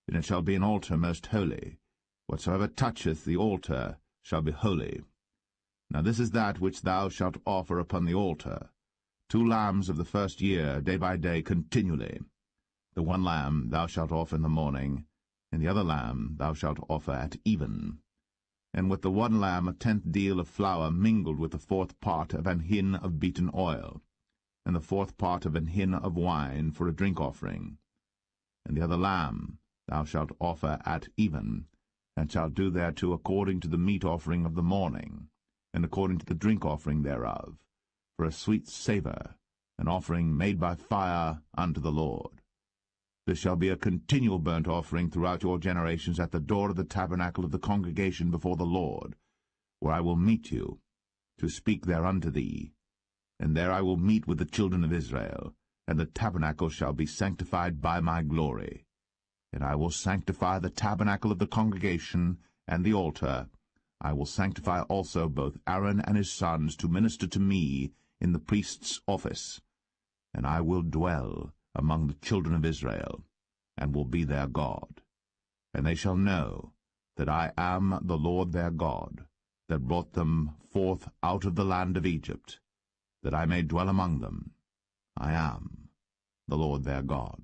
[SPEAKER 1] And it shall be an altar most holy. Whatsoever toucheth the altar shall be holy. Now this is that which thou shalt offer upon the altar: 2 lambs of the first year, day by day, continually. The one lamb thou shalt offer in the morning, and the other lamb thou shalt offer at even. And with the one lamb 1/10 deal of flour mingled with the 4th part of an hin of beaten oil, and the 4th part of an hin of wine for a drink offering. And the other lamb thou shalt offer at even, and shalt do thereto according to the meat offering of the morning, and according to the drink offering thereof, for a sweet savour, an offering made by fire unto the Lord. This shall be a continual burnt offering throughout your generations at the door of the tabernacle of the congregation before the Lord, where I will meet you, to speak there unto thee. And there I will meet with the children of Israel, and the tabernacle shall be sanctified by my glory. And I will sanctify the tabernacle of the congregation and the altar. I will sanctify also both Aaron and his sons to minister to me in the priest's office. And I will dwell among the children of Israel, and will be their God. And they shall know that I am the Lord their God, that brought them forth out of the land of Egypt, that I may dwell among them. I am the Lord their God.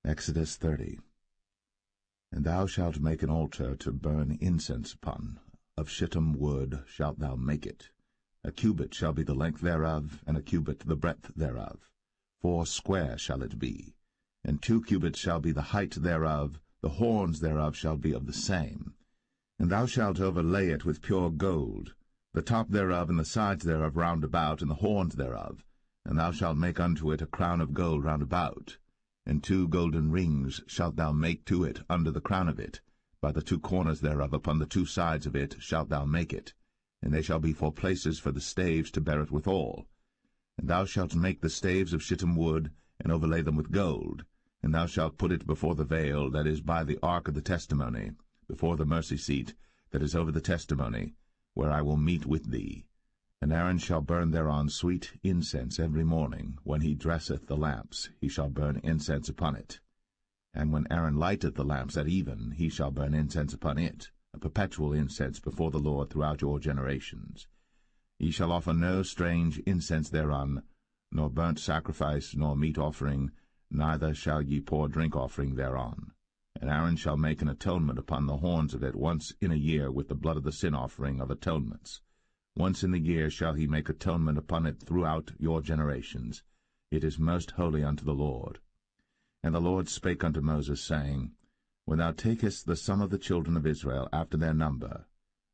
[SPEAKER 2] Exodus 30. And thou shalt make an altar to burn incense upon. Of shittim wood shalt thou make it. A cubit shall be the length thereof, and a cubit the breadth thereof. 4 square shall it be. And 2 cubits shall be the height thereof. The horns thereof shall be of the same. And thou shalt overlay it with pure gold, the top thereof and the sides thereof round about, and the horns thereof. And thou shalt make unto it a crown of gold round about. And 2 golden rings shalt thou make to it under the crown of it. By the 2 corners thereof upon the 2 sides of it shalt thou make it. And they shall be for places for the staves to bear it withal. And thou shalt make the staves of shittim wood, and overlay them with gold. And thou shalt put it before the veil that is by the ark of the testimony, before the mercy seat that is over the testimony, where I will meet with thee. And Aaron shall burn thereon sweet incense every morning. When he dresseth the lamps, he shall burn incense upon it. And when Aaron lighteth the lamps at even, he shall burn incense upon it, a perpetual incense before the Lord throughout your generations. Ye shall offer no strange incense thereon, nor burnt sacrifice, nor meat offering, neither shall ye pour drink offering thereon. And Aaron shall make an atonement upon the horns of it once in a year with the blood of the sin offering of atonements. Once in the year shall he make atonement upon it throughout your generations. It is most holy unto the Lord. And the Lord spake unto Moses, saying, When thou takest the sum of the children of Israel after their number,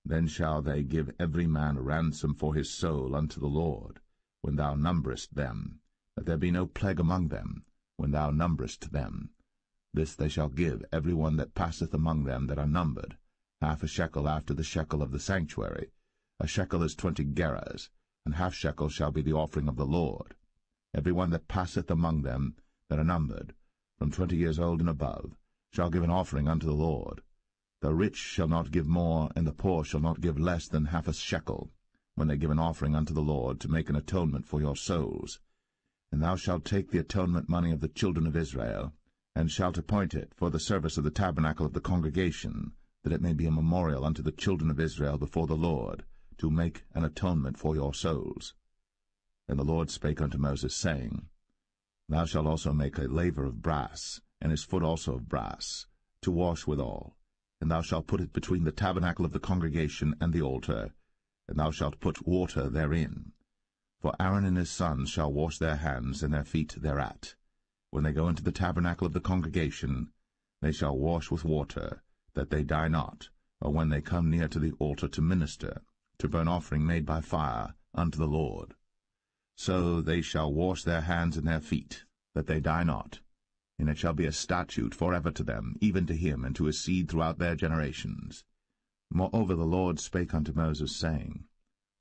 [SPEAKER 2] then shall they give every man a ransom for his soul unto the Lord, when thou numberest them, that there be no plague among them, when thou numberest them. This they shall give every one that passeth among them that are numbered, half a shekel after the shekel of the sanctuary. A shekel is 20 gerahs, and half shekel shall be the offering of the Lord. Every one that passeth among them that are numbered, from 20 years old and above, shall give an offering unto the Lord. The rich shall not give more, and the poor shall not give less than half a shekel, when they give an offering unto the Lord, to make an atonement for your souls. And thou shalt take the atonement money of the children of Israel, and shalt appoint it for the service of the tabernacle of the congregation, that it may be a memorial unto the children of Israel before the Lord, to make an atonement for your souls. And the Lord spake unto Moses, saying, Thou shalt also make a laver of brass, and his foot also of brass, to wash withal. And thou shalt put it between the tabernacle of the congregation and the altar, and thou shalt put water therein. For Aaron and his sons shall wash their hands and their feet thereat. When they go into the tabernacle of the congregation, they shall wash with water, that they die not, or when they come near to the altar to minister, to burn offering made by fire unto the Lord. So they shall wash their hands and their feet, that they die not. And it shall be a statute forever to them, even to him and to his seed throughout their generations. Moreover the Lord spake unto Moses, saying,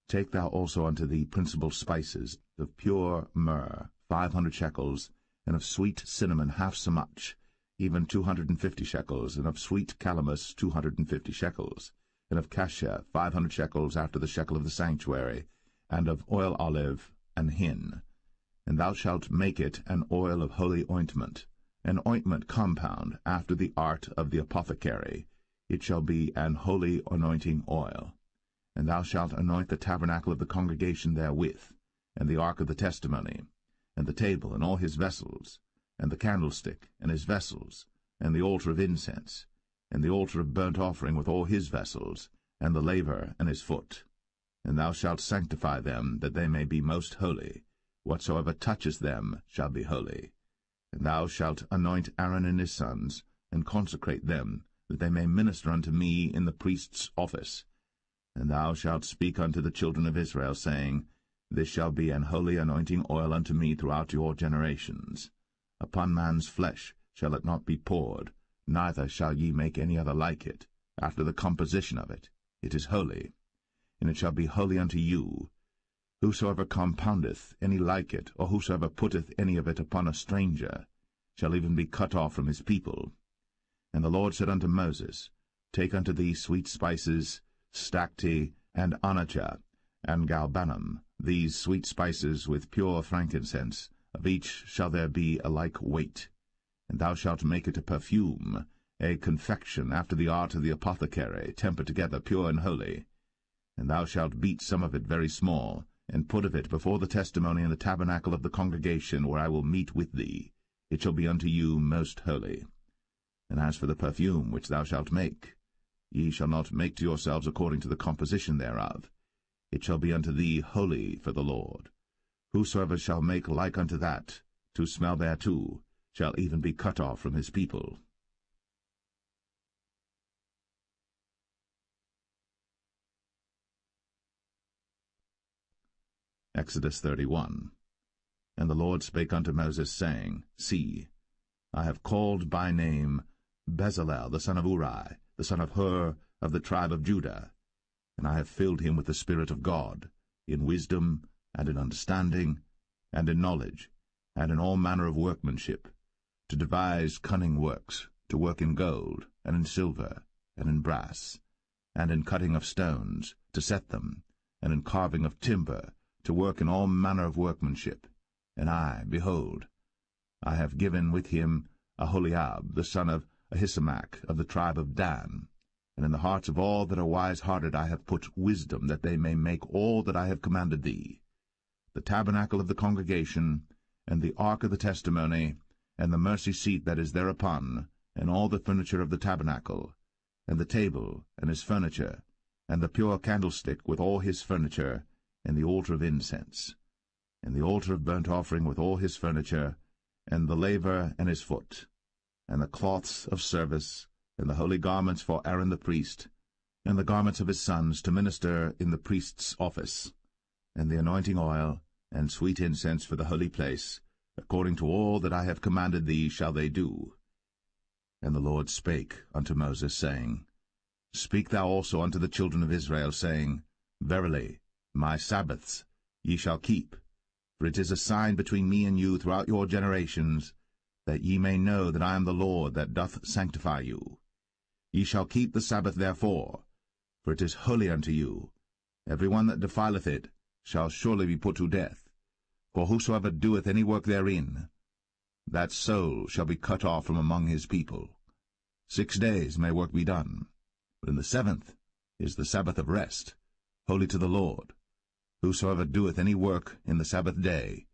[SPEAKER 2] Take thou also unto thee principal spices, of pure myrrh 500 shekels, and of sweet cinnamon half so much, even 250 shekels, and of sweet calamus 250 shekels, and of cassia 500 shekels after the shekel of the sanctuary, and of oil olive and hin. And thou shalt make it an oil of holy ointment, an ointment compound after the art of the apothecary. It shall be an holy anointing oil. And thou shalt anoint the tabernacle of the congregation therewith, and the ark of the testimony, and the table and all his vessels, and the candlestick and his vessels, and the altar of incense, and the altar of burnt offering with all his vessels, and the laver and his foot. And thou shalt sanctify them, that they may be most holy. Whatsoever toucheth them shall be holy. And thou shalt anoint Aaron and his sons, and consecrate them, that they may minister unto me in the priest's office. And thou shalt speak unto the children of Israel, saying, This shall be an holy anointing oil unto me throughout your generations. Upon man's flesh shall it not be poured, neither shall ye make any other like it, after the composition of it. It is holy, and it shall be holy unto you. Whosoever compoundeth any like it, or whosoever putteth any of it upon a stranger, shall even be cut off from his people. And the Lord said unto Moses, Take unto thee sweet spices, stacte, and onycha, and galbanum, these sweet spices with pure frankincense, of each shall there be a like weight. And thou shalt make it a perfume, a confection after the art of the apothecary, tempered together pure and holy. And thou shalt beat some of it very small, and put of it before the testimony in the tabernacle of the congregation, where I will meet with thee. It shall be unto you most holy. And as for the perfume which thou shalt make, ye shall not make to yourselves according to the composition thereof. It shall be unto thee holy for the Lord. Whosoever shall make like unto that, to smell thereto, shall even be cut off from his people. Exodus 31. And the Lord spake unto Moses, saying, See, I have called by name Bezalel the son of Uri, the son of Hur, of the tribe of Judah, and I have filled him with the Spirit of God, in wisdom, and in understanding, and in knowledge, and in all manner of workmanship, to devise cunning works, to work in gold, and in silver, and in brass, and in cutting of stones, to set them, and in carving of timber, to work in all manner of workmanship. And I, behold, I have given with him Aholiab, the son of Ahisamach, of the tribe of Dan. And in the hearts of all that are wise-hearted I have put wisdom, that they may make all that I have commanded thee: the tabernacle of the congregation, and the ark of the testimony, and the mercy seat that is thereupon, and all the furniture of the tabernacle, and the table and his furniture, and the pure candlestick with all his furniture, and the altar of incense, and the altar of burnt offering with all his furniture, and the laver and his foot, and the cloths of service, and the holy garments for Aaron the priest, and the garments of his sons to minister in the priest's office, and the anointing oil, and sweet incense for the holy place, according to all that I have commanded thee shall they do.
[SPEAKER 1] And the Lord spake unto Moses, saying, Speak thou also unto the children of Israel, saying, Verily, my Sabbaths ye shall keep, for it is a sign between me and you throughout your generations, that ye may know that I am the Lord that doth sanctify you. Ye shall keep the Sabbath therefore, for it is holy unto you. Every one that defileth it shall surely be put to death. For whosoever doeth any work therein, that soul shall be cut off from among his people. 6 days may work be done, but in the 7th is the Sabbath of rest, holy to the Lord. Whosoever doeth any work in the Sabbath day,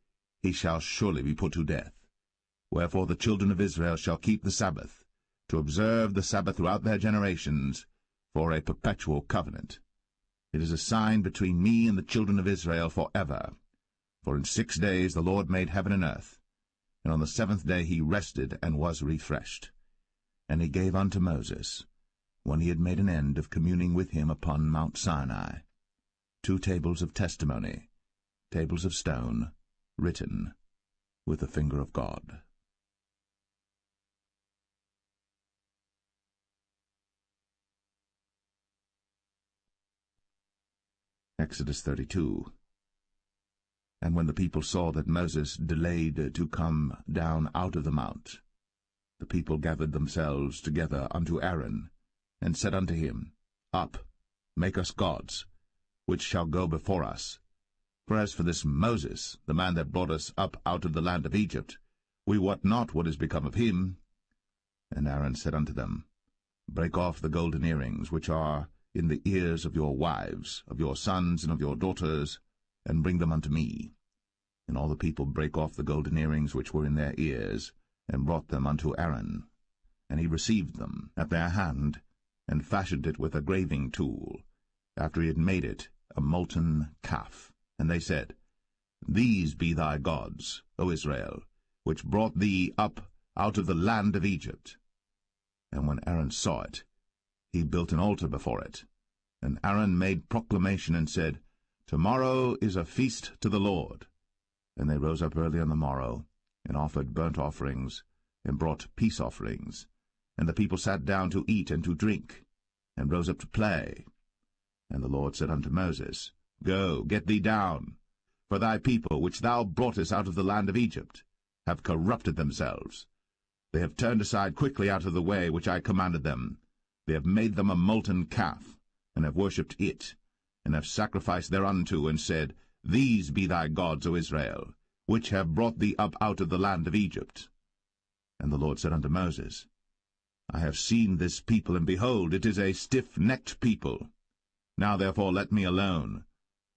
[SPEAKER 1] he shall surely be put to death. Wherefore the children of Israel shall keep the Sabbath, to observe the Sabbath throughout their generations, for a perpetual covenant. It is a sign between me and the children of Israel forever. For in 6 days the Lord made heaven and earth, and on the 7th day he rested and was refreshed. And he gave unto Moses, when he had made an end of communing with him upon Mount Sinai, 2 tables of testimony, tables of stone, written with the finger of God. Exodus 32. And when the people saw that Moses delayed to come down out of the mount, the people gathered themselves together unto Aaron, and said unto him, Up, make us gods, which shall go before us. For as for this Moses, the man that brought us up out of the land of Egypt, we wot not what is become of him. And Aaron said unto them, Break off the golden earrings which are in the ears of your wives, of your sons, and of your daughters, and bring them unto me. And all the people brake off the golden earrings which were in their ears, and brought them unto Aaron. And he received them at their hand, and fashioned it with a graving tool, after he had made it a molten calf. And they said, These be thy gods, O Israel, which brought thee up out of the land of Egypt. And when Aaron saw it, he built an altar before it. And Aaron made proclamation and said, Tomorrow is a feast to the Lord. And they rose up early on the morrow, and offered burnt offerings, and brought peace offerings. And the people sat down to eat and to drink, and rose up to play. And the Lord said unto Moses, Go, get thee down, for thy people, which thou broughtest out of the land of Egypt, have corrupted themselves. They have turned aside quickly out of the way which I commanded them. They have made them a molten calf, and have worshipped it, and have sacrificed thereunto, and said, These be thy gods, O Israel, which have brought thee up out of the land of Egypt. And the Lord said unto Moses, I have seen this people, and behold, it is a stiff-necked people. Now therefore let me alone,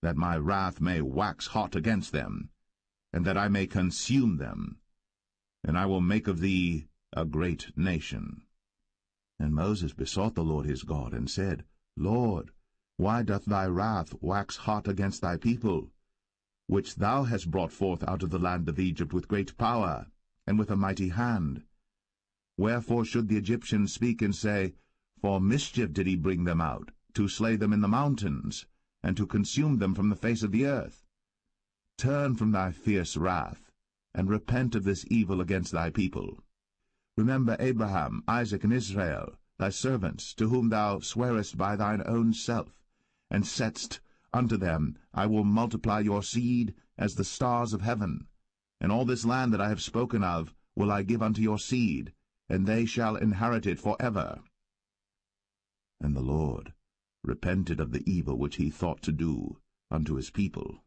[SPEAKER 1] that my wrath may wax hot against them, and that I may consume them, and I will make of thee a great nation. And Moses besought the Lord his God, and said, Lord, why doth thy wrath wax hot against thy people, which thou hast brought forth out of the land of Egypt with great power, and with a mighty hand? Wherefore should the Egyptians speak and say, For mischief did he bring them out, to slay them in the mountains, and to consume them from the face of the earth? Turn from thy fierce wrath, and repent of this evil against thy people. Remember Abraham, Isaac, and Israel, thy servants, to whom thou swarest by thine own self, and saidst unto them, I will multiply your seed as the stars of heaven, and all this land that I have spoken of will I give unto your seed, and they shall inherit it forever. And the Lord repented of the evil which he thought to do unto his people.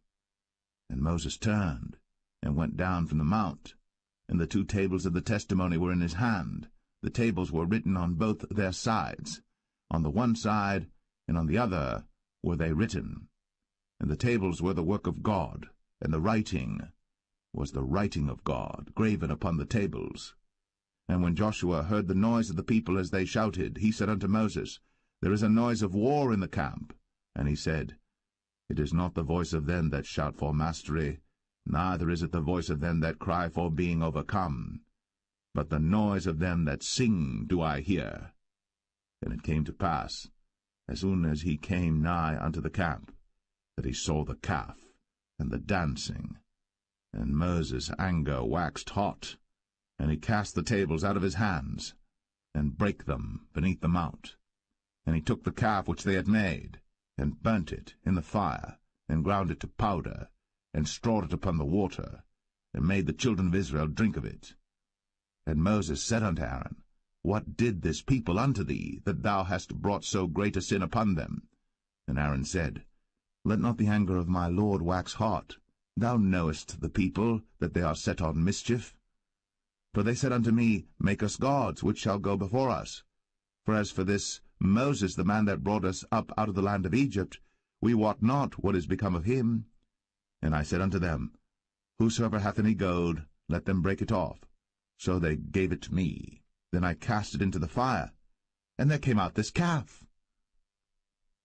[SPEAKER 1] And Moses turned, and went down from the mount, and the 2 tables of the testimony were in his hand. The tables were written on both their sides, on the one side and on the other were they written. And the tables were the work of God, and the writing was the writing of God, graven upon the tables. And when Joshua heard the noise of the people as they shouted, he said unto Moses, There is a noise of war in the camp. And he said, It is not the voice of them that shout for mastery, neither is it the voice of them that cry for being overcome, but the noise of them that sing do I hear. And it came to pass, as soon as he came nigh unto the camp, that he saw the calf and the dancing. And Moses' anger waxed hot, and he cast the tables out of his hands. and brake them beneath the mount. And he took the calf which they had made, and burnt it in the fire, and ground it to powder, and strawed it upon the water, and made the children of Israel drink of it. And Moses said unto Aaron, What did this people unto thee, that thou hast brought so great a sin upon them? And Aaron said, Let not the anger of my Lord wax hot. Thou knowest the people, that they are set on mischief. For they said unto me, Make us gods, which shall go before us. For as for this Moses, the man that brought us up out of the land of Egypt, we wot not what is become of him. And I said unto them, Whosoever hath any gold, let them break it off. So they gave it to me. Then I cast it into the fire, and there came out this calf.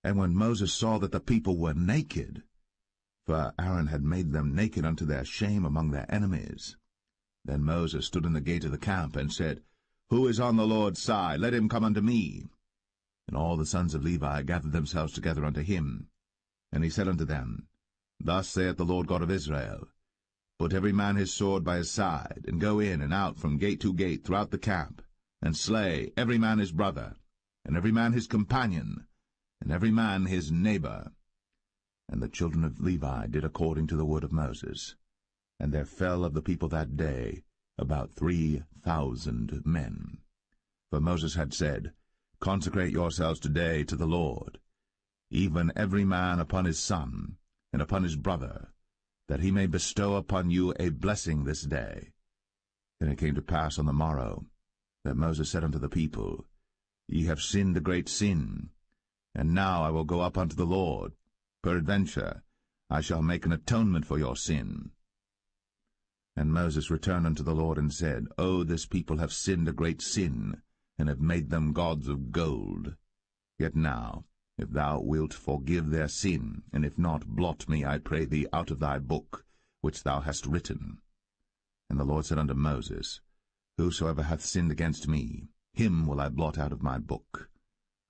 [SPEAKER 1] And when Moses saw that the people were naked, for Aaron had made them naked unto their shame among their enemies, then Moses stood in the gate of the camp, and said, Who is on the Lord's side? Let him come unto me. And all the sons of Levi gathered themselves together unto him. And he said unto them, Thus saith the Lord God of Israel, Put every man his sword by his side, and go in and out from gate to gate throughout the camp, and slay every man his brother, and every man his companion, and every man his neighbor. And the children of Levi did according to the word of Moses. And there fell of the people that day about 3,000 men. For Moses had said, Consecrate yourselves today to the Lord, even every man upon his son, and upon his brother, that he may bestow upon you a blessing this day. And it came to pass on the morrow, that Moses said unto the people, Ye have sinned a great sin, and now I will go up unto the Lord. Peradventure I shall make an atonement for your sin. And Moses returned unto the Lord, and said, O this people have sinned a great sin, and have made them gods of gold. Yet now, if thou wilt forgive their sin, and if not, blot me, I pray thee, out of thy book, which thou hast written. And the Lord said unto Moses, Whosoever hath sinned against me, him will I blot out of my book.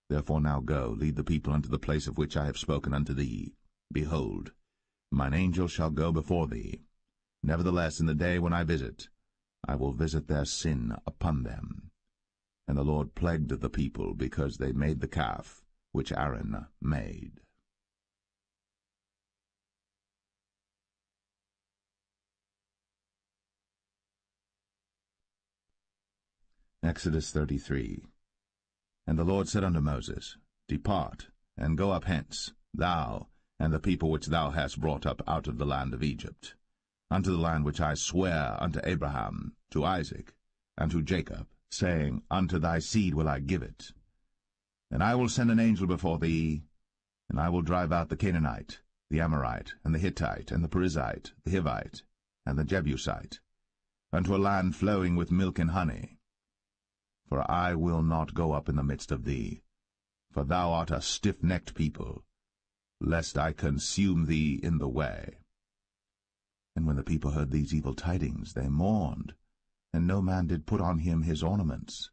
[SPEAKER 1] Therefore now go, lead the people unto the place of which I have spoken unto thee. Behold, mine angel shall go before thee. Nevertheless, in the day when I visit, I will visit their sin upon them. And the Lord plagued the people, because they made the calf which Aaron made. Exodus 33. And the Lord said unto Moses, Depart, and go up hence, thou, and the people which thou hast brought up out of the land of Egypt, unto the land which I sware unto Abraham, to Isaac, and to Jacob, saying, Unto thy seed will I give it. And I will send an angel before thee, and I will drive out the Canaanite, the Amorite, and the Hittite, and the Perizzite, the Hivite, and the Jebusite, unto a land flowing with milk and honey. For I will not go up in the midst of thee, for thou art a stiff-necked people, lest I consume thee in the way. And when the people heard these evil tidings, they mourned, and no man did put on him his ornaments.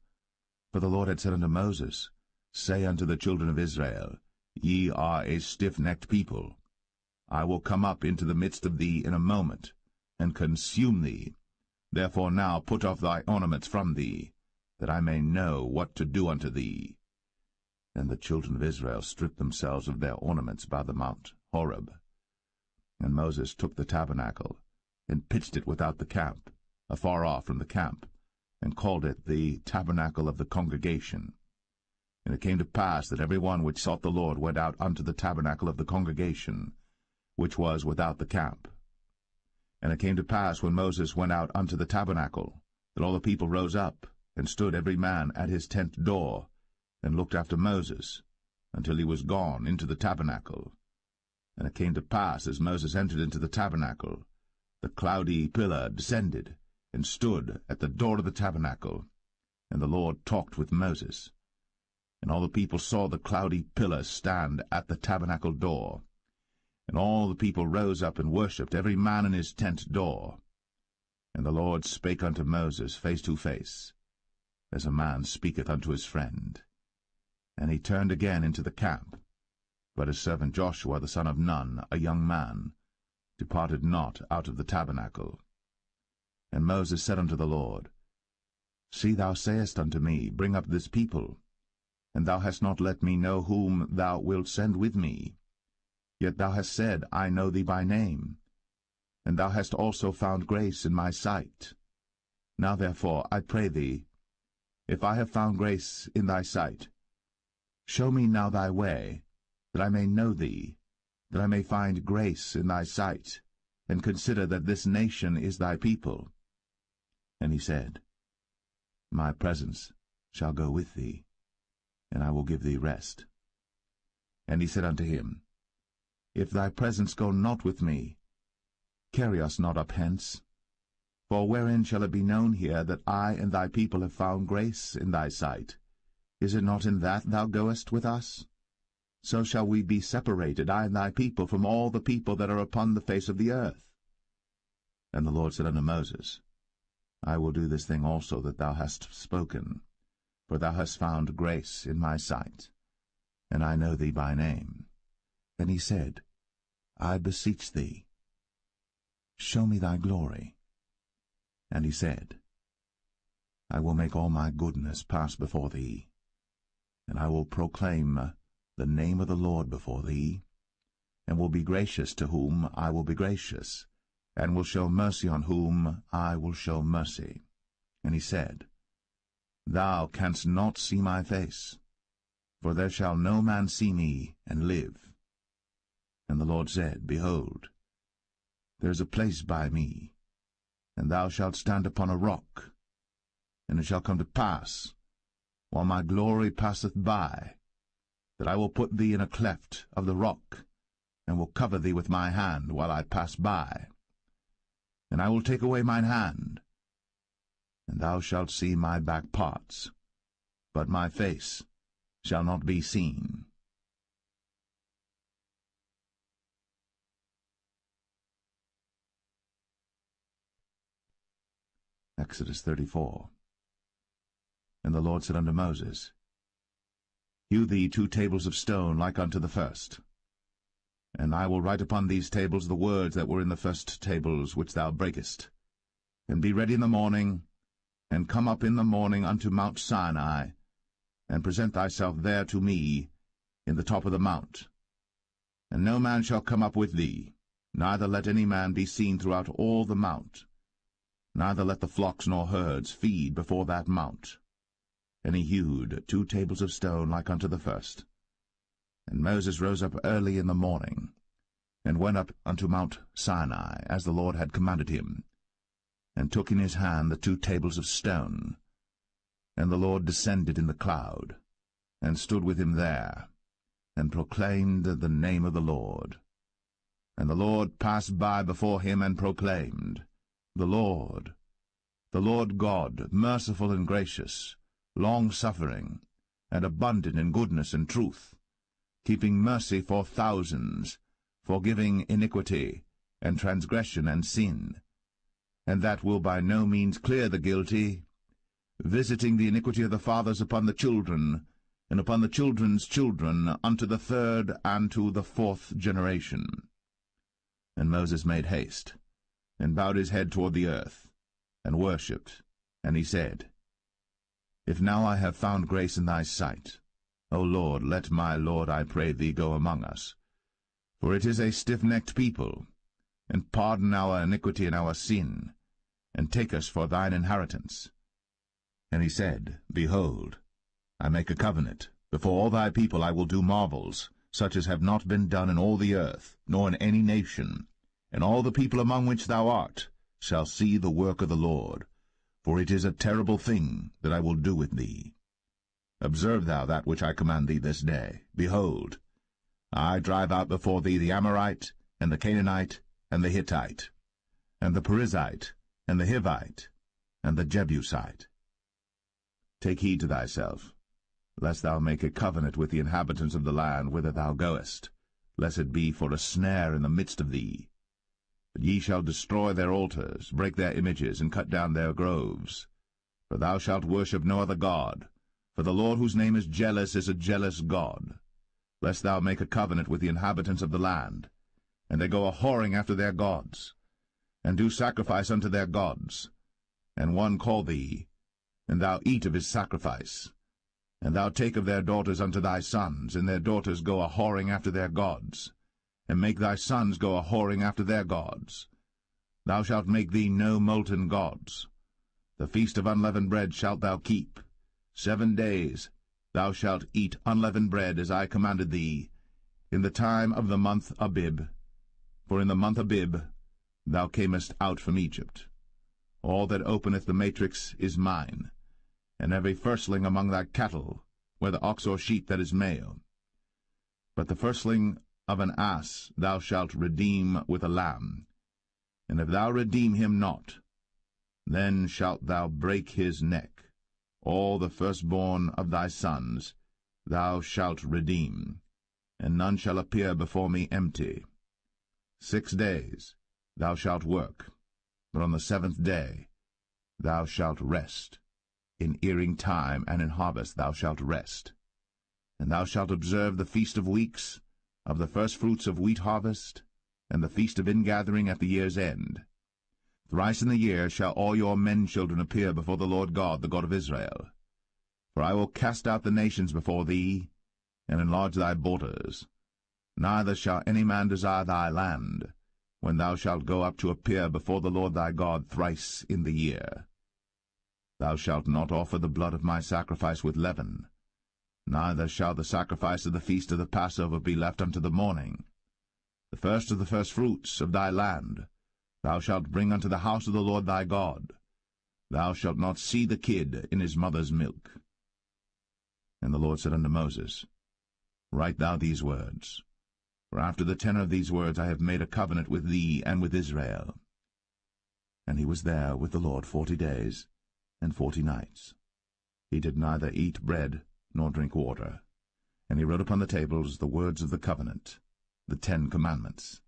[SPEAKER 1] For the Lord had said unto Moses, Say unto the children of Israel, Ye are a stiff-necked people. I will come up into the midst of thee in a moment, and consume thee. Therefore now put off thy ornaments from thee, that I may know what to do unto thee. And the children of Israel stripped themselves of their ornaments by the mount Horeb. And Moses took the tabernacle, and pitched it without the camp, afar off from the camp, and called it the tabernacle of the congregation. And it came to pass that every one which sought the Lord went out unto the tabernacle of the congregation, which was without the camp. And it came to pass, when Moses went out unto the tabernacle, that all the people rose up, and stood every man at his tent door, and looked after Moses, until he was gone into the tabernacle. And it came to pass, as Moses entered into the tabernacle, the cloudy pillar descended, and stood at the door of the tabernacle, and the Lord talked with Moses. And all the people saw the cloudy pillar stand at the tabernacle door. And all the people rose up and worshipped, every man in his tent door. And the Lord spake unto Moses face to face, as a man speaketh unto his friend. And he turned again into the camp. But his servant Joshua the son of Nun, a young man, departed not out of the tabernacle. And Moses said unto the Lord,
[SPEAKER 2] See, thou sayest unto me, Bring up this people. And thou hast not let me know whom thou wilt send with me. Yet thou hast said, I know thee by name. And thou hast also found grace in my sight. Now therefore, I pray thee, if I have found grace in thy sight, show me now thy way, that I may know thee, that I may find grace in thy sight, and consider that this nation is thy people. And he said, My presence shall go with thee, and I will give thee rest. And he said unto him, If thy presence go not with me, carry us not up hence. For wherein shall it be known here that I and thy people have found grace in thy sight? Is it not in that thou goest with us? So shall we be separated, I and thy people, from all the people that are upon the face of the earth. And the Lord said unto Moses, I will do this thing also that thou hast spoken, for thou hast found grace in my sight, and I know thee by name. And he said, I beseech thee, show me thy glory. And he said, I will make all my goodness pass before thee, and I will proclaim the name of the Lord before thee, and will be gracious to whom I will be gracious, and will show mercy on whom I will show mercy. And he said, Thou canst not see my face, for there shall no man see me and live. And the Lord said, Behold, there is a place by me, and thou shalt stand upon a rock. And it shall come to pass, while my glory passeth by, that I will put thee in a cleft of the rock, and will cover thee with my hand while I pass by. And I will take away mine hand, and thou shalt see my back parts, but my face shall not be seen. Exodus 34. And the Lord said unto Moses, Hew thee 2 tables of stone like unto the first. And I will write upon these tables the words that were in the first tables which thou breakest. And be ready in the morning, and come up in the morning unto Mount Sinai, and present thyself there to me in the top of the mount. And no man shall come up with thee, neither let any man be seen throughout all the mount. Neither let the flocks nor herds feed before that mount. And he hewed 2 tables of stone like unto the first. And Moses rose up early in the morning, and went up unto Mount Sinai, as the Lord had commanded him, and took in his hand the 2 tables of stone. And the Lord descended in the cloud, and stood with him there, and proclaimed the name of the Lord. And the Lord passed by before him, and proclaimed, the Lord God, merciful and gracious, long-suffering, and abundant in goodness and truth, keeping mercy for thousands, forgiving iniquity, and transgression and sin, and that will by no means clear the guilty, visiting the iniquity of the fathers upon the children, and upon the children's children, unto the 3rd and to the 4th generation. And Moses made haste, and bowed his head toward the earth, and worshipped. And he said, If now I have found grace in thy sight, O Lord, let my Lord, I pray thee, go among us. For it is a stiff-necked people, and pardon our iniquity and our sin, and take us for thine inheritance. And he said, Behold, I make a covenant. Before all thy people I will do marvels, such as have not been done in all the earth, nor in any nation. And all the people among which thou art shall see the work of the Lord, for it is a terrible thing that I will do with thee. Observe thou that which I command thee this day. Behold, I drive out before thee the Amorite, and the Canaanite, and the Hittite, and the Perizzite, and the Hivite, and the Jebusite. Take heed to thyself, lest thou make a covenant with the inhabitants of the land whither thou goest, lest it be for a snare in the midst of thee. But ye shall destroy their altars, break their images, and cut down their groves. For thou shalt worship no other god, for the Lord whose name is a jealous God. Lest thou make a covenant with the inhabitants of the land, and they go a-whoring after their gods, and do sacrifice unto their gods, and one call thee,
[SPEAKER 1] and thou eat of his sacrifice. And thou take of their daughters unto thy sons, and their daughters go a-whoring after their gods, and make thy sons go a-whoring after their gods. Thou shalt make thee no molten gods. The feast of unleavened bread shalt thou keep. 7 days thou shalt eat unleavened bread, as I commanded thee, in the time of the month Abib. For in the month Abib thou camest out from Egypt. All that openeth the matrix is mine, and every firstling among thy cattle, whether ox or sheep that is male. But the firstling of an ass thou shalt redeem with a lamb, and if thou redeem him not, then shalt thou break his neck. All the firstborn of thy sons thou shalt redeem, and none shall appear before me empty. 6 days thou shalt work, but on the 7th day thou shalt rest. In earing time and in harvest thou shalt rest. And thou shalt observe the feast of weeks, of the firstfruits of wheat harvest, and the feast of ingathering at the year's end. Thrice in the year shall all your men-children appear before the Lord God, the God of Israel. For I will cast out the nations before thee, and enlarge thy borders. Neither shall any man desire thy land, when thou shalt go up to appear before the Lord thy God thrice in the year. Thou shalt not offer the blood of my sacrifice with leaven, neither shall the sacrifice of the feast of the Passover be left unto the morning. The first of the firstfruits of thy land thou shalt bring unto the house of the Lord thy God. Thou shalt not see the kid in his mother's milk. And the Lord said unto Moses, Write thou these words, for after the tenor of these words I have made a covenant with thee and with Israel. And he was there with the Lord 40 days and 40 nights. He did neither eat bread nor drink water. And he wrote upon the tables the words of the covenant, the 10 commandments.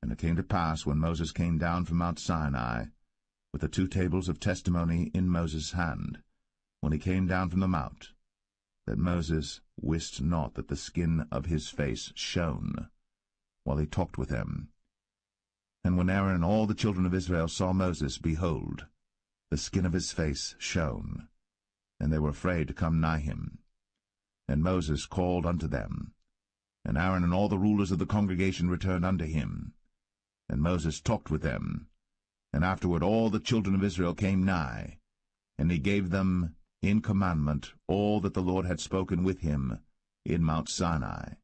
[SPEAKER 1] And it came to pass, when Moses came down from Mount Sinai, with the 2 tables of testimony in Moses' hand, when he came down from the mount, that Moses wist not that the skin of his face shone, while he talked with them. And when Aaron and all the children of Israel saw Moses, behold, the skin of his face shone, and they were afraid to come nigh him. And Moses called unto them, and Aaron and all the rulers of the congregation returned unto him. And Moses talked with them, and afterward all the children of Israel came nigh, and he gave them in commandment all that the Lord had spoken with him in Mount Sinai.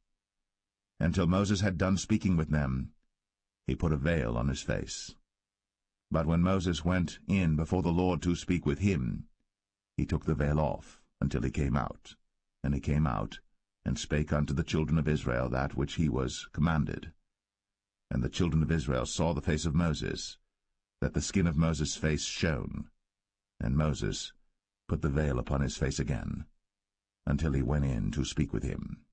[SPEAKER 1] And till Moses had done speaking with them, he put a veil on his face. But when Moses went in before the Lord to speak with him, he took the veil off until he came out. And he came out, and spake unto the children of Israel that which he was commanded. And the children of Israel saw the face of Moses, that the skin of Moses' face shone. And Moses put the veil upon his face again, until he went in to speak with him.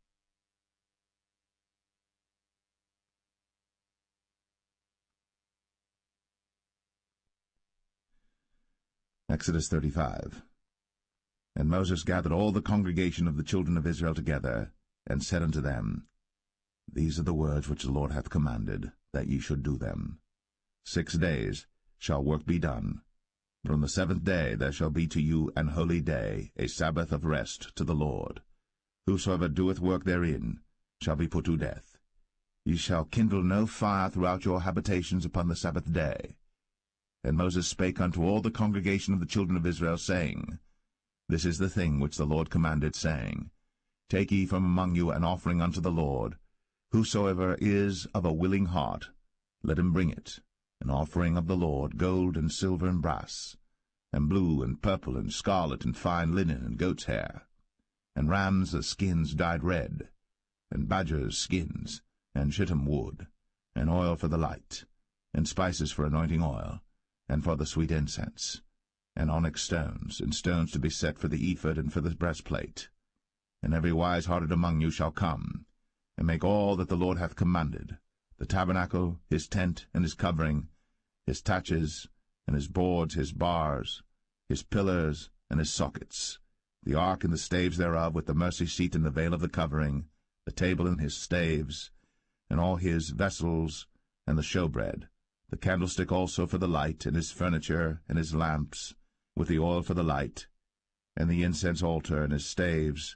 [SPEAKER 1] Exodus 35. And Moses gathered all the congregation of the children of Israel together, and said unto them, These are the words which the Lord hath commanded, that ye should do them. 6 days shall work be done, but on the 7th day there shall be to you an holy day, a Sabbath of rest to the Lord. Whosoever doeth work therein shall be put to death. Ye shall kindle no fire throughout your habitations upon the Sabbath day. And Moses spake unto all the congregation of the children of Israel, saying, This is the thing which the Lord commanded, saying, Take ye from among you an offering unto the Lord. Whosoever is of a willing heart, let him bring it, an offering of the Lord, gold and silver and brass, and blue and purple and scarlet and fine linen and goat's hair, and rams' skins dyed red, and badgers' skins, and shittim wood, and oil for the light, and spices for anointing oil, and for the sweet incense, and onyx stones, and stones to be set for the ephod and for the breastplate. And every wise-hearted among you shall come, and make all that the Lord hath commanded, the tabernacle, his tent, and his covering, his taches, and his boards, his bars, his pillars, and his sockets, the ark and the staves thereof, with the mercy seat and the veil of the covering, the table and his staves, and all his vessels, and the showbread, the candlestick also for the light, and his furniture, and his lamps, with the oil for the light, and the incense altar, and his staves,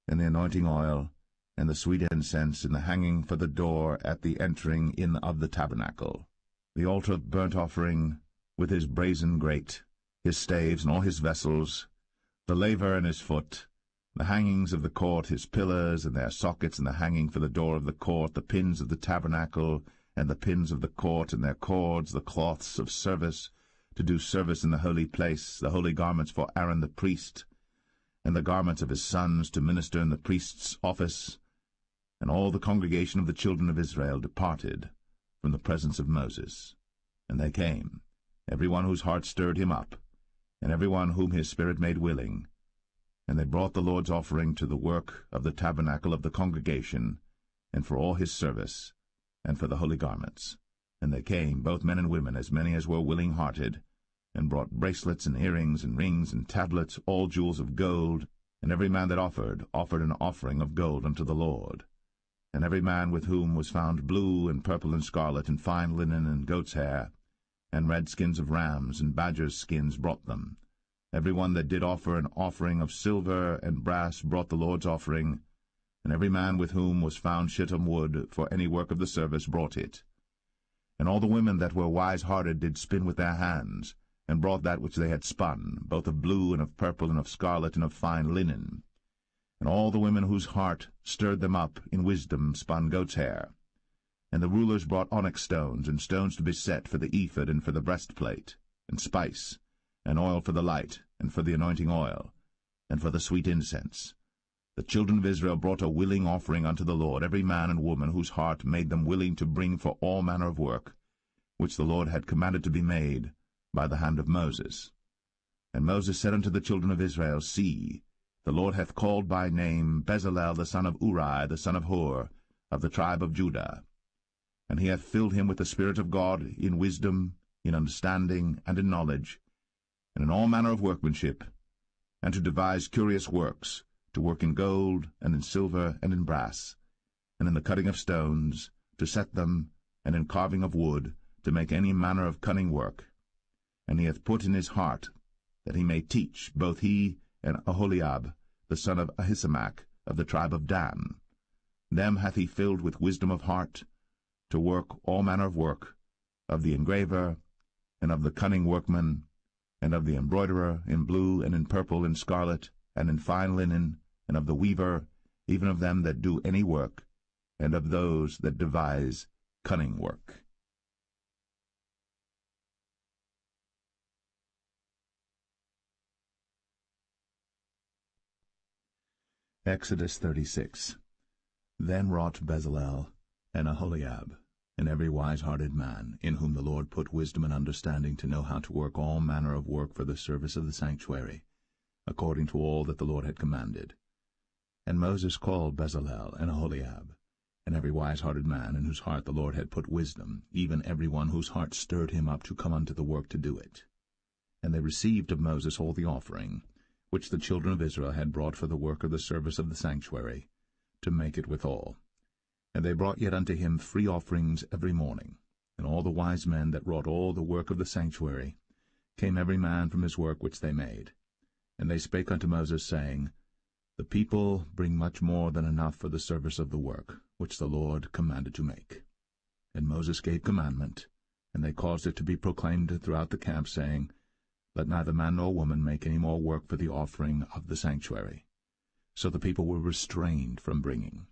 [SPEAKER 1] and the anointing oil, and the sweet incense, and the hanging for the door at the entering in of the tabernacle, the altar of burnt offering, with his brazen grate, his staves, and all his vessels, the laver and his foot, the hangings of the court, his pillars, and their sockets, and the hanging for the door of the court, the pins of the tabernacle, and the pins of the court, and their cords, the cloths of service, to do service in the holy place, the holy garments for Aaron the priest, and the garments of his sons to minister in the priest's office. And all the congregation of the children of Israel departed from the presence of Moses. And they came, every one whose heart stirred him up, and every one whom his spirit made willing. And they brought the Lord's offering to the work of the tabernacle of the congregation, and for all his service, and for the holy garments. And they came, both men and women, as many as were willing-hearted, and brought bracelets and earrings and rings and tablets, all jewels of gold. And every man that offered an offering of gold unto the Lord. And every man with whom was found blue and purple and scarlet and fine linen and goat's hair, and red skins of rams and badgers' skins brought them. Every one that did offer an offering of silver and brass brought the Lord's offering, and every man with whom was found shittim wood for any work of the service brought it. And all the women that were wise-hearted did spin with their hands, and brought that which they had spun, both of blue and of purple and of scarlet and of fine linen. And all the women whose heart stirred them up in wisdom spun goat's hair. And the rulers brought onyx stones, and stones to be set for the ephod and for the breastplate, and spice, and oil for the light, and for the anointing oil, and for the sweet incense. The children of Israel brought a willing offering unto the Lord, every man and woman whose heart made them willing to bring for all manner of work, which the Lord had commanded to be made by the hand of Moses. And Moses said unto the children of Israel, See, the Lord hath called by name Bezalel the son of Uri, the son of Hur, of the tribe of Judah. And he hath filled him with the Spirit of God in wisdom, in understanding, and in knowledge, and in all manner of workmanship, and to devise curious works, to work in gold, and in silver, and in brass, and in the cutting of stones, to set them, and in carving of wood, to make any manner of cunning work. And he hath put in his heart that he may teach, both he and Aholiab, the son of Ahisamach, of the tribe of Dan. Them hath he filled with wisdom of heart, to work all manner of work, of the engraver, and of the cunning workman, and of the embroiderer, in blue, and in purple, and scarlet, and in fine linen, and of the weaver, even of them that do any work, and of those that devise cunning work.
[SPEAKER 2] Exodus 36. Then wrought Bezalel and Aholiab, and every wise-hearted man, in whom the Lord put wisdom and understanding to know how to work all manner of work for the service of the sanctuary, according to all that the Lord had commanded. And Moses called Bezalel and Aholiab, and every wise-hearted man, in whose heart the Lord had put wisdom, even every one whose heart stirred him up to come unto the work to do it. And they received of Moses all the offering, which the children of Israel had brought for the work of the service of the sanctuary, to make it withal. And they brought yet unto him free offerings every morning. And all the wise men that wrought all the work of the sanctuary came every man from his work which they made. And they spake unto Moses, saying, The people bring much more than enough for the service of the work, which the Lord commanded to make. And Moses gave commandment, and they caused it to be proclaimed throughout the camp, saying, Let neither man nor woman make any more work for the offering of the sanctuary. So the people were restrained from bringing.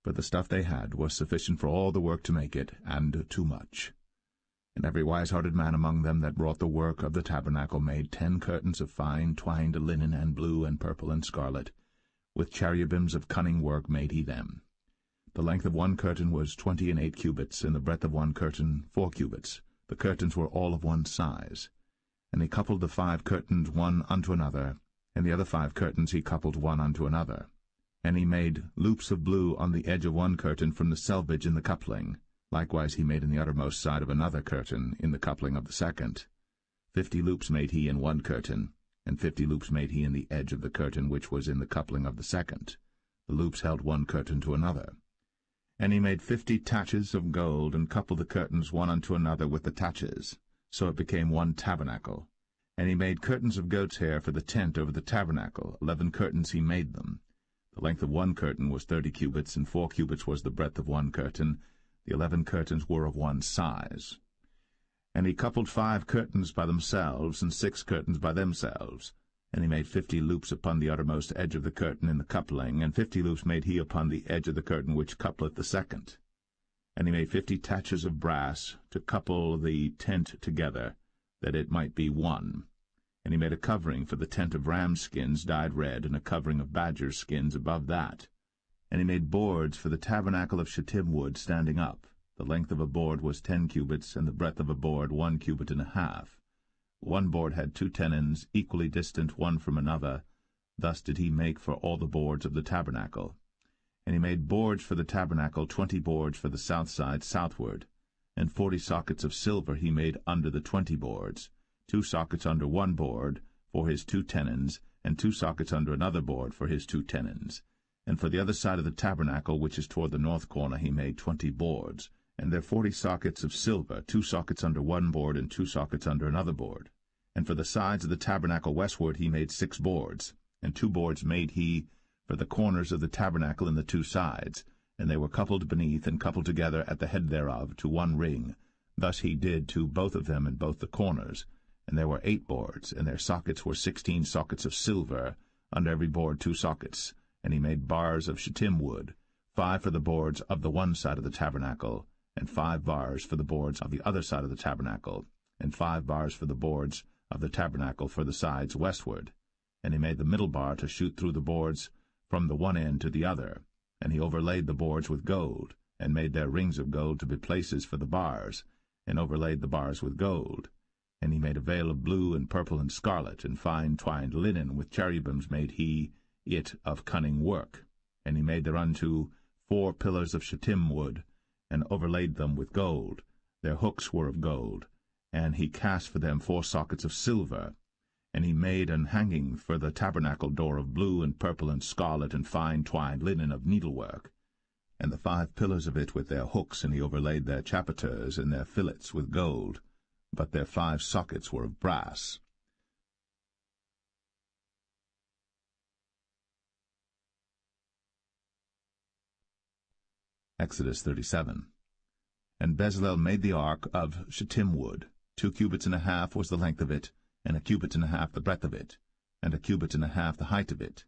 [SPEAKER 2] For the stuff they had was sufficient for all the work to make it, and too much. And every wise-hearted man among them that wrought the work of the tabernacle made 10 curtains of fine twined linen, and blue, and purple, and scarlet. With cherubims of cunning work made he them. The length of one curtain was 28 cubits, and the breadth of one curtain 4 cubits. The curtains were all of one size. And he coupled the 5 curtains one unto another, and the other 5 curtains he coupled one unto another. And he made loops of blue on the edge of one curtain from the selvage in the coupling. Likewise he made in the uttermost side of another curtain in the coupling of the second. 50 loops made he in one curtain, and 50 loops made he in the edge of the curtain which was in the coupling of the second. The loops held one curtain to another. And he made 50 taches of gold, and coupled the curtains one unto another with the taches. So it became one tabernacle.
[SPEAKER 1] And he made curtains of goat's hair for the tent over the tabernacle. 11 curtains he made them. The length of one curtain was 30 cubits, and 4 cubits was the breadth of one curtain. The 11 curtains were of one size. And he coupled 5 curtains by themselves, and 6 curtains by themselves. And he made 50 loops upon the uttermost edge of the curtain in the coupling, and 50 loops made he upon the edge of the curtain which coupleth the second. And he made 50 taches of brass to couple the tent together, that it might be one. And he made a covering for the tent of rams' skins dyed red, and a covering of badgers' skins above that. And he made boards for the tabernacle of shittim wood standing up. The length of a board was 10 cubits, and the breadth of a board 1 cubit and a half. One board had 2 tenons, equally distant one from another. Thus did he make for all the boards of the tabernacle. And he made boards for the tabernacle, 20 boards for the south side southward. And 40 sockets of silver he made under the 20 boards, 2 sockets under one board for his 2 tenons, and 2 sockets under another board for his 2 tenons. And for the other side of the tabernacle, which is toward the north corner, he made 20 boards, and their 40 sockets of silver, 2 sockets under one board, and 2 sockets under another board. And for the sides of the tabernacle westward he made 6 boards, and 2 boards made he for the corners of the tabernacle in the 2 sides, and they were coupled beneath and coupled together at the head thereof to one ring. Thus he did to both of them in both the corners. And there were 8 boards, and their sockets were 16 sockets of silver, under every board 2 sockets. And he made bars of shittim wood, 5 for the boards of the one side of the tabernacle, and 5 bars for the boards of the other side of the tabernacle, and 5 bars for the boards of the tabernacle for the sides westward. And he made the middle bar to shoot through the boards from the one end to the other. And he overlaid the boards with gold, and made their rings of gold to be places for the bars, and overlaid the bars with gold. And he made a veil of blue and purple and scarlet, and fine twined linen with cherubims made he it of cunning work. And he made thereunto 4 pillars of shittim wood, and overlaid them with gold. Their hooks were of gold. And he cast for them 4 sockets of silver. And he made an hanging for the tabernacle door of blue and purple and scarlet and fine twined linen of needlework. And the 5 pillars of it with their hooks, and he overlaid their chapiters and their fillets with gold. But their 5 sockets were of brass. Exodus 37. And Bezalel made the ark of shittim wood. 2 cubits and a half was the length of it, and 1 cubit and a half the breadth of it, and 1 cubit and a half the height of it.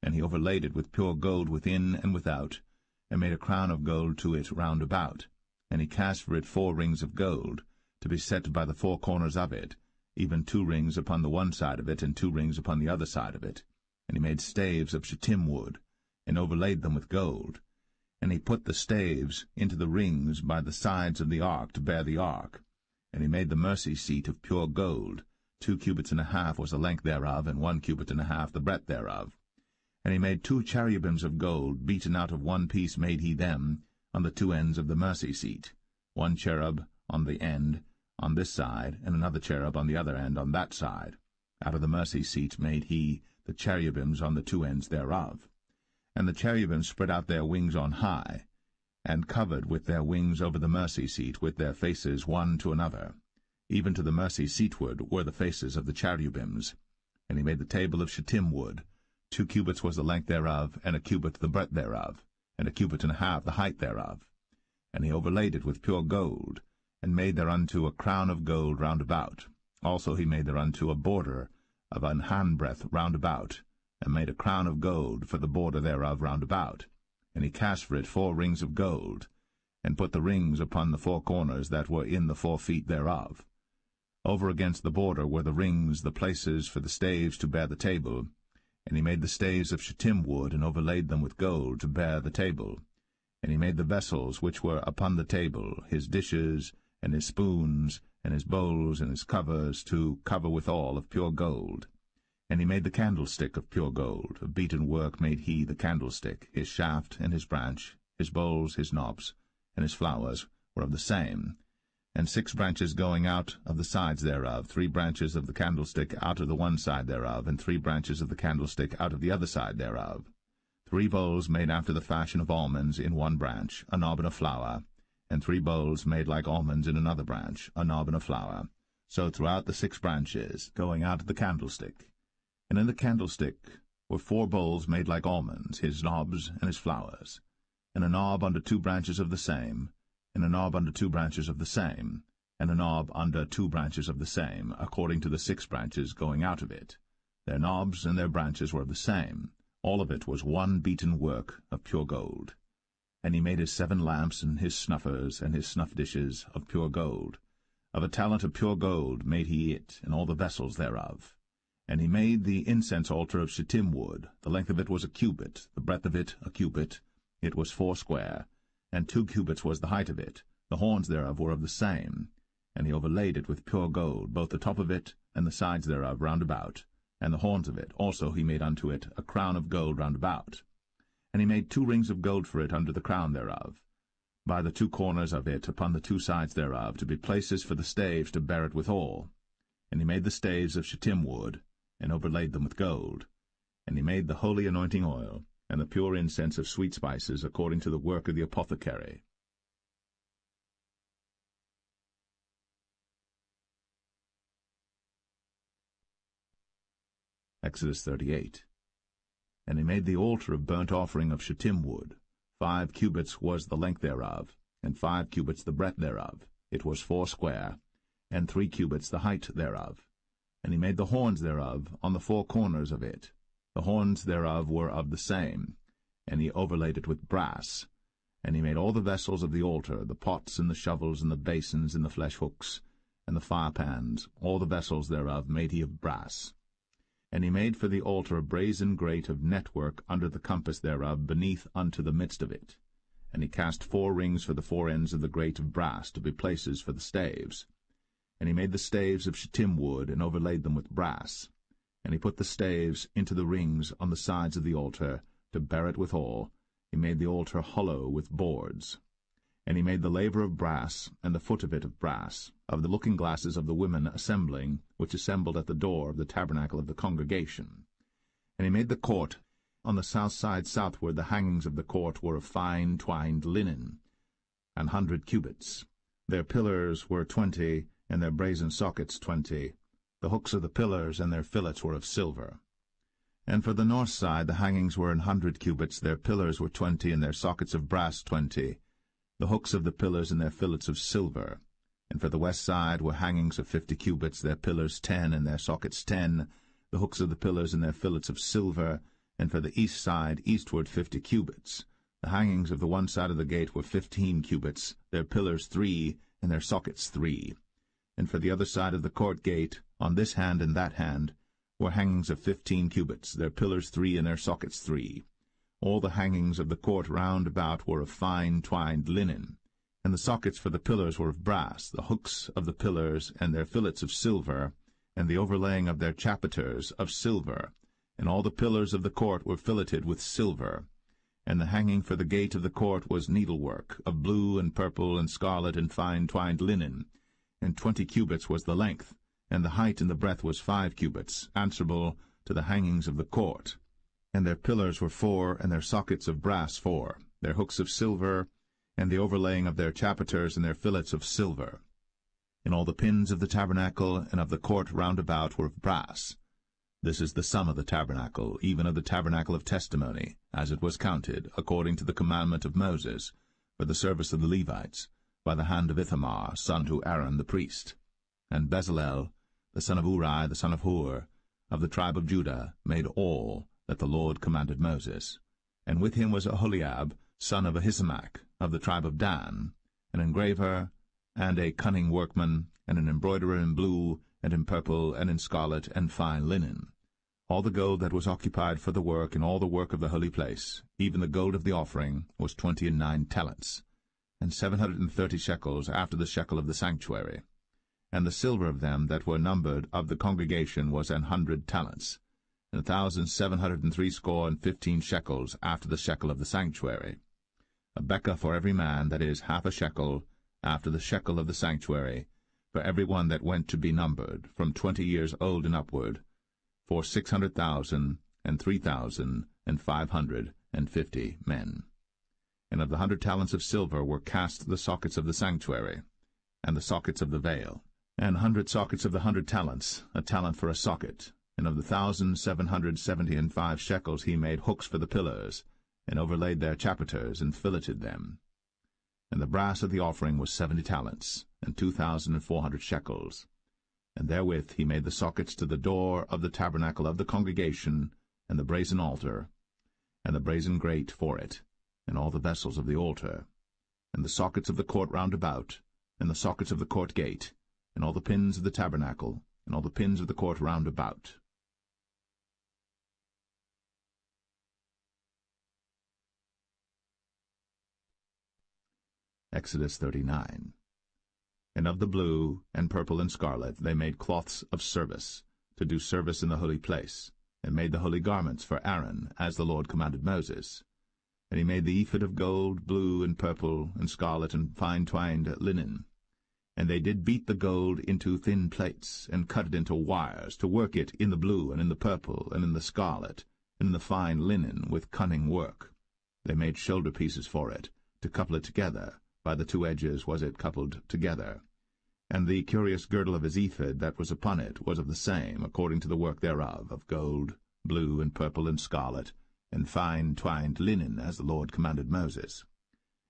[SPEAKER 1] And he overlaid it with pure gold within and without, and made a crown of gold to it round about. And he cast for it 4 rings of gold, to be set by the 4 corners of it, even 2 rings upon the one side of it, and 2 rings upon the other side of it. And he made staves of shittim wood, and overlaid them with gold. And he put the staves into the rings by the sides of the ark to bear the ark. And he made the mercy seat of pure gold. 2 cubits and a half was the length thereof, and 1 cubit and a half the breadth thereof. And he made 2 cherubims of gold, beaten out of one piece made he them, on the 2 ends of the mercy seat, 1 cherub on the end on this side, and another cherub on the other end on that side. Out of the mercy seat made he the cherubims on the 2 ends thereof. And the cherubims spread out their wings on high, and covered with their wings over the mercy seat, with their faces one to another. Even to the mercy seatward were the faces of the cherubims. And he made the table of shittim wood. 2 cubits was the length thereof, and 1 cubit the breadth thereof, and 1 cubit and a half the height thereof. And he overlaid it with pure gold, and made thereunto a crown of gold round about. Also he made thereunto a border of an handbreadth round about, and made a crown of gold for the border thereof round about. And he cast for it 4 rings of gold, and put the rings upon the 4 corners that were in the 4 feet thereof. Over against the border were the rings, the places for the staves to bear the table. And he made the staves of shittim wood, and overlaid them with gold to bear the table. And he made the vessels which were upon the table, his dishes, and his spoons, and his bowls, and his covers, to cover withal of pure gold. And he made the candlestick of pure gold. Of beaten work made he the candlestick. His shaft and his branch, his bowls, his knobs, and his flowers were of the same. And 6 branches going out of the sides thereof, 3 branches of the candlestick out of the one side thereof, and 3 branches of the candlestick out of the other side thereof. 3 bowls made after the fashion of almonds in one branch, a knob and a flower, and 3 bowls made like almonds in another branch, a knob and a flower. so throughout the 6 branches, going out of the candlestick. And in the candlestick were 4 bowls made like almonds, his knobs and his flowers, and a knob under 2 branches of the same, and a knob under 2 branches of the same, and a knob under 2 branches of the same, according to the 6 branches going out of it. Their knobs and their branches were of the same. All of it was one beaten work of pure gold. And he made his 7 lamps and his snuffers and his snuff dishes of pure gold. Of a talent of pure gold made he it, and all the vessels thereof. And he made the incense altar of shittim wood. The length of it was a cubit, the breadth of it a cubit. It was 4 square, and 2 cubits was the height of it. The horns thereof were of the same. And he overlaid it with pure gold, both the top of it and the sides thereof round about. And the horns of it also he made unto it a crown of gold round about. And he made 2 rings of gold for it under the crown thereof, by the 2 corners of it upon the 2 sides thereof, to be places for the staves to bear it withal. And he made the staves of shittim wood, and overlaid them with gold. And he made the holy anointing oil, and the pure incense of sweet spices, according to the work of the apothecary. Exodus 38. And he made the altar of burnt offering of shittim wood. 5 cubits was the length thereof, and 5 cubits the breadth thereof. It was 4 square, and 3 cubits the height thereof. And he made the horns thereof on the 4 corners of it. The horns thereof were of the same, and he overlaid it with brass. And he made all the vessels of the altar, the pots and the shovels and the basins and the flesh hooks, and the firepans, all the vessels thereof made he of brass. And he made for the altar a brazen grate of network under the compass thereof beneath unto the midst of it. And he cast 4 rings for the 4 ends of the grate of brass, to be places for the staves. And he made the staves of shittim wood, and overlaid them with brass. And he put the staves into the rings on the sides of the altar, to bear it withal. He made the altar hollow with boards. And he made the laver of brass, and the foot of it of brass, of the looking-glasses of the women assembling, which assembled at the door of the tabernacle of the congregation. And he made the court. On the south side southward the hangings of the court were of fine twined linen, 100 cubits. Their pillars were 20, and their brazen sockets 20. The hooks of the pillars and their fillets were of silver. And for the north side the hangings were 100 cubits, their pillars were 20, and their sockets of brass 20. The hooks of the pillars and their fillets of silver. And for the west side were hangings of 50 cubits, their pillars 10, and their sockets 10, the hooks of the pillars and their fillets of silver. And for the east side eastward 50 cubits. The hangings of the one side of the gate were 15 cubits, their pillars 3, and their sockets 3. And for the other side of the court gate, on this hand and that hand, were hangings of 15 cubits, their pillars 3, and their sockets 3. All the hangings of the court round about were of fine twined linen. And the sockets for the pillars were of brass, the hooks of the pillars and their fillets of silver, and the overlaying of their chapiters of silver. And all the pillars of the court were filleted with silver. And the hanging for the gate of the court was needlework, of blue and purple and scarlet and fine twined linen. And 20 cubits was the length, and the height and the breadth was 5 cubits, answerable to the hangings of the court. And their pillars were 4, and their sockets of brass 4, their hooks of silver, and the overlaying of their chapiters and their fillets of silver. And all the pins of the tabernacle and of the court round about were of brass. This is the sum of the tabernacle, even of the tabernacle of testimony, as it was counted, according to the commandment of Moses, for the service of the Levites, by the hand of Ithamar, son to Aaron the priest. And Bezalel, the son of Uri, the son of Hur, of the tribe of Judah, made all that the Lord commanded Moses. And with him was Aholiab, son of Ahisamach, of the tribe of Dan, an engraver, and a cunning workman, and an embroiderer in blue, and in purple, and in scarlet, and fine linen. All the gold that was occupied for the work, and all the work of the holy place, even the gold of the offering, was 29 talents, and 730 shekels after the shekel of the sanctuary. And the silver of them that were numbered of the congregation was 100 talents, and 1,760 shekels after the shekel of the sanctuary. A bekah for every man, that is, half a shekel, after the shekel of the sanctuary, for every one that went to be numbered, from 20 years old and upward, for 600,000 and 3,550 men. And of the 100 talents of silver were cast the sockets of the sanctuary, and the sockets of the veil, and 100 sockets of the 100 talents, a talent for a socket. And of the 1,775 shekels he made hooks for the pillars, and overlaid their chapiters, and filleted them. And the brass of the offering was 70 talents, and 2,400 shekels. And therewith he made the sockets to the door of the tabernacle of the congregation, and the brazen altar, and the brazen grate for it, and all the vessels of the altar, and the sockets of the court round about, and the sockets of the court gate, and all the pins of the tabernacle, and all the pins of the court round about. Exodus 39. And of the blue, and purple, and scarlet they made cloths of service, to do service in the holy place, and made the holy garments for Aaron, as the Lord commanded Moses. And he made the ephod of gold, blue, and purple, and scarlet, and fine-twined linen. And they did beat the gold into thin plates, and cut it into wires, to work it in the blue, and in the purple, and in the scarlet, and in the fine linen, with cunning work. They made shoulder pieces for it, to couple it together. By the 2 edges was it coupled together. And the curious girdle of his ephod that was upon it was of the same, according to the work thereof, of gold, blue, and purple, and scarlet, and fine twined linen, as the Lord commanded Moses.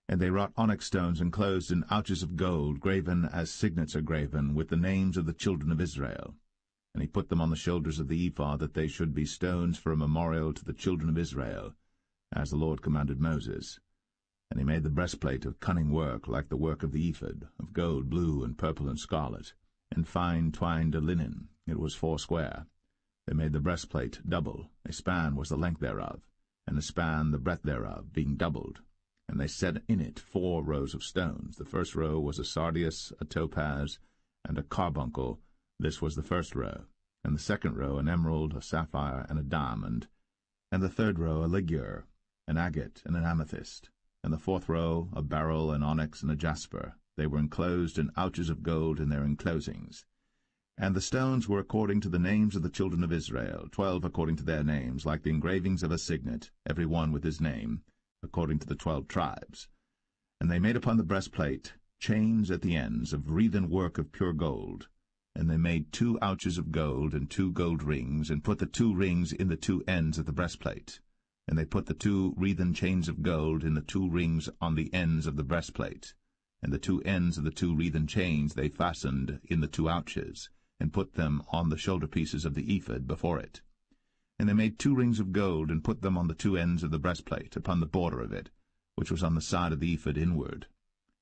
[SPEAKER 1] And they wrought onyx stones enclosed in ouches of gold, graven as signets are graven, with the names of the children of Israel. And he put them on the shoulders of the ephod, that they should be stones for a memorial to the children of Israel, as the Lord commanded Moses. And he made the breastplate of cunning work, like the work of the ephod, of gold, blue, and purple, and scarlet, and fine twined linen. It was 4 square. They made the breastplate double. A span was the length thereof, and a span the breadth thereof, being doubled. And they set in it 4 rows of stones. The first row was a sardius, a topaz, and a carbuncle. This was the first row. And the second row an emerald, a sapphire, and a diamond. And the third row a ligure, an agate, and an amethyst. And the fourth row a beryl, an onyx, and a jasper. They were enclosed in ouches of gold in their enclosings. And the stones were according to the names of the children of Israel, 12 according to their names, like the engravings of a signet, every one with his name, according to the 12 tribes. And they made upon the breastplate chains at the ends of wreathen work of pure gold. And they made 2 ouches of gold, and 2 gold rings, and put the 2 rings in the 2 ends of the breastplate. And they put the 2 wreathen chains of gold in the 2 rings on the ends of the breastplate. And the 2 ends of the 2 wreathen chains they fastened in the 2 ouches, and put them on the shoulder pieces of the ephod before it. And they made 2 rings of gold, and put them on the 2 ends of the breastplate, upon the border of it, which was on the side of the ephod inward.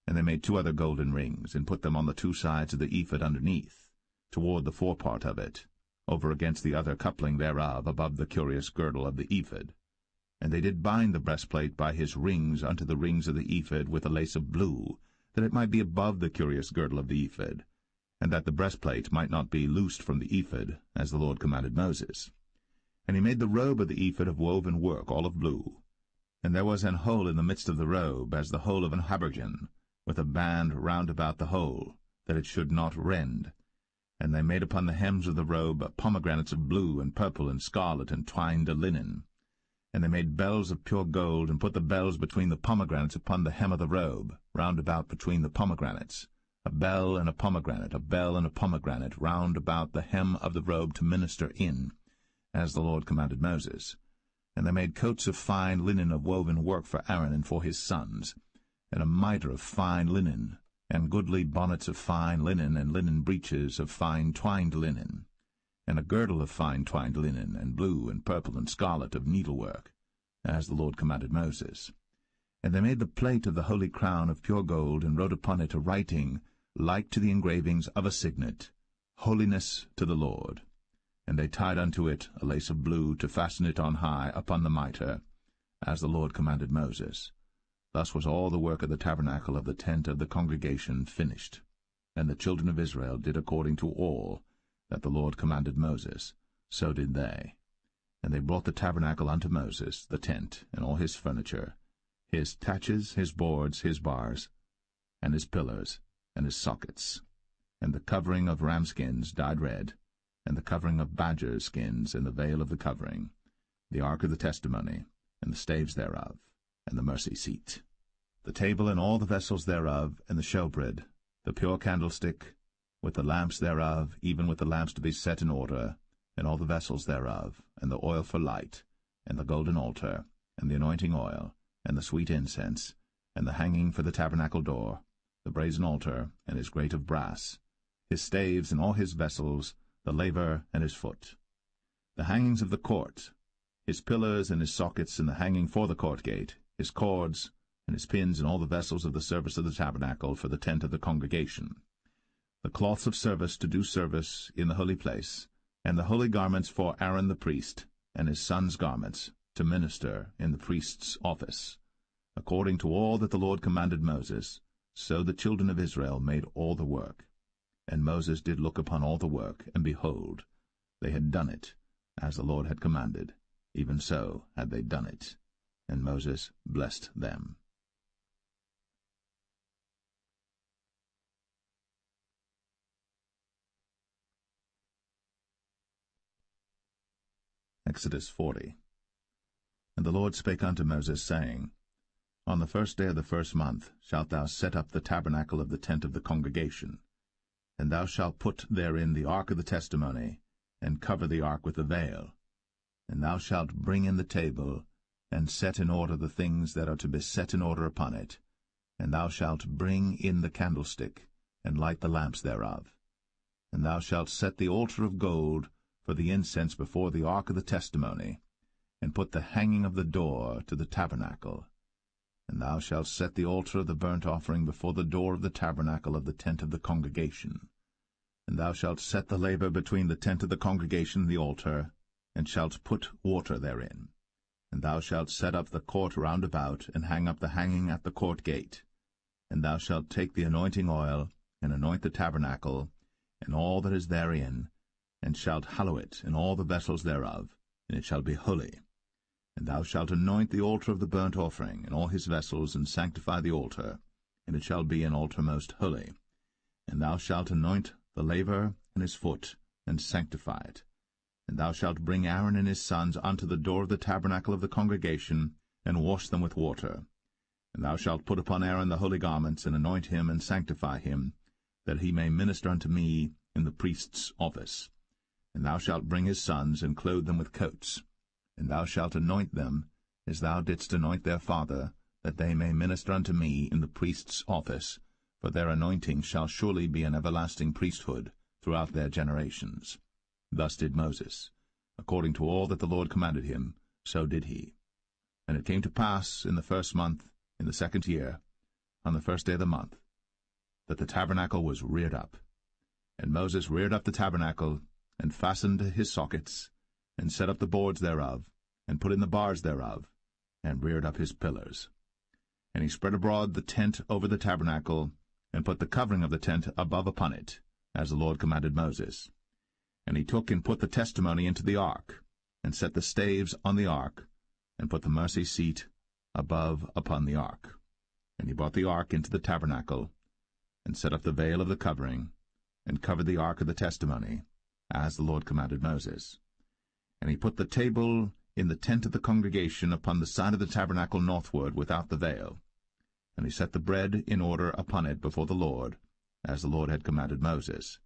[SPEAKER 1] And they made 2 other golden rings, and put them on the 2 sides of the ephod underneath, toward the forepart of it, over against the other coupling thereof, above the curious girdle of the ephod. And they did bind the breastplate by his rings unto the rings of the ephod with a lace of blue, that it might be above the curious girdle of the ephod, and that the breastplate might not be loosed from the ephod, as the Lord commanded Moses. And he made the robe of the ephod of woven work, all of blue. And there was an hole in the midst of the robe, as the hole of an habergeon, with a band round about the hole, that it should not rend. And they made upon the hems of the robe pomegranates of blue, and purple, and scarlet, and twined linen. And they made bells of pure gold, and put the bells between the pomegranates upon the hem of the robe, round about between the pomegranates, a bell and a pomegranate, a bell and a pomegranate, round about the hem of the robe to minister in, as the Lord commanded Moses. And they made coats of fine linen of woven work for Aaron and for his sons, and a mitre of fine linen, and goodly bonnets of fine linen, and linen breeches of fine twined linen, and a girdle of fine twined linen, and blue, and purple, and scarlet of needlework, as the Lord commanded Moses. And they made the plate of the holy crown of pure gold, and wrote upon it a writing like to the engravings of a signet, Holiness to the Lord. And they tied unto it a lace of blue, to fasten it on high upon the mitre, as the Lord commanded Moses. Thus was all the work of the tabernacle of the tent of the congregation finished. And the children of Israel did according to all that the Lord commanded Moses, so did they. And they brought the tabernacle unto Moses, the tent, and all his furniture, his taches, his boards, his bars, and his pillars, and his sockets, and the covering of ram skins dyed red, and the covering of badger skins, and the veil of the covering, the ark of the testimony, and the staves thereof, and the mercy seat, the table and all the vessels thereof, and the showbread, the pure candlestick, with the lamps thereof, even with the lamps to be set in order, and all the vessels thereof, and the oil for light, and the golden altar, and the anointing oil, and the sweet incense, and the hanging for the tabernacle door, the brazen altar, and his grate of brass, his staves and all his vessels, the laver and his foot. The hangings of the court, his pillars and his sockets, and the hanging for the court gate, his cords, and his pins, and all the vessels of the service of the tabernacle for the tent of the congregation, the cloths of service to do service in the holy place, and the holy garments for Aaron the priest, and his sons' garments, to minister in the priest's office. According to all that the Lord commanded Moses, so the children of Israel made all the work. And Moses did look upon all the work, and behold, they had done it, as the Lord had commanded, even so had they done it. And Moses blessed them. Exodus 40. And the Lord spake unto Moses, saying, On the first day of the first month shalt thou set up the tabernacle of the tent of the congregation, and thou shalt put therein the ark of the testimony, and cover the ark with a veil. And thou shalt bring in the table, and set in order the things that are to be set in order upon it. And thou shalt bring in the candlestick, and light the lamps thereof. And thou shalt set the altar of gold for the incense before the ark of the testimony, and put the hanging of the door to the tabernacle. And thou shalt set the altar of the burnt offering before the door of the tabernacle of the tent of the congregation. And thou shalt set the laver between the tent of the congregation and the altar, and shalt put water therein. And thou shalt set up the court round about, and hang up the hanging at the court gate. And thou shalt take the anointing oil, and anoint the tabernacle, and all that is therein, and shalt hallow it, and all the vessels thereof, and it shall be holy. And thou shalt anoint the altar of the burnt offering, and all his vessels, and sanctify the altar, and it shall be an altar most holy. And thou shalt anoint the laver and his foot, and sanctify it. And thou shalt bring Aaron and his sons unto the door of the tabernacle of the congregation, and wash them with water. And thou shalt put upon Aaron the holy garments, and anoint him, and sanctify him, that he may minister unto me in the priest's office. And thou shalt bring his sons, and clothe them with coats. And thou shalt anoint them, as thou didst anoint their father, that they may minister unto me in the priest's office, for their anointing shall surely be an everlasting priesthood throughout their generations. Thus did Moses. According to all that the Lord commanded him, so did he. And it came to pass in the first month, in the second year, on the first day of the month, that the tabernacle was reared up. And Moses reared up the tabernacle, and fastened his sockets, and set up the boards thereof, and put in the bars thereof, and reared up his pillars. And he spread abroad the tent over the tabernacle, and put the covering of the tent above upon it, as the Lord commanded Moses. And he took and put the testimony into the ark, and set the staves on the ark, and put the mercy seat above upon the ark. And he brought the ark into the tabernacle, and set up the veil of the covering, and covered the ark of the testimony, as the Lord commanded Moses. And he put the table in the tent of the congregation upon the side of the tabernacle northward without the veil. And he set the bread in order upon it before the Lord, as the Lord had commanded Moses.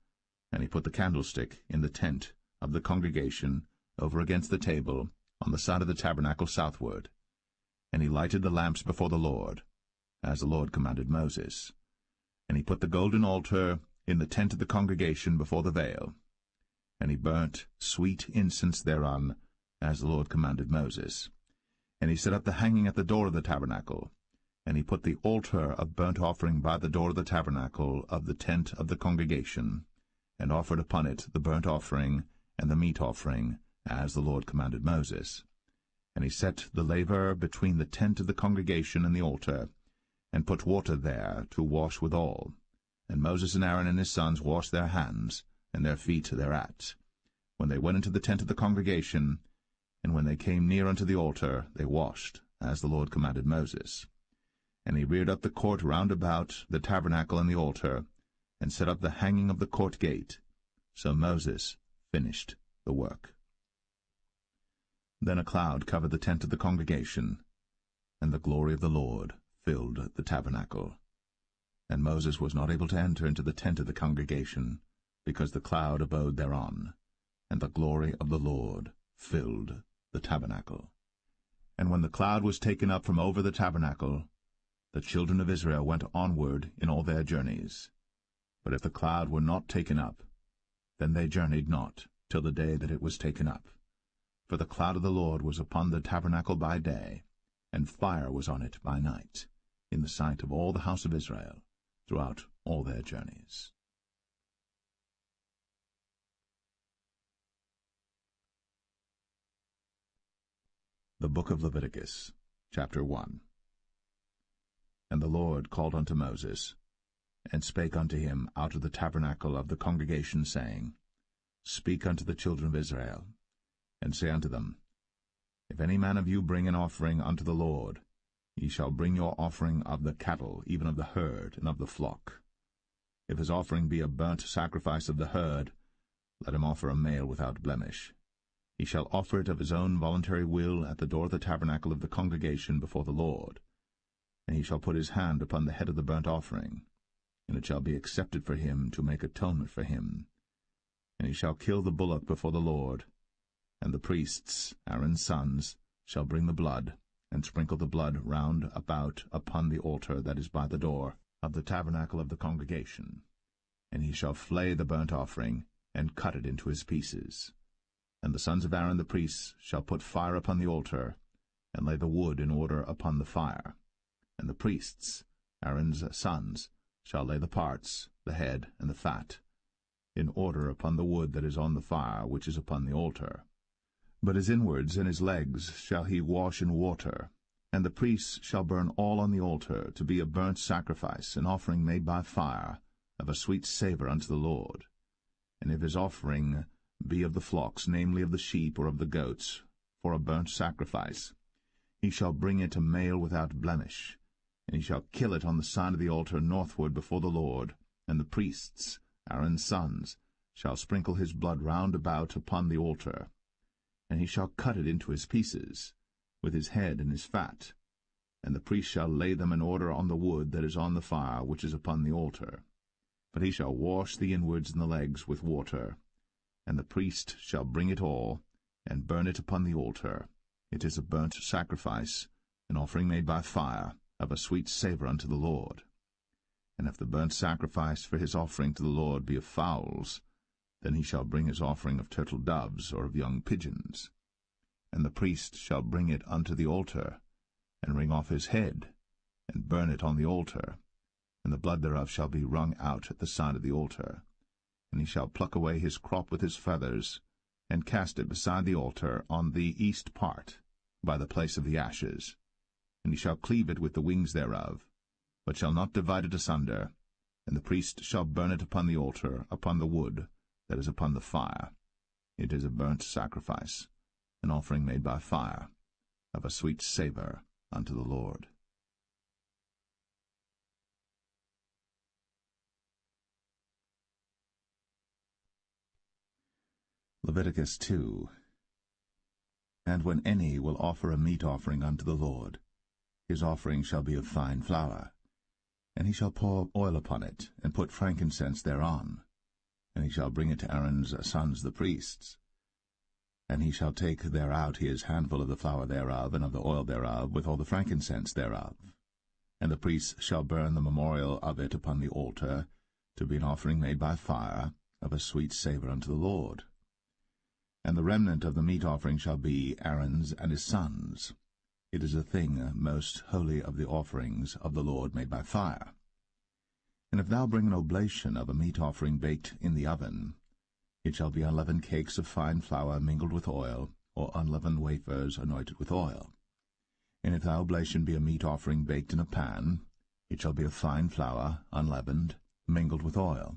[SPEAKER 1] And he put the candlestick in the tent of the congregation over against the table on the side of the tabernacle southward. And he lighted the lamps before the Lord, as the Lord commanded Moses. And he put the golden altar in the tent of the congregation before the veil. And he burnt sweet incense thereon, as the Lord commanded Moses. And he set up the hanging at the door of the tabernacle. And he put the altar of burnt offering by the door of the tabernacle of the tent of the congregation, and offered upon it the burnt offering and the meat offering, as the Lord commanded Moses. And he set the laver between the tent of the congregation and the altar, and put water there to wash withal. And Moses and Aaron and his sons washed their hands, and their feet thereat, when they went into the tent of the congregation, and when they came near unto the altar, they washed, as the Lord commanded Moses. And he reared up the court round about the tabernacle and the altar, and set up the hanging of the court gate. So Moses finished the work. Then a cloud covered the tent of the congregation, and the glory of the Lord filled the tabernacle. And Moses was not able to enter into the tent of the congregation,
[SPEAKER 2] because the cloud abode thereon, and the glory of the Lord filled the tabernacle. And when the cloud was taken up from over the tabernacle, the children of Israel went onward in all their journeys. But if the cloud were not taken up, then they journeyed not till the day that it was taken up. For the cloud of the Lord was upon the tabernacle by day, and fire was on it by night, in the sight of all the house of Israel, throughout all their journeys. The Book of Leviticus, chapter 1. And the Lord called unto Moses, and spake unto him out of the tabernacle of the congregation, saying, Speak unto the children of Israel, and say unto them, If any man of you bring an offering unto the Lord, ye shall bring your offering of the cattle, even of the herd, and of the flock. If his offering be a burnt sacrifice of the herd, let him offer a male without blemish. He shall offer it of his own voluntary will at the door of the tabernacle of the congregation before the Lord. And he shall put his hand upon the head of the burnt offering, and it shall be accepted for him to make atonement for him. And he shall kill the bullock before the Lord, and the priests, Aaron's sons, shall bring the blood, and sprinkle the blood round about upon the altar that is by the door of the tabernacle of the congregation. And he shall flay the burnt offering, and cut it into his pieces. And the sons of Aaron the priests shall put fire upon the altar, and lay the wood in order upon the fire. And the priests, Aaron's sons, shall lay the parts, the head, and the fat, in order upon the wood that is on the fire which is upon the altar. But his inwards and his legs shall he wash in water, and the priests shall burn all on the altar, to be a burnt sacrifice, an offering made by fire, of a sweet savour unto the Lord. And if his offering be of the flocks, namely of the sheep or of the goats, for a burnt sacrifice, he shall bring it a male without blemish, and he shall kill it on the side of the altar northward before the Lord, and the priests, Aaron's sons, shall sprinkle his blood round about upon the altar. And he shall cut it into his pieces, with his head and his fat, and the priest shall lay them in order on the wood that is on the fire which is upon the altar. But he shall wash the inwards and the legs with water, and the priest shall bring it all, and burn it upon the altar. It is a burnt sacrifice, an offering made by fire, of a sweet savour unto the Lord. And if the burnt sacrifice for his offering to the Lord be of fowls, then he shall bring his offering of turtle doves or of young pigeons. And the priest shall bring it unto the altar, and wring off his head, and burn it on the altar, and the blood thereof shall be wrung out at the side of the altar. And he shall pluck away his crop with his feathers, and cast it beside the altar on the east part, by the place of the ashes. And he shall cleave it with the wings thereof, but shall not divide it asunder. And the priest shall burn it upon the altar, upon the wood that is upon the fire. It is a burnt sacrifice, an offering made by fire, of a sweet savour unto the Lord. Leviticus 2. And when any will offer a meat offering unto the Lord, his offering shall be of fine flour, and he shall pour oil upon it, and put frankincense thereon, and he shall bring it to Aaron's sons the priests. And he shall take thereout his handful of the flour thereof, and of the oil thereof, with all the frankincense thereof. And the priests shall burn the memorial of it upon the altar, to be an offering made by fire, of a sweet savour unto the Lord. And the remnant of the meat offering shall be Aaron's and his sons. It is a thing most holy of the offerings of the Lord made by fire. And if thou bring an oblation of a meat offering baked in the oven, it shall be unleavened cakes of fine flour mingled with oil, or unleavened wafers anointed with oil. And if thy oblation be a meat offering baked in a pan, it shall be of fine flour, unleavened, mingled with oil.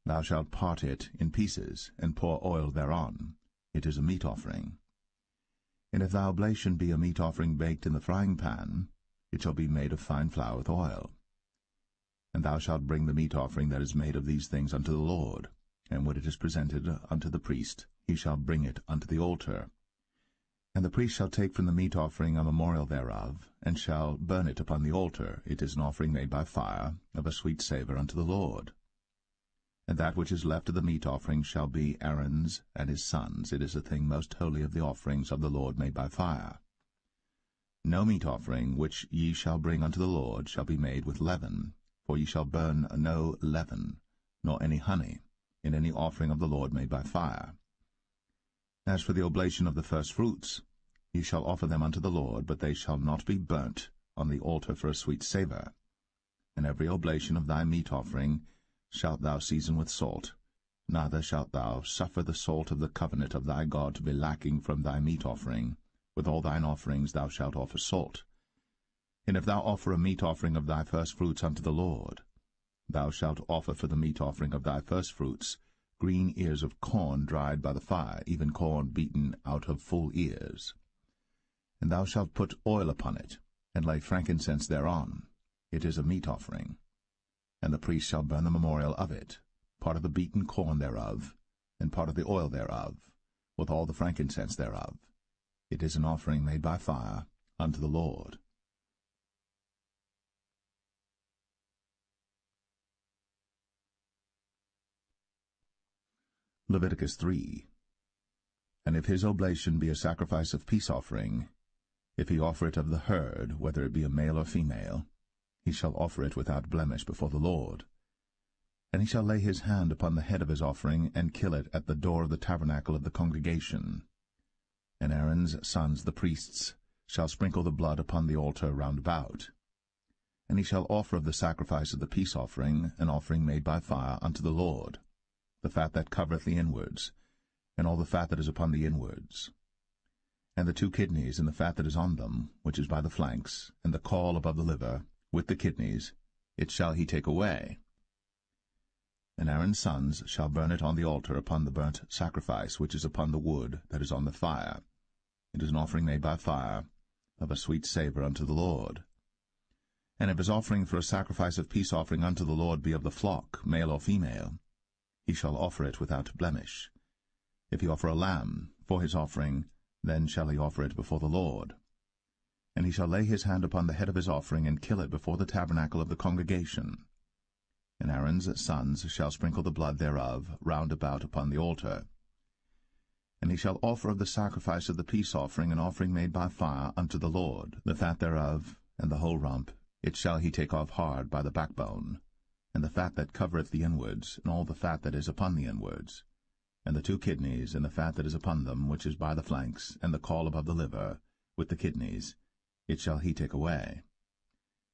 [SPEAKER 2] Thou shalt part it in pieces, and pour oil thereon. It is a meat offering. And if thy oblation be a meat offering baked in the frying pan, it shall be made of fine flour with oil. And thou shalt bring the meat offering that is made of these things unto the Lord, and when it is presented unto the priest, he shall bring it unto the altar. And the priest shall take from the meat offering a memorial thereof, and shall burn it upon the altar. It is an offering made by fire, of a sweet savour unto the Lord. And that which is left of the meat offering shall be Aaron's and his sons. It is a thing most holy of the offerings of the Lord made by fire. No meat offering which ye shall bring unto the Lord shall be made with leaven, for ye shall burn no leaven, nor any honey, in any offering of the Lord made by fire. As for the oblation of the firstfruits, ye shall offer them unto the Lord, but they shall not be burnt on the altar for a sweet savour. And every oblation of thy meat offering shalt thou season with salt, neither shalt thou suffer the salt of the covenant of thy God to be lacking from thy meat offering. With all thine offerings thou shalt offer salt. And if thou offer a meat offering of thy firstfruits unto the Lord, thou shalt offer for the meat offering of thy firstfruits green ears of corn dried by the fire, even corn beaten out of full ears. And thou shalt put oil upon it, and lay frankincense thereon. It is a meat offering. And the priest shall burn the memorial of it, part of the beaten corn thereof, and part of the oil thereof, with all the frankincense thereof. It is an offering made by fire unto the Lord. Leviticus 3. And if his oblation be a sacrifice of peace offering, if he offer it of the herd, whether it be a male or female, he shall offer it without blemish before the Lord. And he shall lay his hand upon the head of his offering, and kill it at the door of the tabernacle of the congregation. And Aaron's sons the priests shall sprinkle the blood upon the altar round about. And he shall offer of the sacrifice of the peace offering an offering made by fire unto the Lord, the fat that covereth the inwards, and all the fat that is upon the inwards, and the 2 kidneys, and the fat that is on them, which is by the flanks, and the caul above the liver, with the kidneys, it shall he take away. And Aaron's sons shall burn it on the altar upon the burnt sacrifice which is upon the wood that is on the fire. It is an offering made by fire, of a sweet savour unto the Lord. And if his offering for a sacrifice of peace offering unto the Lord be of the flock, male or female, he shall offer it without blemish. If he offer a lamb for his offering, then shall he offer it before the Lord. And he shall lay his hand upon the head of his offering, and kill it before the tabernacle of the congregation. And Aaron's sons shall sprinkle the blood thereof round about upon the altar. And he shall offer of the sacrifice of the peace offering an offering made by fire unto the Lord, the fat thereof, and the whole rump, it shall he take off hard by the backbone, and the fat that covereth the inwards, and all the fat that is upon the inwards, and the 2 kidneys, and the fat that is upon them, which is by the flanks, and the caul above the liver, with the kidneys, it shall he take away.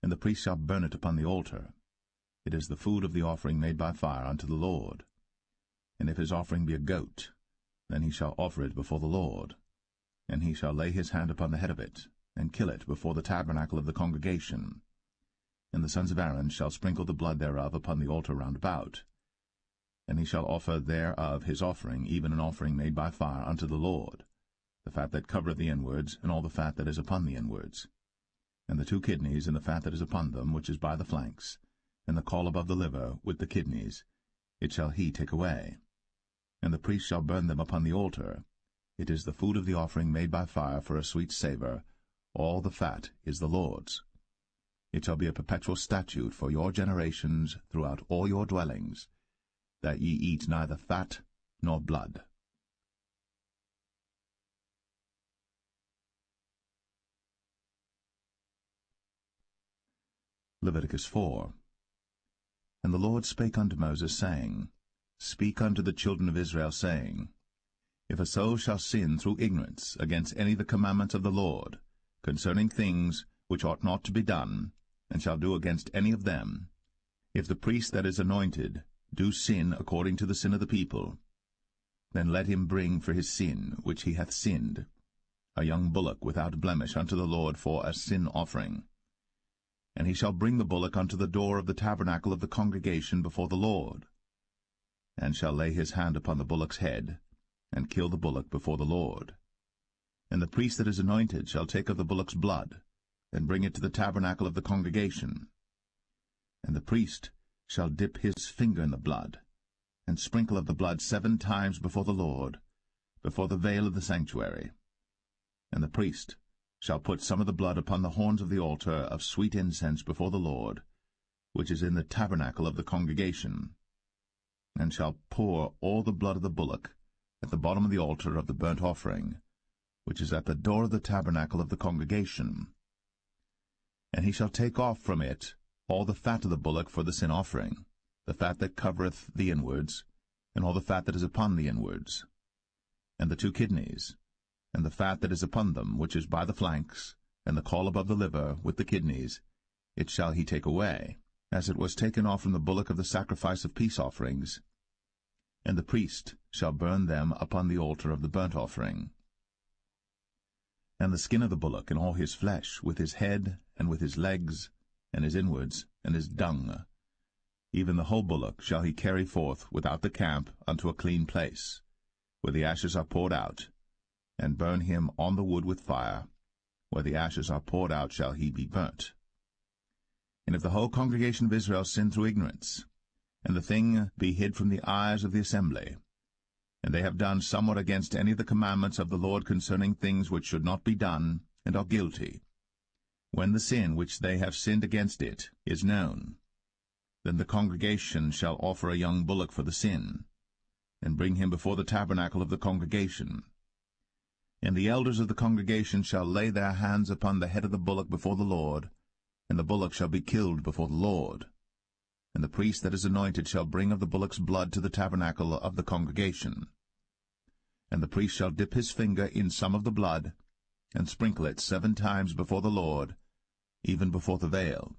[SPEAKER 2] And the priest shall burn it upon the altar. It is the food of the offering made by fire unto the Lord. And if his offering be a goat, then he shall offer it before the Lord. And he shall lay his hand upon the head of it, and kill it before the tabernacle of the congregation. And the sons of Aaron shall sprinkle the blood thereof upon the altar round about. And he shall offer thereof his offering, even an offering made by fire unto the Lord, the fat that covereth the inwards, and all the fat that is upon the inwards, and the 2 kidneys, and the fat that is upon them, which is by the flanks, and the caul above the liver, with the kidneys, it shall he take away. And the priest shall burn them upon the altar. It is the food of the offering made by fire for a sweet savour. All the fat is the Lord's. It shall be a perpetual statute for your generations throughout all your dwellings, that ye eat neither fat nor blood. Leviticus 4. And the Lord spake unto Moses, saying, Speak unto the children of Israel, saying, If a soul shall sin through ignorance against any of the commandments of the Lord, concerning things which ought not to be done, and shall do against any of them, if the priest that is anointed do sin according to the sin of the people, then let him bring for his sin which he hath sinned a young bullock without blemish unto the Lord for a sin offering. And he shall bring the bullock unto the door of the tabernacle of the congregation before the Lord, and shall lay his hand upon the bullock's head, and kill the bullock before the Lord. And the priest that is anointed shall take of the bullock's blood, and bring it to the tabernacle of the congregation. And the priest shall dip his finger in the blood, and sprinkle of the blood 7 times before the Lord, before the veil of the sanctuary. And the priest shall put some of the blood upon the horns of the altar of sweet incense before the Lord, which is in the tabernacle of the congregation. and shall pour all the blood of the bullock at the bottom of the altar of the burnt offering, which is at the door of the tabernacle of the congregation. And he shall take off from it all the fat of the bullock for the sin offering, the fat that covereth the inwards, and all the fat that is upon the inwards, and the 2 kidneys, and the fat that is upon them, which is by the flanks, and the caul above the liver, with the kidneys, it shall he take away, as it was taken off from the bullock of the sacrifice of peace offerings, and the priest shall burn them upon the altar of the burnt offering. And the skin of the bullock, and all his flesh, with his head, and with his legs, and his inwards, and his dung, even the whole bullock shall he carry forth without the camp unto a clean place, where the ashes are poured out, and burn him on the wood with fire. Where the ashes are poured out shall he be burnt. And if the whole congregation of Israel sin through ignorance, and the thing be hid from the eyes of the assembly, and they have done somewhat against any of the commandments of the Lord concerning things which should not be done, and are guilty, when the sin which they have sinned against it is known, then the congregation shall offer a young bullock for the sin, and bring him before the tabernacle of the congregation. And the elders of the congregation shall lay their hands upon the head of the bullock before the Lord, and the bullock shall be killed before the Lord. And the priest that is anointed shall bring of the bullock's blood to the tabernacle of the congregation. And the priest shall dip his finger in some of the blood, and sprinkle it 7 times before the Lord, even before the veil.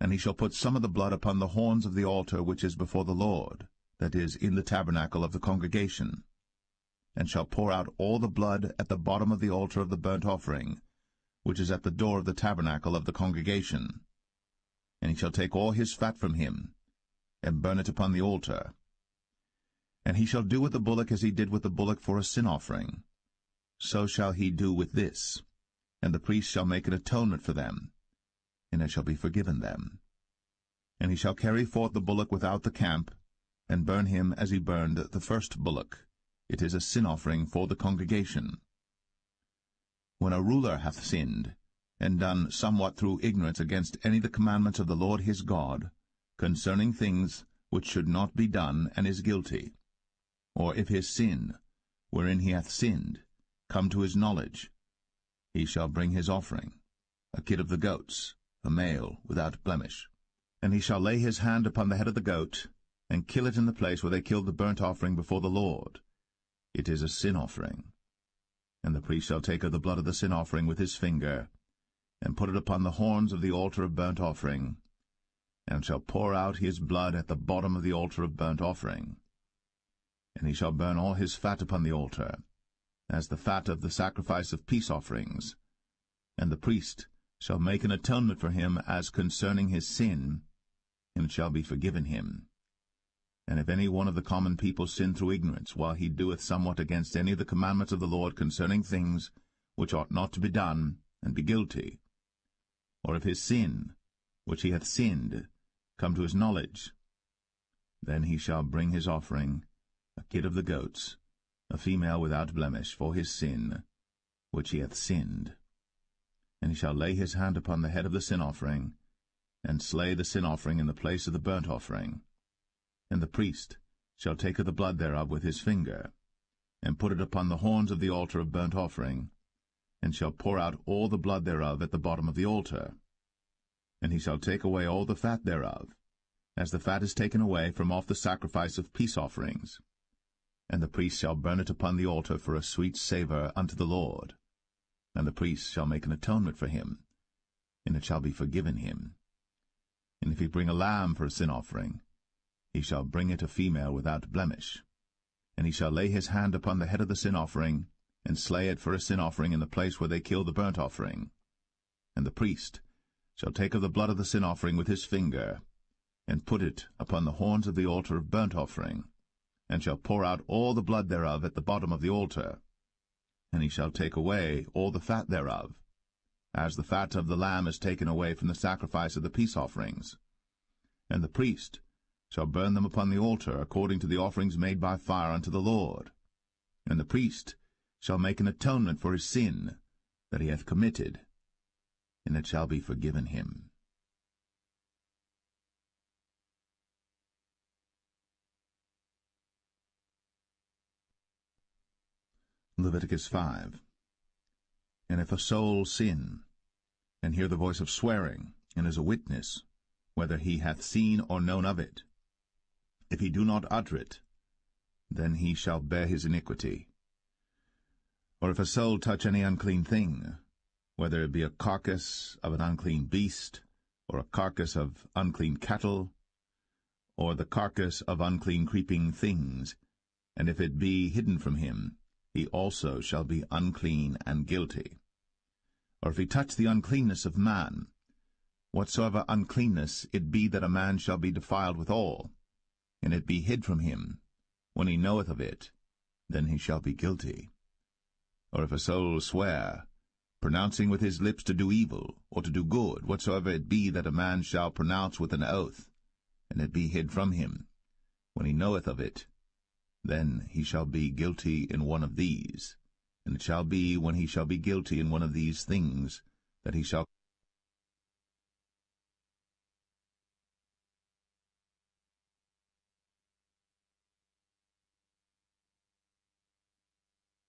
[SPEAKER 2] And he shall put some of the blood upon the horns of the altar which is before the Lord, that is, in the tabernacle of the congregation, and shall pour out all the blood at the bottom of the altar of the burnt offering, which is at the door of the tabernacle of the congregation. And he shall take all his fat from him, and burn it upon the altar. And he shall do with the bullock as he did with the bullock for a sin offering. So shall he do with this. And the priest shall make an atonement for them, and it shall be forgiven them. And he shall carry forth the bullock without the camp, and burn him as he burned the first bullock. It is a sin offering for the congregation. When a ruler hath sinned, and done somewhat through ignorance against any of the commandments of the Lord his God, concerning things which should not be done, and is guilty, or if his sin, wherein he hath sinned, come to his knowledge, he shall bring his offering, a kid of the goats, a male, without blemish. And he shall lay his hand upon the head of the goat, and kill it in the place where they killed the burnt offering before the Lord. It is a sin offering. And the priest shall take of the blood of the sin offering with his finger, and put it upon the horns of the altar of burnt offering, and shall pour out his blood at the bottom of the altar of burnt offering. And he shall burn all his fat upon the altar, as the fat of the sacrifice of peace offerings. And the priest shall make an atonement for him as concerning his sin, and it shall be forgiven him. And if any one of the common people sin through ignorance, while he doeth somewhat against any of the commandments of the Lord concerning things which ought not to be done, and be guilty, or if his sin, which he hath sinned, come to his knowledge, then he shall bring his offering, a kid of the goats, a female without blemish, for his sin, which he hath sinned. And he shall lay his hand upon the head of the sin offering, and slay the sin offering in the place of the burnt offering. And the priest shall take of the blood thereof with his finger, and put it upon the horns of the altar of burnt offering, and shall pour out all the blood thereof at the bottom of the altar. And he shall take away all the fat thereof, as the fat is taken away from off the sacrifice of peace offerings. And the priest shall burn it upon the altar for a sweet savour unto the Lord. And the priest shall make an atonement for him, and it shall be forgiven him. And if he bring a lamb for a sin offering, he shall bring it a female without blemish. And he shall lay his hand upon the head of the sin offering, and slay it for a sin offering in the place where they kill the burnt offering. And the priest shall take of the blood of the sin offering with his finger, and put it upon the horns of the altar of burnt offering, and shall pour out all the blood thereof at the bottom of the altar. And he shall take away all the fat thereof, as the fat of the lamb is taken away from the sacrifice of the peace offerings. And the priest shall burn them upon the altar according to the offerings made by fire unto the Lord. And the priest shall make an atonement for his sin that he hath committed, and it shall be forgiven him. Leviticus 5. And if a soul sin, and hear the voice of swearing, and is a witness, whether he hath seen or known of it, if he do not utter it, then he shall bear his iniquity. Or if a soul touch any unclean thing, whether it be a carcass of an unclean beast, or a carcass of unclean cattle, or the carcass of unclean creeping things, and if it be hidden from him, he also shall be unclean and guilty. Or if he touch the uncleanness of man, whatsoever uncleanness it be that a man shall be defiled withal, and it be hid from him, when he knoweth of it, then he shall be guilty. Or if a soul swear, pronouncing with his lips to do evil, or to do good, whatsoever it be that a man shall pronounce with an oath, and it be hid from him, when he knoweth of it, then he shall be guilty in one of these. And it shall be, when he shall be guilty in one of these things, that he shall